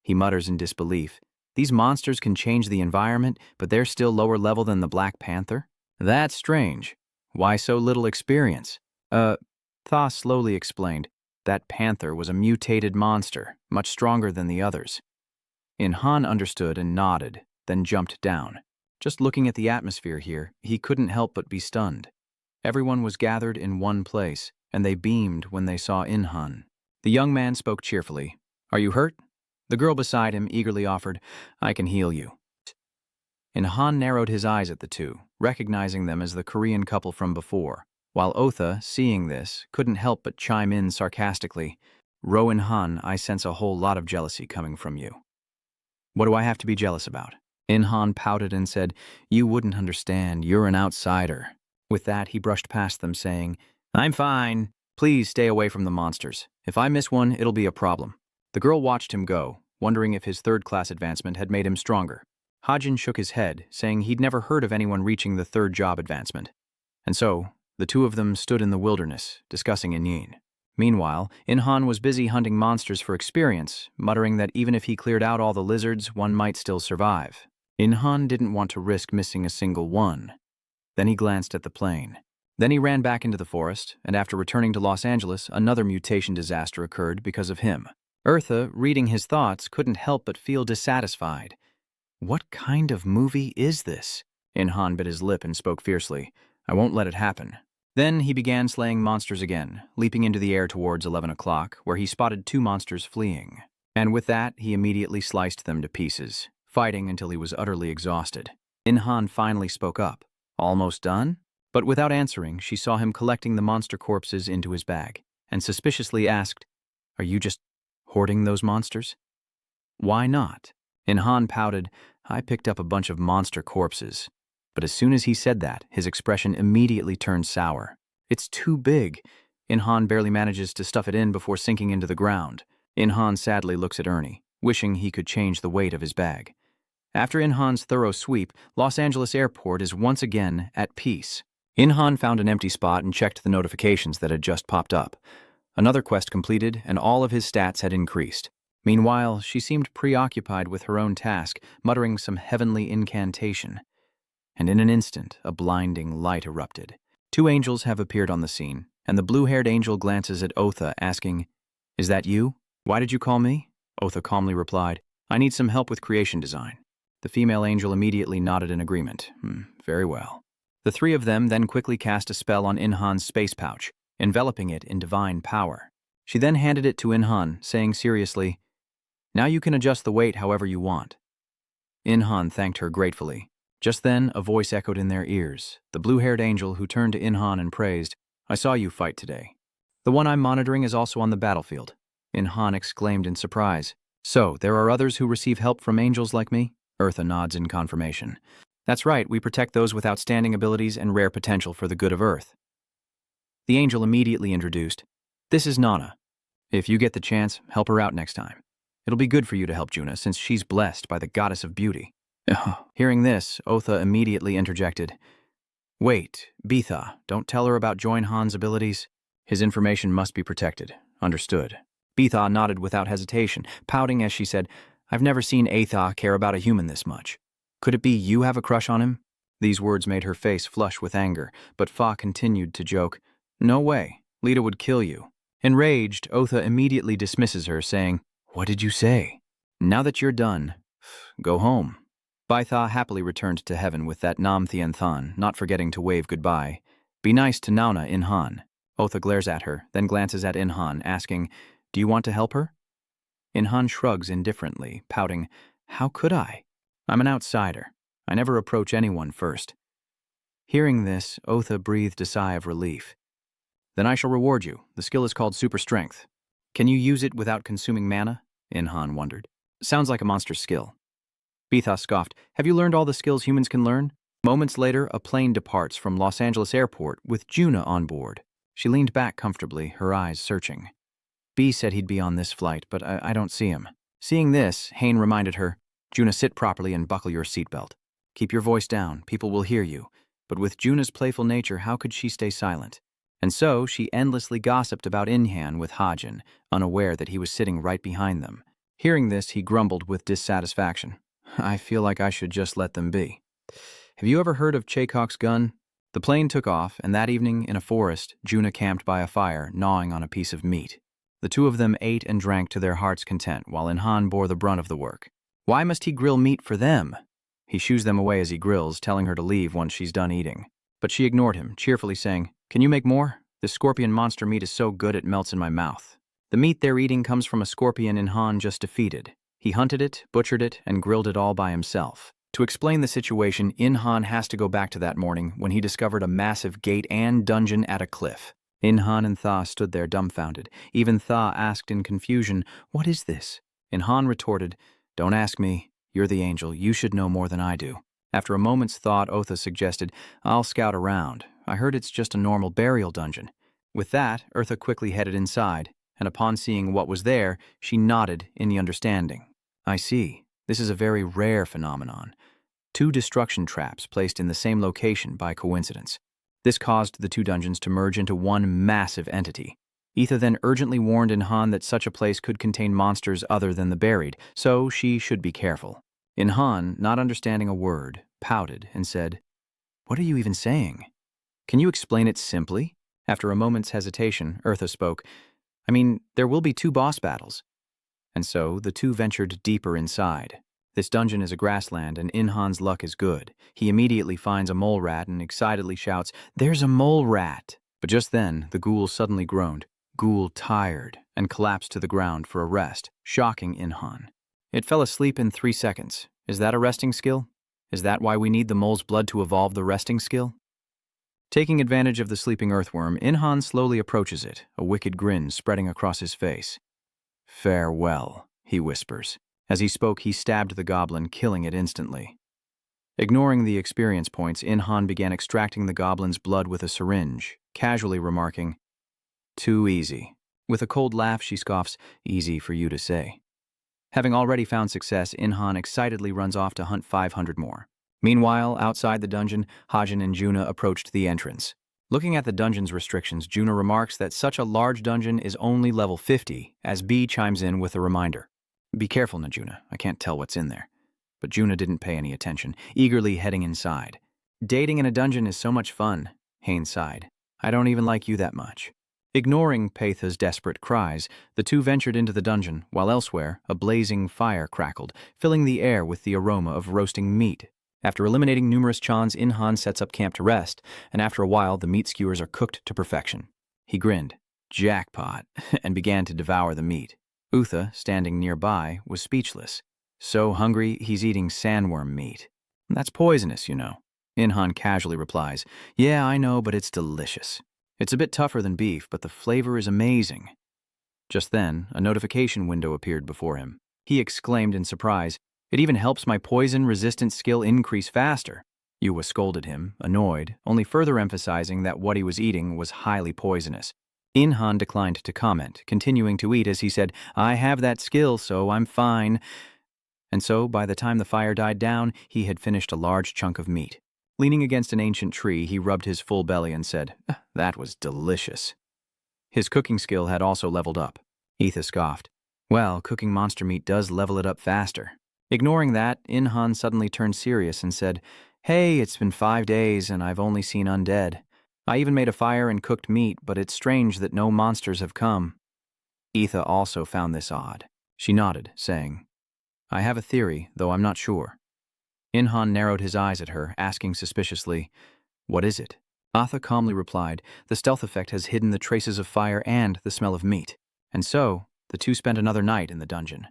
He mutters in disbelief, "These monsters can change the environment, but they're still lower level than the Black Panther? That's strange. Why so little experience?" Tha slowly explained, "That panther was a mutated monster, much stronger than the others." Inhan understood and nodded, then jumped down. Just looking at the atmosphere here, he couldn't help but be stunned. Everyone was gathered in one place, and they beamed when they saw Inhan. The young man spoke cheerfully. "Are you hurt?" The girl beside him eagerly offered, "I can heal you." Inhan narrowed his eyes at the two, recognizing them as the Korean couple from before, while Otha, seeing this, couldn't help but chime in sarcastically, "Ro Inhan, I sense a whole lot of jealousy coming from you." "What do I have to be jealous about?" Inhan pouted and said, "You wouldn't understand, you're an outsider." With that, he brushed past them, saying, "I'm fine. Please stay away from the monsters. If I miss one, it'll be a problem." The girl watched him go, wondering if his third-class advancement had made him stronger. Hajin shook his head, saying he'd never heard of anyone reaching the third job advancement. And so, the two of them stood in the wilderness, discussing Inyin. Meanwhile, Inhan was busy hunting monsters for experience, muttering that even if he cleared out all the lizards, one might still survive. Inhan didn't want to risk missing a single one. Then he glanced at the plane. Then he ran back into the forest, and after returning to Los Angeles, another mutation disaster occurred because of him. Eartha, reading his thoughts, couldn't help but feel dissatisfied. What kind of movie is this? Inhan bit his lip and spoke fiercely. "I won't let it happen." Then he began slaying monsters again, leaping into the air towards 11 o'clock, where he spotted 2 monsters fleeing. And with that, he immediately sliced them to pieces, fighting until he was utterly exhausted. In-han finally spoke up. Almost done? But without answering, she saw him collecting the monster corpses into his bag, and suspiciously asked, "Are you just hoarding those monsters?" "Why not?" In-han pouted, "I picked up a bunch of monster corpses." But as soon as he said that, his expression immediately turned sour. "It's too big." In-han barely manages to stuff it in before sinking into the ground. In-han sadly looks at Ernie, wishing he could change the weight of his bag. After In-han's thorough sweep, Los Angeles Airport is once again at peace. In-han found an empty spot and checked the notifications that had just popped up. Another quest completed, and all of his stats had increased. Meanwhile, she seemed preoccupied with her own task, muttering some heavenly incantation. And in an instant, a blinding light erupted. 2 angels have appeared on the scene, and the blue-haired angel glances at Otha, asking, "Is that you? Why did you call me?" Otha calmly replied, "I need some help with creation design." The female angel immediately nodded in agreement. Very well. The 3 of them then quickly cast a spell on In-han's space pouch, enveloping it in divine power. She then handed it to In-han, saying seriously, "Now you can adjust the weight however you want." In-han thanked her gratefully. Just then, a voice echoed in their ears, the blue-haired angel who turned to In-han and praised, "I saw you fight today. The one I'm monitoring is also on the battlefield." In-han exclaimed in surprise. "So, there are others who receive help from angels like me?" Eartha nods in confirmation. "That's right, we protect those with outstanding abilities and rare potential for the good of Earth." The angel immediately introduced, "This is Nana. If you get the chance, help her out next time. It'll be good for you to help Juna, since she's blessed by the goddess of beauty." Hearing this, Otha immediately interjected, "Wait, Bitha, don't tell her about Join-han's abilities. His information must be protected. Understood." Bitha nodded without hesitation, pouting as she said, "I've never seen Atha care about a human this much. Could it be you have a crush on him?" These words made her face flush with anger, but Fa continued to joke, "No way. Lita would kill you." Enraged, Otha immediately dismisses her, saying, "What did you say? Now that you're done, go home." Baitha happily returned to heaven with that Nam Thien Than, not forgetting to wave goodbye. "Be nice to Nauna, In-han." Otha glares at her, then glances at In-han, asking, "Do you want to help her?" In-han shrugs indifferently, pouting, "How could I? I'm an outsider. I never approach anyone first." Hearing this, Otha breathed a sigh of relief. "Then I shall reward you. The skill is called Super Strength. Can you use it without consuming mana?" In-han wondered. "Sounds like a monster's skill." Bitha scoffed, "Have you learned all the skills humans can learn?" Moments later, a plane departs from Los Angeles Airport with Juna on board. She leaned back comfortably, her eyes searching. "B said he'd be on this flight, but I don't see him." Seeing this, Hain reminded her, "Juna, sit properly and buckle your seatbelt. Keep your voice down, people will hear you." But with Juna's playful nature, how could she stay silent? And so, she endlessly gossiped about In-han with Hajin, unaware that he was sitting right behind them. Hearing this, he grumbled with dissatisfaction. "I feel like I should just let them be." Have you ever heard of Chaycock's gun? The plane took off, and that evening, in a forest, Juna camped by a fire, gnawing on a piece of meat. The 2 of them ate and drank to their heart's content, while In-han bore the brunt of the work. Why must he grill meat for them? He shoos them away as he grills, telling her to leave once she's done eating. But she ignored him, cheerfully saying, "Can you make more? This scorpion monster meat is so good it melts in my mouth." The meat they're eating comes from a scorpion In-han just defeated. He hunted it, butchered it, and grilled it all by himself. To explain the situation, In-han has to go back to that morning when he discovered a massive gate and dungeon at a cliff. In-han and Tha stood there dumbfounded. Even Tha asked in confusion, "What is this?" In-han retorted, "Don't ask me. You're the angel. You should know more than I do." After a moment's thought, Otha suggested, "I'll scout around. I heard it's just a normal burial dungeon." With that, Eartha quickly headed inside, and upon seeing what was there, she nodded in the understanding. "I see. This is a very rare phenomenon. 2 destruction traps placed in the same location by coincidence. This caused the 2 dungeons to merge into one massive entity. Etha then urgently warned In-han that such a place could contain monsters other than the buried, so she should be careful. In-han, not understanding a word, pouted and said, "What are you even saying? Can you explain it simply?" After a moment's hesitation, Eartha spoke, "I mean, there will be 2 boss battles." And so the 2 ventured deeper inside. This dungeon is a grassland, and In-han's luck is good. He immediately finds a mole rat and excitedly shouts, "There's a mole rat!" But just then, the ghoul suddenly groaned, ghoul tired, and collapsed to the ground for a rest, shocking Inhan. It fell asleep in 3 seconds. Is that a resting skill? Is that why we need the mole's blood to evolve the resting skill? Taking advantage of the sleeping earthworm, Inhan slowly approaches it, a wicked grin spreading across his face. Farewell, he whispers. As he spoke, he stabbed the goblin, killing it instantly. Ignoring the experience points, Inhan began extracting the goblin's blood with a syringe, casually remarking, "Too easy." With a cold laugh, she scoffs, "Easy for you to say." Having already found success, Inhan excitedly runs off to hunt 500 more. Meanwhile, outside the dungeon, Hajin and Juna approached the entrance. Looking at the dungeon's restrictions, Juna remarks that such a large dungeon is only level 50, as B chimes in with a reminder. "Be careful, Najuna, I can't tell what's in there." But Juna didn't pay any attention, eagerly heading inside. "Dating in a dungeon is so much fun," Haynes sighed. "I don't even like you that much." Ignoring Paitha's desperate cries, the two ventured into the dungeon, while elsewhere, a blazing fire crackled, filling the air with the aroma of roasting meat. After eliminating numerous chans, Inhan sets up camp to rest, and after a while, the meat skewers are cooked to perfection. He grinned, "Jackpot," and began to devour the meat. Utha, standing nearby, was speechless. So hungry, he's eating sandworm meat. "That's poisonous, you know." Inhan casually replies, "Yeah, I know, but it's delicious. It's a bit tougher than beef, but the flavor is amazing." Just then, a notification window appeared before him. He exclaimed in surprise, "It even helps my poison-resistant skill increase faster." Yuwa scolded him, annoyed, only further emphasizing that what he was eating was highly poisonous. Inhan declined to comment, continuing to eat as he said, "I have that skill, so I'm fine." And so, by the time the fire died down, he had finished a large chunk of meat. Leaning against an ancient tree, he rubbed his full belly and said, "That was delicious." His cooking skill had also leveled up. Etha scoffed, "Well, cooking monster meat does level it up faster." Ignoring that, Inhan suddenly turned serious and said, "Hey, it's been 5 days and I've only seen undead. I even made a fire and cooked meat, but it's strange that no monsters have come." Etha also found this odd. She nodded, saying, "I have a theory, though I'm not sure." Inhan narrowed his eyes at her, asking suspiciously, "What is it?" Atha calmly replied, "The stealth effect has hidden the traces of fire and the smell of meat." And so, the two spent another night in the dungeon.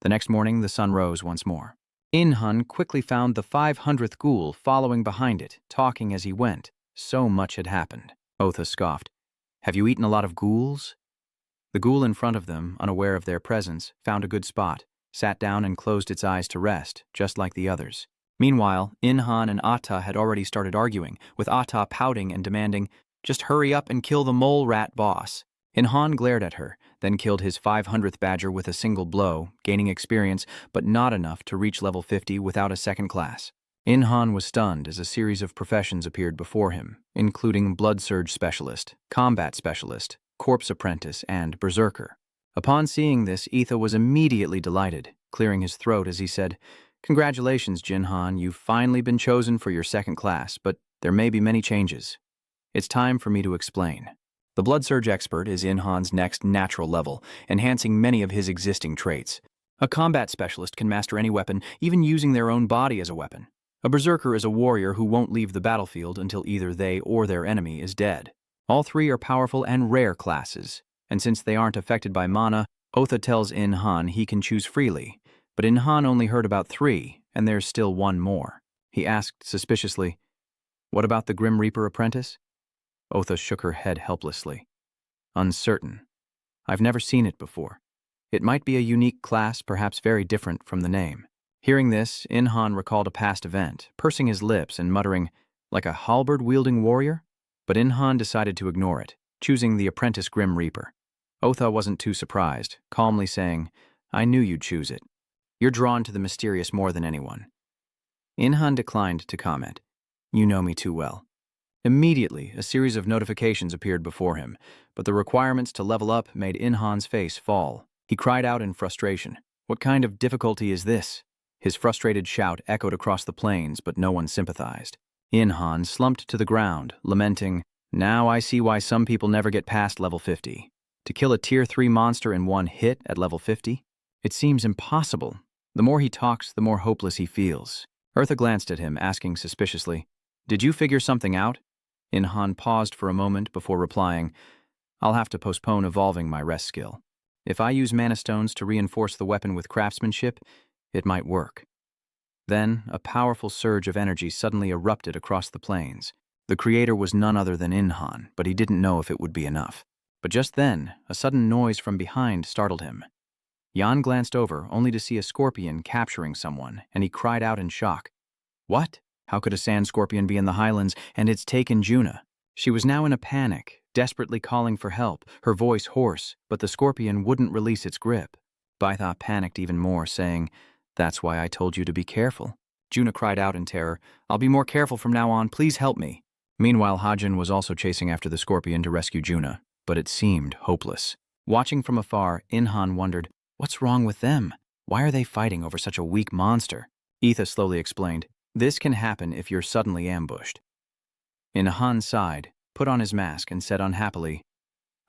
The next morning, the sun rose once more. Inhan quickly found the 500th ghoul following behind it, talking as he went. So much had happened. Otha scoffed, "Have you eaten a lot of ghouls?" The ghoul in front of them, unaware of their presence, found a good spot, sat down and closed its eyes to rest, just like the others. Meanwhile, Inhan and Atta had already started arguing, with Atta pouting and demanding, "Just hurry up and kill the mole rat boss." Inhan glared at her, then killed his 500th badger with a single blow, gaining experience, but not enough to reach level 50 without a second class. Inhan was stunned as a series of professions appeared before him, including blood surge specialist, combat specialist, corpse apprentice, and berserker. Upon seeing this, Etha was immediately delighted, clearing his throat as he said, "Congratulations, Jinhan, you've finally been chosen for your second class, but there may be many changes. It's time for me to explain." The Blood Surge Expert is Inhan's next natural level, enhancing many of his existing traits. A combat specialist can master any weapon, even using their own body as a weapon. A berserker is a warrior who won't leave the battlefield until either they or their enemy is dead. All three are powerful and rare classes, and since they aren't affected by mana, Otha tells Inhan he can choose freely. But Inhan only heard about 3, and there's still one more. He asked suspiciously, "What about the Grim Reaper apprentice?" Otha shook her head helplessly. "Uncertain. I've never seen it before. It might be a unique class, perhaps very different from the name." Hearing this, Inhan recalled a past event, pursing his lips and muttering, "Like a halberd-wielding warrior?" But Inhan decided to ignore it, choosing the apprentice Grim Reaper. Otha wasn't too surprised, calmly saying, "I knew you'd choose it. You're drawn to the mysterious more than anyone." Inhan declined to comment. "You know me too well." Immediately, a series of notifications appeared before him, but the requirements to level up made Inhan's face fall. He cried out in frustration, "What kind of difficulty is this?" His frustrated shout echoed across the plains, but no one sympathized. Inhan slumped to the ground, lamenting, "Now I see why some people never get past level 50. To kill a tier 3 monster in one hit at level 50? It seems impossible." The more he talks, the more hopeless he feels. Eartha glanced at him, asking suspiciously, "Did you figure something out?" In-han paused for a moment before replying, I'll have to postpone evolving my rest skill. If I use mana stones to reinforce the weapon with craftsmanship, it might work. Then, a powerful surge of energy suddenly erupted across the plains. The creator was none other than In-han, but he didn't know if it would be enough. But just then, a sudden noise from behind startled him. Jan glanced over, only to see a scorpion capturing someone, and he cried out in shock. What? How could a sand scorpion be in the highlands, and it's taken Juna? She was now in a panic, desperately calling for help, her voice hoarse, but the scorpion wouldn't release its grip. Baitha panicked even more, saying, That's why I told you to be careful. Juna cried out in terror, I'll be more careful from now on, please help me. Meanwhile, Hajin was also chasing after the scorpion to rescue Juna, but it seemed hopeless. Watching from afar, In-han wondered, What's wrong with them? Why are they fighting over such a weak monster? Etha slowly explained, This can happen if you're suddenly ambushed. In-han sighed, put on his mask, and said unhappily,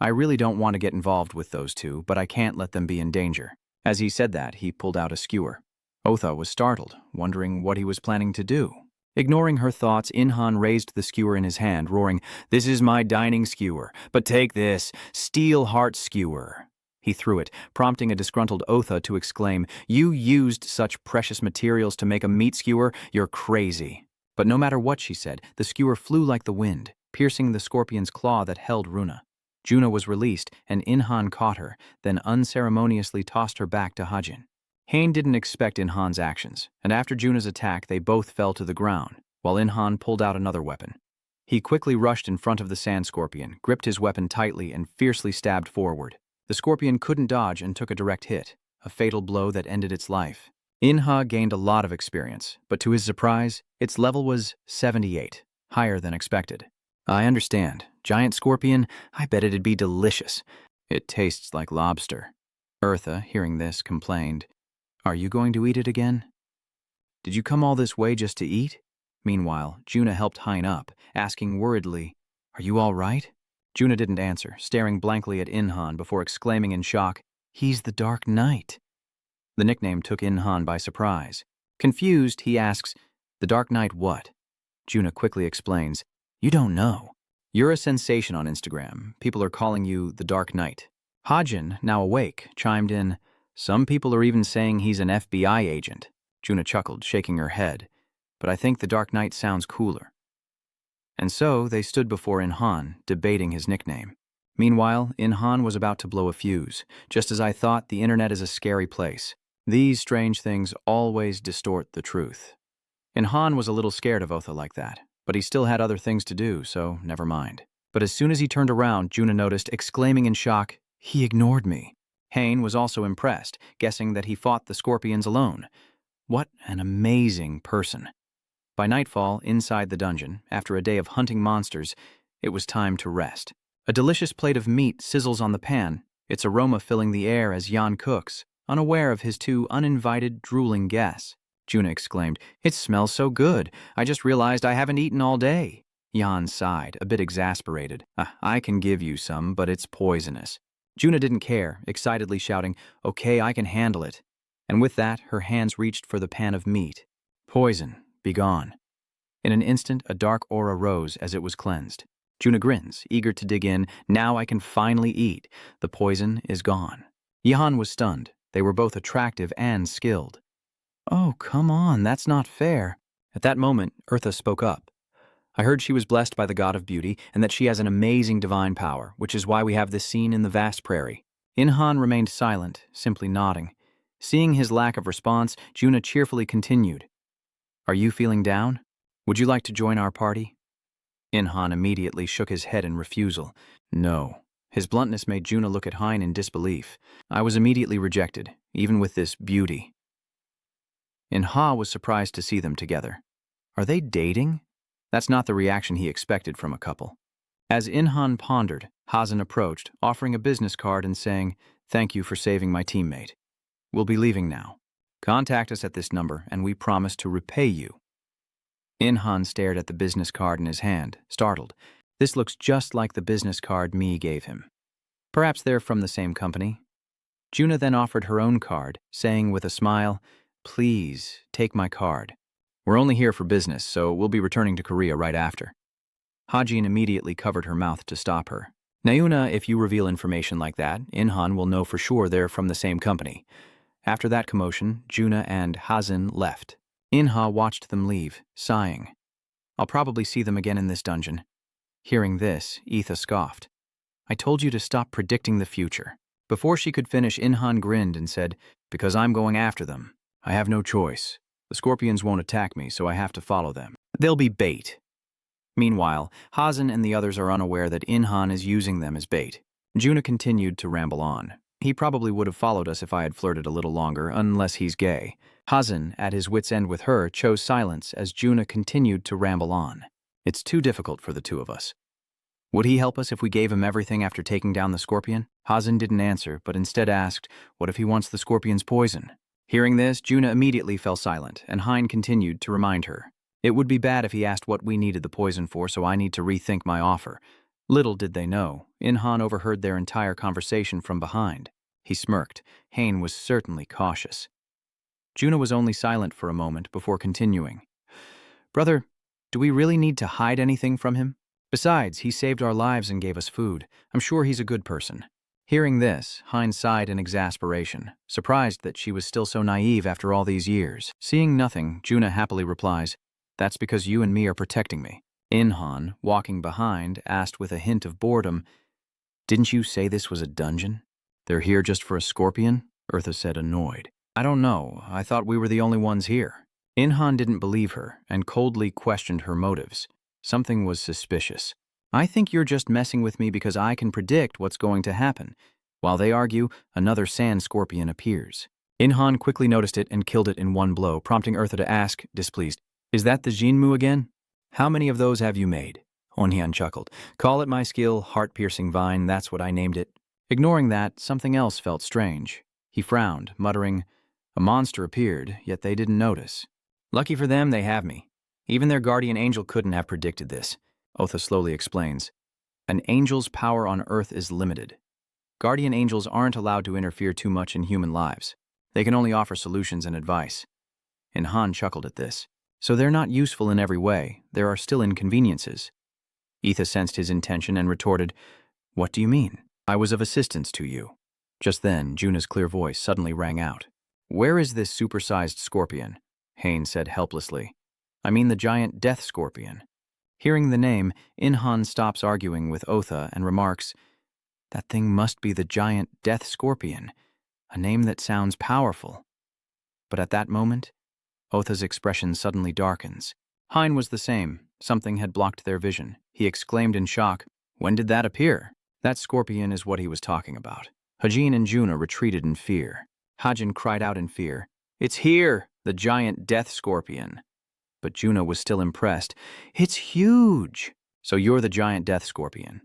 I really don't want to get involved with those two, but I can't let them be in danger. As he said that, he pulled out a skewer. Otha was startled, wondering what he was planning to do. Ignoring her thoughts, In-han raised the skewer in his hand, roaring, This is my dining skewer, but take this, steel heart skewer. He threw it, prompting a disgruntled Otha to exclaim, You used such precious materials to make a meat skewer? You're crazy. But no matter what she said, the skewer flew like the wind, piercing the scorpion's claw that held Runa. Juna was released, and In-han caught her, then unceremoniously tossed her back to Hajin. Hain didn't expect In-han's actions, and after Juna's attack they both fell to the ground, while In-han pulled out another weapon. He quickly rushed in front of the sand scorpion, gripped his weapon tightly, and fiercely stabbed forward. The scorpion couldn't dodge and took a direct hit, a fatal blow that ended its life. In-ha gained a lot of experience, but to his surprise, its level was 78, higher than expected. I understand. Giant scorpion, I bet it'd be delicious. It tastes like lobster. Eartha, hearing this, complained, Are you going to eat it again? Did you come all this way just to eat? Meanwhile, Juna helped Hein up, asking worriedly, Are you all right? Juna didn't answer, staring blankly at In-han before exclaiming in shock, He's the Dark Knight. The nickname took In-han by surprise. Confused, he asks, The Dark Knight what? Juna quickly explains, You don't know. You're a sensation on Instagram. People are calling you the Dark Knight. Hajin, now awake, chimed in, Some people are even saying he's an FBI agent. Juna chuckled, shaking her head, But I think the Dark Knight sounds cooler. And so they stood before In-han, debating his nickname. Meanwhile, In-han was about to blow a fuse. Just as I thought, the internet is a scary place. These strange things always distort the truth. In-han was a little scared of Otha like that, but he still had other things to do, so never mind. But as soon as he turned around, Juna noticed, exclaiming in shock, He ignored me. Hain was also impressed, guessing that he fought the scorpions alone. What an amazing person. By nightfall, inside the dungeon, after a day of hunting monsters, it was time to rest. A delicious plate of meat sizzles on the pan, its aroma filling the air as Jan cooks, unaware of his two uninvited, drooling guests. Juna exclaimed, It smells so good. I just realized I haven't eaten all day. Jan sighed, a bit exasperated. I can give you some, but it's poisonous. Juna didn't care, excitedly shouting, Okay, I can handle it. And with that, her hands reached for the pan of meat. Poison. Be gone. In an instant, a dark aura rose as it was cleansed. Juna grins, eager to dig in. Now I can finally eat. The poison is gone. Jan was stunned. They were both attractive and skilled. Oh, come on, that's not fair. At that moment, Eartha spoke up. I heard she was blessed by the god of beauty and that she has an amazing divine power, which is why we have this scene in the vast prairie. In-han remained silent, simply nodding. Seeing his lack of response, Juna cheerfully continued. Are you feeling down? Would you like to join our party? In-han immediately shook his head in refusal. No. His bluntness made Juna look at Hein in disbelief. I was immediately rejected, even with this beauty. In-ha was surprised to see them together. Are they dating? That's not the reaction he expected from a couple. As In-han pondered, Hazen approached, offering a business card and saying, Thank you for saving my teammate. We'll be leaving now. Contact us at this number, and we promise to repay you. In-han stared at the business card in his hand, startled. This looks just like the business card Mi gave him. Perhaps they're from the same company. Juna then offered her own card, saying with a smile, Please, take my card. We're only here for business, so we'll be returning to Korea right after. Hajin immediately covered her mouth to stop her. Nauna, if you reveal information like that, Inhan will know for sure they're from the same company. After that commotion, Juna and Hazin left. Inha watched them leave, sighing. I'll probably see them again in this dungeon. Hearing this, Etha scoffed. I told you to stop predicting the future. Before she could finish, Inhan grinned and said, because I'm going after them. I have no choice. The scorpions won't attack me, so I have to follow them. They'll be bait. Meanwhile, Hazin and the others are unaware that Inhan is using them as bait. Juna continued to ramble on. He probably would have followed us if I had flirted a little longer, unless he's gay. Hazin, at his wit's end with her, chose silence as Juna continued to ramble on. It's too difficult for the two of us. Would he help us if we gave him everything after taking down the scorpion? Hazin didn't answer, but instead asked, what if he wants the scorpion's poison? Hearing this, Juna immediately fell silent, and Hein continued to remind her. It would be bad if he asked what we needed the poison for, so I need to rethink my offer. Little did they know, Inhan overheard their entire conversation from behind. He smirked. Hein was certainly cautious. Juna was only silent for a moment before continuing. Brother, do we really need to hide anything from him? Besides, he saved our lives and gave us food. I'm sure he's a good person. Hearing this, Hein sighed in exasperation, surprised that she was still so naive after all these years. Seeing nothing, Juna happily replies, that's because you and me are protecting me. Inhan, walking behind, asked with a hint of boredom, didn't you say this was a dungeon? They're here just for a scorpion? Eartha said, annoyed. I don't know. I thought we were the only ones here. Inhan didn't believe her and coldly questioned her motives. Something was suspicious. I think you're just messing with me because I can predict what's going to happen. While they argue, another sand scorpion appears. Inhan quickly noticed it and killed it in one blow, prompting Eartha to ask, displeased, is that the Jinmu again? How many of those have you made? Onhyan chuckled. Call it my skill, heart-piercing vine, that's what I named it. Ignoring that, something else felt strange. He frowned, muttering, a monster appeared, yet they didn't notice. Lucky for them, they have me. Even their guardian angel couldn't have predicted this. Otha slowly explains. An angel's power on Earth is limited. Guardian angels aren't allowed to interfere too much in human lives. They can only offer solutions and advice. Inhan chuckled at this. So they're not useful in every way. There are still inconveniences. Etha sensed his intention and retorted, what do you mean? I was of assistance to you. Just then, Juna's clear voice suddenly rang out. Where is this supersized scorpion? Hein said helplessly. I mean the giant death scorpion. Hearing the name, Inhan stops arguing with Otha and remarks, that thing must be the giant death scorpion, a name that sounds powerful. But at that moment, Otha's expression suddenly darkens. Hein was the same. Something had blocked their vision. He exclaimed in shock, when did that appear? That scorpion is what he was talking about. Hajin and Juna retreated in fear. Hajin cried out in fear, it's here, the giant death scorpion. But Juna was still impressed. It's huge! So you're the giant death scorpion.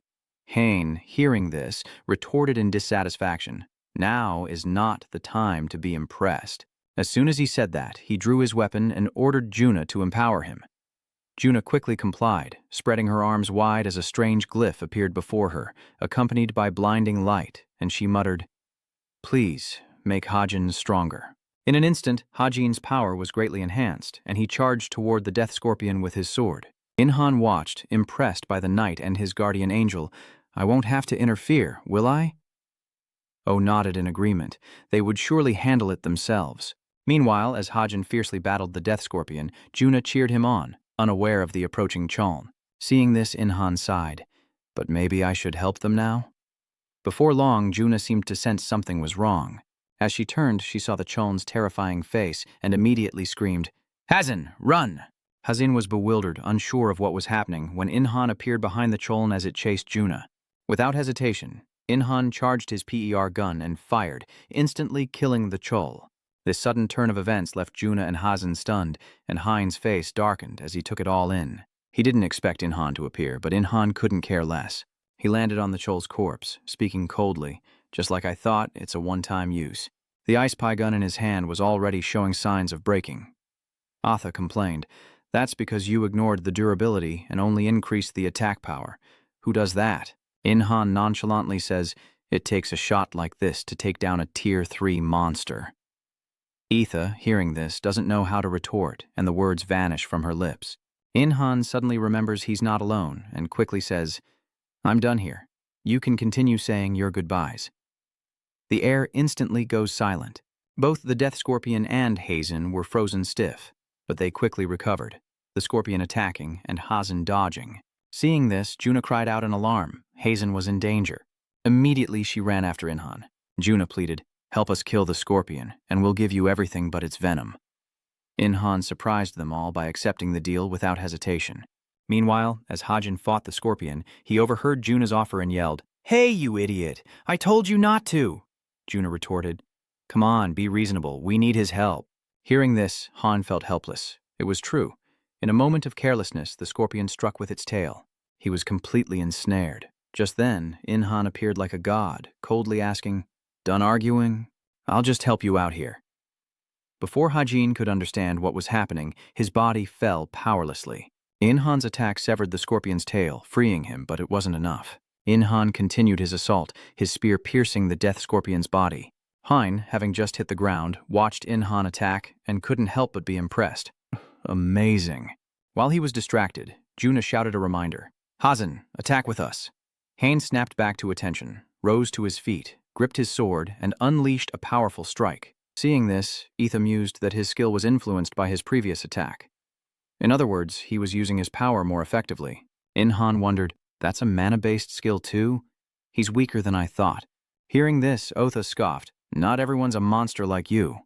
Hein, hearing this, retorted in dissatisfaction. Now is not the time to be impressed. As soon as he said that, he drew his weapon and ordered Juna to empower him. Juna quickly complied, spreading her arms wide as a strange glyph appeared before her, accompanied by blinding light, and she muttered, please, make Hajin stronger. In an instant, Hajin's power was greatly enhanced, and he charged toward the death scorpion with his sword. Inhan watched, impressed by the knight and his guardian angel. I won't have to interfere, will I? Oh nodded in agreement. They would surely handle it themselves. Meanwhile, as Hajin fiercely battled the death scorpion, Juna cheered him on, unaware of the approaching Choln. Seeing this, Inhan sighed. But maybe I should help them now? Before long, Juna seemed to sense something was wrong. As she turned, she saw the Choln's terrifying face and immediately screamed, Hazin, run! Hazin was bewildered, unsure of what was happening, when Inhan appeared behind the Choln as it chased Juna. Without hesitation, Inhan charged his PER gun and fired, instantly killing the Chol. This sudden turn of events left Juna and Hazin stunned, and Hein's face darkened as he took it all in. He didn't expect Inhan to appear, but Inhan couldn't care less. He landed on the Chol's corpse, speaking coldly, just like I thought, it's a one-time use. The ice pie gun in his hand was already showing signs of breaking. Atha complained, that's because you ignored the durability and only increased the attack power. Who does that? Inhan nonchalantly says, it takes a shot like this to take down a Tier 3 monster. Etha, hearing this, doesn't know how to retort, and the words vanish from her lips. In-han suddenly remembers he's not alone and quickly says, "I'm done here. You can continue saying your goodbyes." The air instantly goes silent. Both the death scorpion and Hazen were frozen stiff, but they quickly recovered, the scorpion attacking and Hazen dodging. Seeing this, Juna cried out in alarm. Hazen was in danger. Immediately she ran after In-han. Juna pleaded, "Help us kill the scorpion, and we'll give you everything but its venom." In-han surprised them all by accepting the deal without hesitation. Meanwhile, as Hajin fought the scorpion, he overheard Juna's offer and yelled, "Hey, you idiot! I told you not to!" Juna retorted, "Come on, be reasonable. We need his help." Hearing this, Han felt helpless. It was true. In a moment of carelessness, the scorpion struck with its tail. He was completely ensnared. Just then, In-han appeared like a god, coldly asking, "Done arguing? I'll just help you out here." Before Hajin could understand what was happening, his body fell powerlessly. In-han's attack severed the scorpion's tail, freeing him, but it wasn't enough. In-han continued his assault, his spear piercing the death scorpion's body. Hein, having just hit the ground, watched In-han attack and couldn't help but be impressed. Amazing. While he was distracted, Juna shouted a reminder, "Hazen, attack with us." Hein snapped back to attention, rose to his feet, gripped his sword, and unleashed a powerful strike. Seeing this, Etha mused that his skill was influenced by his previous attack. In other words, he was using his power more effectively. In-han wondered, "That's a mana-based skill too? He's weaker than I thought." Hearing this, Otha scoffed, "Not everyone's a monster like you."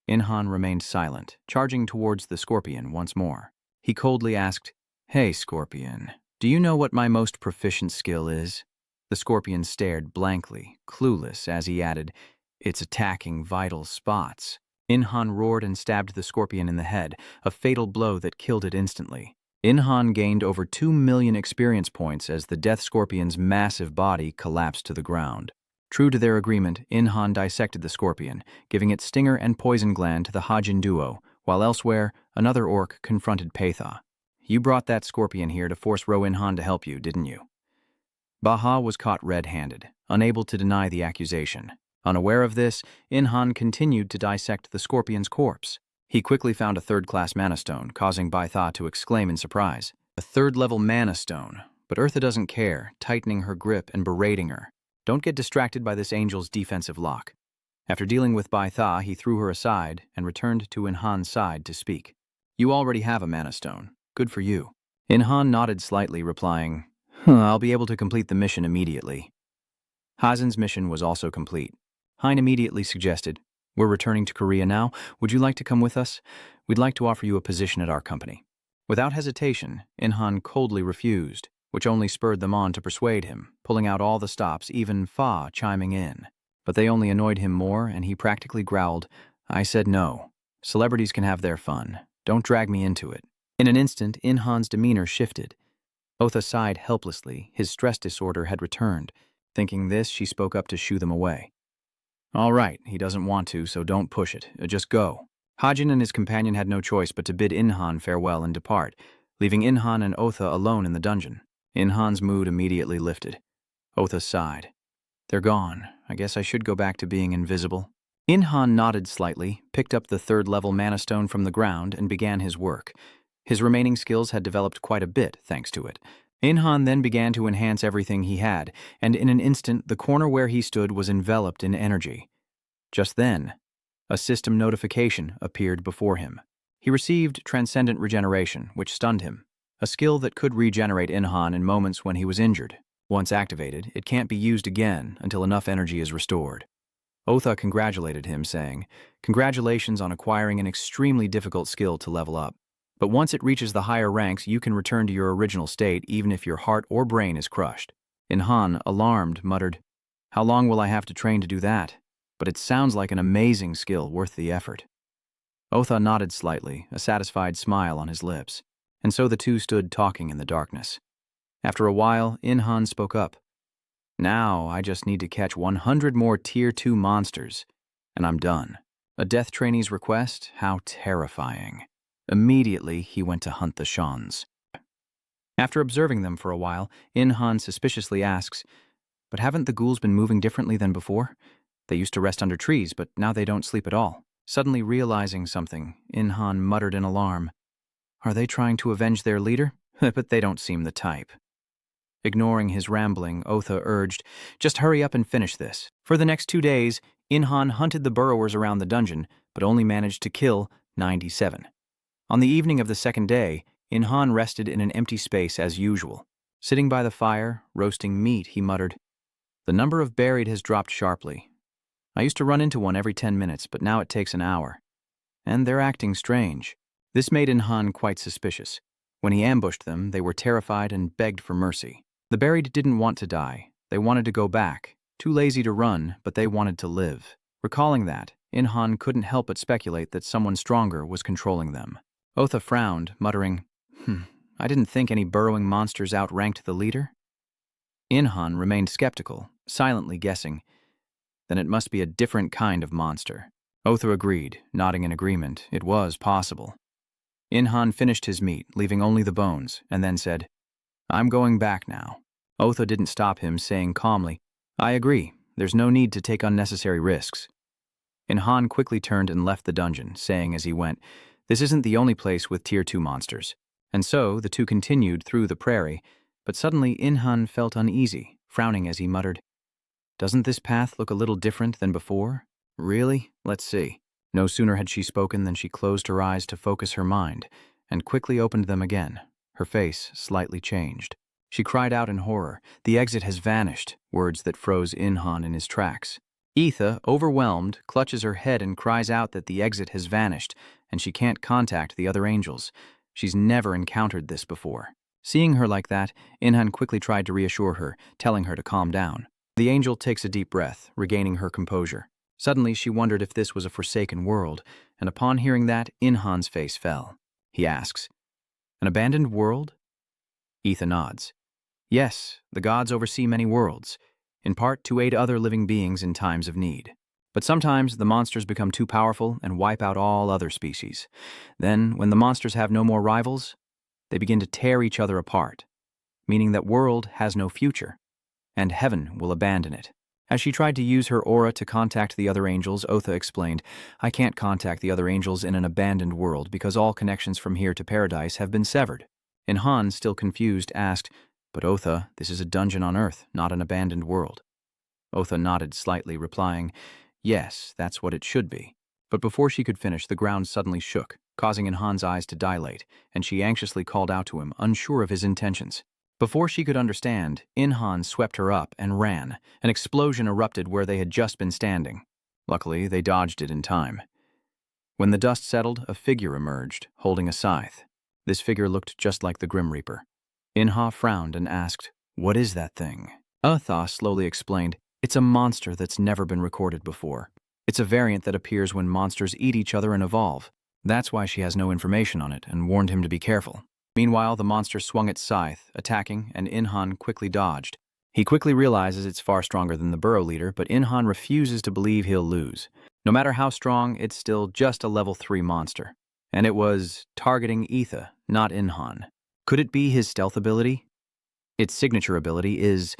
In-han remained silent, charging towards the scorpion once more. He coldly asked, "Hey, scorpion, do you know what my most proficient skill is?" The scorpion stared blankly, clueless, as he added, "It's attacking vital spots." In-han roared and stabbed the scorpion in the head, a fatal blow that killed it instantly. In-han gained over 2 million experience points as the death scorpion's massive body collapsed to the ground. True to their agreement, In-han dissected the scorpion, giving it stinger and poison gland to the Hajin duo, while elsewhere, another orc confronted Paitha. "You brought that scorpion here to force In-han to help you, didn't you?" Baha was caught red-handed, unable to deny the accusation. Unaware of this, In-han continued to dissect the scorpion's corpse. He quickly found a third-class mana stone, causing Baitha to exclaim in surprise. A third-level mana stone, but Eartha doesn't care, tightening her grip and berating her. "Don't get distracted by this angel's defensive lock." After dealing with Baitha, he threw her aside and returned to In-han's side to speak. "You already have a mana stone. Good for you." In-han nodded slightly, replying, "I'll be able to complete the mission immediately." Hazen's mission was also complete. Hein immediately suggested, "We're returning to Korea now. Would you like to come with us? We'd like to offer you a position at our company." Without hesitation, In-han coldly refused, which only spurred them on to persuade him, pulling out all the stops, even Fa chiming in. But they only annoyed him more, and he practically growled, "I said no. Celebrities can have their fun. Don't drag me into it." In an instant, In-han's demeanor shifted. Otha sighed helplessly. His stress disorder had returned. Thinking this, she spoke up to shoo them away. "All right, he doesn't want to, so don't push it. Just go." Hajin and his companion had no choice but to bid In-han farewell and depart, leaving In-han and Otha alone in the dungeon. In-han's mood immediately lifted. Otha sighed. "They're gone. I guess I should go back to being invisible." In-han nodded slightly, picked up the third-level mana stone from the ground, and began his work. His remaining skills had developed quite a bit thanks to it. In-han then began to enhance everything he had, and in an instant the corner where he stood was enveloped in energy. Just then, a system notification appeared before him. He received Transcendent Regeneration, which stunned him, a skill that could regenerate In-han in moments when he was injured. Once activated, it can't be used again until enough energy is restored. Otha congratulated him, saying, "Congratulations on acquiring an extremely difficult skill to level up. But once it reaches the higher ranks, you can return to your original state even if your heart or brain is crushed." In-han, alarmed, muttered, "How long will I have to train to do that? But it sounds like an amazing skill worth the effort." Otha nodded slightly, a satisfied smile on his lips, and so the two stood talking in the darkness. After a while, In-han spoke up. "Now I just need to catch 100 more Tier 2 monsters, and I'm done." A death trainee's request? How terrifying. Immediately, he went to hunt the Shans. After observing them for a while, In-han suspiciously asks, "But haven't the ghouls been moving differently than before? They used to rest under trees, but now they don't sleep at all." Suddenly realizing something, In-han muttered in alarm, Are they trying to avenge their leader? But they don't seem the type. Ignoring his rambling, Otha urged, "Just hurry up and finish this." For the next 2 days, Inhan hunted the burrowers around the dungeon, but only managed to kill 97. On the evening of the second day, Inhan rested in an empty space as usual. Sitting by the fire, roasting meat, he muttered, "The number of buried has dropped sharply. I used to run into one every 10 minutes, but now it takes an hour. And they're acting strange." This made Inhan quite suspicious. When he ambushed them, they were terrified and begged for mercy. The buried didn't want to die. They wanted to go back. Too lazy to run, but they wanted to live. Recalling that, Inhan couldn't help but speculate that someone stronger was controlling them. Otha frowned, muttering, I didn't think any burrowing monsters outranked the leader." Inhan remained skeptical, silently guessing, then it must be a different kind of monster. Otha agreed, nodding in agreement. It was possible. Inhan finished his meat, leaving only the bones, and then said, "I'm going back now." Otha didn't stop him, saying calmly, "I agree. There's no need to take unnecessary risks." Inhan quickly turned and left the dungeon, saying as he went, "This isn't the only place with Tier 2 monsters." And so the two continued through the prairie, but suddenly Inhan felt uneasy, frowning as he muttered, "Doesn't this path look a little different than before? Really? Let's see." No sooner had she spoken than she closed her eyes to focus her mind, and quickly opened them again. Her face slightly changed. She cried out in horror, "The exit has vanished," words that froze Inhan in his tracks. Etha, overwhelmed, clutches her head and cries out that the exit has vanished, and she can't contact the other angels. She's never encountered this before. Seeing her like that, Inhan quickly tried to reassure her, telling her to calm down. The angel takes a deep breath, regaining her composure. Suddenly, she wondered if this was a forsaken world, and upon hearing that, Inhan's face fell. He asks, "An abandoned world?" Etha nods. "Yes, the gods oversee many worlds, in part to aid other living beings in times of need. But sometimes the monsters become too powerful and wipe out all other species. Then, when the monsters have no more rivals, they begin to tear each other apart, meaning that world has no future, and heaven will abandon it." As she tried to use her aura to contact the other angels, Otha explained, "I can't contact the other angels in an abandoned world because all connections from here to paradise have been severed." Inhan, still confused, asked, "But Otha, this is a dungeon on Earth, not an abandoned world." Otha nodded slightly, replying, "Yes, that's what it should be." But before she could finish, the ground suddenly shook, causing Inhan's eyes to dilate, and she anxiously called out to him, unsure of his intentions. Before she could understand, Inhan swept her up and ran. An explosion erupted where they had just been standing. Luckily, they dodged it in time. When the dust settled, a figure emerged, holding a scythe. This figure looked just like the Grim Reaper. Inha frowned and asked, "What is that thing?" Utha slowly explained, "It's a monster that's never been recorded before. It's a variant that appears when monsters eat each other and evolve. That's why she has no information on it and warned him to be careful." Meanwhile, the monster swung its scythe, attacking, and Inhan quickly dodged. He quickly realizes it's far stronger than the burrow leader, but Inhan refuses to believe he'll lose. No matter how strong, it's still just a level 3 monster. And it was targeting Etha, not Inhan. Could it be his stealth ability? Its signature ability is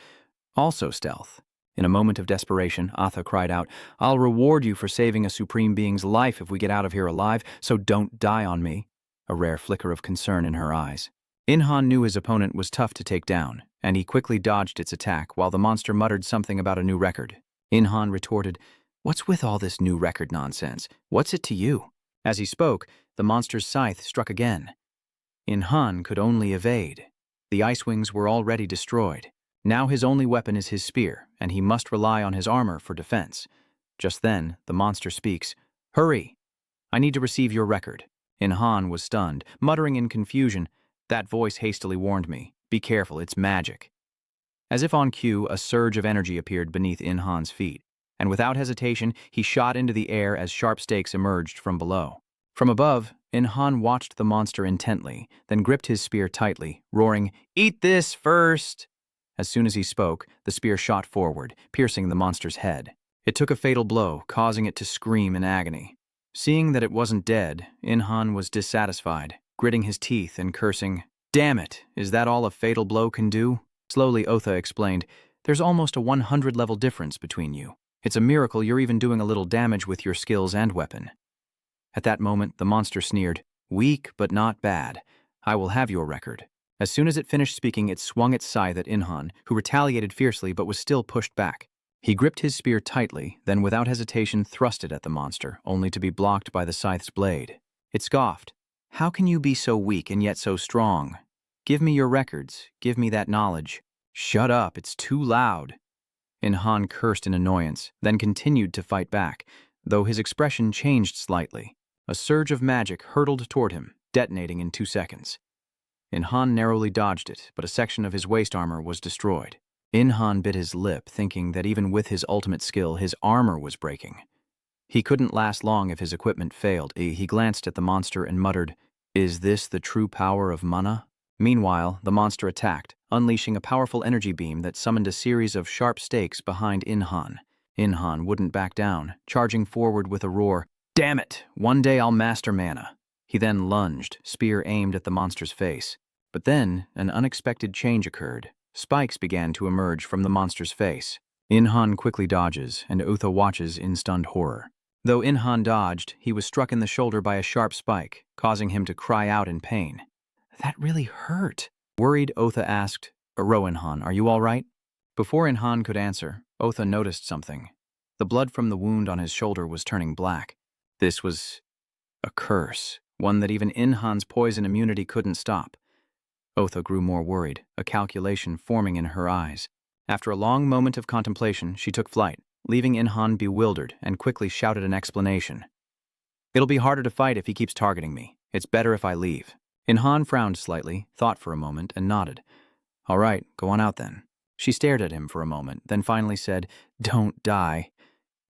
also stealth. In a moment of desperation, Atha cried out, "I'll reward you for saving a supreme being's life if we get out of here alive, so don't die on me." A rare flicker of concern in her eyes. Inhan knew his opponent was tough to take down, and he quickly dodged its attack while the monster muttered something about a new record. Inhan retorted, "What's with all this new record nonsense? What's it to you?" As he spoke, the monster's scythe struck again. Inhan could only evade. The ice wings were already destroyed. Now his only weapon is his spear, and he must rely on his armor for defense. Just then, the monster speaks, "Hurry! I need to receive your record." Inhan was stunned, muttering in confusion, "That voice hastily warned me. Be careful, it's magic." As if on cue, a surge of energy appeared beneath Inhan's feet, and without hesitation, he shot into the air as sharp stakes emerged from below. From above, Inhan watched the monster intently, then gripped his spear tightly, roaring, "Eat this first!" As soon as he spoke, the spear shot forward, piercing the monster's head. It took a fatal blow, causing it to scream in agony. Seeing that it wasn't dead, Inhan was dissatisfied, gritting his teeth and cursing, "Damn it, is that all a fatal blow can do?" Slowly, Otha explained, "There's almost a 100-level difference between you. It's a miracle you're even doing a little damage with your skills and weapon." At that moment, the monster sneered, Weak, but not bad. I will have your record. As soon as it finished speaking, it swung its scythe at Inhan, who retaliated fiercely but was still pushed back. He gripped his spear tightly, then without hesitation thrust it at the monster, only to be blocked by the scythe's blade. It scoffed. How can you be so weak and yet so strong? Give me your records. Give me that knowledge. Shut up, it's too loud. Inhan cursed in annoyance, then continued to fight back, though his expression changed slightly. A surge of magic hurtled toward him, detonating in 2 seconds. Inhan narrowly dodged it, but a section of his waist armor was destroyed. Inhan bit his lip, thinking that even with his ultimate skill, his armor was breaking. He couldn't last long if his equipment failed. He glanced at the monster and muttered, "Is this the true power of mana?" Meanwhile, the monster attacked, unleashing a powerful energy beam that summoned a series of sharp stakes behind Inhan. Inhan wouldn't back down, charging forward with a roar. "Damn it! One day I'll master mana." He then lunged, spear aimed at the monster's face. But then, an unexpected change occurred. Spikes began to emerge from the monster's face. Inhan quickly dodges, and Utha watches in stunned horror. Though Inhan dodged, he was struck in the shoulder by a sharp spike, causing him to cry out in pain. "That really hurt." Worried, Otha asked, "Inhan, are you all right?" Before Inhan could answer, Otha noticed something. The blood from the wound on his shoulder was turning black. This was a curse, one that even Inhan's poison immunity couldn't stop. Otha grew more worried, a calculation forming in her eyes. After a long moment of contemplation, she took flight, leaving Inhan bewildered, and quickly shouted an explanation. "It'll be harder to fight if he keeps targeting me. It's better if I leave." Inhan frowned slightly, thought for a moment, and nodded. "All right, go on out then." She stared at him for a moment, then finally said, "Don't die."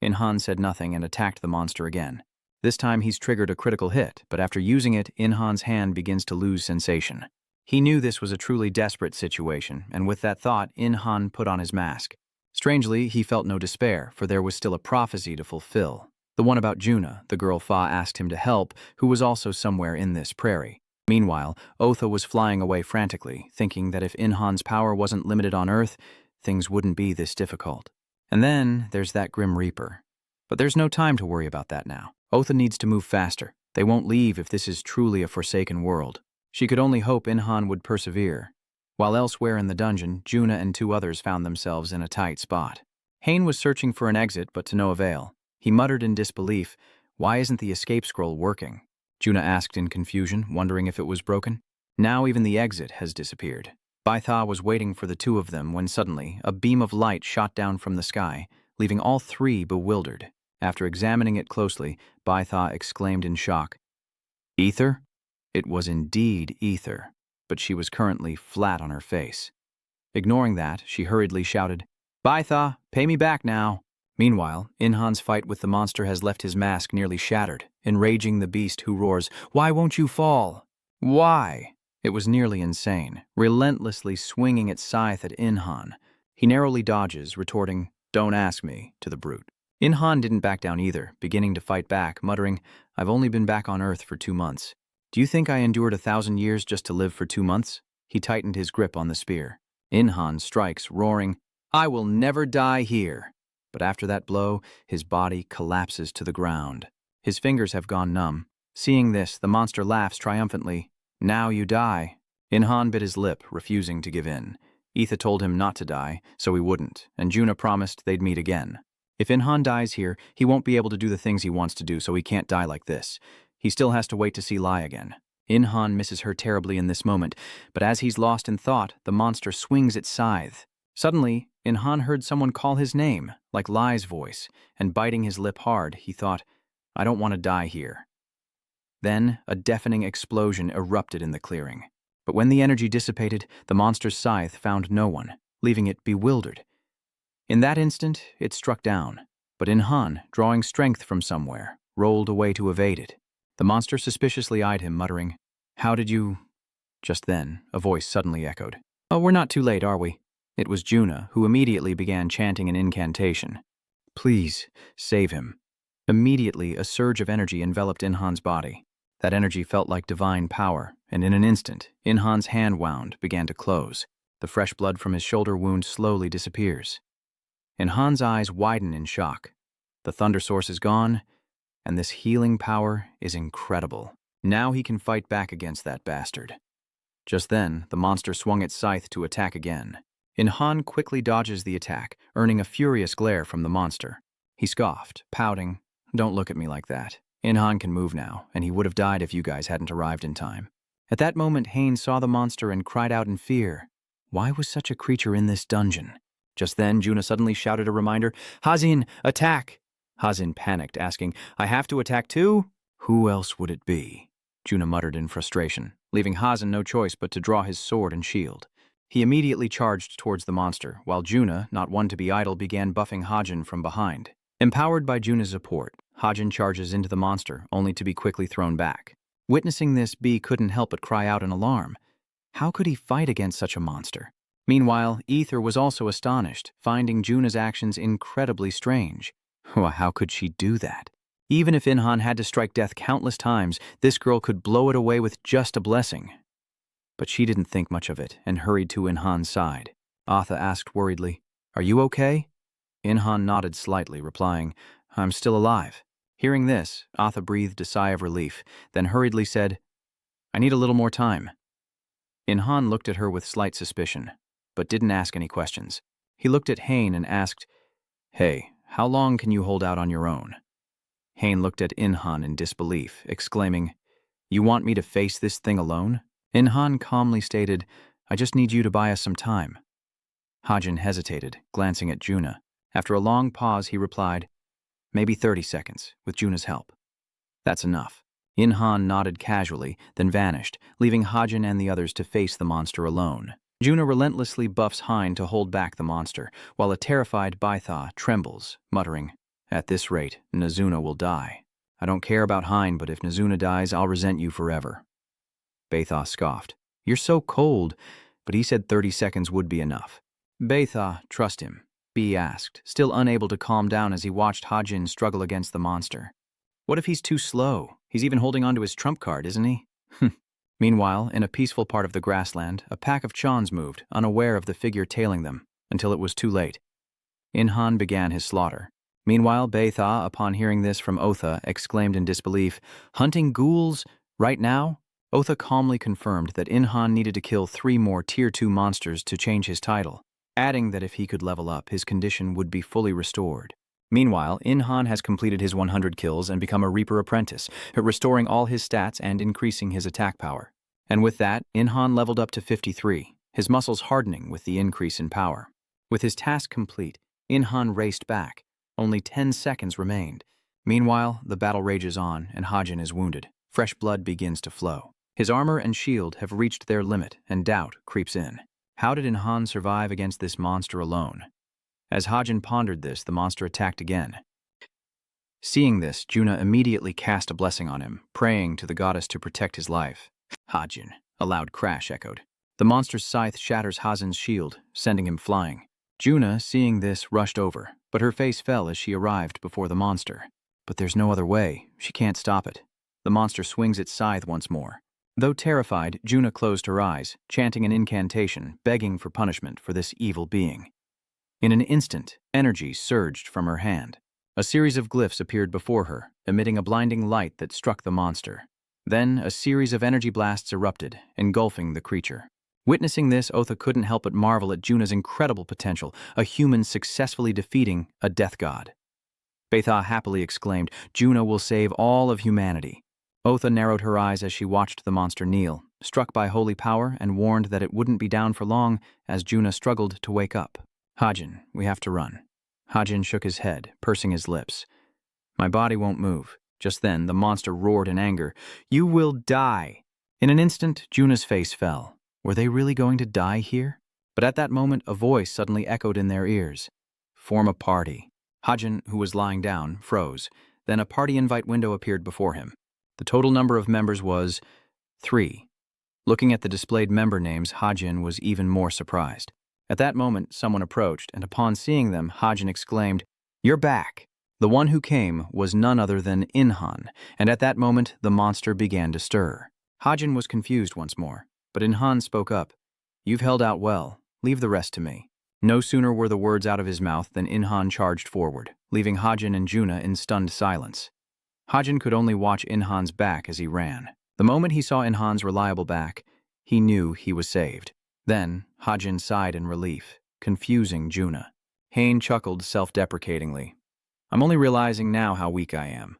Inhan said nothing and attacked the monster again. This time he's triggered a critical hit, but after using it, Inhan's hand begins to lose sensation. He knew this was a truly desperate situation, and with that thought, Inhan put on his mask. Strangely, he felt no despair, for there was still a prophecy to fulfill. The one about Juna, the girl Fa asked him to help, who was also somewhere in this prairie. Meanwhile, Otha was flying away frantically, thinking that if Inhan's power wasn't limited on Earth, things wouldn't be this difficult. And then there's that Grim Reaper. But there's no time to worry about that now. Otha needs to move faster. They won't leave if this is truly a forsaken world. She could only hope Inhan would persevere. While elsewhere in the dungeon, Juna and 2 others found themselves in a tight spot. Hain was searching for an exit, but to no avail. He muttered in disbelief, "Why isn't the escape scroll working?" Juna asked in confusion, wondering if it was broken. Now even the exit has disappeared. Baitha was waiting for the 2 of them when suddenly a beam of light shot down from the sky, leaving all 3 bewildered. After examining it closely, Baitha exclaimed in shock, "Ether?" It was indeed ether, but she was currently flat on her face. Ignoring that, she hurriedly shouted, "Baitha, pay me back now." Meanwhile, Inhan's fight with the monster has left his mask nearly shattered, enraging the beast who roars, "Why won't you fall? Why?" It was nearly insane, relentlessly swinging its scythe at Inhan. He narrowly dodges, retorting, "Don't ask me," to the brute. Inhan didn't back down either, beginning to fight back, muttering, "I've only been back on Earth for 2 months. Do you think I endured 1,000 years just to live for 2 months? He tightened his grip on the spear. Inhan strikes, roaring, "I will never die here." But after that blow, his body collapses to the ground. His fingers have gone numb. Seeing this, the monster laughs triumphantly. "Now you die." Inhan bit his lip, refusing to give in. Etha told him not to die, so he wouldn't, and Juna promised they'd meet again. If Inhan dies here, he won't be able to do the things he wants to do, so he can't die like this. He still has to wait to see Lai again. Inhan misses her terribly in this moment, but as he's lost in thought, the monster swings its scythe. Suddenly, Inhan heard someone call his name, like Lai's voice, and biting his lip hard, he thought, "I don't want to die here." Then, a deafening explosion erupted in the clearing. But when the energy dissipated, the monster's scythe found no one, leaving it bewildered. In that instant, it struck down, but Inhan, drawing strength from somewhere, rolled away to evade it. The monster suspiciously eyed him, muttering, "How did you—" Just then, a voice suddenly echoed, "Oh, we're not too late, are we?" It was Juna, who immediately began chanting an incantation. "Please, save him." Immediately, a surge of energy enveloped Inhan's body. That energy felt like divine power, and in an instant, Inhan's hand wound began to close. The fresh blood from his shoulder wound slowly disappears. Inhan's eyes widen in shock. The thunder source is gone, and this healing power is incredible. Now he can fight back against that bastard. Just then, the monster swung its scythe to attack again. Han quickly dodges the attack, earning a furious glare from the monster. He scoffed, pouting, "Don't look at me like that. Han can move now, and he would have died if you guys hadn't arrived in time." At that moment, Hain saw the monster and cried out in fear. Why was such a creature in this dungeon? Just then, Juna suddenly shouted a reminder, "Hazin, attack!" Hazin panicked, asking, "I have to attack too?" "Who else would it be?" Juna muttered in frustration, leaving Hazin no choice but to draw his sword and shield. He immediately charged towards the monster, while Juna, not one to be idle, began buffing Hajin from behind. Empowered by Juna's support, Hajin charges into the monster, only to be quickly thrown back. Witnessing this, B couldn't help but cry out in alarm. How could he fight against such a monster? Meanwhile, Ether was also astonished, finding Juna's actions incredibly strange. How could she do that? Even if Inhan had to strike death countless times, this girl could blow it away with just a blessing. But she didn't think much of it and hurried to Inhan's side. Atha asked worriedly, "Are you okay?" Inhan nodded slightly, replying, "I'm still alive." Hearing this, Atha breathed a sigh of relief, then hurriedly said, "I need a little more time." Inhan looked at her with slight suspicion, but didn't ask any questions. He looked at Hain and asked, "Hey, how long can you hold out on your own?" Hain looked at Inhan in disbelief, exclaiming, "You want me to face this thing alone?" Inhan calmly stated, "I just need you to buy us some time." Hajin hesitated, glancing at Juna. After a long pause, he replied, "Maybe 30 seconds, with Juna's help." "That's enough." Inhan nodded casually, then vanished, leaving Hajin and the others to face the monster alone. Juna relentlessly buffs Hein to hold back the monster, while a terrified Baitha trembles, muttering, "At this rate, Nazuna will die. I don't care about Hein, but if Nazuna dies, I'll resent you forever." Baitha scoffed, "You're so cold," but he said 30 seconds would be enough. "Baitha, trust him," B asked, still unable to calm down as he watched Hajin struggle against the monster. "What if he's too slow? He's even holding onto his trump card, isn't he?" Meanwhile, in a peaceful part of the grassland, a pack of Chons moved, unaware of the figure tailing them, until it was too late. Inhan began his slaughter. Meanwhile, Baitha, upon hearing this from Otha, exclaimed in disbelief, "Hunting ghouls? Right now?" Otha calmly confirmed that Inhan needed to kill 3 more Tier 2 monsters to change his title, adding that if he could level up, his condition would be fully restored. Meanwhile, Inhan has completed his 100 kills and become a Reaper apprentice, restoring all his stats and increasing his attack power. And with that, Inhan leveled up to 53, his muscles hardening with the increase in power. With his task complete, Inhan raced back. Only 10 seconds remained. Meanwhile, the battle rages on, and Hajin is wounded. Fresh blood begins to flow. His armor and shield have reached their limit, and doubt creeps in. How did Inhan survive against this monster alone? As Hajin pondered this, the monster attacked again. Seeing this, Juna immediately cast a blessing on him, praying to the goddess to protect his life. "Hajin," a loud crash echoed. The monster's scythe shatters Hazin's shield, sending him flying. Juna, seeing this, rushed over, but her face fell as she arrived before the monster. But there's no other way. She can't stop it. The monster swings its scythe once more. Though terrified, Juna closed her eyes, chanting an incantation, begging for punishment for this evil being. In an instant, energy surged from her hand. A series of glyphs appeared before her, emitting a blinding light that struck the monster. Then, a series of energy blasts erupted, engulfing the creature. Witnessing this, Otha couldn't help but marvel at Juna's incredible potential, a human successfully defeating a death god. Baitha happily exclaimed, "Juna will save all of humanity." Otha narrowed her eyes as she watched the monster kneel, struck by holy power and warned that it wouldn't be down for long as Juna struggled to wake up. "Hajin, we have to run." Hajin shook his head, pursing his lips. "My body won't move." Just then, the monster roared in anger, "You will die!" In an instant, Juna's face fell. Were they really going to die here? But at that moment, a voice suddenly echoed in their ears. "Form a party." Hajin, who was lying down, froze. Then a party invite window appeared before him. The total number of members was 3. Looking at the displayed member names, Hajin was even more surprised. At that moment, someone approached, and upon seeing them, Hajin exclaimed, "You're back!" The one who came was none other than Inhan, and at that moment, the monster began to stir. Hajin was confused once more, but Inhan spoke up, "You've held out well. Leave the rest to me." No sooner were the words out of his mouth than Inhan charged forward, leaving Hajin and Juna in stunned silence. Hajin could only watch Inhan's back as he ran. The moment he saw Inhan's reliable back, he knew he was saved. Then, Hajin sighed in relief, confusing Juna. Hain chuckled self-deprecatingly. I'm only realizing now how weak I am.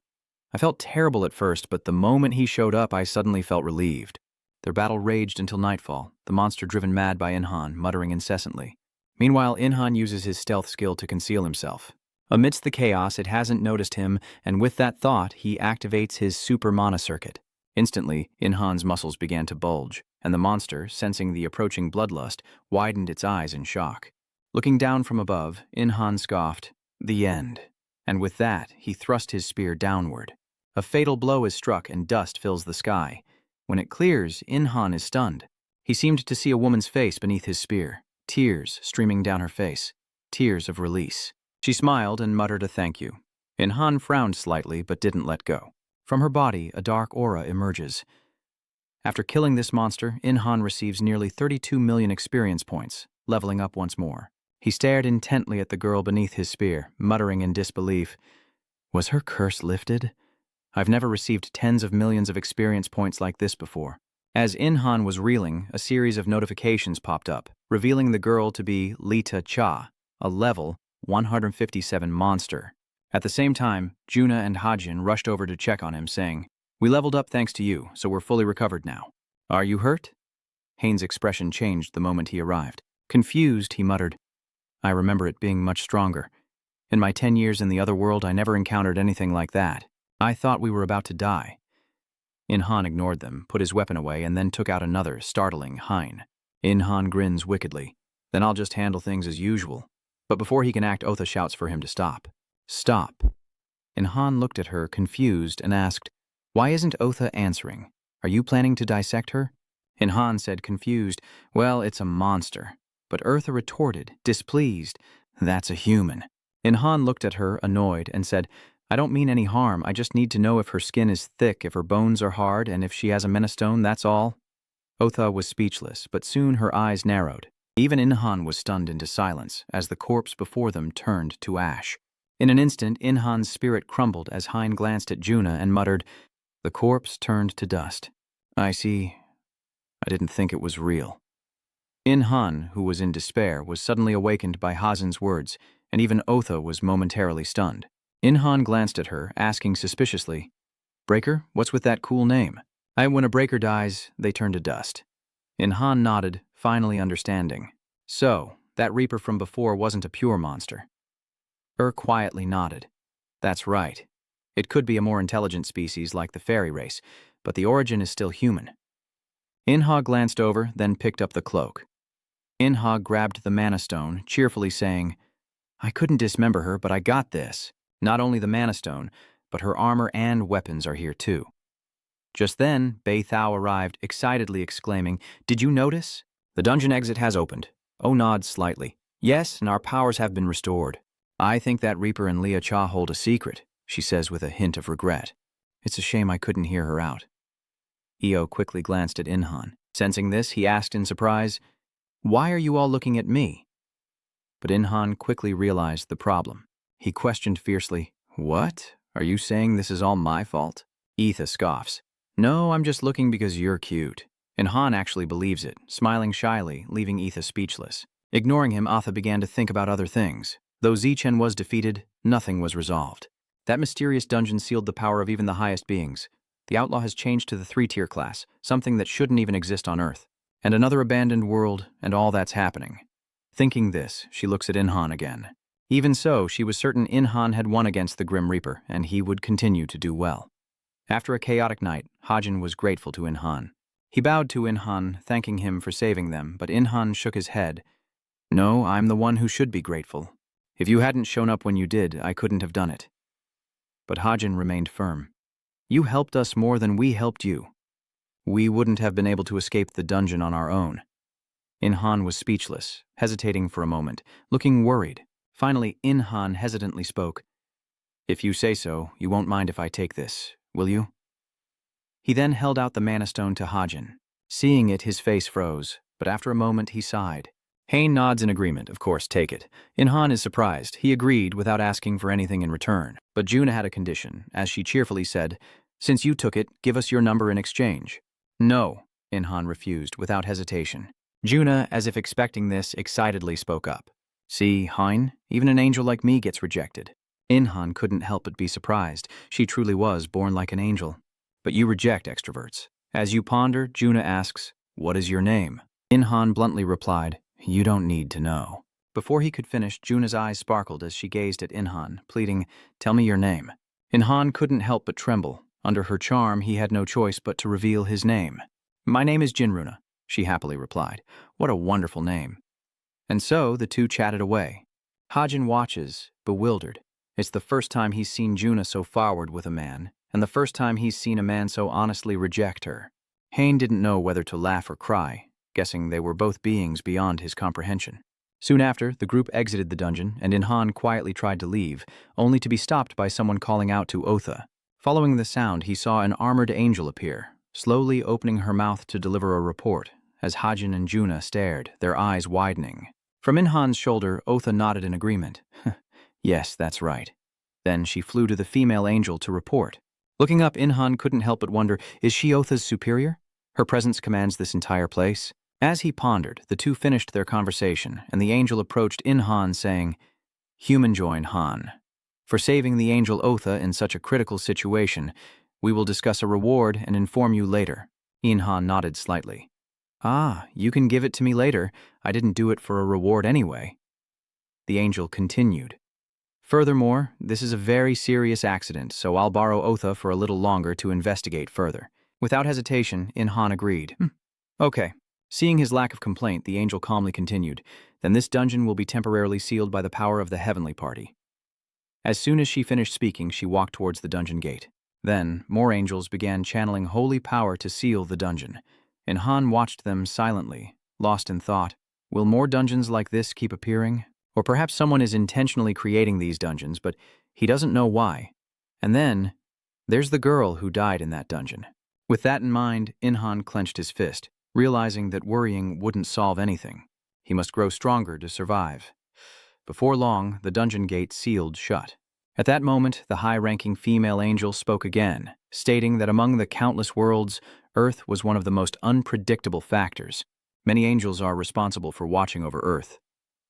I felt terrible at first, but the moment he showed up, I suddenly felt relieved. Their battle raged until nightfall, the monster driven mad by Inhan, muttering incessantly. Meanwhile, Inhan uses his stealth skill to conceal himself. Amidst the chaos, it hasn't noticed him, and with that thought, he activates his super mana circuit. Instantly, Inhan's muscles began to bulge, and the monster, sensing the approaching bloodlust, widened its eyes in shock. Looking down from above, Inhan scoffed, "The end." And with that, he thrust his spear downward. A fatal blow is struck and dust fills the sky. When it clears, Inhan is stunned. He seemed to see a woman's face beneath his spear, tears streaming down her face, tears of release. She smiled and muttered a thank you. Inhan frowned slightly but didn't let go. From her body, a dark aura emerges. After killing this monster, Inhan receives nearly 32 million experience points, leveling up once more. He stared intently at the girl beneath his spear, muttering in disbelief. Was her curse lifted? I've never received tens of millions of experience points like this before. As Inhan was reeling, a series of notifications popped up, revealing the girl to be Lita Cha, a level 157 monster. At the same time, Juna and Hajin rushed over to check on him, saying, "We leveled up thanks to you, so we're fully recovered now. Are you hurt?" Hain's expression changed the moment he arrived. Confused, he muttered, "I remember it being much stronger. In my 10 years in the other world, I never encountered anything like that. I thought we were about to die." Inhan ignored them, put his weapon away, and then took out another, startling Hein. Inhan grins wickedly. "Then I'll just handle things as usual." But before he can act, Otha shouts for him to stop. "Stop." Inhan looked at her, confused, and asked, "Why isn't Otha answering? Are you planning to dissect her?" Inhan said, confused, "Well, it's a monster." But Otha retorted, displeased, "That's a human." Inhan looked at her, annoyed, and said, "I don't mean any harm. I just need to know if her skin is thick, if her bones are hard, and if she has a menastone, that's all." Otha was speechless, but soon her eyes narrowed. Even Inhan was stunned into silence as the corpse before them turned to ash. In an instant, Inhan's spirit crumbled as Hein glanced at Juna and muttered, "The corpse turned to dust. I see. I didn't think it was real." Inhan, who was in despair, was suddenly awakened by Hazen's words, and even Otha was momentarily stunned. Inhan glanced at her, asking suspiciously, "Breaker, what's with that cool name?" When a breaker dies, they turn to dust." Inhan nodded, finally understanding. "So, that Reaper from before wasn't a pure monster." Quietly nodded. "That's right. It could be a more intelligent species like the fairy race, but the origin is still human." Inha glanced over, then picked up the cloak. Inha grabbed the mana stone, cheerfully saying, "I couldn't dismember her, but I got this. Not only the mana stone, but her armor and weapons are here too." Just then, Bei Thao arrived, excitedly exclaiming, "Did you notice? The dungeon exit has opened." Oh nods slightly. "Yes, and our powers have been restored. I think that Reaper and Lia Cha hold a secret," she says with a hint of regret. "It's a shame I couldn't hear her out." Io quickly glanced at Inhan. Sensing this, he asked in surprise, "Why are you all looking at me?" But Inhan quickly realized the problem. He questioned fiercely, "What? Are you saying this is all my fault?" Etha scoffs. "No, I'm just looking because you're cute." Inhan actually believes it, smiling shyly, leaving Etha speechless. Ignoring him, Atha began to think about other things. Though Zichen was defeated, nothing was resolved. That mysterious dungeon sealed the power of even the highest beings. The outlaw has changed to the 3-tier class, something that shouldn't even exist on Earth. And another abandoned world, and all that's happening. Thinking this, she looks at Inhan again. Even so, she was certain Inhan had won against the Grim Reaper, and he would continue to do well. After a chaotic night, Hajin was grateful to Inhan. He bowed to Inhan, thanking him for saving them, but Inhan shook his head. "No, I'm the one who should be grateful. If you hadn't shown up when you did, I couldn't have done it." But Hajin remained firm. "You helped us more than we helped you. We wouldn't have been able to escape the dungeon on our own." Inhan was speechless, hesitating for a moment, looking worried. Finally, Inhan hesitantly spoke. "If you say so, you won't mind if I take this, will you?" He then held out the mana stone to Hajin. Seeing it, his face froze, but after a moment he sighed. Hain nods in agreement, "Of course, take it." Inhan is surprised. He agreed without asking for anything in return. But Juna had a condition, as she cheerfully said, Since you took it, give us your number in exchange. No, In-han refused without hesitation. Juna, as if expecting this, excitedly spoke up. See, Hein, even an angel like me gets rejected. In-han couldn't help but be surprised. She truly was born like an angel. But you reject extroverts. As you ponder, Juna asks, what is your name? In-han bluntly replied, you don't need to know. Before he could finish, Juna's eyes sparkled as she gazed at In-han, pleading, tell me your name. In-han couldn't help but tremble. Under her charm, he had no choice but to reveal his name. My name is Jinruna, she happily replied. What a wonderful name. And so the two chatted away. Hajin watches, bewildered. It's the first time he's seen Juna so forward with a man, and the first time he's seen a man so honestly reject her. Hein didn't know whether to laugh or cry, guessing they were both beings beyond his comprehension. Soon after, the group exited the dungeon, and In-han quietly tried to leave, only to be stopped by someone calling out to Otha. Following the sound, he saw an armored angel appear, slowly opening her mouth to deliver a report, as Hajin and Juna stared, their eyes widening. From In-han's shoulder, Otha nodded in agreement. Yes, that's right. Then she flew to the female angel to report. Looking up, In-han couldn't help but wonder, is she Otha's superior? Her presence commands this entire place. As he pondered, the two finished their conversation, and the angel approached In-han, saying, Human join Han. For saving the angel Otha in such a critical situation, we will discuss a reward and inform you later. In-han nodded slightly. Ah, you can give it to me later. I didn't do it for a reward anyway. The angel continued. Furthermore, this is a very serious accident, so I'll borrow Otha for a little longer to investigate further. Without hesitation, In-han agreed. Okay. Seeing his lack of complaint, the angel calmly continued, then this dungeon will be temporarily sealed by the power of the heavenly party. As soon as she finished speaking, she walked towards the dungeon gate. Then, more angels began channeling holy power to seal the dungeon. In-han watched them silently, lost in thought. Will more dungeons like this keep appearing? Or perhaps someone is intentionally creating these dungeons, but he doesn't know why. And then, there's the girl who died in that dungeon. With that in mind, In-han clenched his fist, realizing that worrying wouldn't solve anything. He must grow stronger to survive. Before long, the dungeon gate sealed shut. At that moment, the high-ranking female angel spoke again, stating that among the countless worlds, Earth was one of the most unpredictable factors. Many angels are responsible for watching over Earth.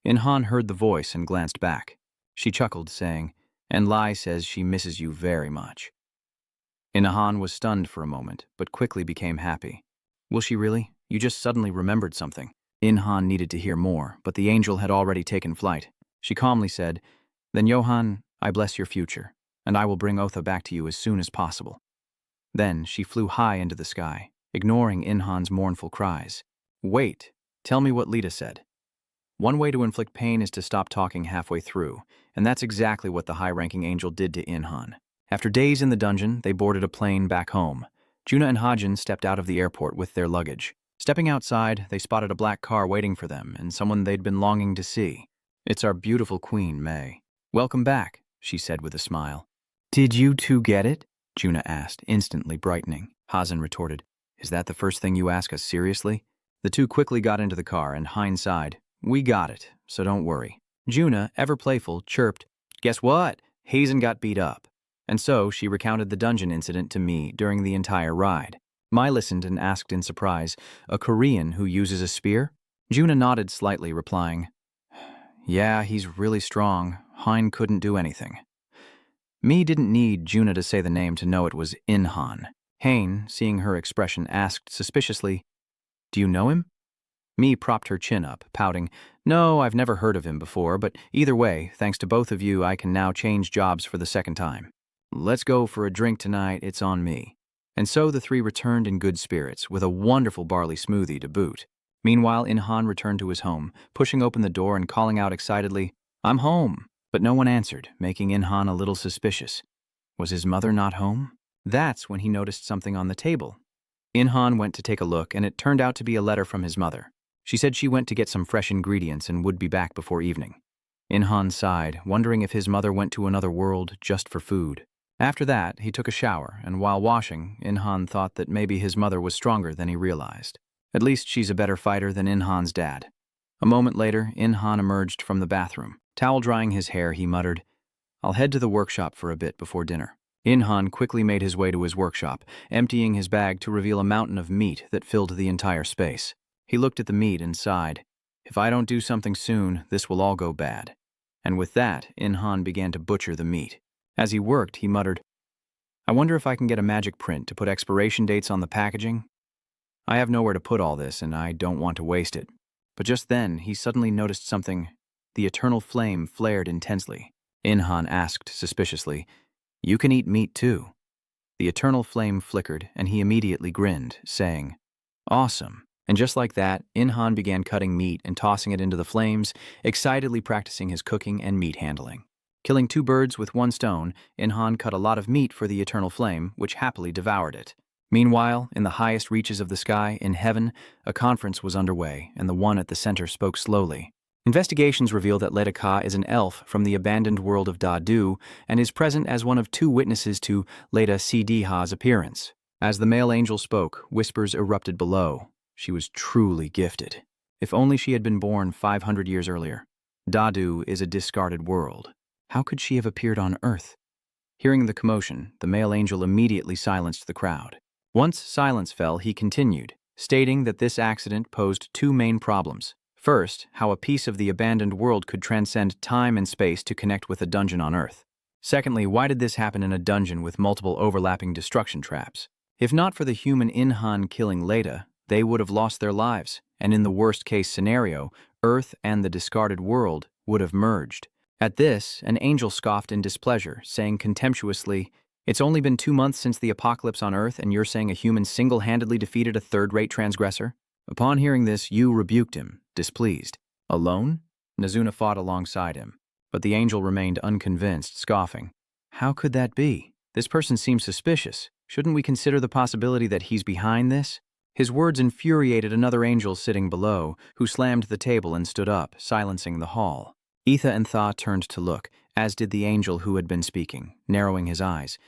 In-han heard the voice and glanced back. She chuckled, saying, and Lai says she misses you very much. In-han was stunned for a moment, but quickly became happy. Will she really? You just suddenly remembered something. In-han needed to hear more, but the angel had already taken flight. She calmly said, then Johan, I bless your future, and I will bring Otha back to you as soon as possible. Then she flew high into the sky, ignoring In-han's mournful cries. Wait, tell me what Lita said. One way to inflict pain is to stop talking halfway through, and that's exactly what the high-ranking angel did to In-han. After days in the dungeon, they boarded a plane back home. Juna and Hajin stepped out of the airport with their luggage. Stepping outside, they spotted a black car waiting for them and someone they'd been longing to see. It's our beautiful queen, May. Welcome back, she said with a smile. Did you two get it? Juna asked, instantly brightening. Hajin retorted, is that the first thing you ask us seriously? The two quickly got into the car and Hein sighed, we got it, so don't worry. Juna, ever playful, chirped, guess what? Hazen got beat up. And so she recounted the dungeon incident to me during the entire ride. Mai listened and asked in surprise, a Korean who uses a spear? Juna nodded slightly, replying, yeah, he's really strong. Hein couldn't do anything. Mi didn't need Juna to say the name to know it was In-han. Hein, seeing her expression, asked suspiciously, do you know him? Mi propped her chin up, pouting, no, I've never heard of him before, but either way, thanks to both of you, I can now change jobs for the second time. Let's go for a drink tonight, it's on me. And so the three returned in good spirits, with a wonderful barley smoothie to boot. Meanwhile, In-han returned to his home, pushing open the door and calling out excitedly, I'm home. But no one answered, making In-han a little suspicious. Was his mother not home? That's when he noticed something on the table. In-han went to take a look, and it turned out to be a letter from his mother. She said she went to get some fresh ingredients and would be back before evening. In-han sighed, wondering if his mother went to another world just for food. After that, he took a shower, and while washing, In-han thought that maybe his mother was stronger than he realized. At least she's a better fighter than In-han's dad. A moment later, In-han emerged from the bathroom. Towel drying his hair, he muttered, I'll head to the workshop for a bit before dinner. Inhan quickly made his way to his workshop, emptying his bag to reveal a mountain of meat that filled the entire space. He looked at the meat and sighed. If I don't do something soon, this will all go bad. And with that, Inhan began to butcher the meat. As he worked, he muttered, I wonder if I can get a magic print to put expiration dates on the packaging? I have nowhere to put all this, and I don't want to waste it. But just then, he suddenly noticed something. The eternal flame flared intensely. Inhan asked suspiciously, You can eat meat too. The eternal flame flickered, and he immediately grinned, saying, Awesome. And just like that, Inhan began cutting meat and tossing it into the flames, excitedly practicing his cooking and meat handling. Killing 2 birds with 1 stone, Inhan cut a lot of meat for the eternal flame, which happily devoured it. Meanwhile, in the highest reaches of the sky, in heaven, a conference was underway, and the one at the center spoke slowly. Investigations reveal that Leda Ka is an elf from the abandoned world of Da-Du and is present as one of 2 witnesses to Leda Si-Di-Ha's appearance. As the male angel spoke, whispers erupted below. She was truly gifted. If only she had been born 500 years earlier. Da-Du is a discarded world. How could she have appeared on Earth? Hearing the commotion, the male angel immediately silenced the crowd. Once silence fell, he continued, stating that this accident posed 2 main problems. First, how a piece of the abandoned world could transcend time and space to connect with a dungeon on Earth. Secondly, why did this happen in a dungeon with multiple overlapping destruction traps? If not for the human Inhan killing Leda, they would have lost their lives, and in the worst-case scenario, Earth and the discarded world would have merged. At this, an angel scoffed in displeasure, saying contemptuously, It's only been 2 months since the apocalypse on Earth, and you're saying a human single-handedly defeated a third-rate transgressor? Upon hearing this, Yu rebuked him, displeased. Alone? Nazuna fought alongside him, but the angel remained unconvinced, scoffing. How could that be? This person seems suspicious. Shouldn't we consider the possibility that he's behind this? His words infuriated another angel sitting below, who slammed the table and stood up, silencing the hall. Etha and Tha turned to look, as did the angel who had been speaking, narrowing his eyes.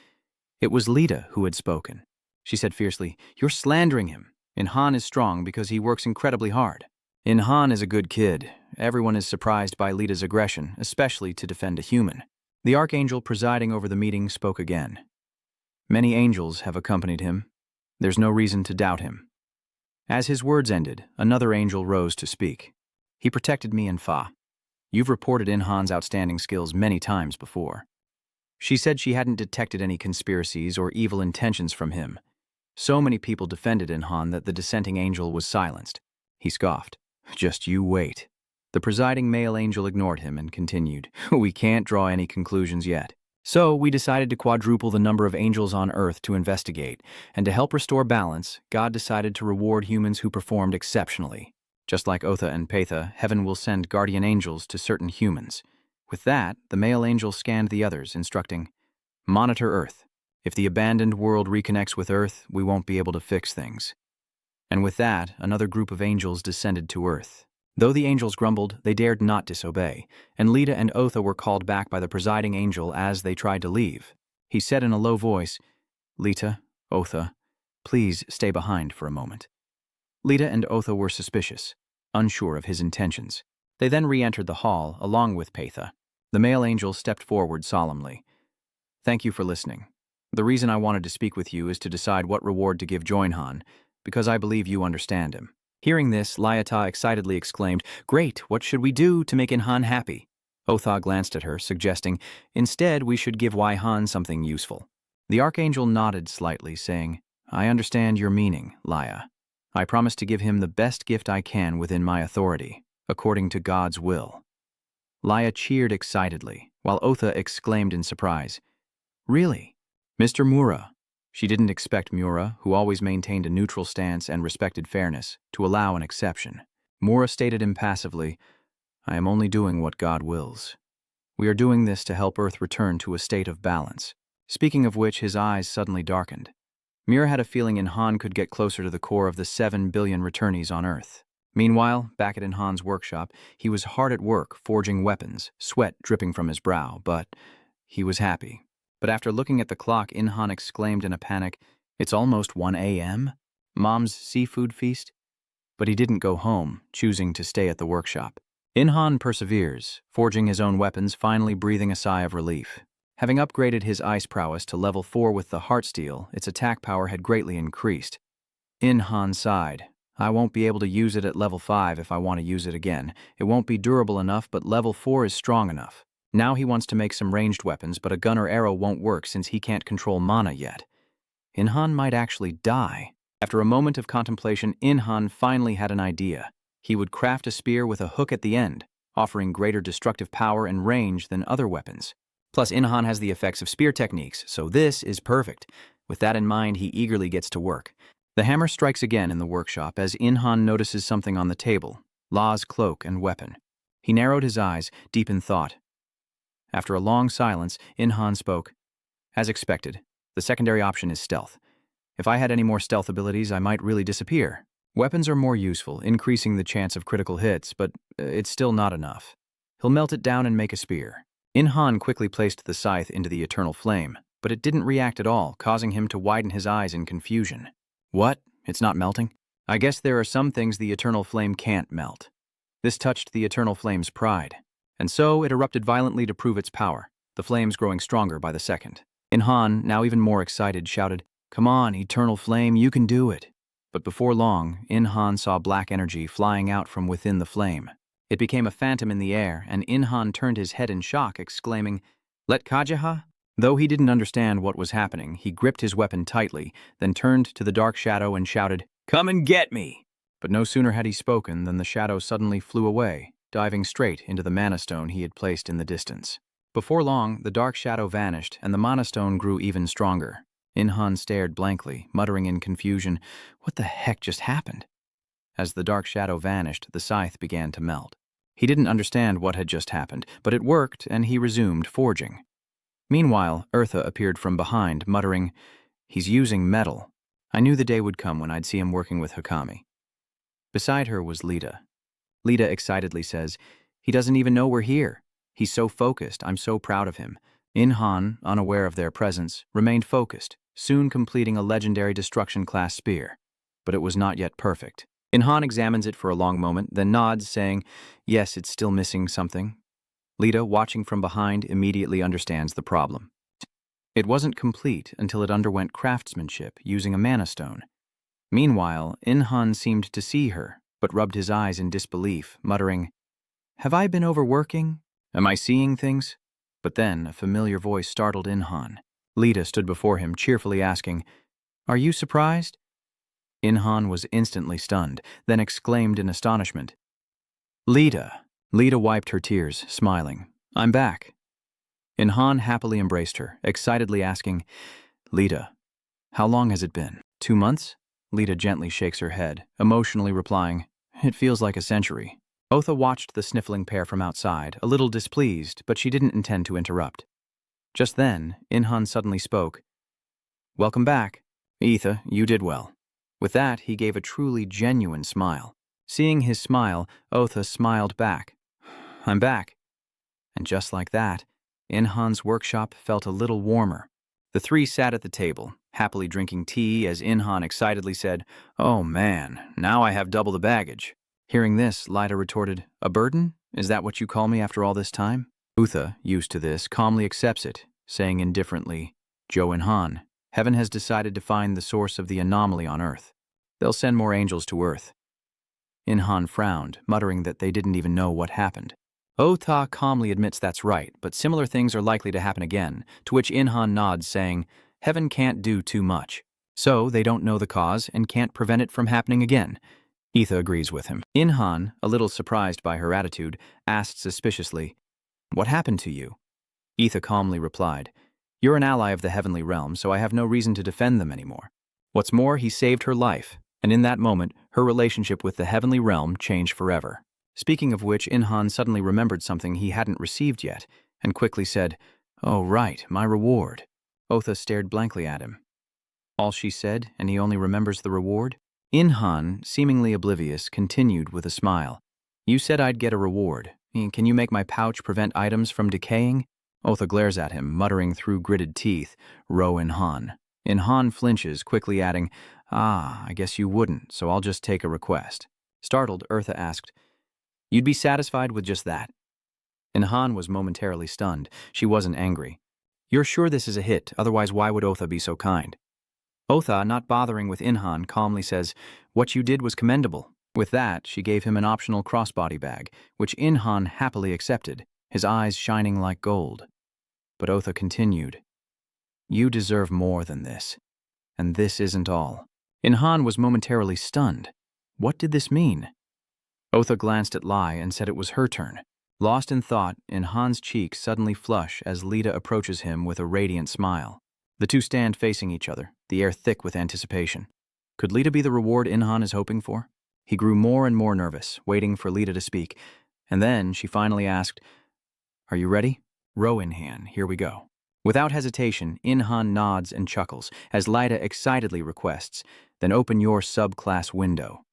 It was Lita who had spoken. She said fiercely, You're slandering him. Inhan is strong because he works incredibly hard. Inhan is a good kid. Everyone is surprised by Lita's aggression, especially to defend a human. The archangel presiding over the meeting spoke again. Many angels have accompanied him. There's no reason to doubt him. As his words ended, another angel rose to speak. He protected me and Fa. You've reported Inhan's outstanding skills many times before. She said she hadn't detected any conspiracies or evil intentions from him. So many people defended Inhan that the dissenting angel was silenced. He scoffed. Just you wait. The presiding male angel ignored him and continued. We can't draw any conclusions yet. So we decided to quadruple the number of angels on Earth to investigate, and to help restore balance, God decided to reward humans who performed exceptionally. Just like Otha and Petha, heaven will send guardian angels to certain humans. With that, the male angel scanned the others, instructing, Monitor Earth. If the abandoned world reconnects with Earth, we won't be able to fix things. And with that, another group of angels descended to Earth. Though the angels grumbled, they dared not disobey, and Lita and Otha were called back by the presiding angel as they tried to leave. He said in a low voice, Lita, Otha, please stay behind for a moment. Lita and Otha were suspicious, unsure of his intentions. They then re-entered the hall, along with Petha. The male angel stepped forward solemnly. Thank you for listening. The reason I wanted to speak with you is to decide what reward to give Joinhan, because I believe you understand him. Hearing this, Lyata excitedly exclaimed, Great, what should we do to make Inhan happy? Otha glanced at her, suggesting, Instead, we should give Waihan something useful. The archangel nodded slightly, saying, I understand your meaning, Laya. I promise to give him the best gift I can within my authority, according to God's will. Laya cheered excitedly, while Otha exclaimed in surprise, Really? Mr. Mura? She didn't expect Mura, who always maintained a neutral stance and respected fairness, to allow an exception. Mura stated impassively, I am only doing what God wills. We are doing this to help Earth return to a state of balance. Speaking of which, his eyes suddenly darkened. Mura had a feeling Inhan could get closer to the core of the 7 billion returnees on Earth. Meanwhile, back at Inhan's workshop, he was hard at work forging weapons, sweat dripping from his brow, but he was happy. But after looking at the clock, Inhan exclaimed in a panic, It's almost 1 a.m.? Mom's seafood feast? But he didn't go home, choosing to stay at the workshop. Inhan perseveres, forging his own weapons, finally breathing a sigh of relief. Having upgraded his ice prowess to level 4 with the Heartsteel, its attack power had greatly increased. In-Han sighed. I won't be able to use it at level 5 if I want to use it again. It won't be durable enough, but level 4 is strong enough. Now he wants to make some ranged weapons, but a gun or arrow won't work since he can't control mana yet. In-Han might actually die. After a moment of contemplation, In-Han finally had an idea. He would craft a spear with a hook at the end, offering greater destructive power and range than other weapons. Plus, In-Han has the effects of spear techniques, so this is perfect. With that in mind, he eagerly gets to work. The hammer strikes again in the workshop as In-Han notices something on the table, La's cloak and weapon. He narrowed his eyes, deep in thought. After a long silence, In-Han spoke. As expected, the secondary option is stealth. If I had any more stealth abilities, I might really disappear. Weapons are more useful, increasing the chance of critical hits, but it's still not enough. He'll melt it down and make a spear. In-Han quickly placed the scythe into the eternal flame, but it didn't react at all, causing him to widen his eyes in confusion. What? It's not melting? I guess there are some things the eternal flame can't melt. This touched the eternal flame's pride, and so it erupted violently to prove its power, the flames growing stronger by the second. In-Han, now even more excited, shouted, "Come on, eternal flame, you can do it." But before long, In-Han saw black energy flying out from within the flame. It became a phantom in the air, and In-Han turned his head in shock, exclaiming, "Let Kajaha?" Though he didn't understand what was happening, he gripped his weapon tightly, then turned to the dark shadow and shouted, "Come and get me!" But no sooner had he spoken than the shadow suddenly flew away, diving straight into the mana stone he had placed in the distance. Before long, the dark shadow vanished, and the mana stone grew even stronger. In-Han stared blankly, muttering in confusion, "What the heck just happened?" As the dark shadow vanished, the scythe began to melt. He didn't understand what had just happened, but it worked, and he resumed forging. Meanwhile, Eartha appeared from behind, muttering, "He's using metal. I knew the day would come when I'd see him working with Hakami." Beside her was Lita. Lita excitedly says, "He doesn't even know we're here. He's so focused, I'm so proud of him." In-Han, unaware of their presence, remained focused, soon completing a legendary destruction-class spear. But it was not yet perfect. In-Han examines it for a long moment, then nods, saying, "Yes, it's still missing something." Lita, watching from behind, immediately understands the problem. It wasn't complete until it underwent craftsmanship using a mana stone. Meanwhile, In-Han seemed to see her, but rubbed his eyes in disbelief, muttering, "Have I been overworking? Am I seeing things?" But then a familiar voice startled In-Han. Lita stood before him, cheerfully asking, "Are you surprised?" In-Han was instantly stunned, then exclaimed in astonishment, "Lita!" Lita wiped her tears, smiling. "I'm back." In-Han happily embraced her, excitedly asking, "Lita, how long has it been? 2 months?" Lita gently shakes her head, emotionally replying, "It feels like a century." Otha watched the sniffling pair from outside, a little displeased, but she didn't intend to interrupt. Just then, In-Han suddenly spoke, "Welcome back. Etha, you did well." With that, he gave a truly genuine smile. Seeing his smile, Otha smiled back. "I'm back." And just like that, In-Han's workshop felt a little warmer. The three sat at the table, happily drinking tea as In-Han excitedly said, "Oh man, now I have double the baggage." Hearing this, Lita retorted, "A burden? Is that what you call me after all this time?" Utha, used to this, calmly accepts it, saying indifferently, "Joe In-Han, heaven has decided to find the source of the anomaly on Earth. They'll send more angels to Earth." In-Han frowned, muttering that they didn't even know what happened. Otha calmly admits that's right, but similar things are likely to happen again, to which In-Han nods, saying, "Heaven can't do too much. So they don't know the cause and can't prevent it from happening again." Etha agrees with him. In-Han, a little surprised by her attitude, asked suspiciously, "What happened to you?" Etha calmly replied, "You're an ally of the heavenly realm, so I have no reason to defend them anymore. What's more, he saved her life, and in that moment, her relationship with the heavenly realm changed forever." Speaking of which, In-Han suddenly remembered something he hadn't received yet, and quickly said, "Oh, right, my reward." Otha stared blankly at him. All she said, and he only remembers the reward? In-Han, seemingly oblivious, continued with a smile, "You said I'd get a reward. Can you make my pouch prevent items from decaying?" Otha glares at him, muttering through gritted teeth, "Ro In-Han." In-Han flinches, quickly adding, I guess you wouldn't, so I'll just take a request." Startled, Eartha asked, "You'd be satisfied with just that?" In-Han was momentarily stunned. She wasn't angry. You're sure this is a hit, otherwise why would Otha be so kind? Otha, not bothering with Inhan, calmly says, "What you did was commendable." With that, she gave him an optional crossbody bag, which Inhan happily accepted, his eyes shining like gold. But Otha continued, "You deserve more than this. And this isn't all." Inhan was momentarily stunned. What did this mean? Otha glanced at Lai and said it was her turn. Lost in thought, Inhan's cheeks suddenly flush as Lita approaches him with a radiant smile. The two stand facing each other, the air thick with anticipation. Could Lita be the reward Inhan is hoping for? He grew more and more nervous, waiting for Lita to speak, and then she finally asked, "Are you ready?" Row in hand, here we go. Without hesitation, Inhan nods and chuckles as Lita excitedly requests, "Then open your subclass window."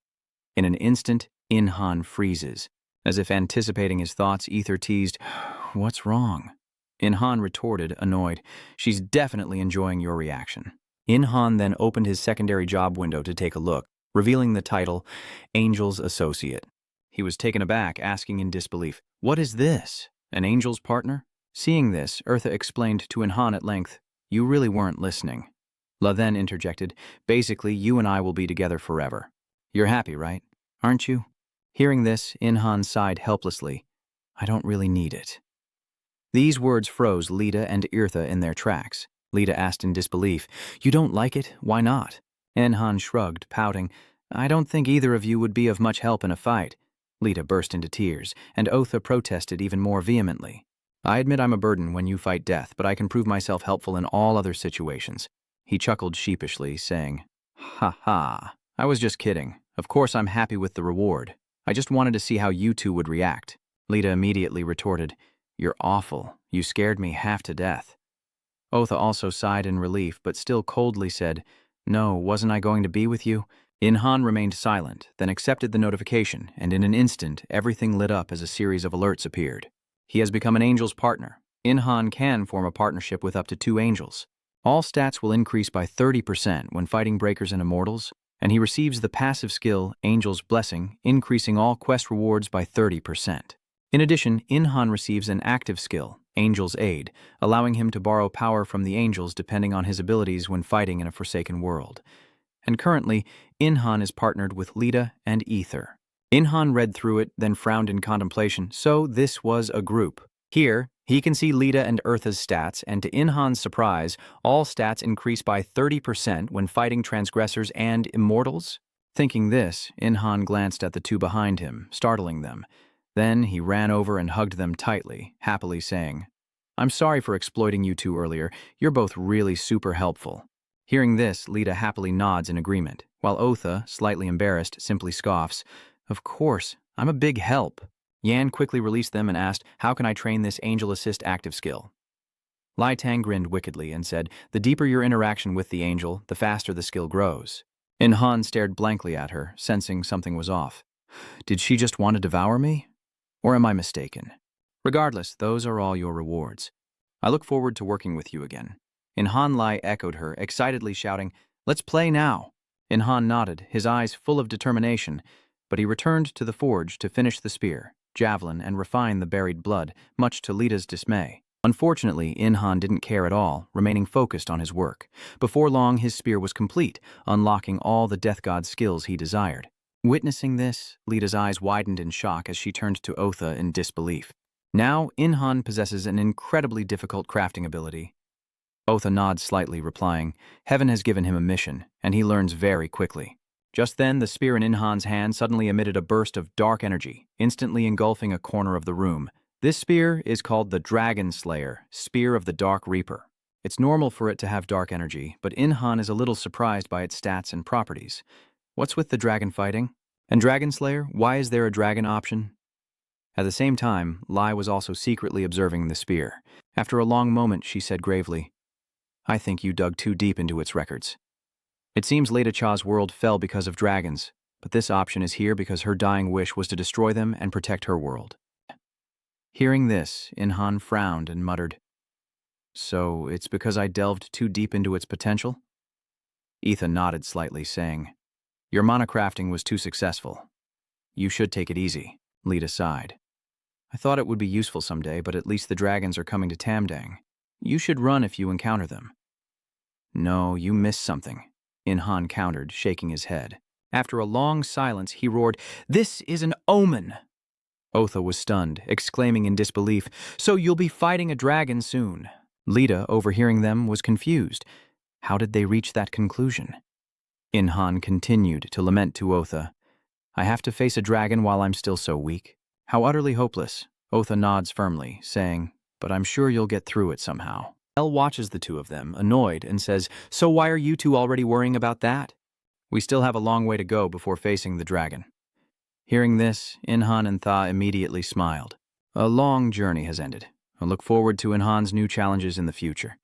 In an instant, Inhan freezes. As if anticipating his thoughts, Ether teased, "What's wrong?" Inhan retorted, annoyed, "She's definitely enjoying your reaction." Inhan then opened his secondary job window to take a look, revealing the title, Angel's Associate. He was taken aback, asking in disbelief, "What is this? An angel's partner?" Seeing this, Eartha explained to Inhan at length, "You really weren't listening." La then interjected, "Basically, you and I will be together forever. You're happy, right? Aren't you?" Hearing this, Inhan sighed helplessly, "I don't really need it." These words froze Lita and Eartha in their tracks. Lita asked in disbelief, "You don't like it? Why not?" Inhan shrugged, pouting, "I don't think either of you would be of much help in a fight." Lita burst into tears, and Otha protested even more vehemently. "I admit I'm a burden when you fight death, but I can prove myself helpful in all other situations." He chuckled sheepishly, saying, "Ha ha, I was just kidding. Of course I'm happy with the reward. I just wanted to see how you two would react." Lita immediately retorted, "You're awful. You scared me half to death." Otha also sighed in relief, but still coldly said, "No, wasn't I going to be with you?" Inhan remained silent, then accepted the notification, and in an instant, everything lit up as a series of alerts appeared. He has become an angel's partner. Inhan can form a partnership with up to 2 angels. All stats will increase by 30% when fighting breakers and immortals, and he receives the passive skill, Angel's Blessing, increasing all quest rewards by 30%. In addition, Inhan receives an active skill, Angel's Aid, allowing him to borrow power from the angels depending on his abilities when fighting in a forsaken world. And currently, Inhan is partnered with Lita and Ether. Inhan read through it, then frowned in contemplation, so this was a group. Here, he can see Lita and Eartha's stats, and to Inhan's surprise, all stats increase by 30% when fighting transgressors and immortals. Thinking this, Inhan glanced at the two behind him, startling them. Then he ran over and hugged them tightly, happily saying, "I'm sorry for exploiting you two earlier. You're both really super helpful." Hearing this, Lita happily nods in agreement, while Otha, slightly embarrassed, simply scoffs, "Of course, I'm a big help." Yan quickly released them and asked, "How can I train this Angel Assist active skill?" Lai Tang grinned wickedly and said, "The deeper your interaction with the angel, the faster the skill grows." Inhan stared blankly at her, sensing something was off. Did she just want to devour me? Or am I mistaken? Regardless, those are all your rewards. I look forward to working with you again. Inhan Lai echoed her, excitedly shouting, "Let's play now." Inhan nodded, his eyes full of determination, but he returned to the forge to finish the spear, javelin, and refine the buried blood, much to Lita's dismay. Unfortunately, Inhan didn't care at all, remaining focused on his work. Before long, his spear was complete, unlocking all the death god skills he desired. Witnessing this, Lita's eyes widened in shock as she turned to Otha in disbelief. Now, Inhan possesses an incredibly difficult crafting ability. Otha nods slightly, replying, "Heaven has given him a mission, and he learns very quickly." Just then, the spear in Inhan's hand suddenly emitted a burst of dark energy, instantly engulfing a corner of the room. This spear is called the Dragon Slayer, Spear of the Dark Reaper. It's normal for it to have dark energy, but Inhan is a little surprised by its stats and properties. What's with the dragon fighting? And Dragon Slayer, why is there a dragon option? At the same time, Lai was also secretly observing the spear. After a long moment, she said gravely, "I think you dug too deep into its records. It seems Leda Cha's world fell because of dragons, but this option is here because her dying wish was to destroy them and protect her world." Hearing this, Inhan frowned and muttered, "So it's because I delved too deep into its potential?" Ethan nodded slightly, saying, "Your monocrafting was too successful. You should take it easy." Lita sighed. "I thought it would be useful someday, but at least the dragons are coming to Tamdang." You should run if you encounter them. No, you missed something, In-han countered, shaking his head. After a long silence, he roared, "This is an omen!" Otha was stunned, exclaiming in disbelief, "So you'll be fighting a dragon soon." Lita, overhearing them, was confused. How did they reach that conclusion? In-han continued to lament to Otha, "I have to face a dragon while I'm still so weak. How utterly hopeless." Otha nods firmly, saying, "But I'm sure you'll get through it somehow." El watches the two of them, annoyed, and says, "So why are you two already worrying about that? We still have a long way to go before facing the dragon." Hearing this, In-han and Tha immediately smiled. A long journey has ended. I look forward to In-han's new challenges in the future.